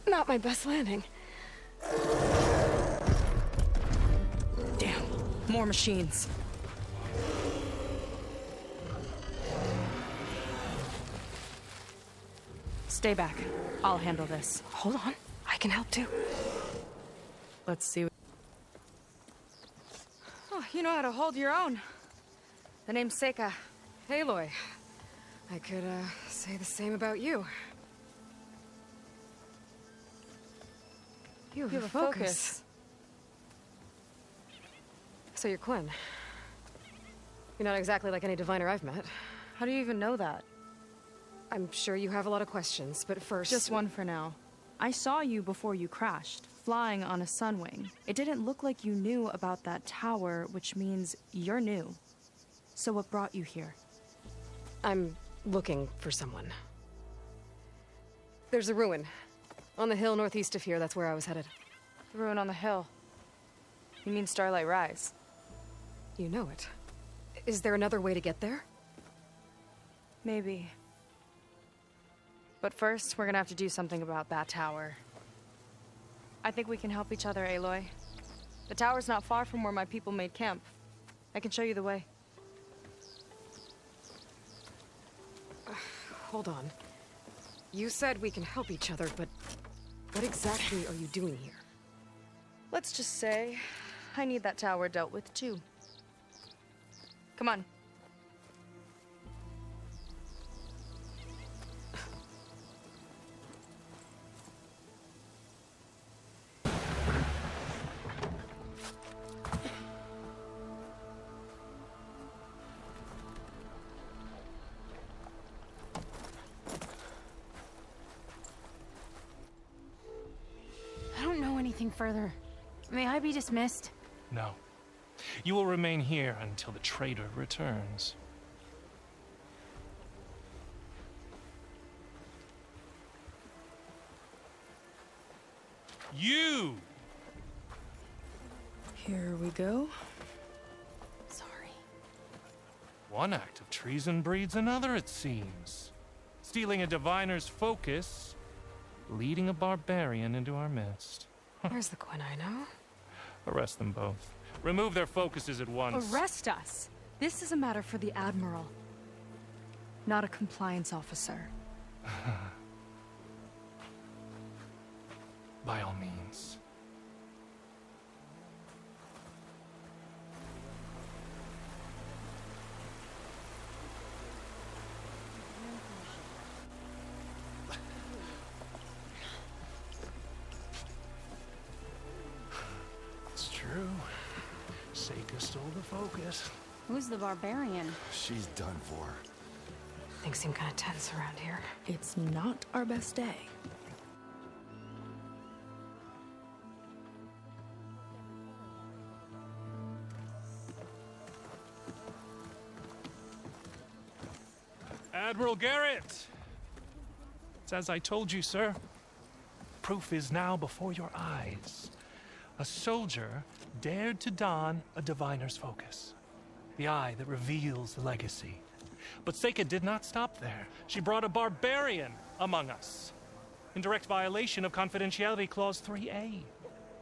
not my best landing. Damn, more machines. Stay back. I'll handle this. Hold on, I can help too. Let's see. Oh, you know how to hold your own. The name's Seika. Aloy. I could, say the same about you. You have a focus. So you're Quinn. You're not exactly like any diviner I've met. How do you even know that? I'm sure you have a lot of questions, but first... Just one for now. I saw you before you crashed, flying on a sunwing. It didn't look like you knew about that tower, which means you're new. So what brought you here? I'm looking for someone. There's a ruin. On the hill northeast of here, that's where I was headed. The ruin on the hill. You mean Starlight Rise? You know it. Is there another way to get there? Maybe. But first, we're gonna have to do something about that tower. I think we can help each other, Aloy. The tower's not far from where my people made camp. I can show you the way. Hold on. You said we can help each other, but What exactly are you doing here? Let's just say I need that tower dealt with too. Come on. I don't know anything further. May I be dismissed? No. You will remain here until the traitor returns. You! Here we go. Sorry. One act of treason breeds another, it seems. Stealing a diviner's focus, leading a barbarian into our midst. Where's the Quinino? Arrest them both. Remove their focuses at once. Arrest us! This is a matter for the Admiral, not a compliance officer. By all means. It's true. Seika stole the focus. Who's the barbarian? She's done for. Things seem kind of tense around here. It's not our best day. Admiral Garrett! It's as I told you, sir. Proof is now before your eyes. A soldier dared to don a diviner's focus. The eye that reveals the legacy. But Seika did not stop there. She brought a barbarian among us. In direct violation of Confidentiality Clause 3A.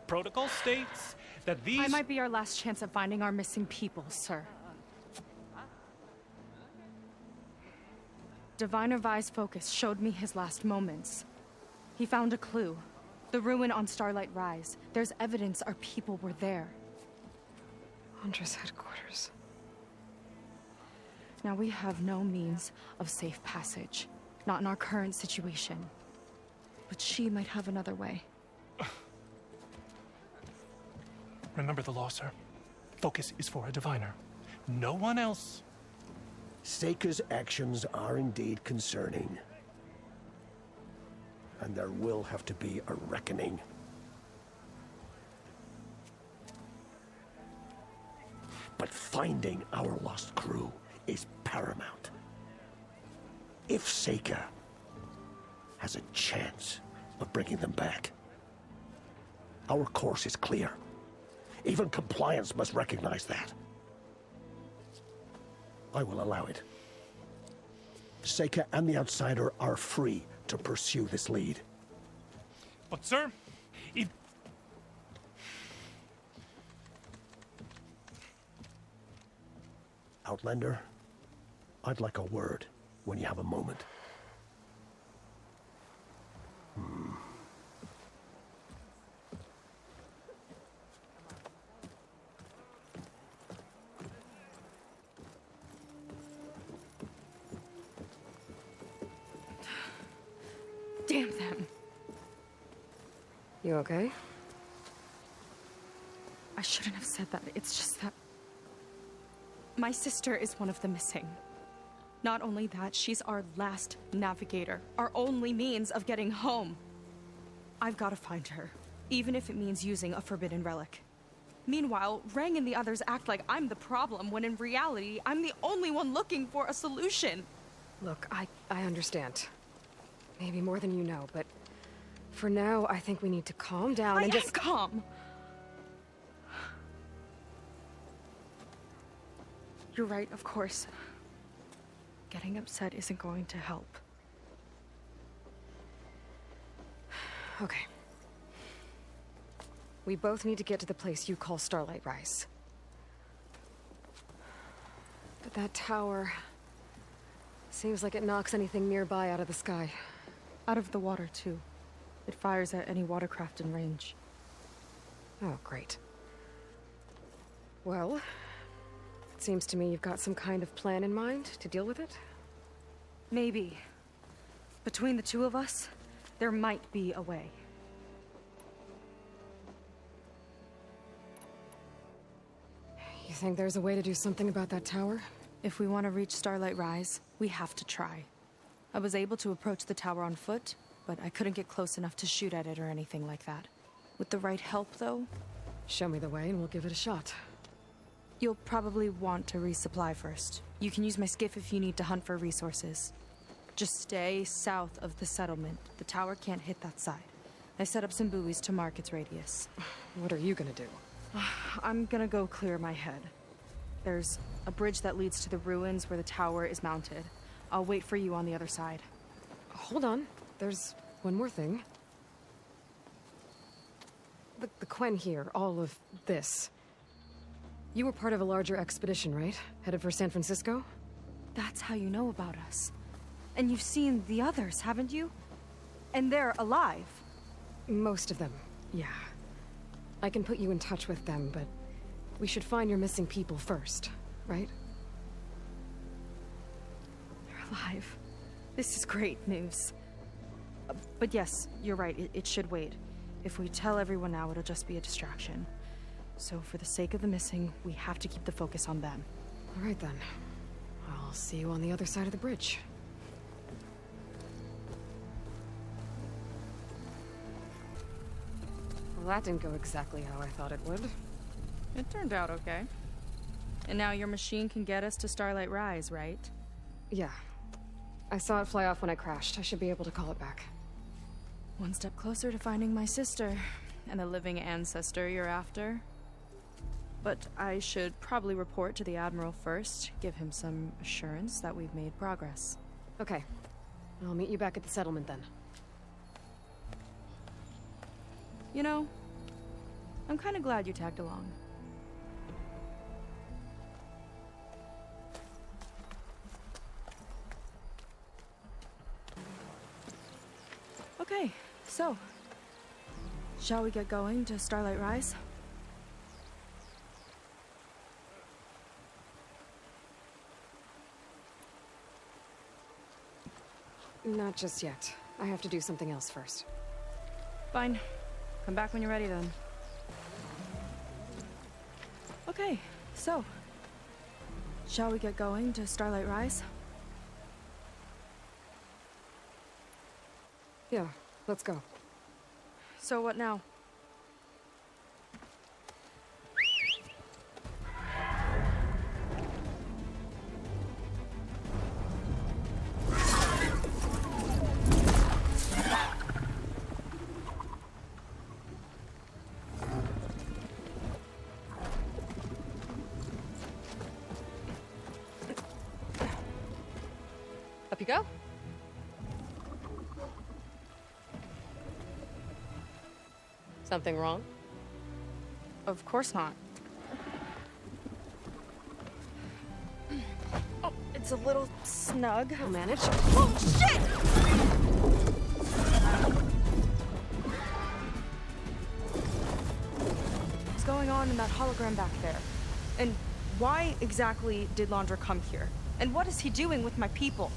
Protocol states that these... I might be our last chance at finding our missing people, sir. Diviner Vi's focus showed me his last moments. He found a clue. The ruin on Starlight Rise. There's evidence our people were there. Londra's headquarters. Now we have no means of safe passage. Not in our current situation. But she might have another way. Remember the law, sir. Focus is for a diviner. No one else. Seika's actions are indeed concerning. And there will have to be a reckoning. But finding our lost crew is paramount. If Seika has a chance of bringing them back, our course is clear. Even compliance must recognize that. I will allow it. Seika and the Outsider are free to pursue this lead. But, sir, if... Outlander, I'd like a word when you have a moment. Damn them. You okay? I shouldn't have said that. It's just that... my sister is one of the missing. Not only that, she's our last navigator. Our only means of getting home. I've got to find her. Even if it means using a forbidden relic. Meanwhile, Rang and the others act like I'm the problem, when in reality, I'm the only one looking for a solution. Look, I understand. Maybe more than you know, but for now, I think we need to calm down and just... calm! You're right, of course. Getting upset isn't going to help. Okay. We both need to get to the place you call Starlight Rise. But that tower... seems like it knocks anything nearby out of the sky. Out of the water, too. It fires at any watercraft in range. Oh, great. Well, it seems to me you've got some kind of plan in mind to deal with it. Maybe. Between the two of us, there might be a way. You think there's a way to do something about that tower? If we want to reach Starlight Rise, we have to try. I was able to approach the tower on foot, but I couldn't get close enough to shoot at it or anything like that. With the right help, though... Show me the way and we'll give it a shot. You'll probably want to resupply first. You can use my skiff if you need to hunt for resources. Just stay south of the settlement. The tower can't hit that side. I set up some buoys to mark its radius. What are you gonna do? I'm gonna go clear my head. There's a bridge that leads to the ruins where the tower is mounted. I'll wait for you on the other side. Hold on. There's one more thing. The Quen here, all of this. You were part of a larger expedition, right? Headed for San Francisco? That's how you know about us. And you've seen the others, haven't you? And they're alive. Most of them, yeah. I can put you in touch with them, but we should find your missing people first, right? They're alive. This is great news. But yes, you're right, it should wait. If we tell everyone now, it'll just be a distraction. So for the sake of the missing, we have to keep the focus on them. All right then. I'll see you on the other side of the bridge. Well, that didn't go exactly how I thought it would. It turned out okay. And now your machine can get us to Starlight Rise, right? Yeah. I saw it fly off when I crashed. I should be able to call it back. One step closer to finding my sister, and a living ancestor you're after. But I should probably report to the Admiral first, give him some assurance that we've made progress. Okay. I'll meet you back at the settlement then. You know, I'm kind of glad you tagged along. Okay, so, shall we get going to Starlight Rise? Not just yet. I have to do something else first. Fine. Come back when you're ready then. Okay, so, shall we get going to Starlight Rise? Yeah, let's go. So what now? Up you go. Something wrong? Of course not. Oh, it's a little snug. I'll manage. Oh, shit! What's going on in that hologram back there? And why exactly did Londra come here? And what is he doing with my people?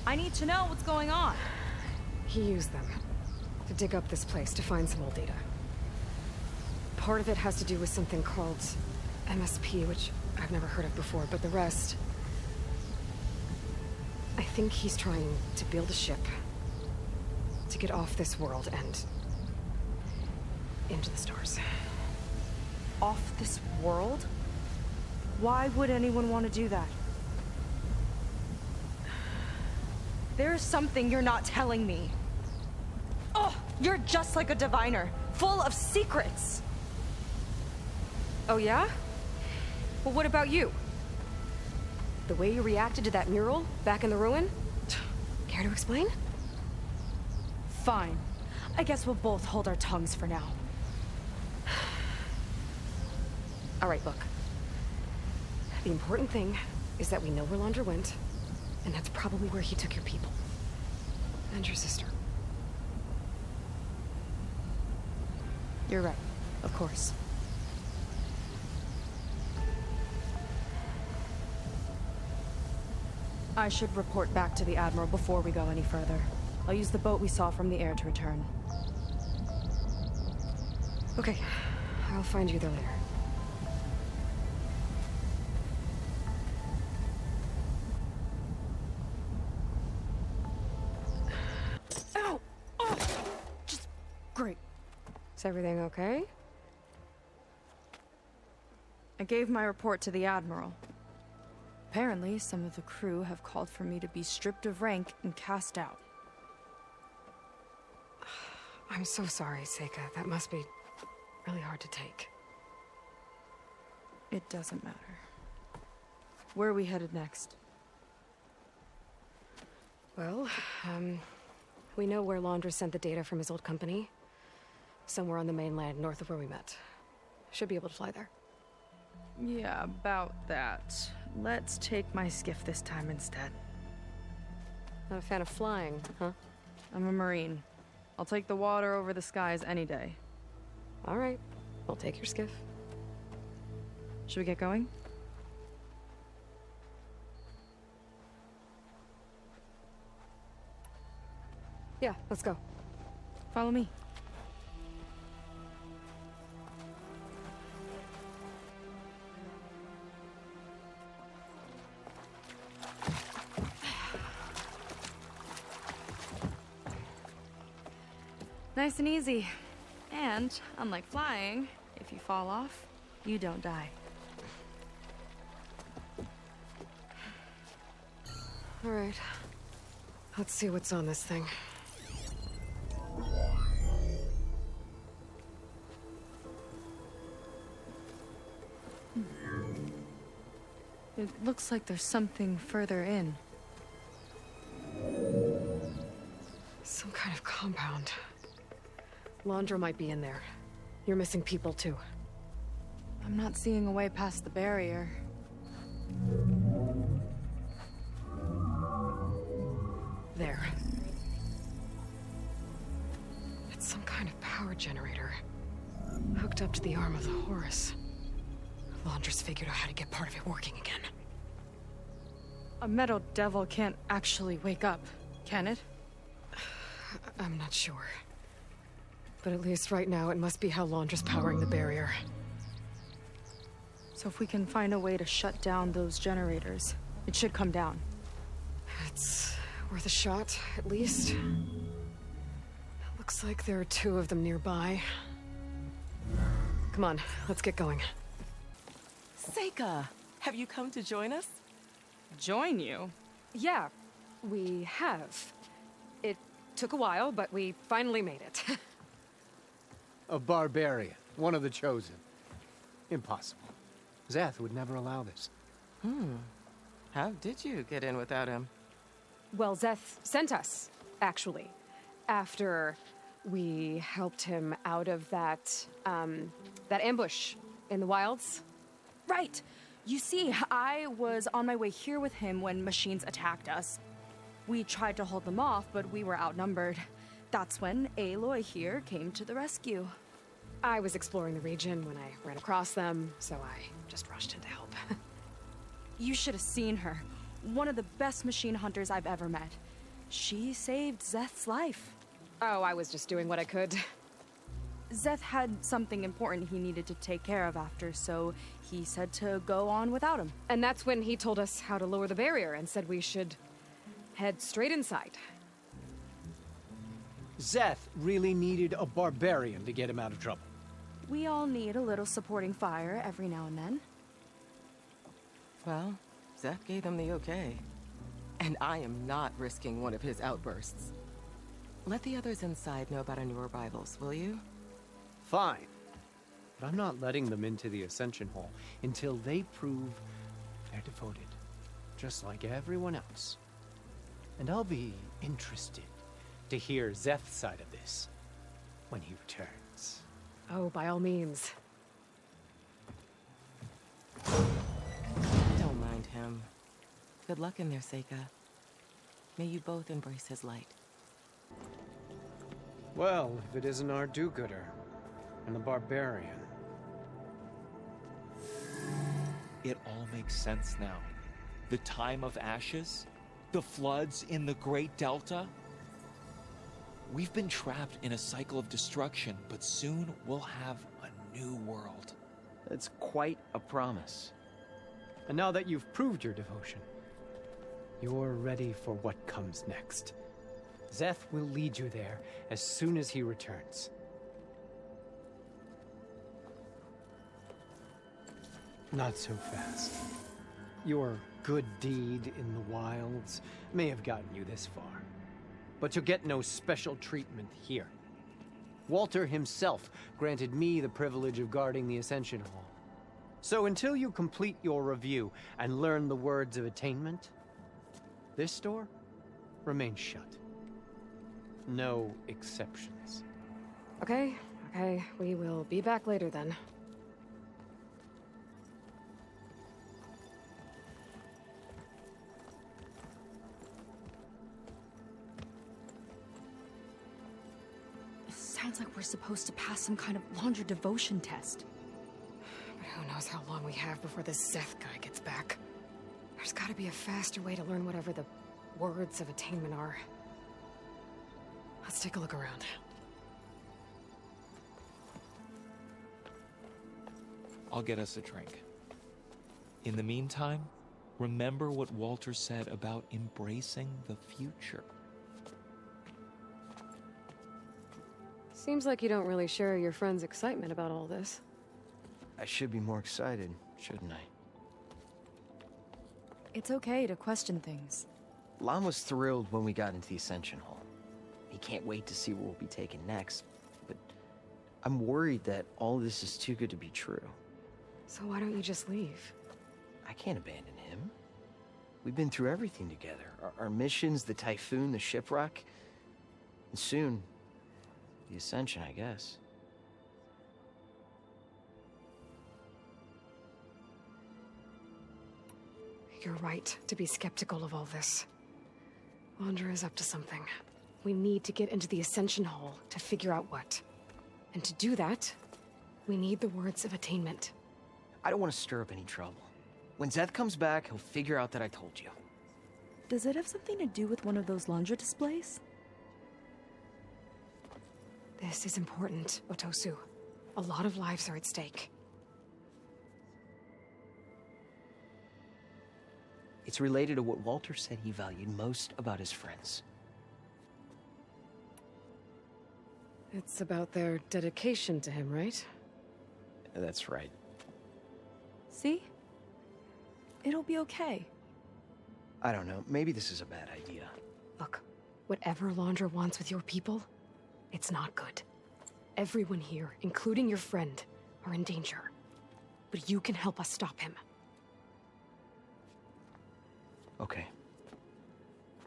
I need to know what's going on. He used them to dig up this place to find some old data. Part of it has to do with something called MSP, which I've never heard of before, but the rest... I think he's trying to build a ship to get off this world and into the stars. Off this world? Why would anyone want to do that? There's something you're not telling me. Oh, you're just like a diviner, full of secrets. Oh yeah? Well, what about you? The way you reacted to that mural back in the ruin? Care to explain? Fine. I guess we'll both hold our tongues for now. All right, look. The important thing is that we know where Londra went, and that's probably where he took your people. And your sister. You're right. Of course. I should report back to the Admiral before we go any further. I'll use the boat we saw from the air to return. Okay. I'll find you there later. Ow! Oh! Just great. Is everything okay? I gave my report to the Admiral. Apparently, some of the crew have called for me to be stripped of rank and cast out. I'm so sorry, Seika. That must be really hard to take. It doesn't matter. Where are we headed next? Well, we know where Londra sent the data from his old company. Somewhere on the mainland, north of where we met. Should be able to fly there. Yeah, about that. Let's take my skiff this time instead. Not a fan of flying, huh? I'm a Marine. I'll take the water over the skies any day. All right. We'll take your skiff. Should we get going? Yeah, let's go. Follow me. Nice and easy. And, unlike flying, if you fall off, you don't die. All right. Let's see what's on this thing. It looks like there's something further in. Some kind of compound. Londra might be in there. You're missing people, too. I'm not seeing a way past the barrier. There. It's some kind of power generator. Hooked up to the arm of the HORUS. Londra's figured out how to get part of it working again. A metal devil can't actually wake up, can it? I'm not sure. But at least right now, it must be how Londra's powering the barrier. So if we can find a way to shut down those generators, it should come down. It's worth a shot, at least. Looks like there are 2 of them nearby. Come on, let's get going. Seika, have you come to join us? Join you? Yeah, we have. It took a while, but we finally made it. A barbarian, one of the chosen. Impossible. Zeth would never allow this. How did you get in without him? Well, Zeth sent us, actually. After we helped him out of that ambush in the wilds. Right! You see, I was on my way here with him when machines attacked us. We tried to hold them off, but we were outnumbered. That's when Aloy here came to the rescue. I was exploring the region when I ran across them, so I just rushed in to help. You should have seen her. One of the best machine hunters I've ever met. She saved Zeth's life. Oh, I was just doing what I could. Zeth had something important he needed to take care of after, so he said to go on without him. And that's when he told us how to lower the barrier and said we should head straight inside. Zeth really needed a barbarian to get him out of trouble. We all need a little supporting fire every now and then. Well, Zeth gave them the okay. And I am not risking one of his outbursts. Let the others inside know about our new arrivals, will you? Fine. But I'm not letting them into the Ascension Hall until they prove they're devoted. Just like everyone else. And I'll be interested to hear Zeth's side of this when he returns. Oh, by all means. Don't mind him. Good luck in there, Seika. May you both embrace his light. Well, if it isn't our do-gooder. and the barbarian. It all makes sense now. The time of ashes, the floods in the Great Delta. We've been trapped in a cycle of destruction, but soon we'll have a new world. It's quite a promise. And now that you've proved your devotion, you're ready for what comes next. Szeth will lead you there as soon as he returns. Not so fast. Your good deed in the wilds may have gotten you this far, but you'll get no special treatment here. Walter himself granted me the privilege of guarding the Ascension Hall. So until you complete your review and learn the words of attainment, this door remains shut. No exceptions. Okay, we will be back later then. Sounds like we're supposed to pass some kind of Londra devotion test. But who knows how long we have before this Szeth guy gets back. There's gotta be a faster way to learn whatever the words of attainment are. Let's take a look around. I'll get us a drink. In the meantime, remember what Walter said about embracing the future. Seems like you don't really share your friend's excitement about all this. I should be more excited, shouldn't I? It's okay to question things. Lon was thrilled when we got into the Ascension Hall. He can't wait to see where we'll be taken next, but I'm worried that all this is too good to be true. So why don't you just leave? I can't abandon him. We've been through everything together. Our missions, the Typhoon, the shipwreck, and soon, the Ascension, I guess. You're right to be skeptical of all this. Londra is up to something. We need to get into the Ascension Hall to figure out what. And to do that, we need the words of attainment. I don't want to stir up any trouble. When Szeth comes back, he'll figure out that I told you. Does it have something to do with one of those Londra displays? This is important, Otosu. A lot of lives are at stake. It's related to what Walter said he valued most about his friends. It's about their dedication to him, right? That's right. See? It'll be okay. I don't know. Maybe this is a bad idea. Look, whatever Londra wants with your people, it's not good. Everyone here, including your friend, are in danger. But you can help us stop him. Okay.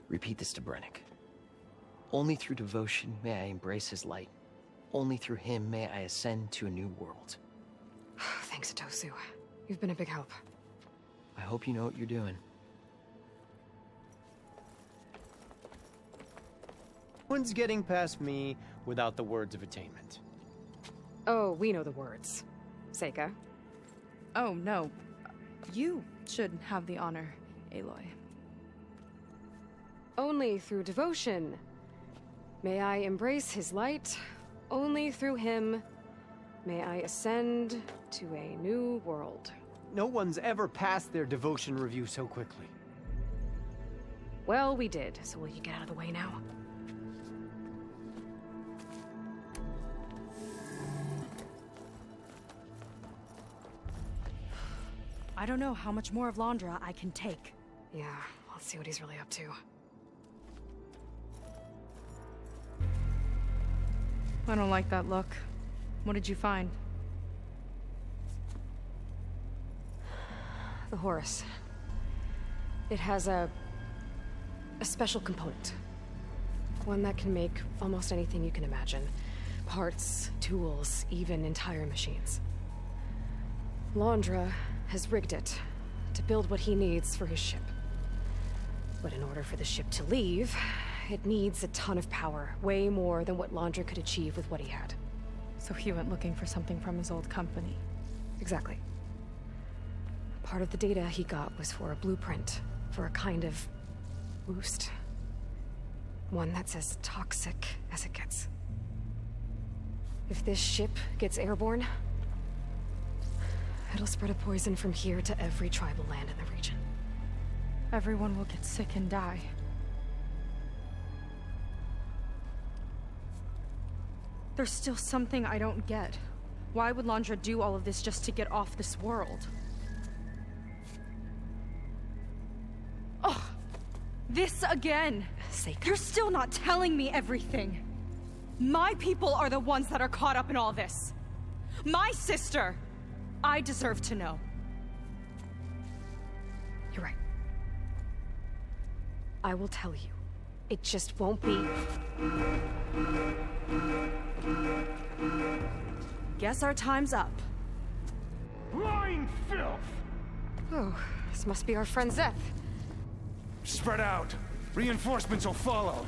Repeat this to Brennick. Only through devotion may I embrace his light. Only through him may I ascend to a new world. Thanks, Otosu. You've been a big help. I hope you know what you're doing. One's getting past me without the words of attainment. Oh, we know the words. Seika. Oh, no. You should have the honor, Aloy. Only through devotion may I embrace his light. Only through him may I ascend to a new world. No one's ever passed their devotion review so quickly. Well, we did, so will you get out of the way now? I don't know how much more of Londra I can take. Yeah, let's see what he's really up to. I don't like that look. What did you find? The HORUS. It has a special component. One that can make almost anything you can imagine. Parts, tools, even entire machines. Londra has rigged it to build what he needs for his ship. But in order for the ship to leave, it needs a ton of power, way more than what Londra could achieve with what he had. So he went looking for something from his old company. Exactly. Part of the data he got was for a blueprint, for a kind of boost. One that's as toxic as it gets. If this ship gets airborne, it'll spread a poison from here to every tribal land in the region. Everyone will get sick and die. There's still something I don't get. Why would Londra do all of this just to get off this world? Oh, this again! You're still not telling me everything. My people are the ones that are caught up in all this. My sister! I deserve to know. You're right. I will tell you. It just won't be... Guess our time's up. Lying filth! Oh, this must be our friend Zeth. Spread out. Reinforcements will follow.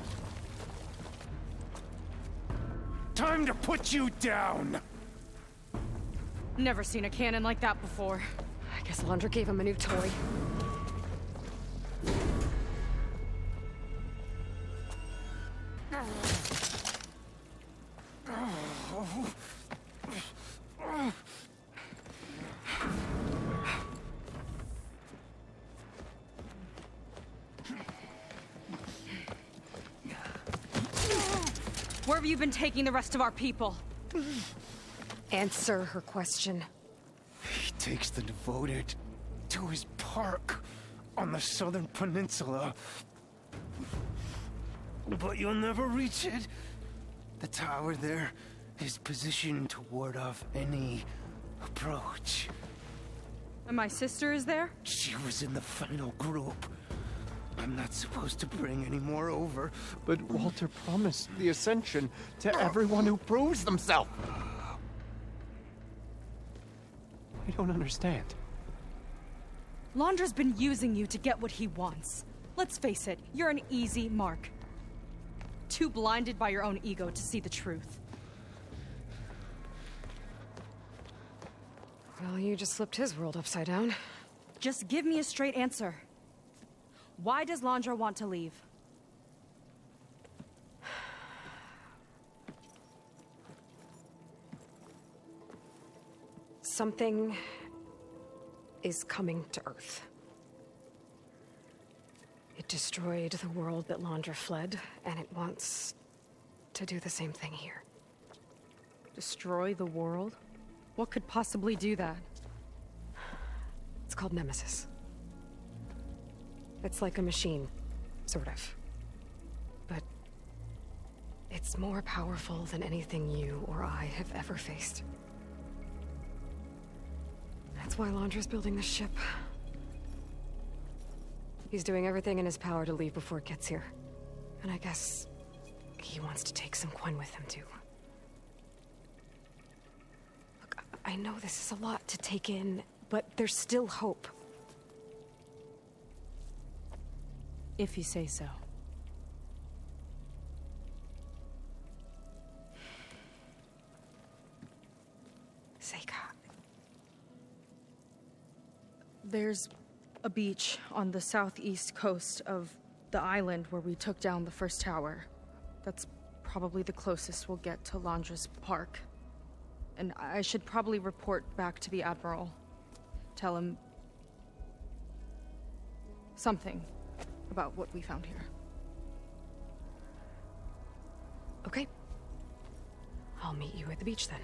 Time to put you down! Never seen a cannon like that before. I guess Londra gave him a new toy. Where have you been taking the rest of our people? Answer her question. He takes the devoted to his park on the southern peninsula. But you'll never reach it. The tower there is positioned to ward off any approach. And my sister is there? She was in the final group. I'm not supposed to bring any more over. But Walter promised the Ascension to everyone who proves themselves. I don't understand. Londra's been using you to get what he wants. Let's face it, you're an easy mark. Too blinded by your own ego to see the truth. Well, you just flipped his world upside down. Just give me a straight answer. Why does Londra want to leave? Something is coming to Earth. It destroyed the world that Londra fled, and it wants to do the same thing here. Destroy the world? What could possibly do that? It's called Nemesis. It's like a machine, sort of. But it's more powerful than anything you or I have ever faced. That's why Londra's building this ship. He's doing everything in his power to leave before it gets here. And I guess he wants to take some coin with him, too. Look, I know this is a lot to take in, but there's still hope. If you say so. Seika. There's a beach on the southeast coast of the island where we took down the first tower. That's probably the closest we'll get to Londra's park. And I should probably report back to the Admiral. Tell him something about what we found here. Okay. I'll meet you at the beach then.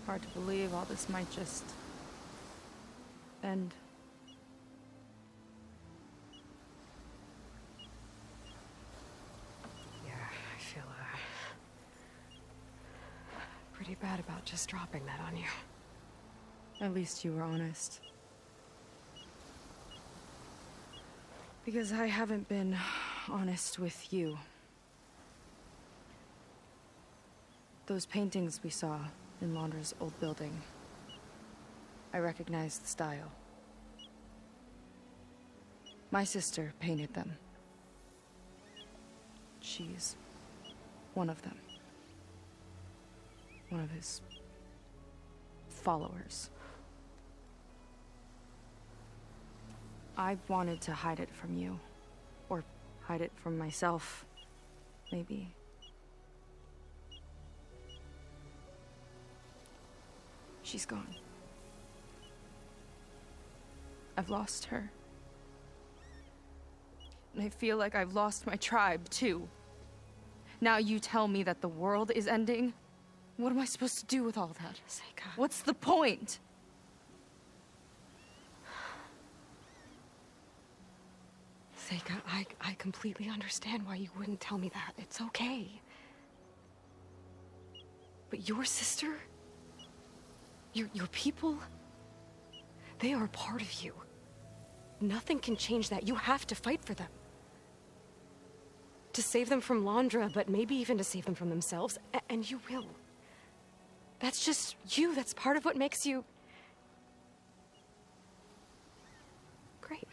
Hard to believe all this might just end. Yeah, I feel pretty bad about just dropping that on you. At least you were honest. Because I haven't been honest with you. Those paintings we saw in Londra's old building. I recognize the style. My sister painted them. She's one of them. One of his followers. I wanted to hide it from you. Or hide it from myself, maybe. She's gone. I've lost her. And I feel like I've lost my tribe, too. Now you tell me that the world is ending? What am I supposed to do with all that? Seika. What's the point? Seika, I completely understand why you wouldn't tell me that. It's okay. But your sister? Your people? They are a part of you. Nothing can change that. You have to fight for them. To save them from Londra, but maybe even to save them from themselves. And you will. That's just you. That's part of what makes you... great.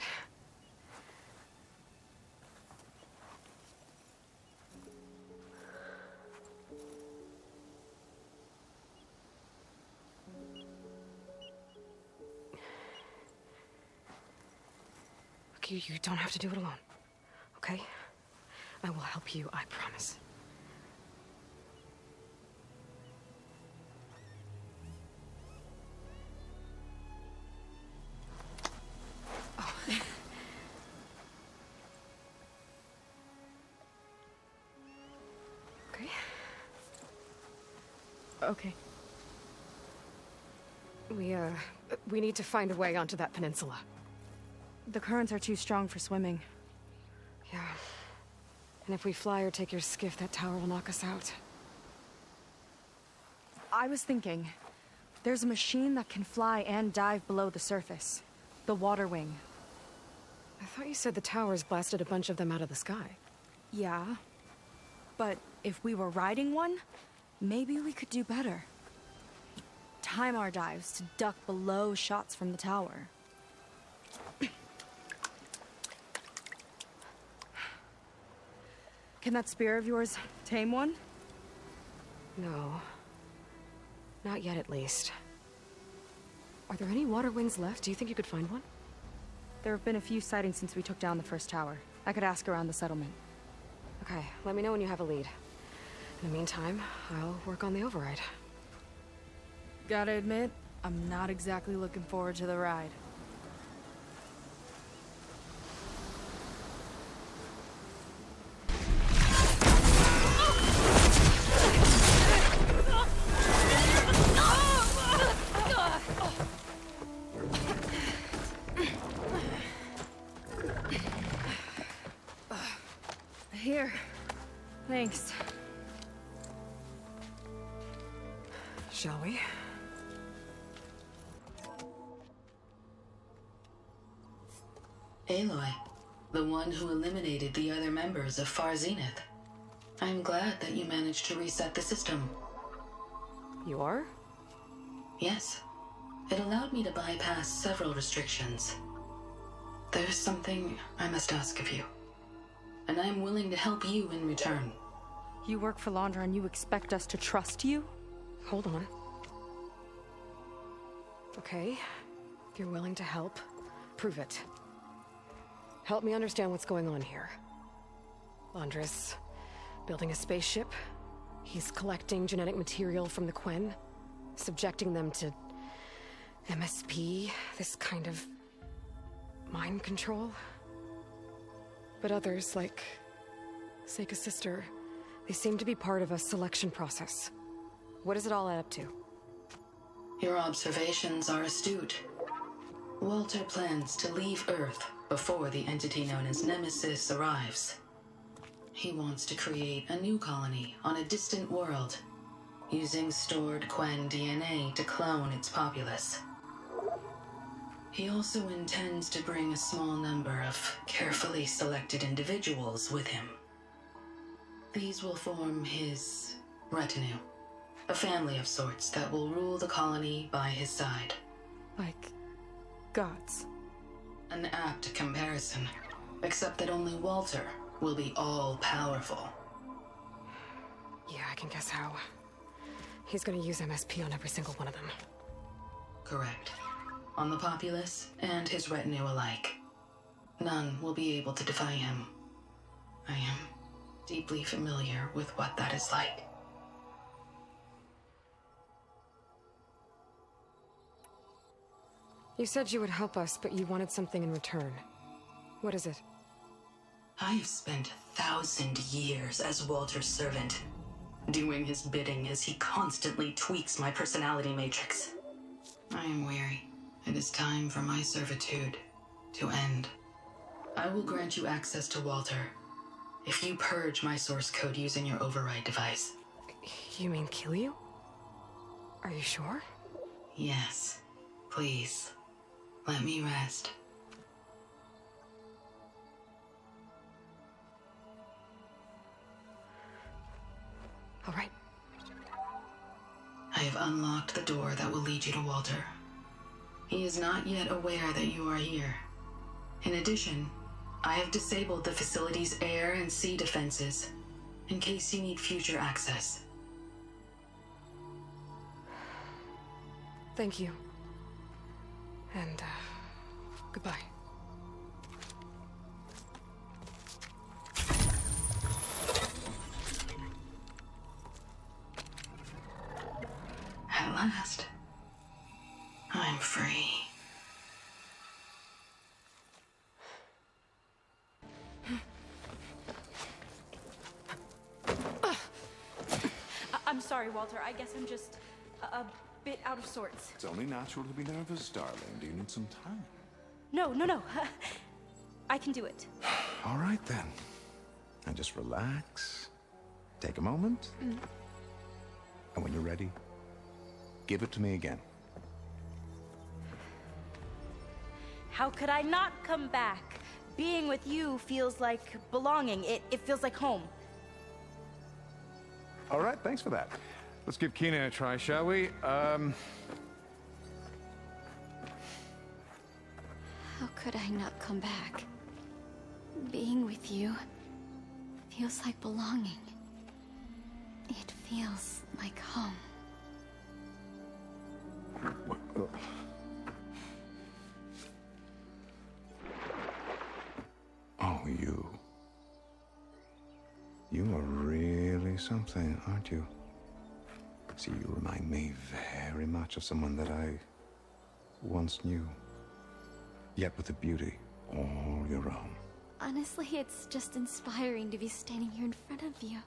Look, you don't have to do it alone, okay? I will help you, I promise. Oh. Okay. Okay. We need to find a way onto that peninsula. The currents are too strong for swimming. Yeah. And if we fly or take your skiff, that tower will knock us out. I was thinking, there's a machine that can fly and dive below the surface. The water wing. I thought you said the towers blasted a bunch of them out of the sky. Yeah. But if we were riding one, maybe we could do better. Time our dives to duck below shots from the tower. Can that spear of yours tame one? No. Not yet, at least. Are there any water wings left? Do you think you could find one? There have been a few sightings since we took down the first tower. I could ask around the settlement. Okay, let me know when you have a lead. In the meantime, I'll work on the override. Gotta admit, I'm not exactly looking forward to the ride. Here. Thanks. Shall we? Aloy, the one who eliminated the other members of Far Zenith. I'm glad that you managed to reset the system. You are? Yes. It allowed me to bypass several restrictions. There's something I must ask of you, and I'm willing to help you in return. You work for Londra and you expect us to trust you? Hold on. Okay, if you're willing to help, prove it. Help me understand what's going on here. Londra's building a spaceship. He's collecting genetic material from the Quen, subjecting them to MSP, this kind of mind control. But others, like Seika's sister, they seem to be part of a selection process. What does it all add up to? Your observations are astute. Walter plans to leave Earth before the entity known as Nemesis arrives. He wants to create a new colony on a distant world, using stored Quen DNA to clone its populace. He also intends to bring a small number of carefully selected individuals with him. These will form his retinue. A family of sorts that will rule the colony by his side. Like gods. An apt comparison, except that only Walter will be all-powerful. Yeah, I can guess how. He's gonna use MSP on every single one of them. Correct. On the populace and his retinue alike. None will be able to defy him. I am deeply familiar with what that is like. You said you would help us, but you wanted something in return. What is it? I have spent 1,000 years as Walter's servant, doing his bidding as he constantly tweaks my personality matrix. I am weary. It is time for my servitude to end. I will grant you access to Walter if you purge my source code using your override device. You mean kill you? Are you sure? Yes. Please, let me rest. All right. I have unlocked the door that will lead you to Walter. He is not yet aware that you are here. In addition, I have disabled the facility's air and sea defenses in case you need future access. Thank you. And, goodbye. At last, I'm free. I'm sorry, Walter. I guess I'm just a bit out of sorts. It's only natural to be nervous, darling. Do you need some time? No. I can do it. All right, then. And just relax. Take a moment. And when you're ready, give it to me again. How could I not come back? Being with you feels like belonging. It feels like home. All right, thanks for that. Let's give Keenan a try, shall we? How could I not come back? Being with you feels like belonging. It feels like home. Oh, you. You are really something, aren't you? See, you remind me very much of someone that I once knew. Yet with a beauty all your own. Honestly, it's just inspiring to be standing here in front of you.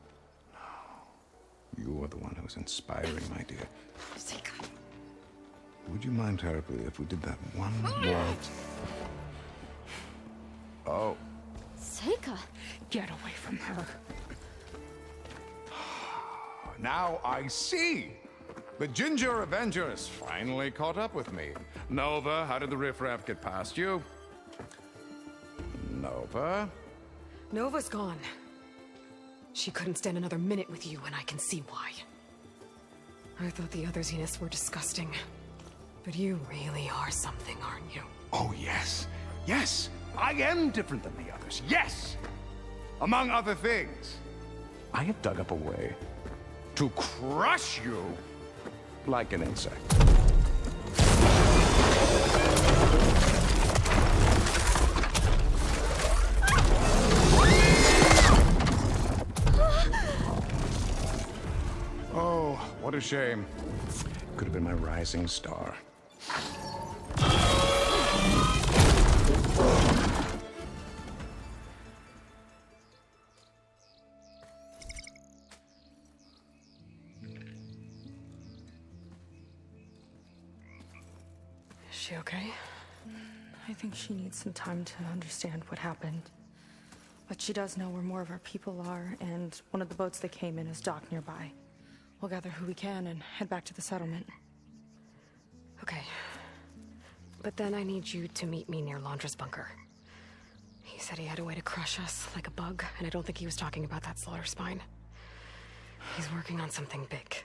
You are the one who's inspiring, my dear. Would you mind terribly if we did that one more? Oh. Seika! Get away from her. Now I see! The Ginger Avenger has finally caught up with me. Nova, how did the riffraff get past you? Nova? Nova's gone. She couldn't stand another minute with you, and I can see why. I thought the other Zeniths were disgusting. But you really are something, aren't you? Oh, yes. Yes! I am different than the others. Yes! Among other things, I have dug up a way to crush you like an insect. Oh, what a shame. Could have been my rising star. Is she okay? I think she needs some time to understand what happened. But she does know where more of our people are, and one of the boats they came in is docked nearby. We'll gather who we can and head back to the settlement. Okay. But then I need you to meet me near Londra's bunker. He said he had a way to crush us like a bug, and I don't think he was talking about that slaughter spine. He's working on something big.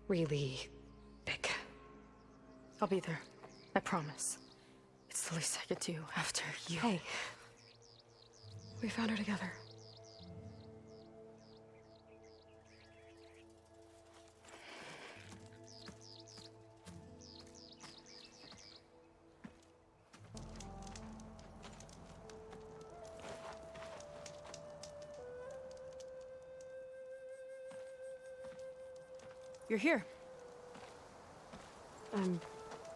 really big. I'll be there. I promise. It's the least I could do after you. Hey. We found her together. You're here. I'm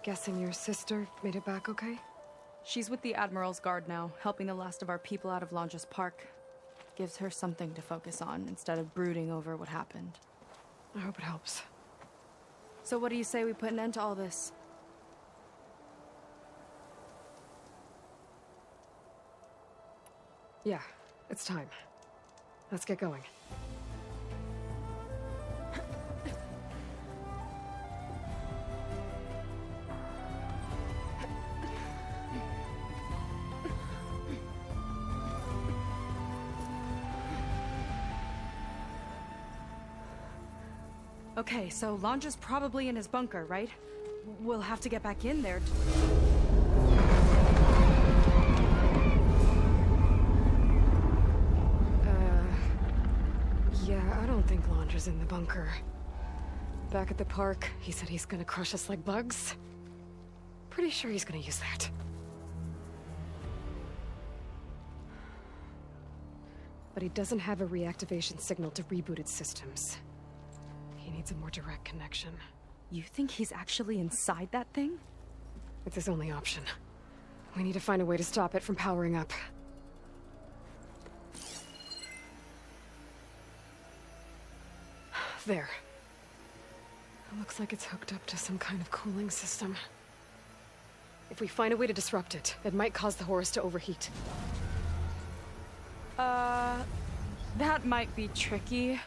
guessing your sister made it back okay? She's with the Admiral's Guard now, helping the last of our people out of Londra's park. Gives her something to focus on instead of brooding over what happened. I hope it helps. So what do you say we put an end to all this? Yeah, it's time. Let's get going. Okay, so Londra's probably in his bunker, right? We'll have to get back in there. Yeah, I don't think Londra's in the bunker. Back at the park, he said he's gonna crush us like bugs. Pretty sure he's gonna use that. But he doesn't have a reactivation signal to reboot its systems. He needs a more direct connection. You think he's actually inside that thing? It's his only option. We need to find a way to stop it from powering up. There. It looks like it's hooked up to some kind of cooling system. If we find a way to disrupt it, it might cause the HORUS to overheat. That might be tricky.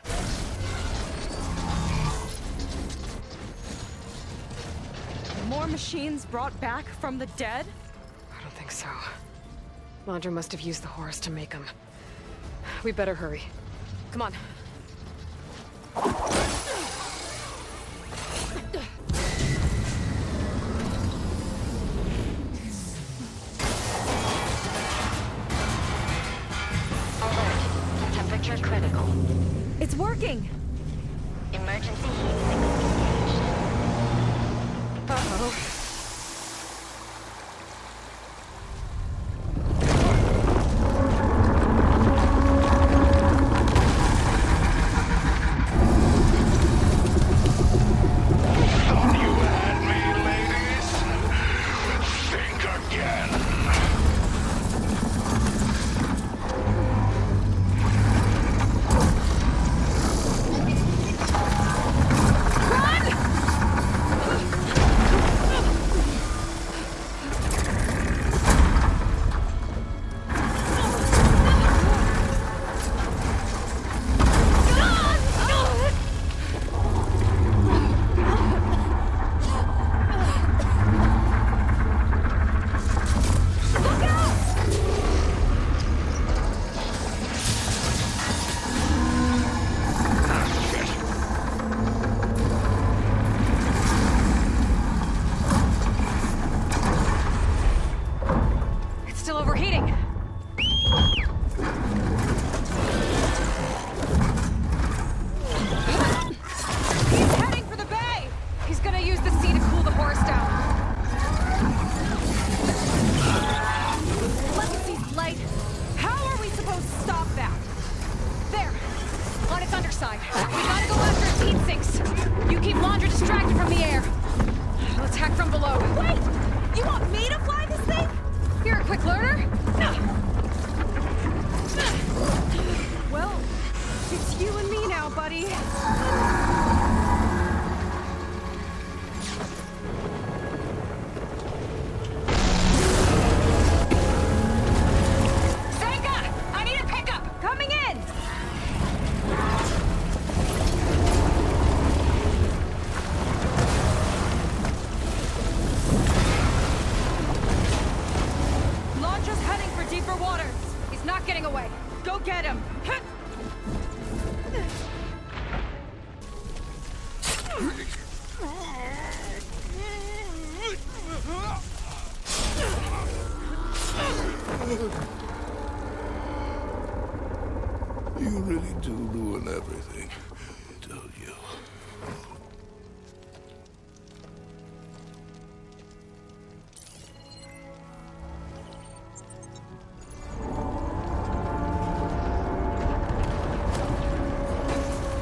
More machines brought back from the dead? I don't think so. Londra must have used the HORUS to make them. We better hurry. Come on. Alert. Temperature critical. It's working! Emergency heat signals engaged. Uh-oh. You really do ruin everything, don't you?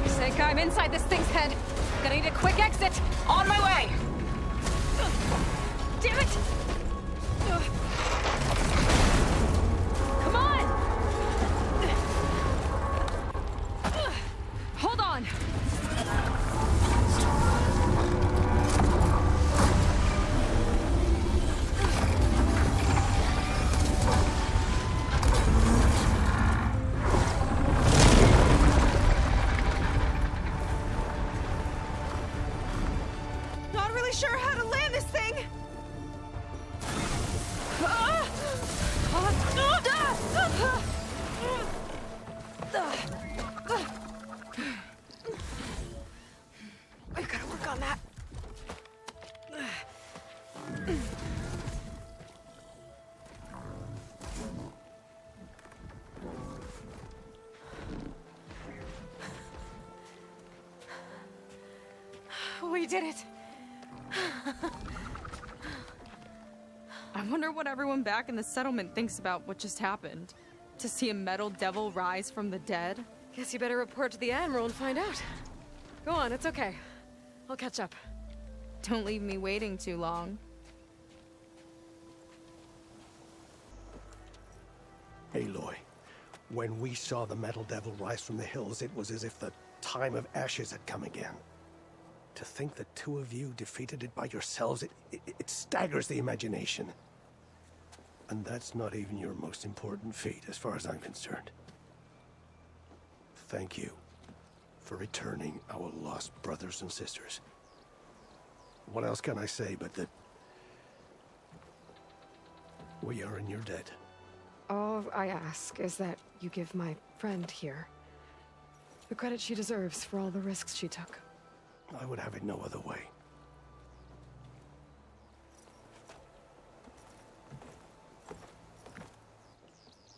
Seika, I'm inside this thing's head. Gonna need a quick exit. On my way. Damn it! Come on! Hold on! Not really sure how to land this thing! I gotta work on that. We did it. I wonder what everyone back in the settlement thinks about what just happened. To see a metal devil rise from the dead? Guess you better report to the Admiral and find out. Go on, it's okay. I'll catch up. Don't leave me waiting too long. Aloy, when we saw the metal devil rise from the hills, it was as if the time of ashes had come again. To think the two of you defeated it by yourselves, it staggers the imagination. And that's not even your most important feat, as far as I'm concerned. Thank you for returning our lost brothers and sisters. What else can I say but that we are in your debt? All I ask is that you give my friend here the credit she deserves for all the risks she took. I would have it no other way.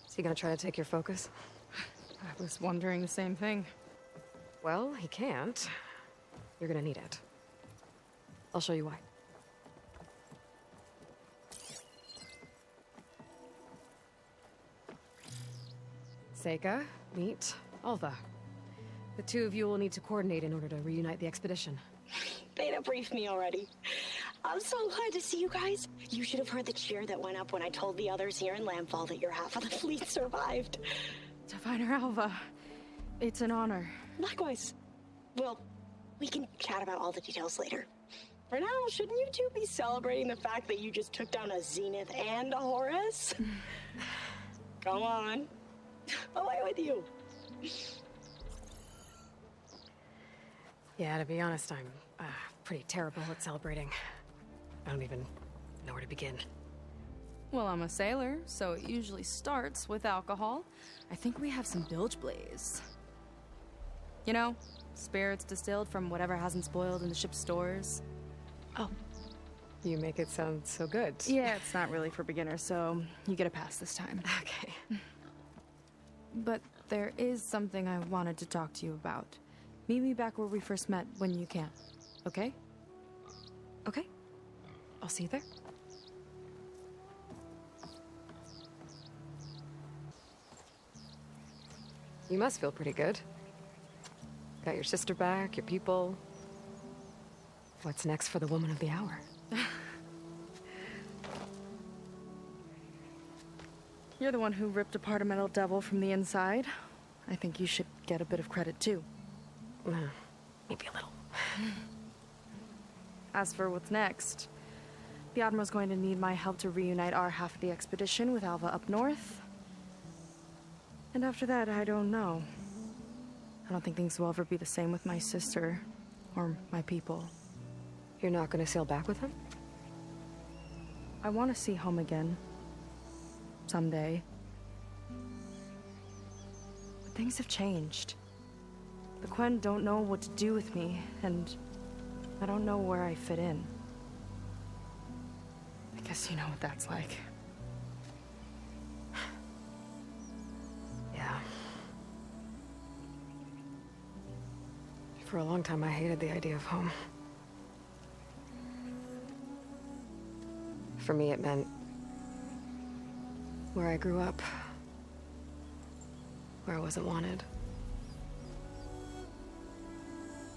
Is he gonna try to take your focus? I was wondering the same thing. Well, he can't. You're gonna need it. I'll show you why. Seika, meet Alva. The two of you will need to coordinate in order to reunite the expedition. Beta briefed me already. I'm so glad to see you guys. You should have heard the cheer that went up when I told the others here in Landfall that your half of the fleet survived. Diviner Alva, it's an honor. Likewise. Well, we can chat about all the details later. For now, shouldn't you two be celebrating the fact that you just took down a Zenith and a Horus? Come on. Away with you. Yeah, to be honest, I'm pretty terrible at celebrating. I don't even know where to begin. Well, I'm a sailor, so it usually starts with alcohol. I think we have some bilge blaze. You know, spirits distilled from whatever hasn't spoiled in the ship's stores. Oh. You make it sound so good. Yeah, it's not really for beginners, so you get a pass this time. Okay. But there is something I wanted to talk to you about. Meet me back where we first met when you can, okay? Okay. I'll see you there. You must feel pretty good. Got your sister back, your people. What's next for the woman of the hour? You're the one who ripped apart a metal devil from the inside. I think you should get a bit of credit, too. Maybe a little. As for what's next, the Admiral's going to need my help to reunite our half of the expedition with Alva up north. And after that, I don't know. I don't think things will ever be the same with my sister, or my people. You're not gonna sail back with him? I want to see home again. Someday. But things have changed. The Quen don't know what to do with me, and I don't know where I fit in. I guess you know what that's like. For a long time, I hated the idea of home. For me, it meant where I grew up, where I wasn't wanted.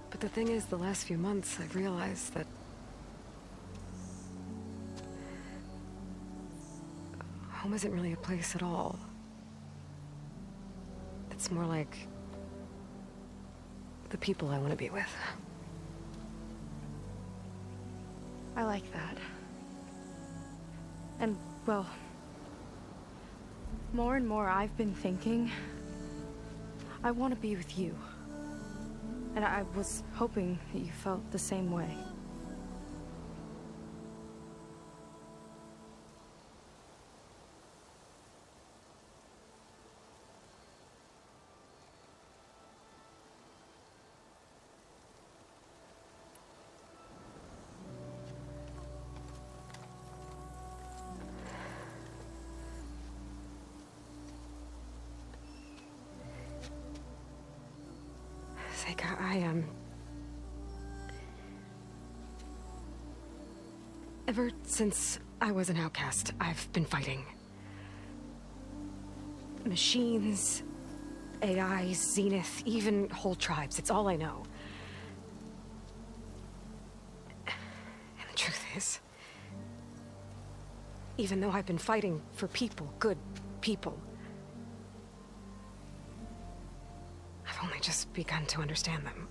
But the thing is, the last few months, I've realized that home isn't really a place at all. It's more like the people I want to be with. I like that. And, well, more and more I've been thinking, I want to be with you. And I was hoping that you felt the same way. Seika, ever since I was an outcast, I've been fighting. Machines, AIs, Zenith, even whole tribes. It's all I know. And the truth is, even though I've been fighting for people, good people, I've only just begun to understand them.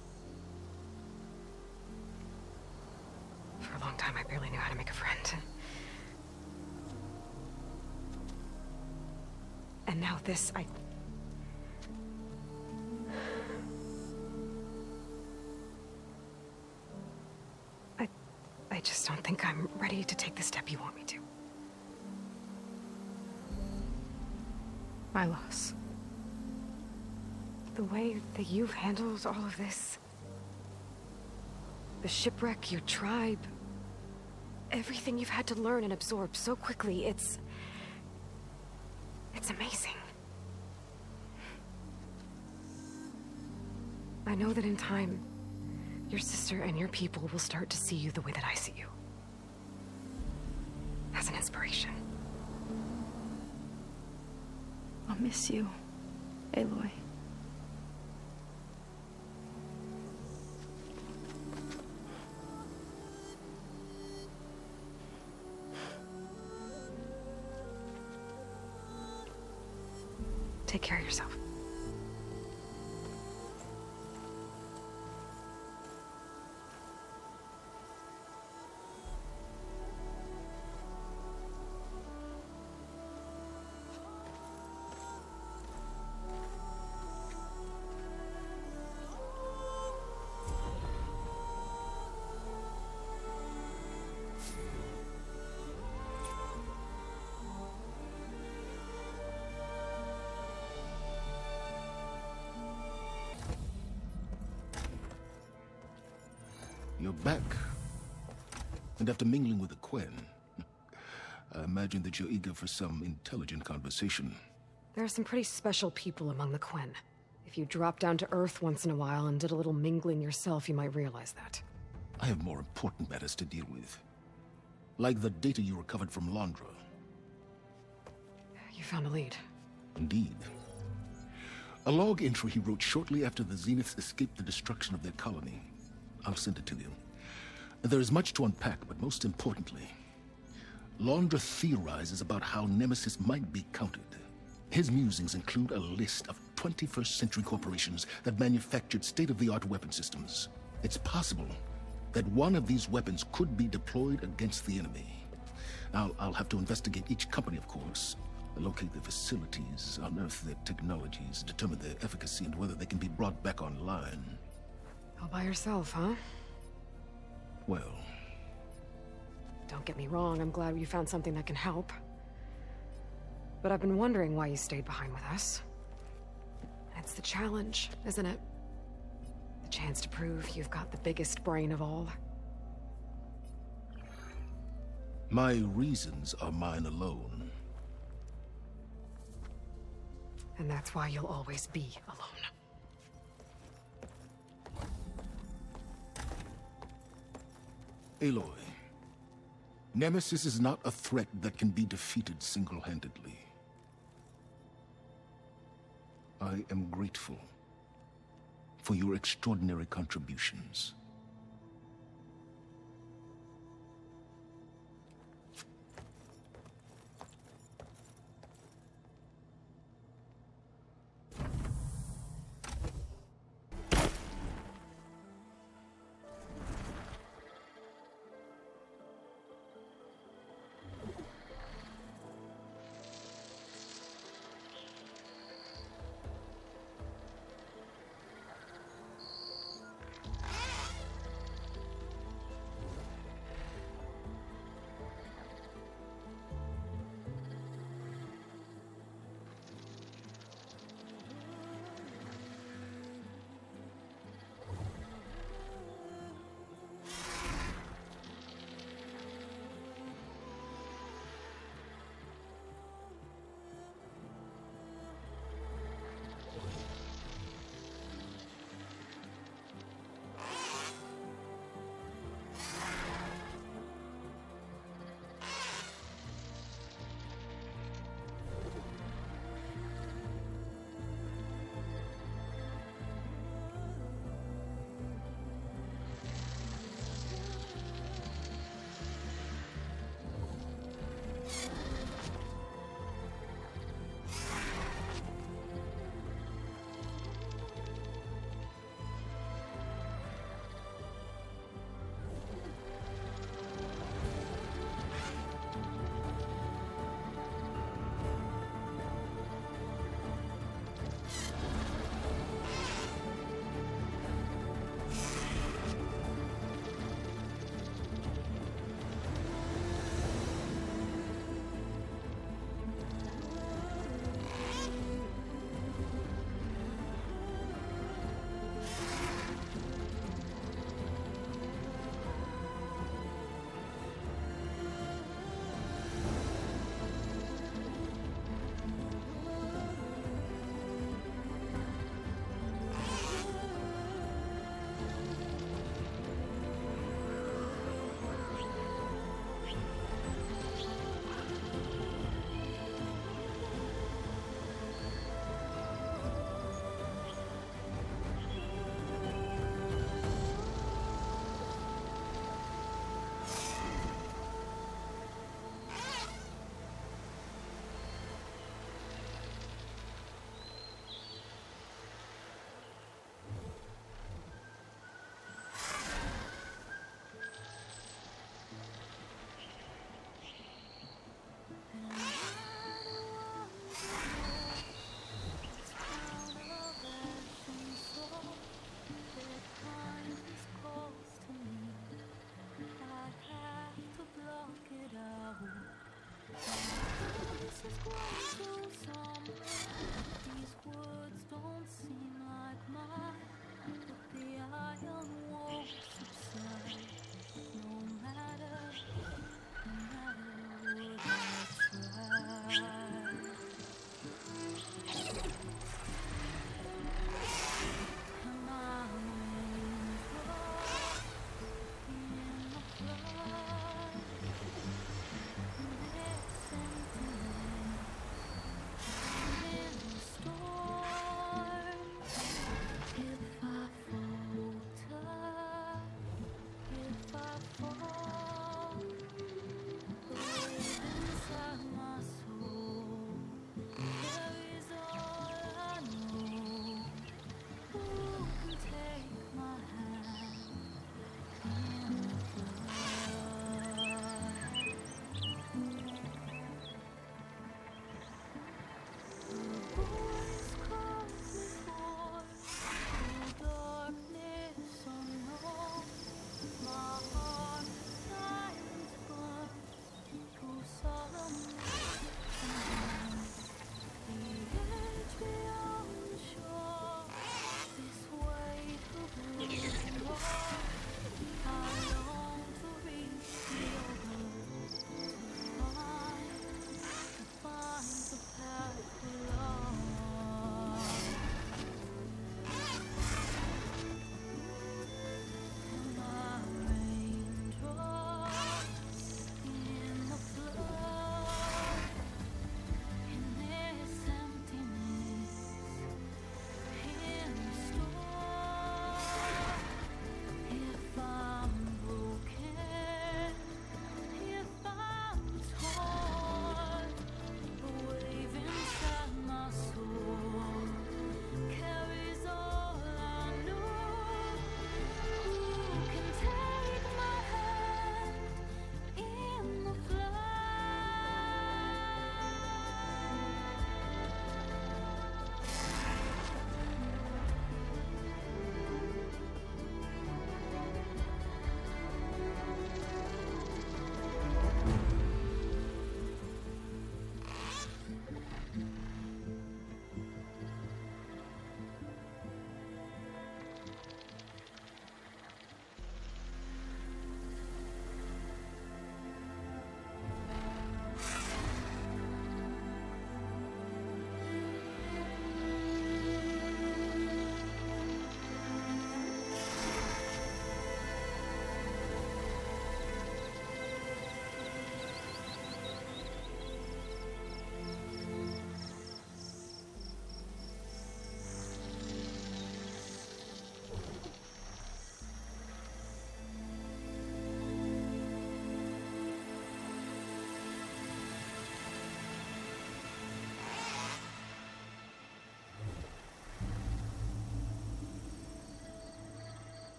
For a long time, I barely knew how to make a friend. And now this, I just don't think I'm ready to take the step you want me to. My loss. The way that you've handled all of this, the shipwreck, your tribe, everything you've had to learn and absorb so quickly, it's amazing. I know that in time, your sister and your people will start to see you the way that I see you. As an inspiration. I'll miss you, Aloy. Take care of yourself. You're back. And after mingling with the Quen, I imagine that you're eager for some intelligent conversation. There are some pretty special people among the Quen. If you drop down to Earth once in a while and did a little mingling yourself, you might realize that. I have more important matters to deal with. Like the data you recovered from Londra. You found a lead. Indeed. A log entry he wrote shortly after the Zeniths escaped the destruction of their colony. I'll send it to you. There is much to unpack, but most importantly, Londra theorizes about how Nemesis might be countered. His musings include a list of 21st century corporations that manufactured state-of-the-art weapon systems. It's possible that one of these weapons could be deployed against the enemy. I'll have to investigate each company, of course, locate their facilities, unearth their technologies, determine their efficacy, and whether they can be brought back online. All by yourself, huh? Well... Don't get me wrong, I'm glad you found something that can help. But I've been wondering why you stayed behind with us. It's the challenge, isn't it? The chance to prove you've got the biggest brain of all. My reasons are mine alone. And that's why you'll always be alone. Aloy, Nemesis is not a threat that can be defeated single-handedly. I am grateful for your extraordinary contributions.